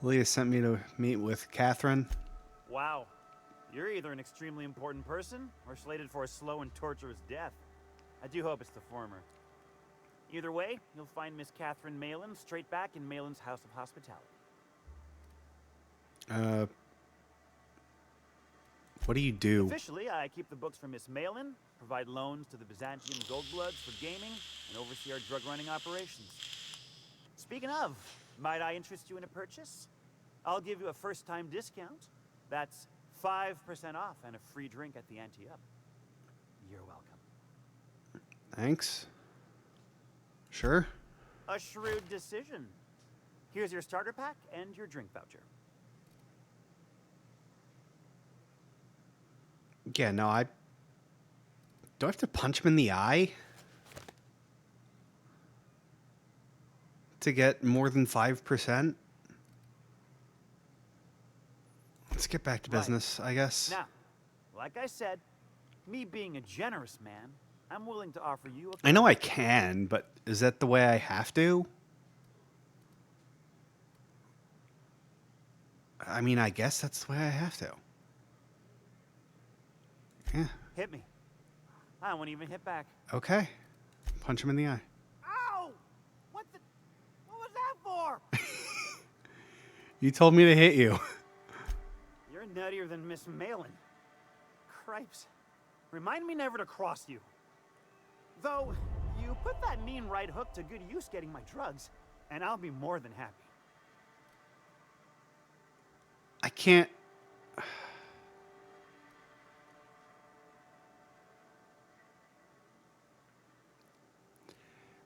Leah sent me to meet with Catherine. Wow. You're either an extremely important person or slated for a slow and torturous death. I do hope it's the former. Either way, you'll find Miss Catherine Malin straight back in Malin's House of Hospitality. What do you do? Officially, I keep the books for Miss Malin, provide loans to the Byzantium Goldbloods for gaming, and oversee our drug-running operations. Speaking of, might I interest you in a purchase? I'll give you a first-time discount. That's 5% off and a free drink at the ante up. You're welcome. Thanks. Sure. A shrewd decision. Here's your starter pack and your drink voucher. Yeah, no, do I have to punch him in the eye to get more than 5%? Let's get back to business, I guess. Now, like I said, me being a generous man, I'm willing to offer you a... I know I can, but is that the way I have to? I mean, I guess that's the way I have to. Yeah. Hit me. I won't even hit back. Okay. Punch him in the eye. Ow! What was that for? You told me to hit you. You're nuttier than Miss Malin. Cripes. Remind me never to cross you. Though, you put that mean right hook to good use getting my drugs, and I'll be more than happy. I can't...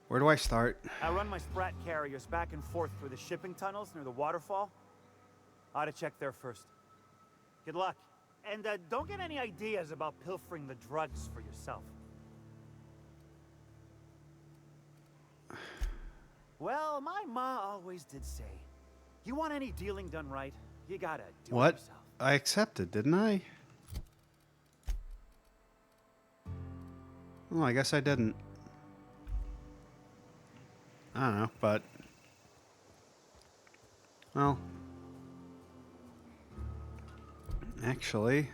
Where do I start? I run my sprat carriers back and forth through the shipping tunnels near the waterfall. Ought to check there first. Good luck. And don't get any ideas about pilfering the drugs for yourself. Well, my ma always did say, you want any dealing done right, you gotta do it yourself. I accepted, didn't I? Well, I guess I didn't. I don't know, but... Well... Actually...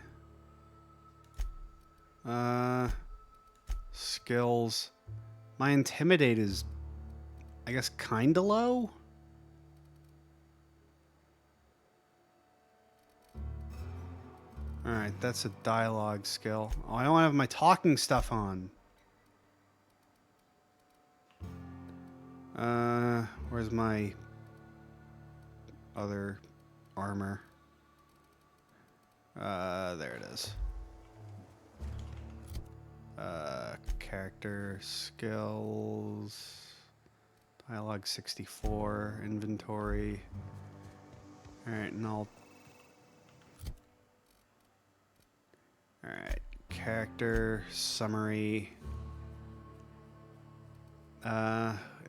Skills... My Intimidate is... I guess kinda low? Alright, that's a dialogue skill. Oh, I don't have my talking stuff on. Where's my other armor? There it is. Character skills, dialogue 64, inventory. Alright, and Alright, character, summary,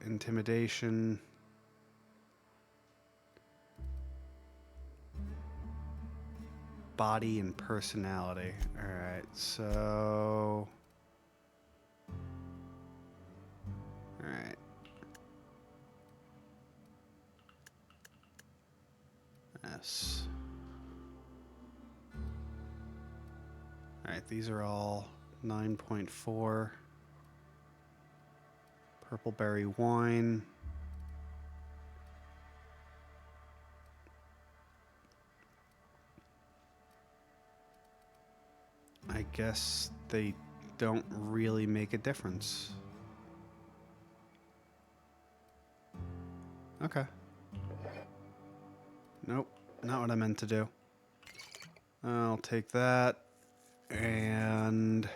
intimidation. body and personality. Alright, so... Alright. S. Alright, these are all 9.4. Purple berry wine. I guess they don't really make a difference. Okay. Nope, not what I meant to do. I'll take that and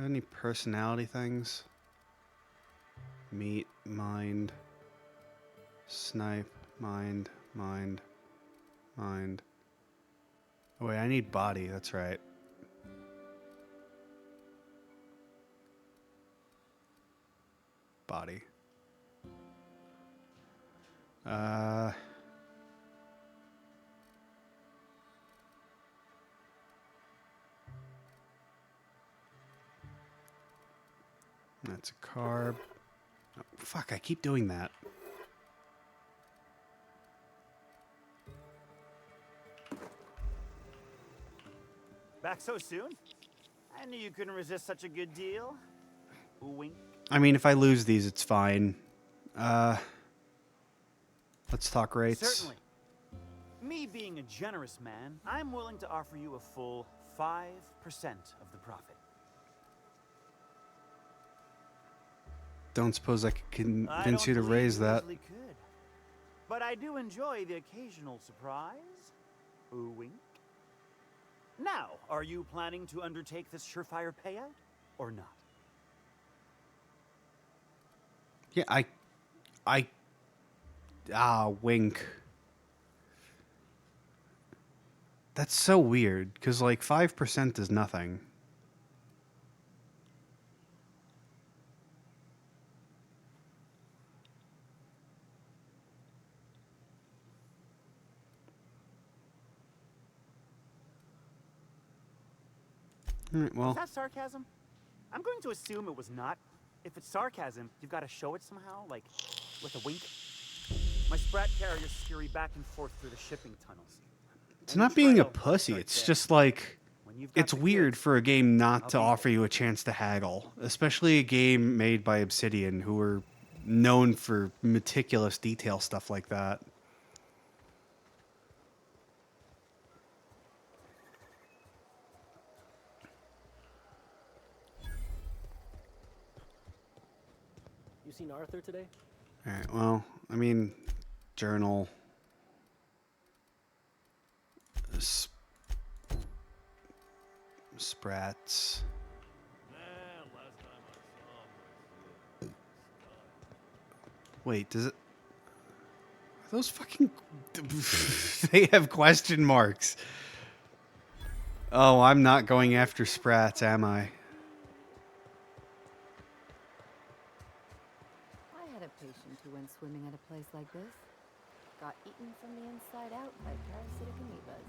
any personality things? Meat, mind, snipe, mind. Oh wait, I need body, that's right. Body. That's a carb. Oh, fuck, I keep doing that. Back so soon? I knew you couldn't resist such a good deal. Wink. I mean, if I lose these, it's fine. Let's talk rates. Certainly. Me being a generous man, I'm willing to offer you a full 5% of the profit. Don't suppose I could convince you to believe raise you that. easily could. But I do enjoy the occasional surprise. Wink. Now, are you planning to undertake this surefire payout or not? Yeah, wink. That's so weird, because, like, 5% is nothing. All right, well. Is that sarcasm? I'm going to assume it was not. If it's sarcasm, you've got to show it somehow, like with a wink. My sprat carriers scurry back and forth through the shipping tunnels. It's not being a pussy. It's just like, it's weird for a game not to offer you a chance to haggle, especially a game made by Obsidian, who are known for meticulous detail stuff like that. You seen Arthur today? All right, well, I mean, journal. Sprats. Wait, does it... Are those fucking... They have question marks. Oh, I'm not going after Sprats, am I? I had a patient who went swimming at a place like this. Got eaten from the inside out by parasitic amoebas.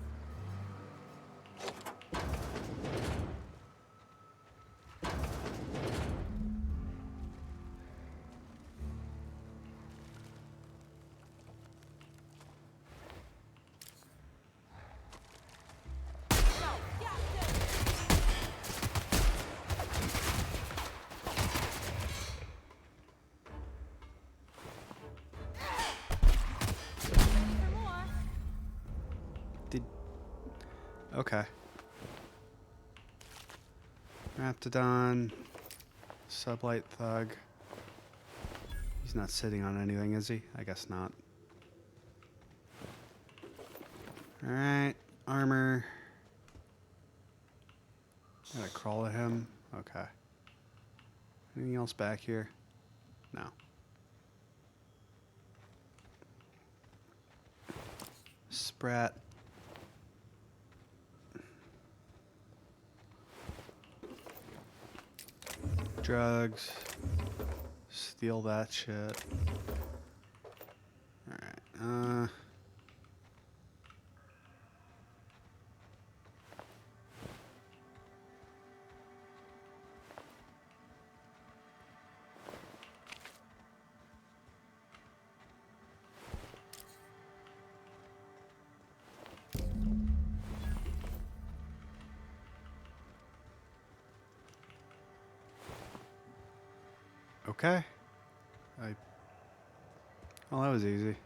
Okay. Raptidon. Sublight Thug. He's not sitting on anything, is he? I guess not. Alright. Armor. Gotta crawl at him. Okay. Anything else back here? No. Sprat. drugs. Steal that shit. Alright, okay. Well, that was easy.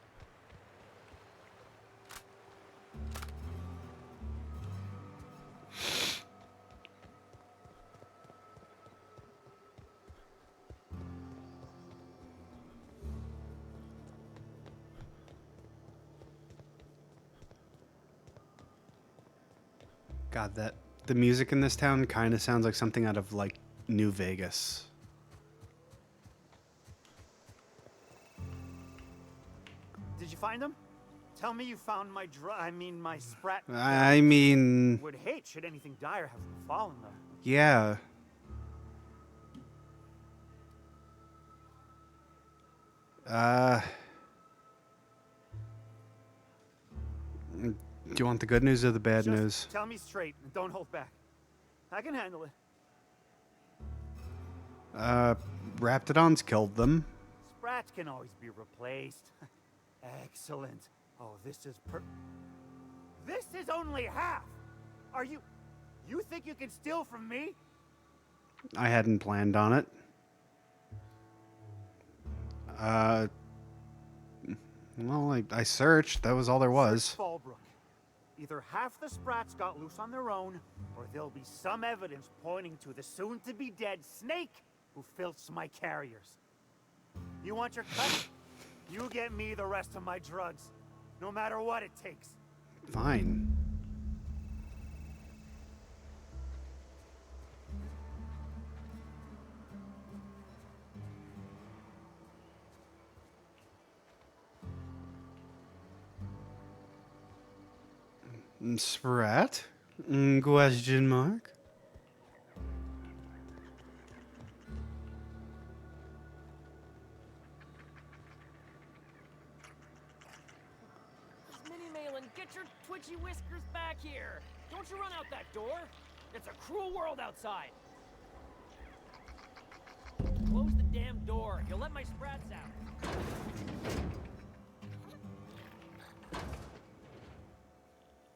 God, the music in this town kind of sounds like something out of like New Vegas. Did you find them? Tell me you found my my sprat. I mean, Would hate should anything dire have befallen them. yeah. Do you want the good news or the bad Just news? tell me straight and don't hold back. I can handle it. Raptidons killed them. Sprats can always be replaced. Excellent. Oh, this is only half. Are you think you can steal from me? I hadn't planned on it. Well, I searched. That was all there was. Search Fallbrook. Either half the Sprats got loose on their own, or there'll be some evidence pointing to the soon-to-be-dead Snake who filched my carriers. You want your cut? You get me the rest of my drugs, no matter what it takes. Fine. Sprat? Question mark? Minnie Malin, get your twitchy whiskers back here! Don't you run out that door! It's a cruel world outside! Close the damn door. You'll let my sprats out.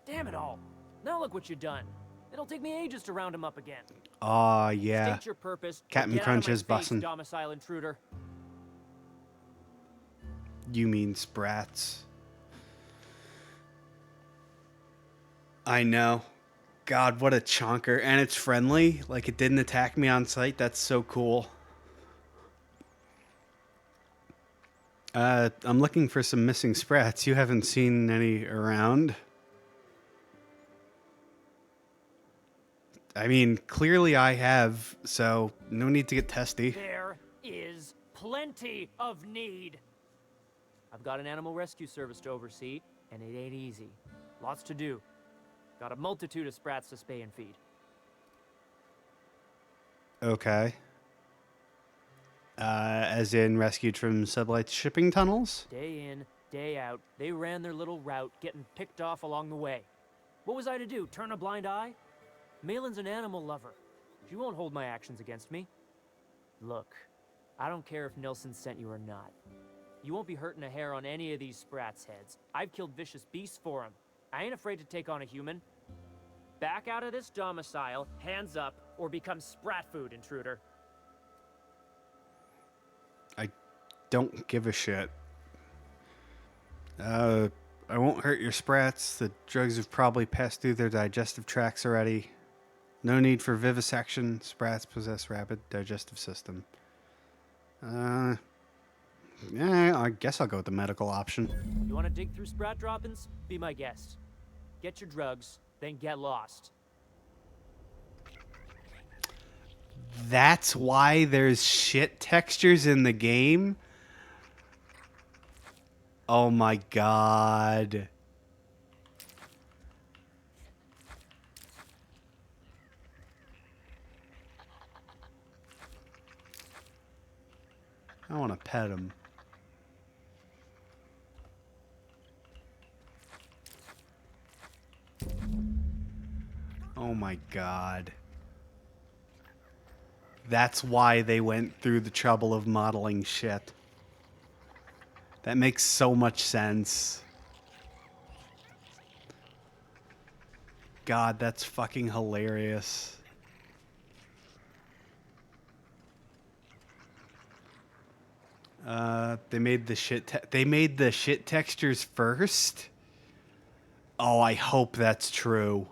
Damn it all. Now look what you've done. It'll take me ages to round him up again. Aw, yeah. State your purpose. Captain Get Crunch out of is my face, bussin'. domicile intruder. You mean sprats. I know. God, what a chonker. And it's friendly. Like, it didn't attack me on sight. That's so cool. I'm looking for some missing sprats. You haven't seen any around? I mean, clearly I have, so no need to get testy. There is plenty of need. I've got an animal rescue service to oversee, and it ain't easy. Lots to do. Got a multitude of sprats to spay and feed. Okay. As in rescued from Sublight's shipping tunnels? Day in, day out, they ran their little route, getting picked off along the way. What was I to do, turn a blind eye? Malin's an animal lover. She won't hold my actions against me. Look, I don't care if Nelson sent you or not. You won't be hurting a hair on any of these sprats' heads. I've killed vicious beasts for them. I ain't afraid to take on a human. Back out of this domicile, hands up, or become sprat food, intruder. I don't give a shit. I won't hurt your sprats. The drugs have probably passed through their digestive tracts already. No need for vivisection. Sprats possess rapid digestive system. Yeah, I guess I'll go with the medical option. You want to dig through sprat droppings? Be my guest. Get your drugs, then get lost. That's why there's shit textures in the game? Oh my god. I want to pet him. Oh my god. That's why they went through the trouble of modeling shit. That makes so much sense. God, that's fucking hilarious. They made the shit textures first? Oh, I hope that's true.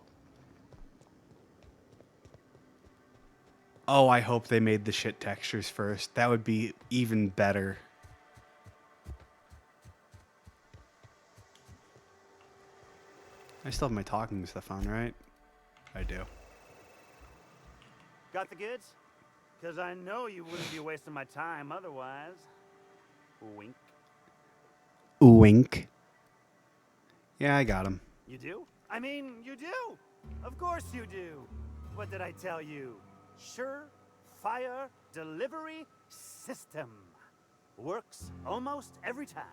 Oh, I hope they made the shit textures first. That would be even better. I still have my talking stuff on, right? I do. Got the goods? Because I know you wouldn't be wasting my time otherwise. Wink. Wink. Yeah, I got him. You do? I mean, you do. Of course you do. What did I tell you? Sure-fire delivery system. Works almost every time.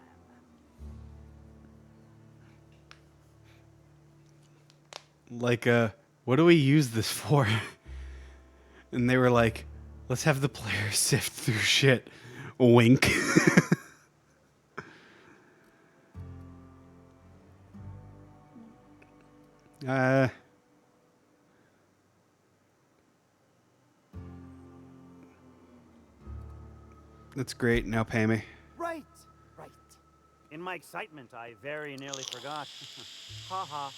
Like, what do we use this for? And they were like, let's have the player sift through shit. Wink. That's great. Now pay me. Right. In my excitement, I very nearly forgot. Ha ha.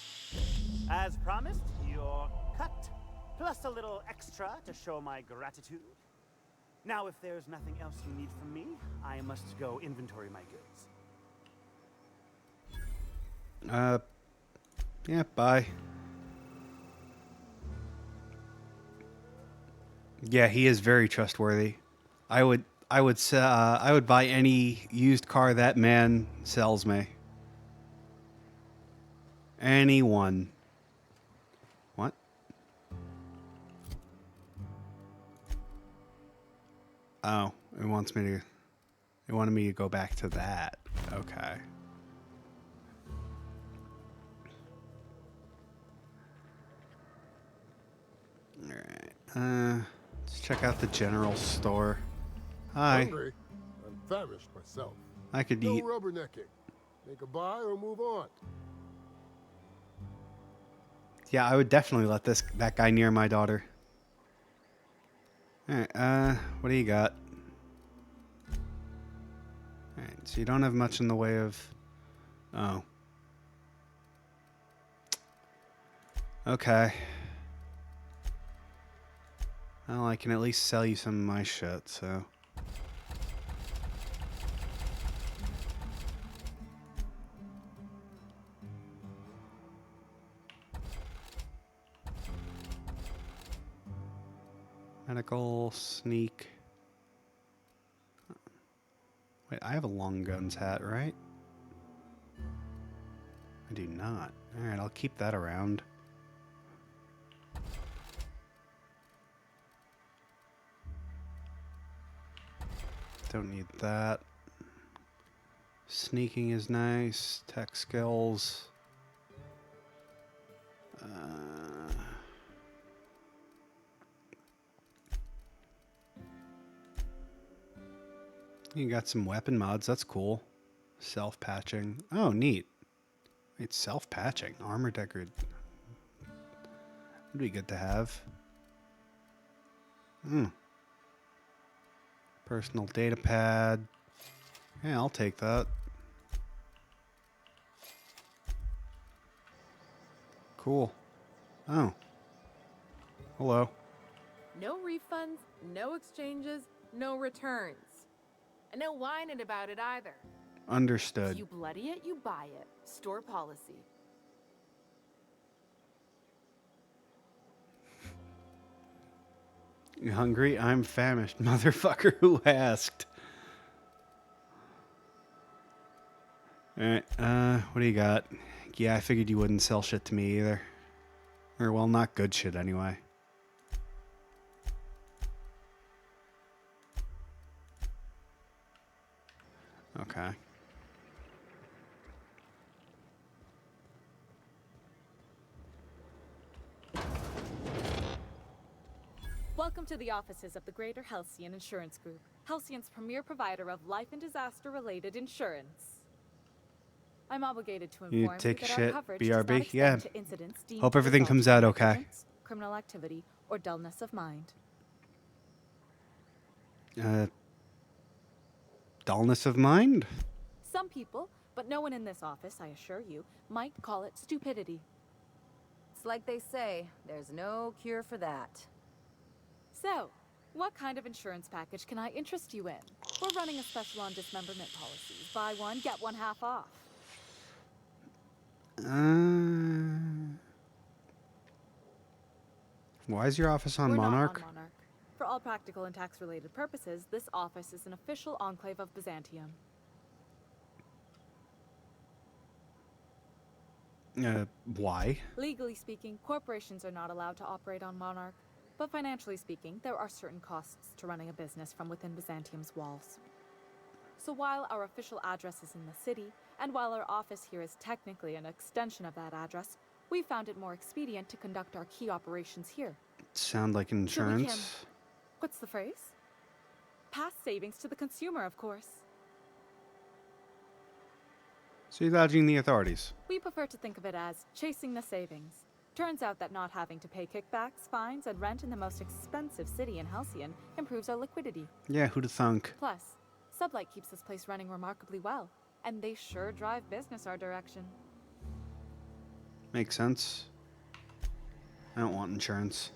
As promised, your cut, plus a little extra to show my gratitude. Now, if there's nothing else you need from me, I must go inventory my goods. Yeah, bye. Yeah, he is very trustworthy. I would buy any used car that man sells me. Anyone. What? Oh, it wanted me to go back to that. Okay. All right. Let's check out the general store. Hi. Hungry? I'm famished myself. I could no eat. rubbernecking. Make a buy or move on. Yeah, I would definitely let that guy near my daughter. All right. What do you got? All right. So you don't have much in the way of. Oh. Okay. Well, I can at least sell you some of my shit, so. Medical, sneak. Wait, I have a long guns hat, right? I do not. Alright, I'll keep that around. Don't need that. Sneaking is nice. Tech skills. You got some weapon mods. That's cool. Self-patching. Oh, neat. It's self-patching. Armor decorated. Would be good to have. Personal data pad. Yeah, I'll take that. Cool. Oh. Hello. No refunds, no exchanges, no returns. And no whining about it either. Understood. If you bloody it, you buy it. Store policy. You hungry? I'm famished. Motherfucker, who asked? Alright, what do you got? Yeah, I figured you wouldn't sell shit to me either. Or, well, not good shit anyway. Okay. Welcome to the offices of the Greater Halcyon Insurance Group, Halcyon's premier provider of life and disaster-related insurance. I'm obligated to You inform you take that our shit, coverage does not BRB? extend Yeah. to incidents deemed Hope to everything result comes from out okay. negligence, criminal activity, or dullness of mind. Dullness of mind? Some people, but no one in this office, I assure you, might call it stupidity. It's like they say, there's no cure for that. So, what kind of insurance package can I interest you in? We're running a special on dismemberment policies. Buy one, get one half off. Why is your office on We're Monarch? not on Monarch. For all practical and tax-related purposes, this office is an official enclave of Byzantium. Why? Legally speaking, corporations are not allowed to operate on Monarch. But financially speaking, there are certain costs to running a business from within Byzantium's walls. So while our official address is in the city, and while our office here is technically an extension of that address, we found it more expedient to conduct our key operations here. Sound like So we insurance? can, what's the phrase? Pass savings to the consumer, of course. So you're dodging the authorities. We prefer to think of it as chasing the savings. Turns out that not having to pay kickbacks, fines, and rent in the most expensive city in Halcyon improves our liquidity. Yeah, who'd have thunk? Plus, Sublight keeps this place running remarkably well, and they sure drive business our direction. Makes sense. I don't want insurance.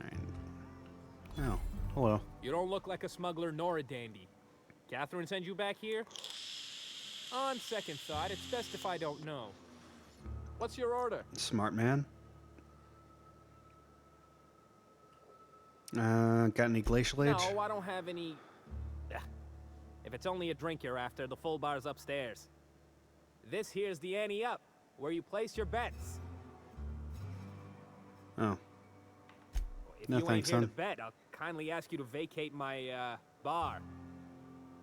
Alright. Oh, hello. You don't look like a smuggler nor a dandy. Catherine sent you back here? On second thought, it's best if I don't know. What's your order? Smart man. Got any glacial age? No, I don't have any... If it's only a drink you're after, the full bar's upstairs. This here's the ante up, where you place your bets. Oh. If No you ain't thanks, here to son. bet, I'll kindly ask you to vacate my, bar.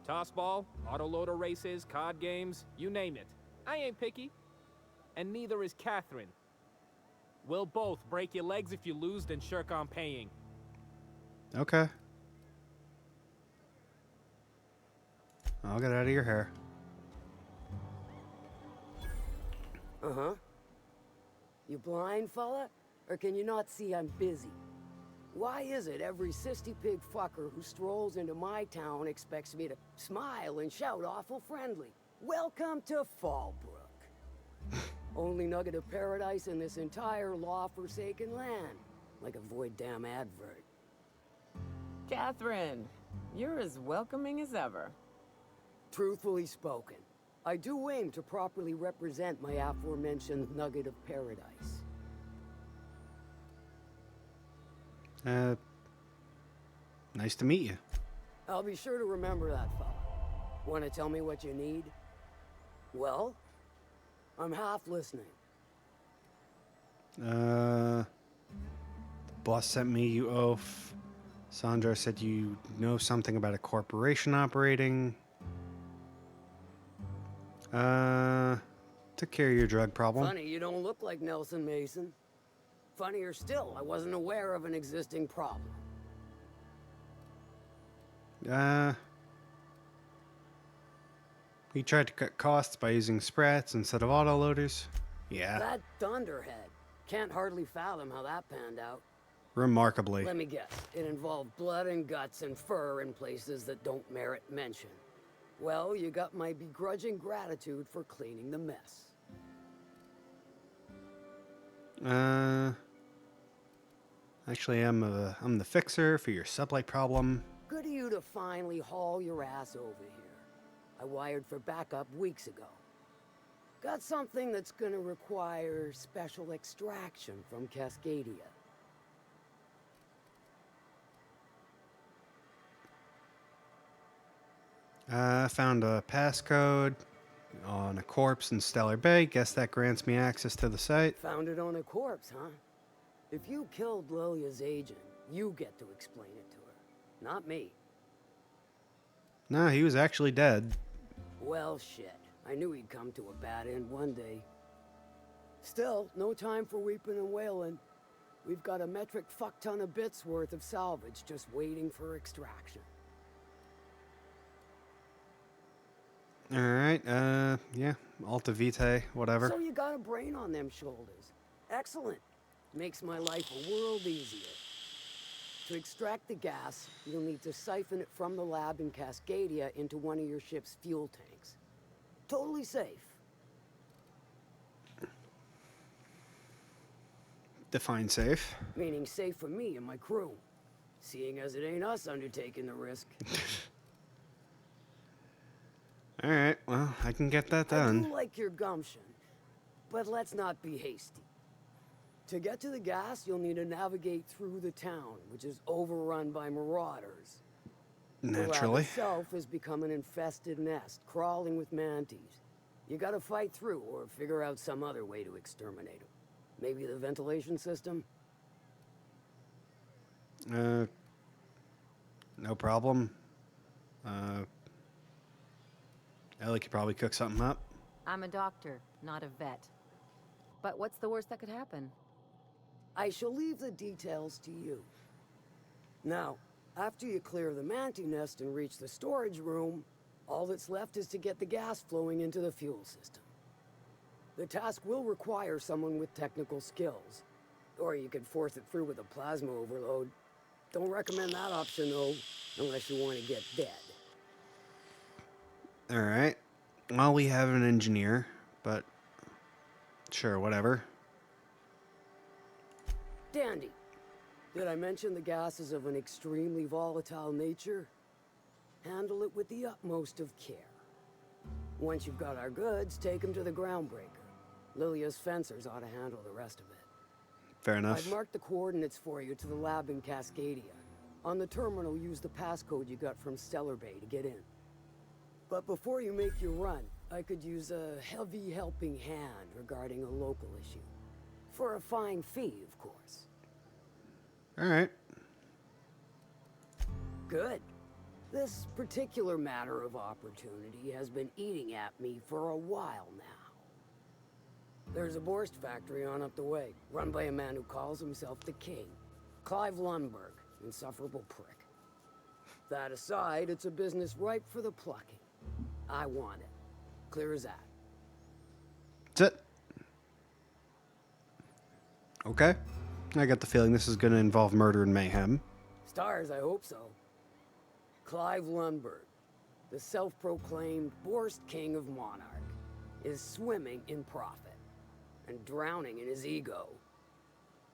Tossball, autoloader races, card games, you name it. I ain't picky. And neither is Catherine. We'll both break your legs if you lose, then shirk on paying. Okay. I'll get out of your hair. Uh-huh. You blind, fella? Or can you not see I'm busy? Why is it every sissy pig fucker who strolls into my town expects me to smile and shout awful friendly? Welcome to Fallbrook. Only nugget of paradise in this entire law-forsaken land. Like a void damn advert. Catherine, you're as welcoming as ever. Truthfully spoken, I do aim to properly represent my aforementioned nugget of paradise. Nice to meet you. I'll be sure to remember that, fella. Want to tell me what you need? Well, I'm half listening. The boss sent me you oaf. Sandra said you know something about a corporation operating. Took care of your drug problem. Funny, you don't look like Nelson Mason. Funnier still, I wasn't aware of an existing problem. He tried to cut costs by using sprats instead of autoloaders. Yeah. That dunderhead. Can't hardly fathom how that panned out. Remarkably. Let me guess. It involved blood and guts and fur in places that don't merit mention. Well, you got my begrudging gratitude for cleaning the mess. Actually, I'm the fixer for your sublight problem. Good of you to finally haul your ass over here. I wired for backup weeks ago. Got something that's gonna require special extraction from Cascadia. Found a passcode. on a corpse in Stellar Bay. Guess that grants me access to the site. Found it on a corpse, huh? If you killed Lilia's agent, you get to explain it to her, not me. No, he was actually dead. Well, shit. I knew he'd come to a bad end one day. Still, no time for weeping and wailing. We've got a metric fuck-ton of bits worth of salvage just waiting for extraction. Alright, yeah. Alta Vitae, whatever. So you got a brain on them shoulders. Excellent. Makes my life a world easier. To extract the gas, you'll need to siphon it from the lab in Cascadia into one of your ship's fuel tanks. Totally safe. Define safe. Meaning safe for me and my crew. Seeing as it ain't us undertaking the risk. Alright, well, I can get that I done. do like your gumption, but let's not be hasty. To get to the gas, you'll need to navigate through the town, which is overrun by marauders. The lab Naturally. itself has become an infested nest, crawling with mantis. You gotta fight through or figure out some other way to exterminate them. Maybe the ventilation system? No problem. Ellie could probably cook something up. I'm a doctor, not a vet. But what's the worst that could happen? I shall leave the details to you. Now, after you clear the mantis nest and reach the storage room, all that's left is to get the gas flowing into the fuel system. The task will require someone with technical skills. Or you could force it through with a plasma overload. Don't recommend that option, though, unless you want to get dead. Alright. Well, we have an engineer, but sure, whatever. Dandy. Did I mention the gas is of an extremely volatile nature? Handle it with the utmost of care. Once you've got our goods, take them to the groundbreaker. Lilia's fencers ought to handle the rest of it. Fair enough. I've marked the coordinates for you to the lab in Cascadia. On the terminal, use the passcode you got from Stellar Bay to get in. But before you make your run, I could use a heavy helping hand regarding a local issue. For a fine fee, of course. Alright. Good. This particular matter of opportunity has been eating at me for a while now. There's a Borst factory on up the way, run by a man who calls himself the King. Clive Lundberg, insufferable prick. That aside, it's a business ripe for the plucking. I want it. Clear as that. That's it. Okay. I got the feeling this is going to involve murder and mayhem. Stars, I hope so. Clive Lundberg, the self-proclaimed Borst King of Monarch, is swimming in profit and drowning in his ego.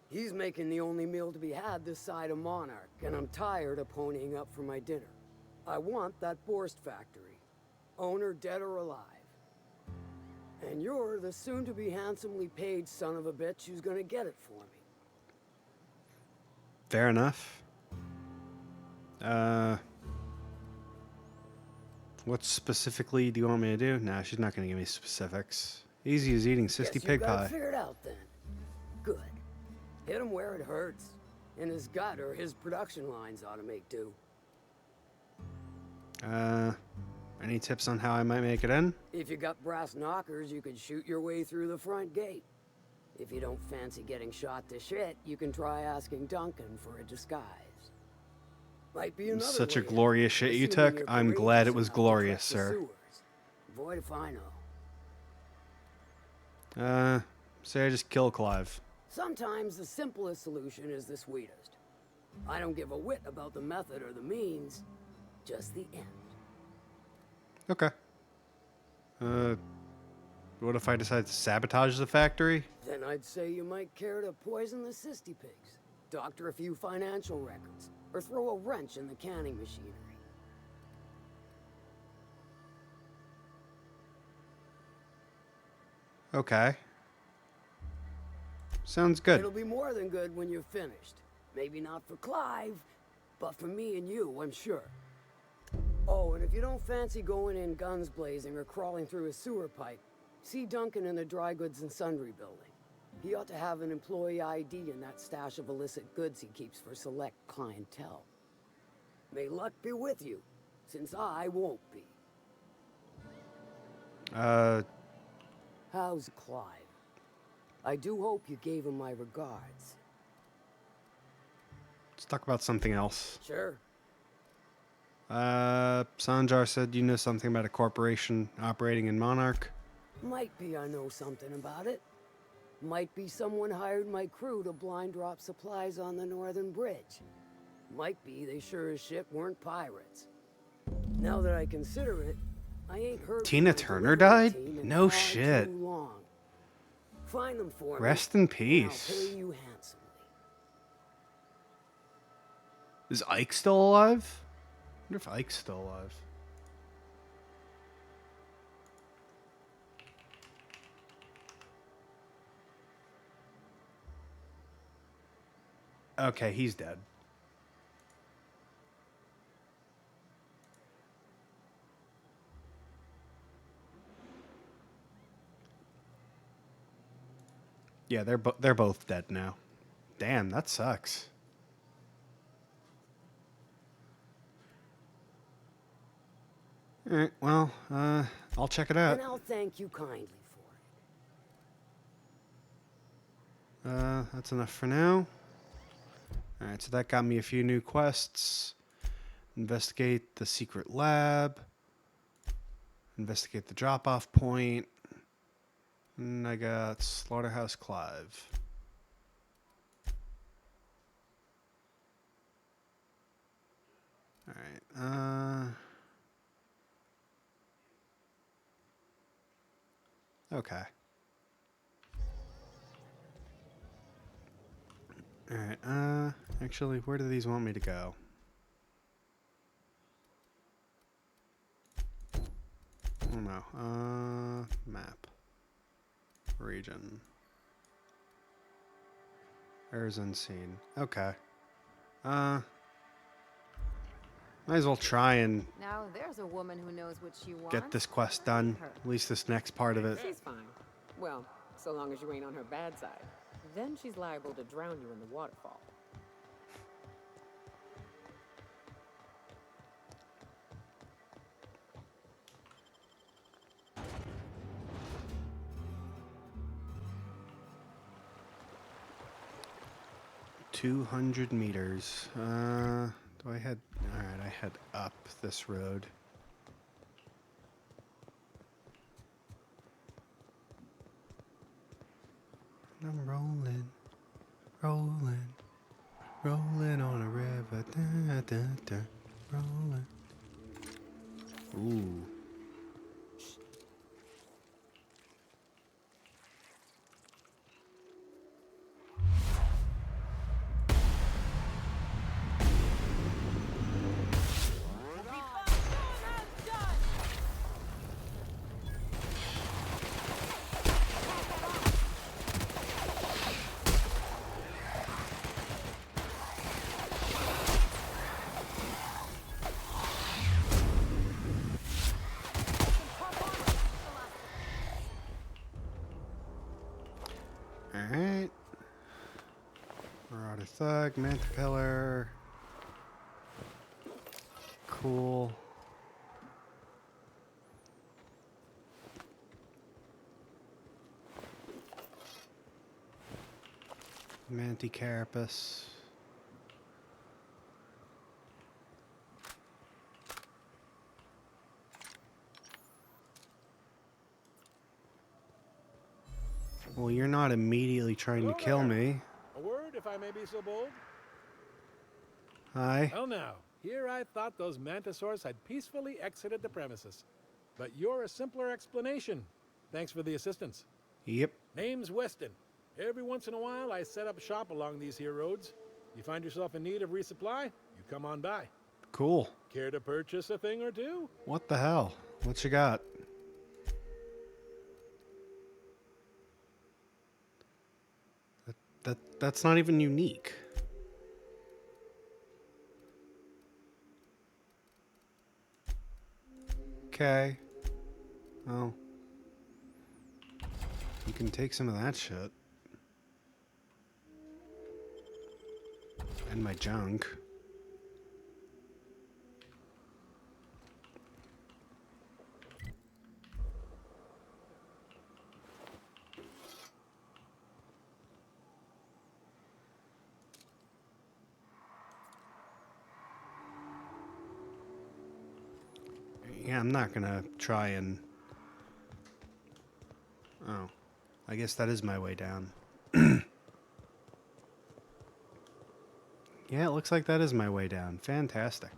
He's making the only meal to be had this side of Monarch, and I'm tired of ponying up for my dinner. I want that Borst factory, owner dead or alive. And you're the soon-to-be handsomely paid son of a bitch who's gonna get it for me. Fair enough. What specifically do you want me to do? Nah, she's not going to give me specifics. Easy as eating 60 pig Guess you got pie. it figured out then. Good. Hit him where it hurts. In his gut or his production lines ought to make do. Any tips on how I might make it in? If you got brass knockers, you could shoot your way through the front gate. If you don't fancy getting shot to shit, you can try asking Duncan for a disguise. Might be another Such a way glorious out, shit you assuming took. you're I'm glad it courageous was enough to glorious, trek the sir. sewers. Void if I know. Say I just kill Clive. Sometimes the simplest solution is the sweetest. I don't give a whit about the method or the means, just the end. Okay. What if I decide to sabotage the factory? Then I'd say you might care to poison the cysty pigs, doctor a few financial records, or throw a wrench in the canning machinery. Okay. Sounds good. It'll be more than good when you're finished. Maybe not for Clive, but for me and you, I'm sure. Oh, and if you don't fancy going in guns blazing or crawling through a sewer pipe, see Duncan in the dry goods and sundry building. He ought to have an employee ID in that stash of illicit goods he keeps for select clientele. May luck be with you, since I won't be. How's Clive? I do hope you gave him my regards. Let's talk about something else. Sure. Sanjar said you know something about a corporation operating in Monarch. Might be I know something about it. Might be someone hired my crew to blind drop supplies on the northern bridge. Might be they sure as shit weren't pirates. Now that I consider it, I ain't heard Tina from the Turner delivery died? team in No far shit. too long. Find them for me, Rest in and peace. I'll pay you handsomely. Is Ike still alive? I wonder if Ike's still alive. Okay, he's dead. Yeah, they're both dead now. Damn, that sucks. All right, well, I'll check it out. And I'll thank you kindly for That's enough for now. All right, so that got me a few new quests. Investigate the secret lab. Investigate the drop-off point. And I got Slaughterhouse Clive. All right. Okay. All right. Actually, where do these want me to go? Oh no. Map. Region. Errors unseen. Okay. Might as well try and Now there's a woman who knows what she wants. get this quest done. At least this next part of it. She's fine. Well, so long as you ain't on her bad side. Then she's liable to drown you in the waterfall. $200 meters. Do I head? All right, I head up this road. I'm rolling, rolling, rolling on a river. Da, da, da, rolling. Ooh. Alright. Marauder Thug, Manta Pillar. Cool. Manticarapace. Well, you're not immediately trying to kill me. A word, if I may be so bold? Hi. Well now, here I thought those mantisaurs had peacefully exited the premises. But you're a simpler explanation. Thanks for the assistance. Yep. Name's Weston. Every once in a while, I set up shop along these here roads. You find yourself in need of resupply, you come on by. Cool. Care to purchase a thing or two? What the hell? What you got? That's not even unique. Okay. Well, you can take some of that shit. And my junk. Yeah, I'm not gonna try and... Oh. I guess that is my way down. Yeah, it looks like that is my way down. Fantastic.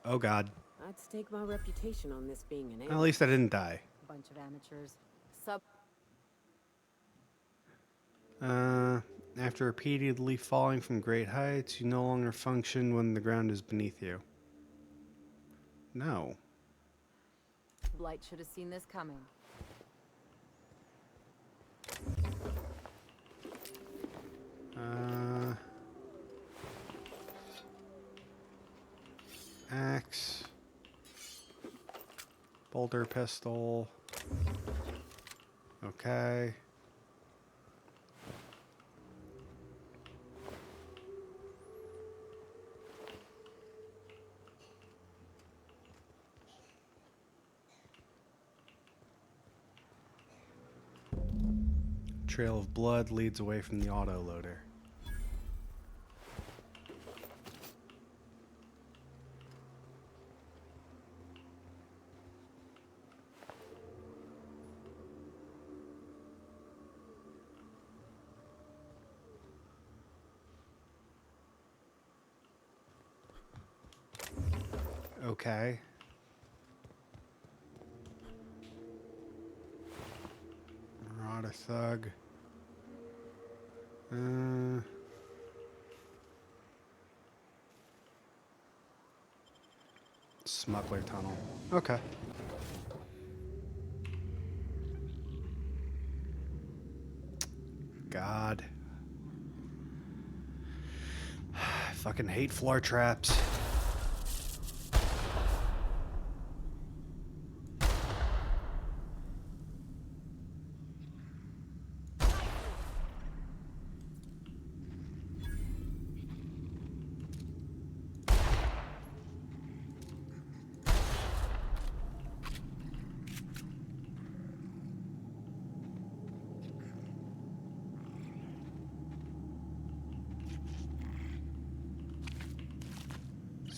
Oh god. I'd stake my reputation on this being an At least I didn't die. Bunch of amateurs. After repeatedly falling from great heights, you no longer function when the ground is beneath you. No. Blight should have seen this coming. Axe. Bolter pistol. Okay. Trail of blood leads away from the autoloader. Okay. Marauder thug. Smuggler tunnel. Okay. God. I fucking hate floor traps.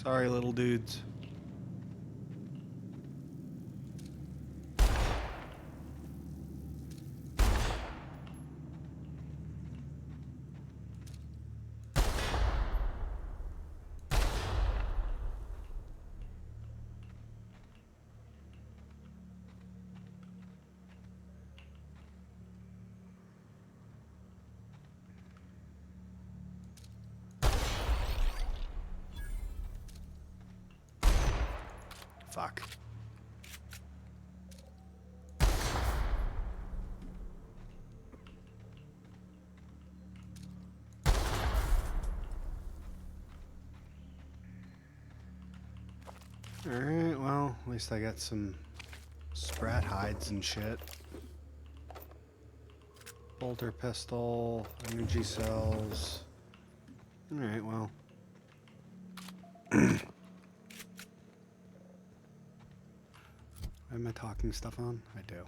Sorry, little dudes. Fuck. Alright, well, at least I got some sprat hides and shit. Bolter pistol, energy cells. Alright, well. Am I talking stuff on? I do.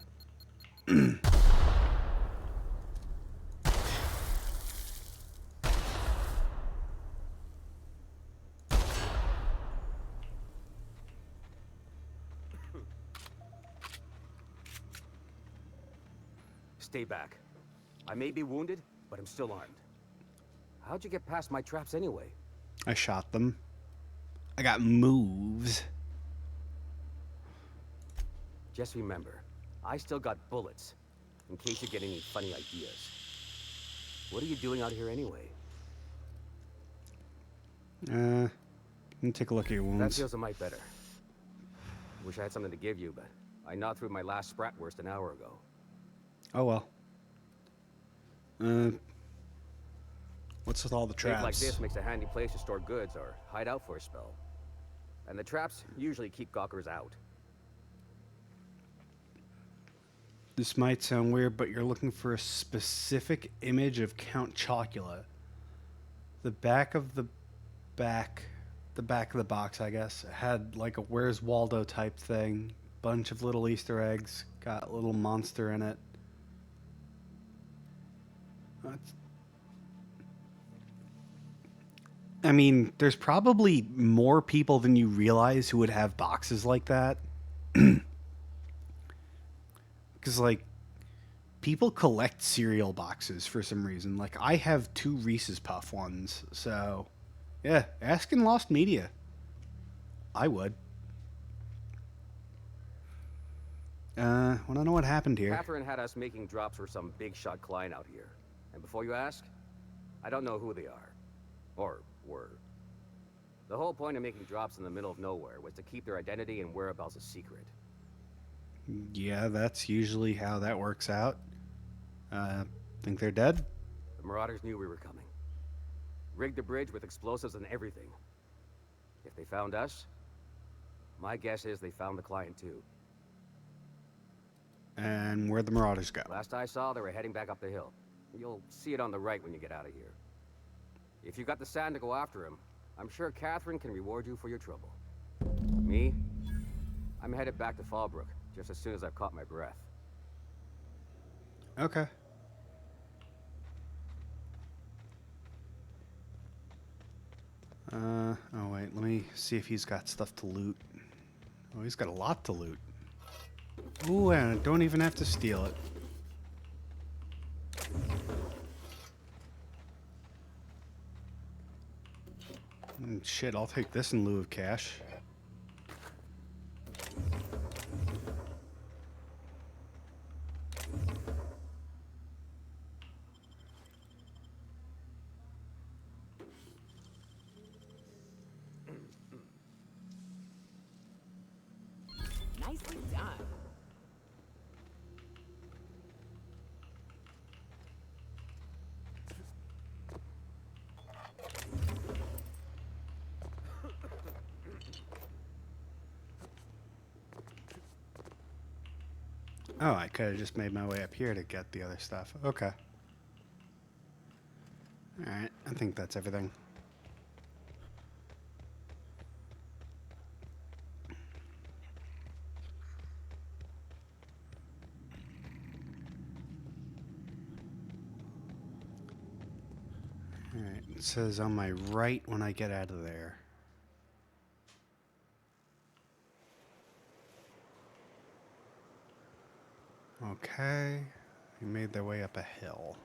Stay back. I may be wounded, but I'm still armed. How'd you get past my traps anyway? I shot them. I got moves. Just remember, I still got bullets, in case you get any funny ideas. What are you doing out here anyway? Let me take a look at your That wounds. feels a mite better. Wish I had something to give you, but I gnawed through my last Spratwurst an hour ago. Oh well. What What's with all the A cave like traps? this makes a handy place to store goods or hide out for a spell. And the traps usually keep gawkers out. This might sound weird, but you're looking for a specific image of Count Chocula. The back of the box, I guess, had like a Where's Waldo type thing. Bunch of little Easter eggs. Got a little monster in it. I mean, there's probably more people than you realize who would have boxes like that. Because, like, people collect cereal boxes for some reason. Like, I have 2 Reese's Puff ones. So, yeah, ask in Lost Media. I would. I don't know what happened here. Catherine had us making drops for some big shot client out here. And before you ask, I don't know who they are. Or were. The whole point of making drops in the middle of nowhere was to keep their identity and whereabouts a secret. Yeah, that's usually how that works out. Think they're dead? The Marauders knew we were coming. Rigged the bridge with explosives and everything. If they found us, my guess is they found the client too. And where'd the Marauders go? Last I saw, they were heading back up the hill. You'll see it on the right when you get out of here. If you got the sand to go after him, I'm sure Catherine can reward you for your trouble. Me? I'm headed back to Fallbrook, just as soon as I've caught my breath. Okay. Oh wait, let me see if he's got stuff to loot. Oh, he's got a lot to loot. Ooh, and I don't even have to steal it. Shit, I'll take this in lieu of cash. Nicely done. Oh, I could have just made my way up here to get the other stuff. Okay. Alright, I think that's everything. Alright, it says on my right when I get out of there. Okay, we made their way up a hill.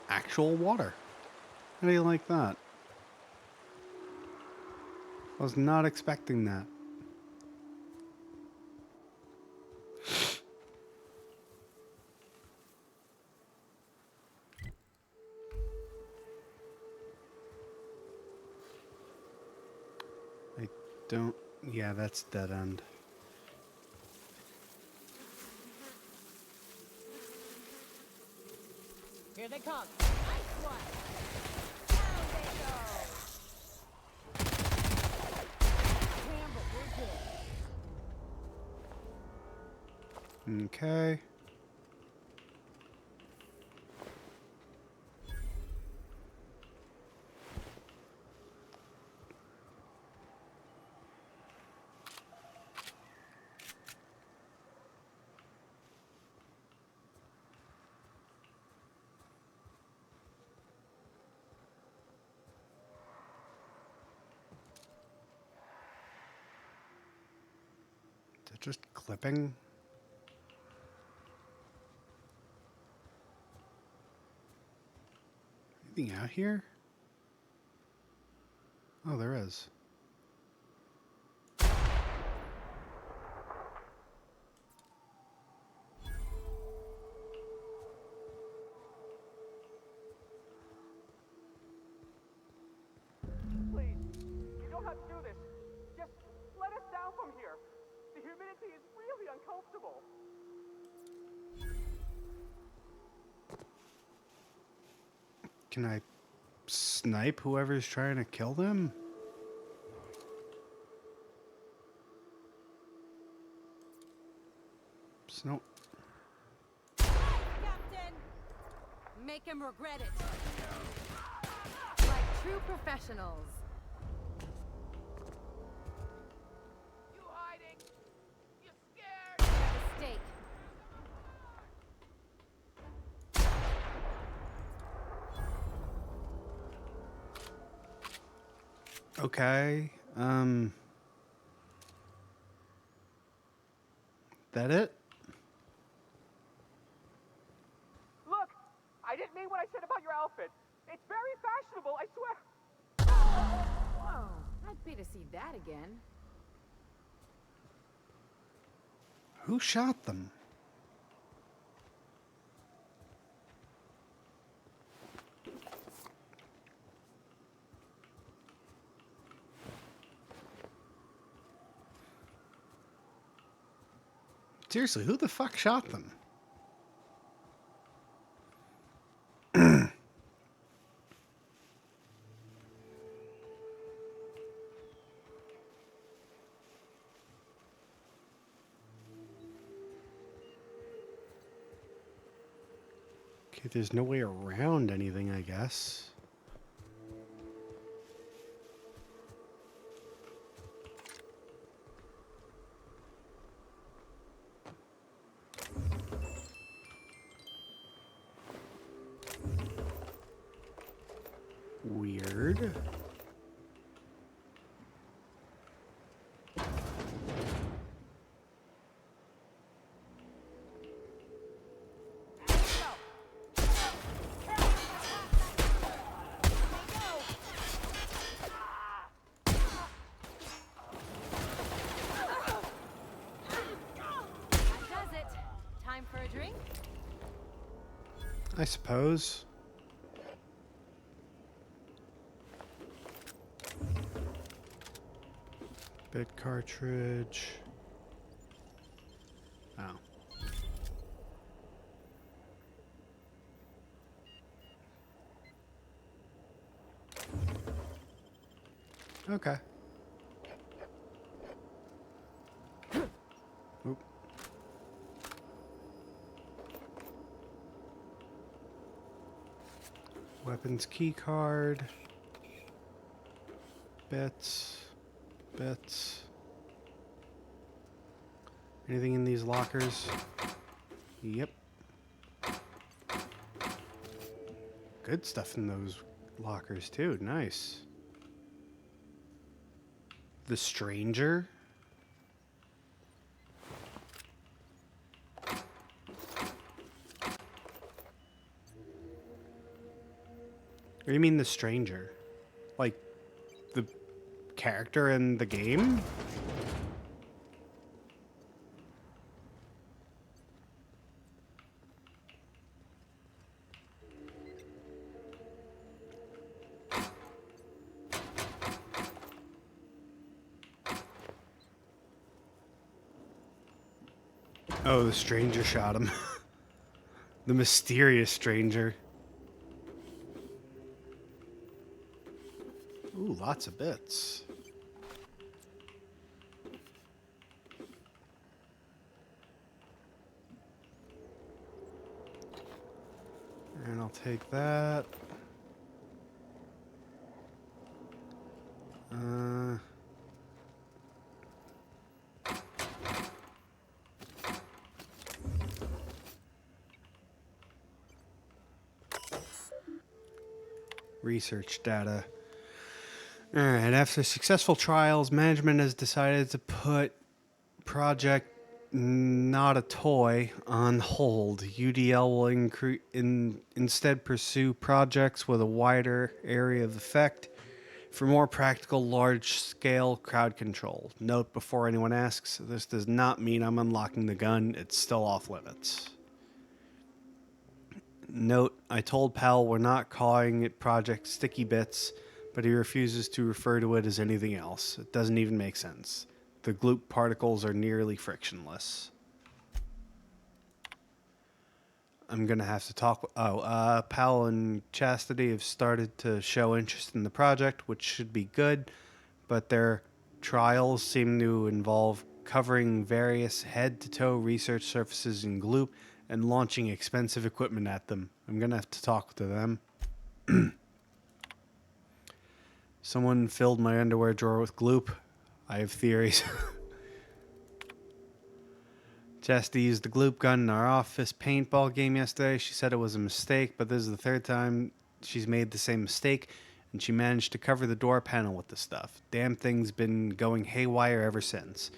Actual water. How do you like that? I was not expecting that. I don't... Yeah, that's dead end. Here they come. Nice one. Down they go. Damn, but we're good. Okay. Is it just clipping? Anything out here? Oh, there is. do this. Just let us down from here. The humidity is really uncomfortable. Can I snipe whoever's trying to kill them? No. Captain! Make him regret it. Like true professionals. You hiding? You scared? Mistake. Okay. That it? Look, I didn't mean what I said about your outfit. It's very fashionable, I swear. Whoa, I'd pay to see that again. Who shot them? Seriously, who the fuck shot them? Okay, there's no way around anything, I guess. Weird. That does it. Time for a drink? I suppose. Bit cartridge. Oh. Okay. Oop. Weapons key card. Bits. Bits. Anything in these lockers? Yep. Good stuff in those lockers too. Nice. The Stranger. What do you mean the Stranger? Like the character in the game? Oh, the stranger shot him. The mysterious stranger. Ooh, lots of bits. And I'll take that. Research data. Alright, after successful trials, management has decided to put Project Not a Toy on hold. UDL will instead pursue projects with a wider area of effect for more practical, large-scale crowd control. Note before anyone asks, this does not mean I'm unlocking the gun. It's still off limits. Note, I told Pal we're not calling it Project Sticky Bits, but he refuses to refer to it as anything else. It doesn't even make sense. The gloop particles are nearly frictionless. I'm going to have to talk... Powell and Chastity have started to show interest in the project, which should be good, but their trials seem to involve covering various head-to-toe research surfaces in gloop and launching expensive equipment at them. I'm going to have to talk to them. Someone filled my underwear drawer with gloop. I have theories. Chastity used the gloop gun in our office paintball game yesterday. She said it was a mistake, but this is the third time she's made the same mistake, and she managed to cover the door panel with the stuff. Damn thing's been going haywire ever since.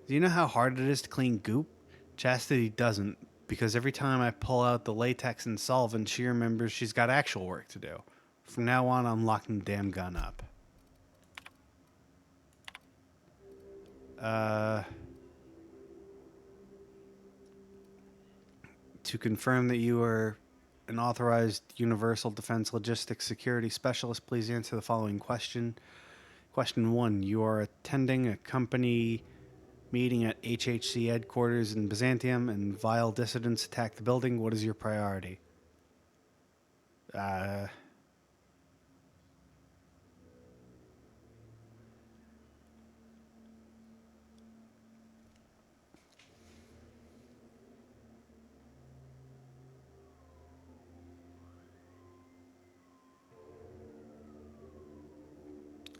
Do you know how hard it is to clean goop? Chastity doesn't, because every time I pull out the latex and solvent, she remembers she's got actual work to do. From now on, I'm locking the damn gun up. To confirm that you are an authorized Universal Defense Logistics Security Specialist, please answer the following question. Question 1. You are attending a company meeting at HHC headquarters in Byzantium and vile dissidents attack the building. What is your priority?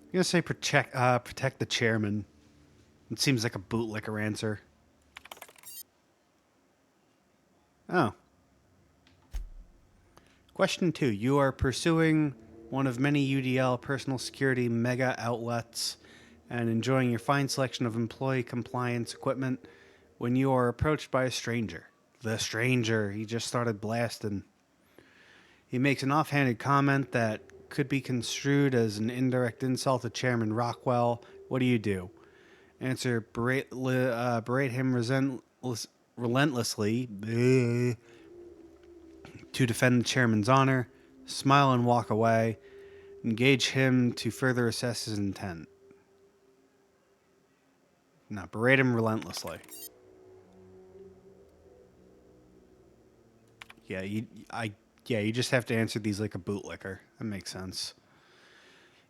I'm going to say protect the chairman. It seems like a bootlicker answer. Oh. Question 2. You are pursuing one of many UDL personal security mega outlets and enjoying your fine selection of employee compliance equipment when you are approached by a stranger. The stranger. He just started blasting. He makes an offhanded comment that could be construed as an indirect insult to Chairman Rockwell. What do you do? Answer, berate him relentlessly to defend the chairman's honor, smile and walk away, engage him to further assess his intent. No, berate him relentlessly. Yeah, you just have to answer these like a bootlicker. That makes sense.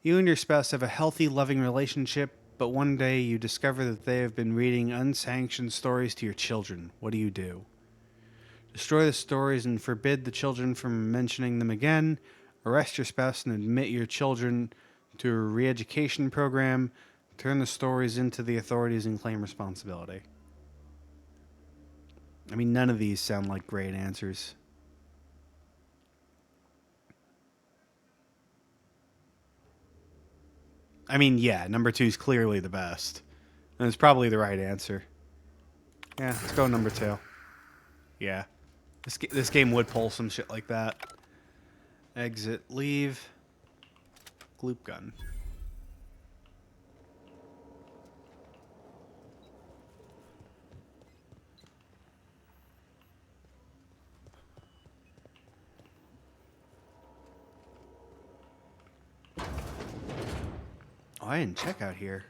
You and your spouse have a healthy, loving relationship, but one day you discover that they have been reading unsanctioned stories to your children. What do you do? Destroy the stories and forbid the children from mentioning them again. Arrest your spouse and admit your children to a re-education program. Turn the stories into the authorities and claim responsibility. I mean, none of these sound like great answers. I mean, yeah, number 2 is clearly the best. And it's probably the right answer. Yeah, let's go number 2. Yeah. This game would pull some shit like that. Exit, leave. Gloop gun. Oh, I didn't check out here.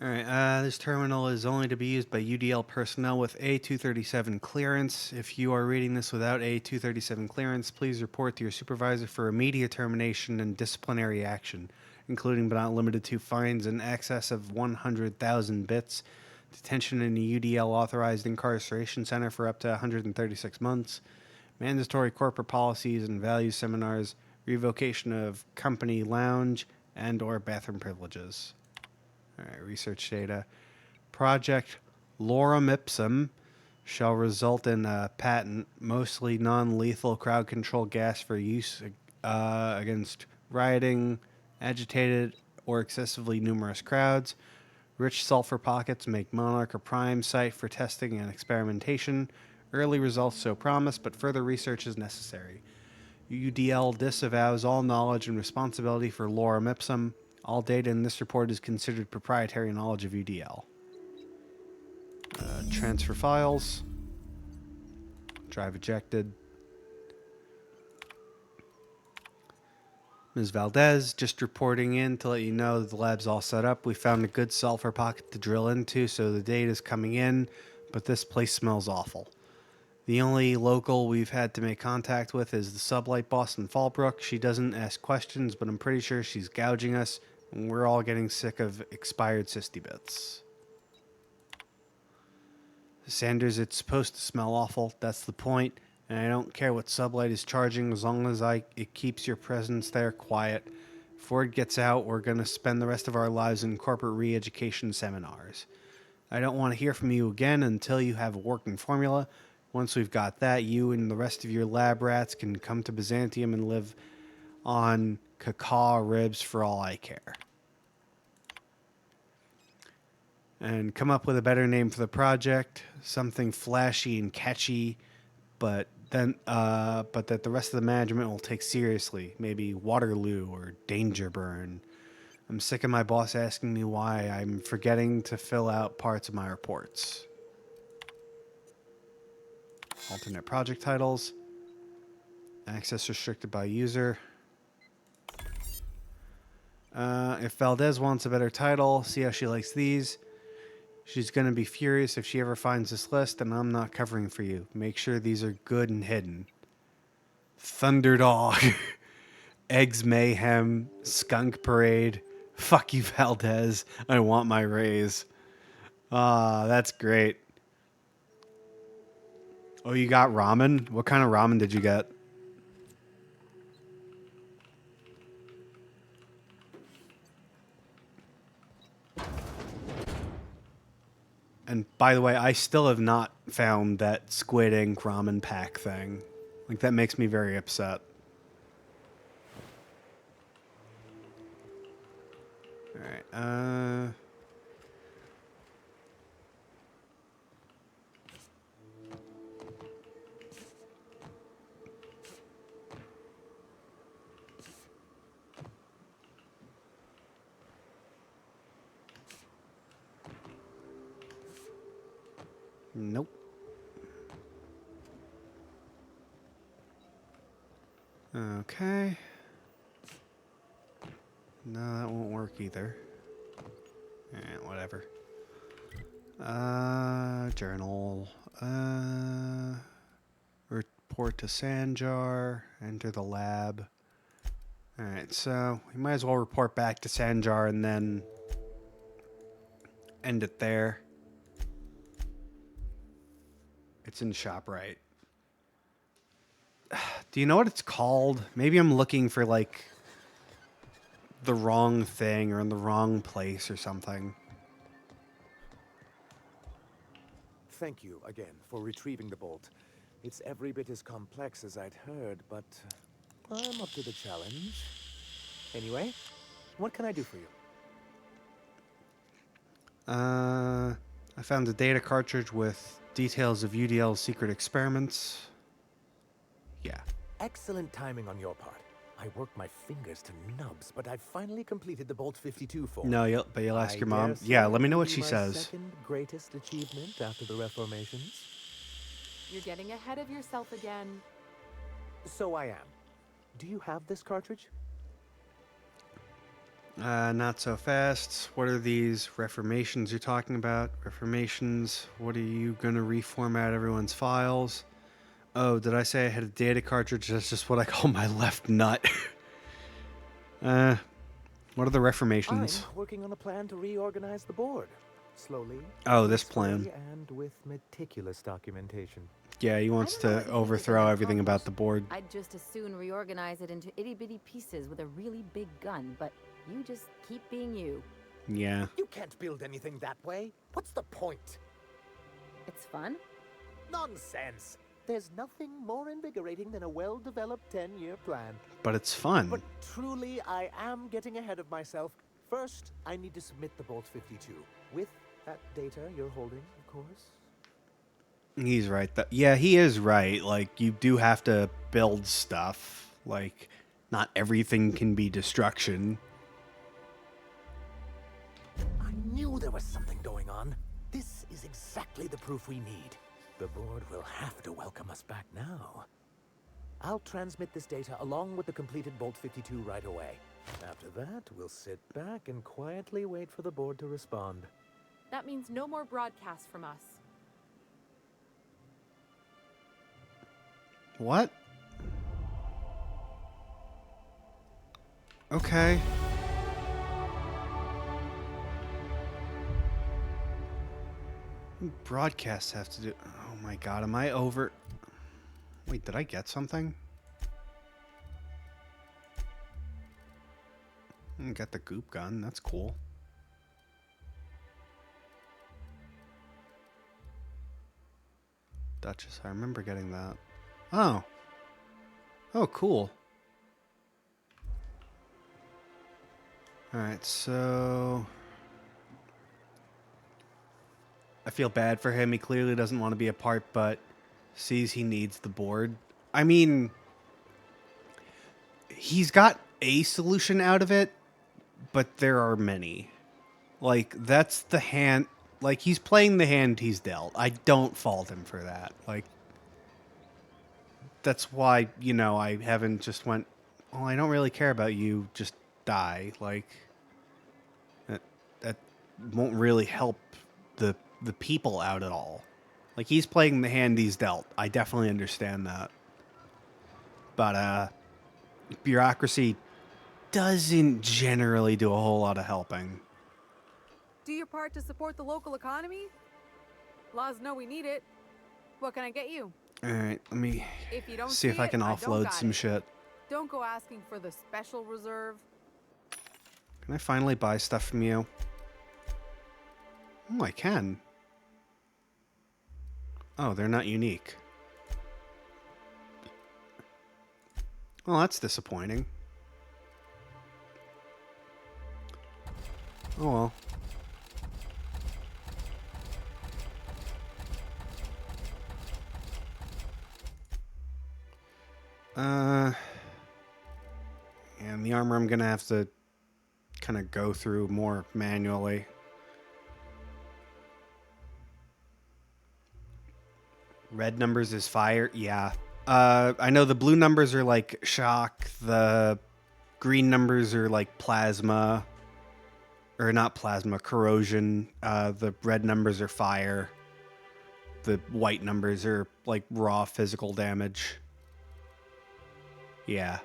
Alright, this terminal is only to be used by UDL personnel with A237 clearance. If you are reading this without A237 clearance, please report to your supervisor for immediate termination and disciplinary action, including but not limited to fines in excess of 100,000 bits, detention in a UDL authorized incarceration center for up to 136 months, mandatory corporate policies and values seminars, revocation of company lounge and or bathroom privileges. All right, research data. Project Lorem Ipsum shall result in a patent, mostly non-lethal crowd control gas for use against rioting, agitated, or excessively numerous crowds. Rich sulfur pockets make Monarch a prime site for testing and experimentation. Early results so promise, but further research is necessary. UDL disavows all knowledge and responsibility for Lorem Ipsum. All data in this report is considered proprietary knowledge of UDL. Transfer files. Drive ejected. Ms. Valdez, just reporting in to let you know that the lab's all set up. We found a good sulfur pocket to drill into, so the data's coming in, but this place smells awful. The only local we've had to make contact with is the sublight boss in Fallbrook. She doesn't ask questions, but I'm pretty sure she's gouging us, and we're all getting sick of expired cysty bits. Sanders, it's supposed to smell awful. That's the point. And I don't care what sublight is charging as long as it keeps your presence there quiet. Before it gets out, we're going to spend the rest of our lives in corporate re-education seminars. I don't want to hear from you again until you have a working formula. Once we've got that, you and the rest of your lab rats can come to Byzantium and live on cacao ribs for all I care. And come up with a better name for the project, something flashy and catchy, but that the rest of the management will take seriously. Maybe Waterloo or Danger Burn. I'm sick of my boss asking me why I'm forgetting to fill out parts of my reports. Alternate project titles. Access restricted by user. If Valdez wants a better title, see how she likes these. She's going to be furious if she ever finds this list, and I'm not covering for you. Make sure these are good and hidden. Thunderdog. Eggs Mayhem. Skunk Parade. Fuck you, Valdez. I want my raise. Ah, that's great. Oh, you got ramen? What kind of ramen did you get? And by the way, I still have not found that Squid Ink ramen pack thing. Like, that makes me very upset. Alright, nope. Okay. No, that won't work either. Whatever. Journal. Report to Sanjar. Enter the lab. Alright, so we might as well report back to Sanjar and then end it there. It's in ShopRite. Do you know what it's called? Maybe I'm looking for, like, the wrong thing or in the wrong place or something. Thank you again for retrieving the bolt. It's every bit as complex as I'd heard, but I'm up to the challenge. Anyway, what can I do for you? I found a data cartridge with details of UDL's secret experiments. Yeah. Excellent timing on your part. I worked my fingers to nubs, but I've finally completed the Bolt 52 form. No, but you'll ask your mom. Yeah, let me know what she says. Second greatest achievement after the reformations. You're getting ahead of yourself again. So I am. Do you have this cartridge? Not so fast. What are these reformations you're talking about? Reformations. What are you gonna reformat everyone's files? Oh, did I say I had a data cartridge? That's just what I call my left nut. What are the reformations? I'm working on a plan to reorganize the board. Slowly. Oh, this plan. And with meticulous documentation. Yeah, he wants to overthrow everything about the board. I'd just as soon reorganize it into itty-bitty pieces with a really big gun, but you just keep being you. Yeah. You can't build anything that way. What's the point? It's fun. Nonsense. There's nothing more invigorating than a well-developed 10-year plan. But it's fun. But truly, I am getting ahead of myself. First, I need to submit the Bolt 52. With that data you're holding, of course. He's right. Yeah, he is right. Like, you do have to build stuff. Like, not everything can be destruction. is exactly the proof we need. The board will have to welcome us back now. I'll transmit this data along with the completed Bolt 52 right away. After that, we'll sit back and quietly wait for the board to respond. That means no more broadcasts from us. What? Okay. Broadcasts have to do... Oh my god, am I over... Wait, did I get something? Got the goop gun, that's cool. Duchess, I remember getting that. Oh. Oh, cool. Alright, so... I feel bad for him. He clearly doesn't want to be a part, but sees he needs the board. I mean, he's got a solution out of it, but there are many. Like, that's the hand... Like, he's playing the hand he's dealt. I don't fault him for that. Like, that's why, you know, I haven't just went, well, I don't really care about you, just die. Like, that won't really help the people out at all. Like, he's playing the hand he's dealt. I definitely understand that. But, bureaucracy doesn't generally do a whole lot of helping. Do your part to support the local economy? Laws know we need it. What can I get you? Alright, let me If you don't see if I can I don't offload got some it. shit. Don't go asking for the special reserve. Can I finally buy stuff from you? Oh, I can. Oh, they're not unique. Well, that's disappointing. Oh well. And the armor I'm gonna have to kind of go through more manually. Red numbers is fire, yeah. I know the blue numbers are like shock, the green numbers are like plasma, or not plasma, corrosion. The red numbers are fire. The white numbers are like raw physical damage. Yeah.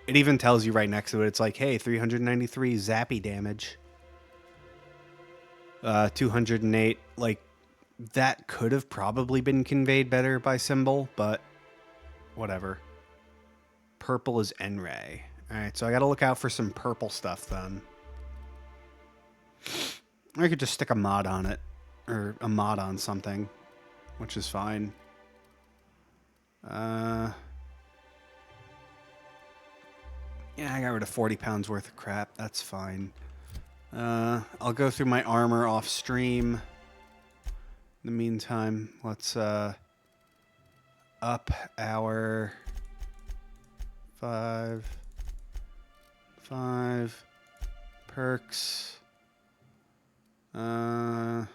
It even tells you right next to it, it's like, hey, 393 zappy damage. 208, like, that could have probably been conveyed better by symbol, but whatever. Purple is N-ray. Alright, so I gotta look out for some purple stuff then. Or I could just stick a mod on it. Or a mod on something. Which is fine. Yeah, I got rid of 40 pounds worth of crap. That's fine. I'll go through my armor off stream. In the meantime, let's up our 5 perks. 20%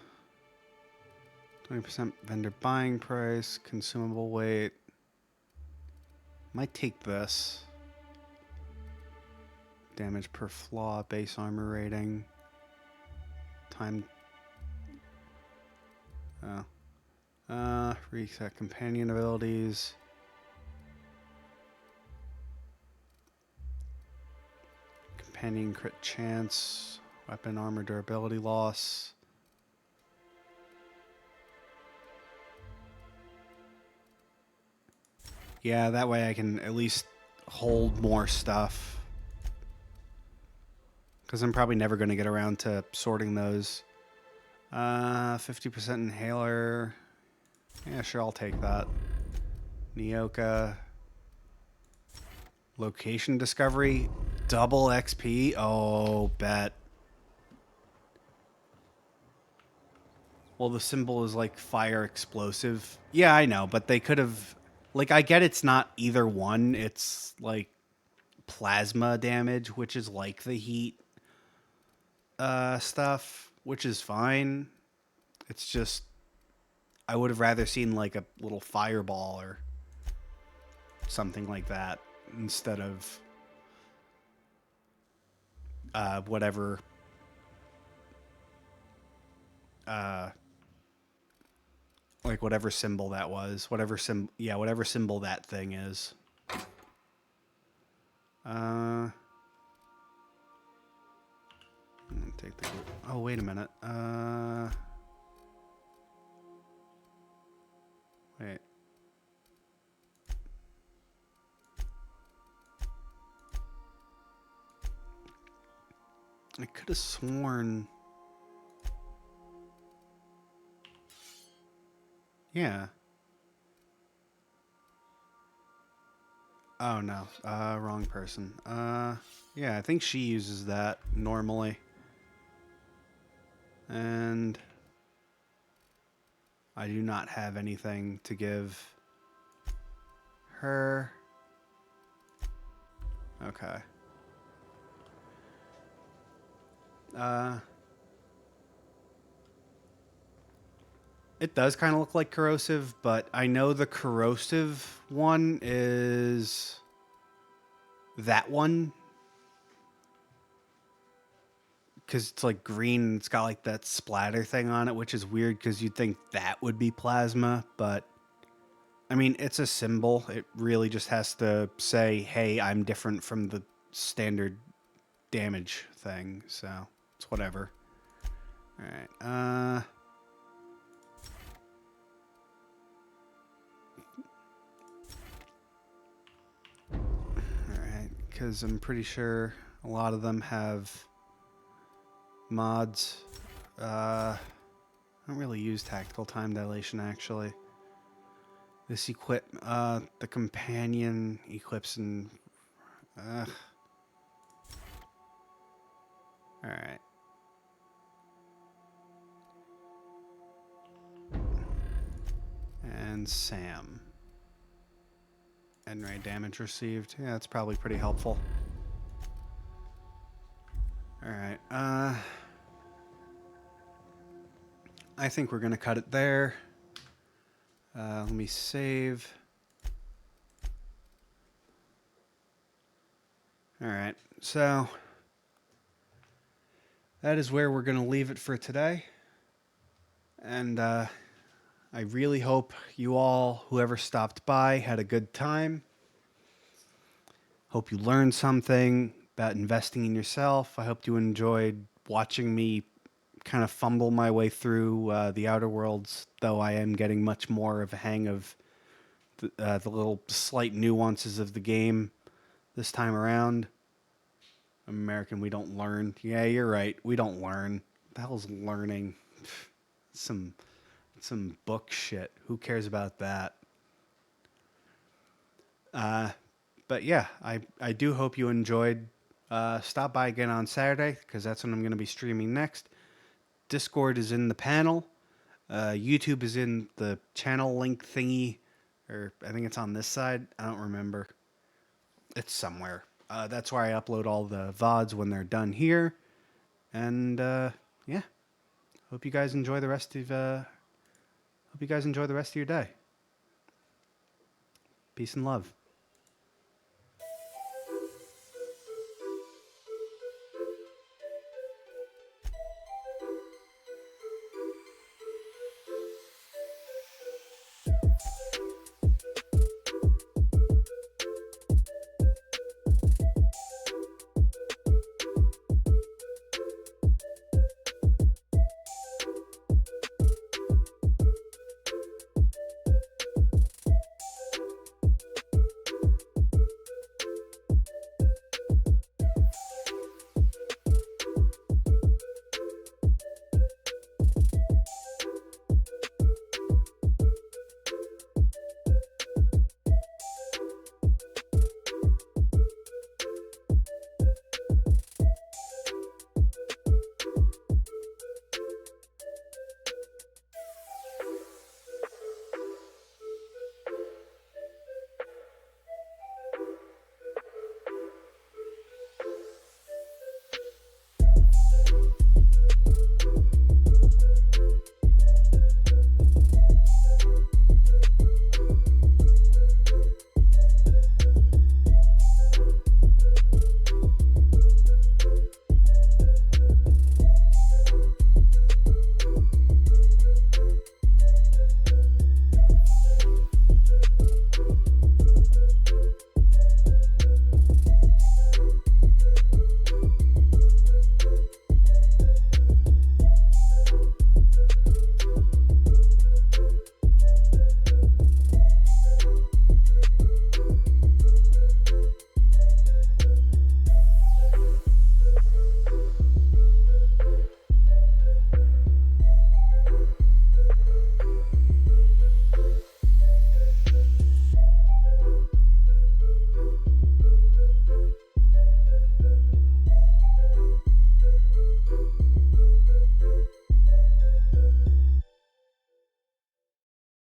vendor buying price, consumable weight. Might take this. Damage per flaw, base armor rating. Time. Reset companion abilities. Companion crit chance. Weapon armor durability loss. Yeah, that way I can at least hold more stuff. Because I'm probably never going to get around to sorting those. 50% inhaler. Yeah, sure, I'll take that. Nyoka. Location discovery. Double XP. Oh, bet. Well, the symbol is like fire explosive. Yeah, I know, but they could have... Like, I get it's not either one. It's like plasma damage, which is like the heat stuff, which is fine. It's just I would have rather seen like a little fireball or something like that instead of whatever like whatever symbol that was, whatever symbol that thing is. Take the. Oh, wait a minute. Wait. I could have sworn. Yeah. Oh no. Wrong person. Yeah, I think she uses that normally. And I do not have anything to give her. Okay. It does kind of look like corrosive, but I know the corrosive one is that one. Because it's like green, it's got like that splatter thing on it, which is weird because you'd think that would be plasma, but I mean, it's a symbol. It really just has to say, hey, I'm different from the standard damage thing, so it's whatever. Alright, Alright, because I'm pretty sure a lot of them have mods. I don't really use tactical time dilation, actually. This the companion equips and... Alright. And Sam. End rate damage received. Yeah, that's probably pretty helpful. Alright, I think we're gonna cut it there. Let me save. Alright, so that is where we're gonna leave it for today. And I really hope you all, whoever stopped by, had a good time. Hope you learned something about investing in yourself. I hope you enjoyed watching me kind of fumble my way through the Outer Worlds, though I am getting much more of a hang of the little slight nuances of the game this time around. American, we don't learn. Yeah, you're right. We don't learn. What the hell's learning? Some book shit. Who cares about that? But yeah, I do hope you enjoyed. Stop by again on Saturday, because that's when I'm going to be streaming next. Discord is in the panel. YouTube is in the channel link thingy. Or I think it's on this side. I don't remember. It's somewhere. That's where I upload all the VODs when they're done here. And yeah. Hope you guys enjoy the rest of your day. Peace and love.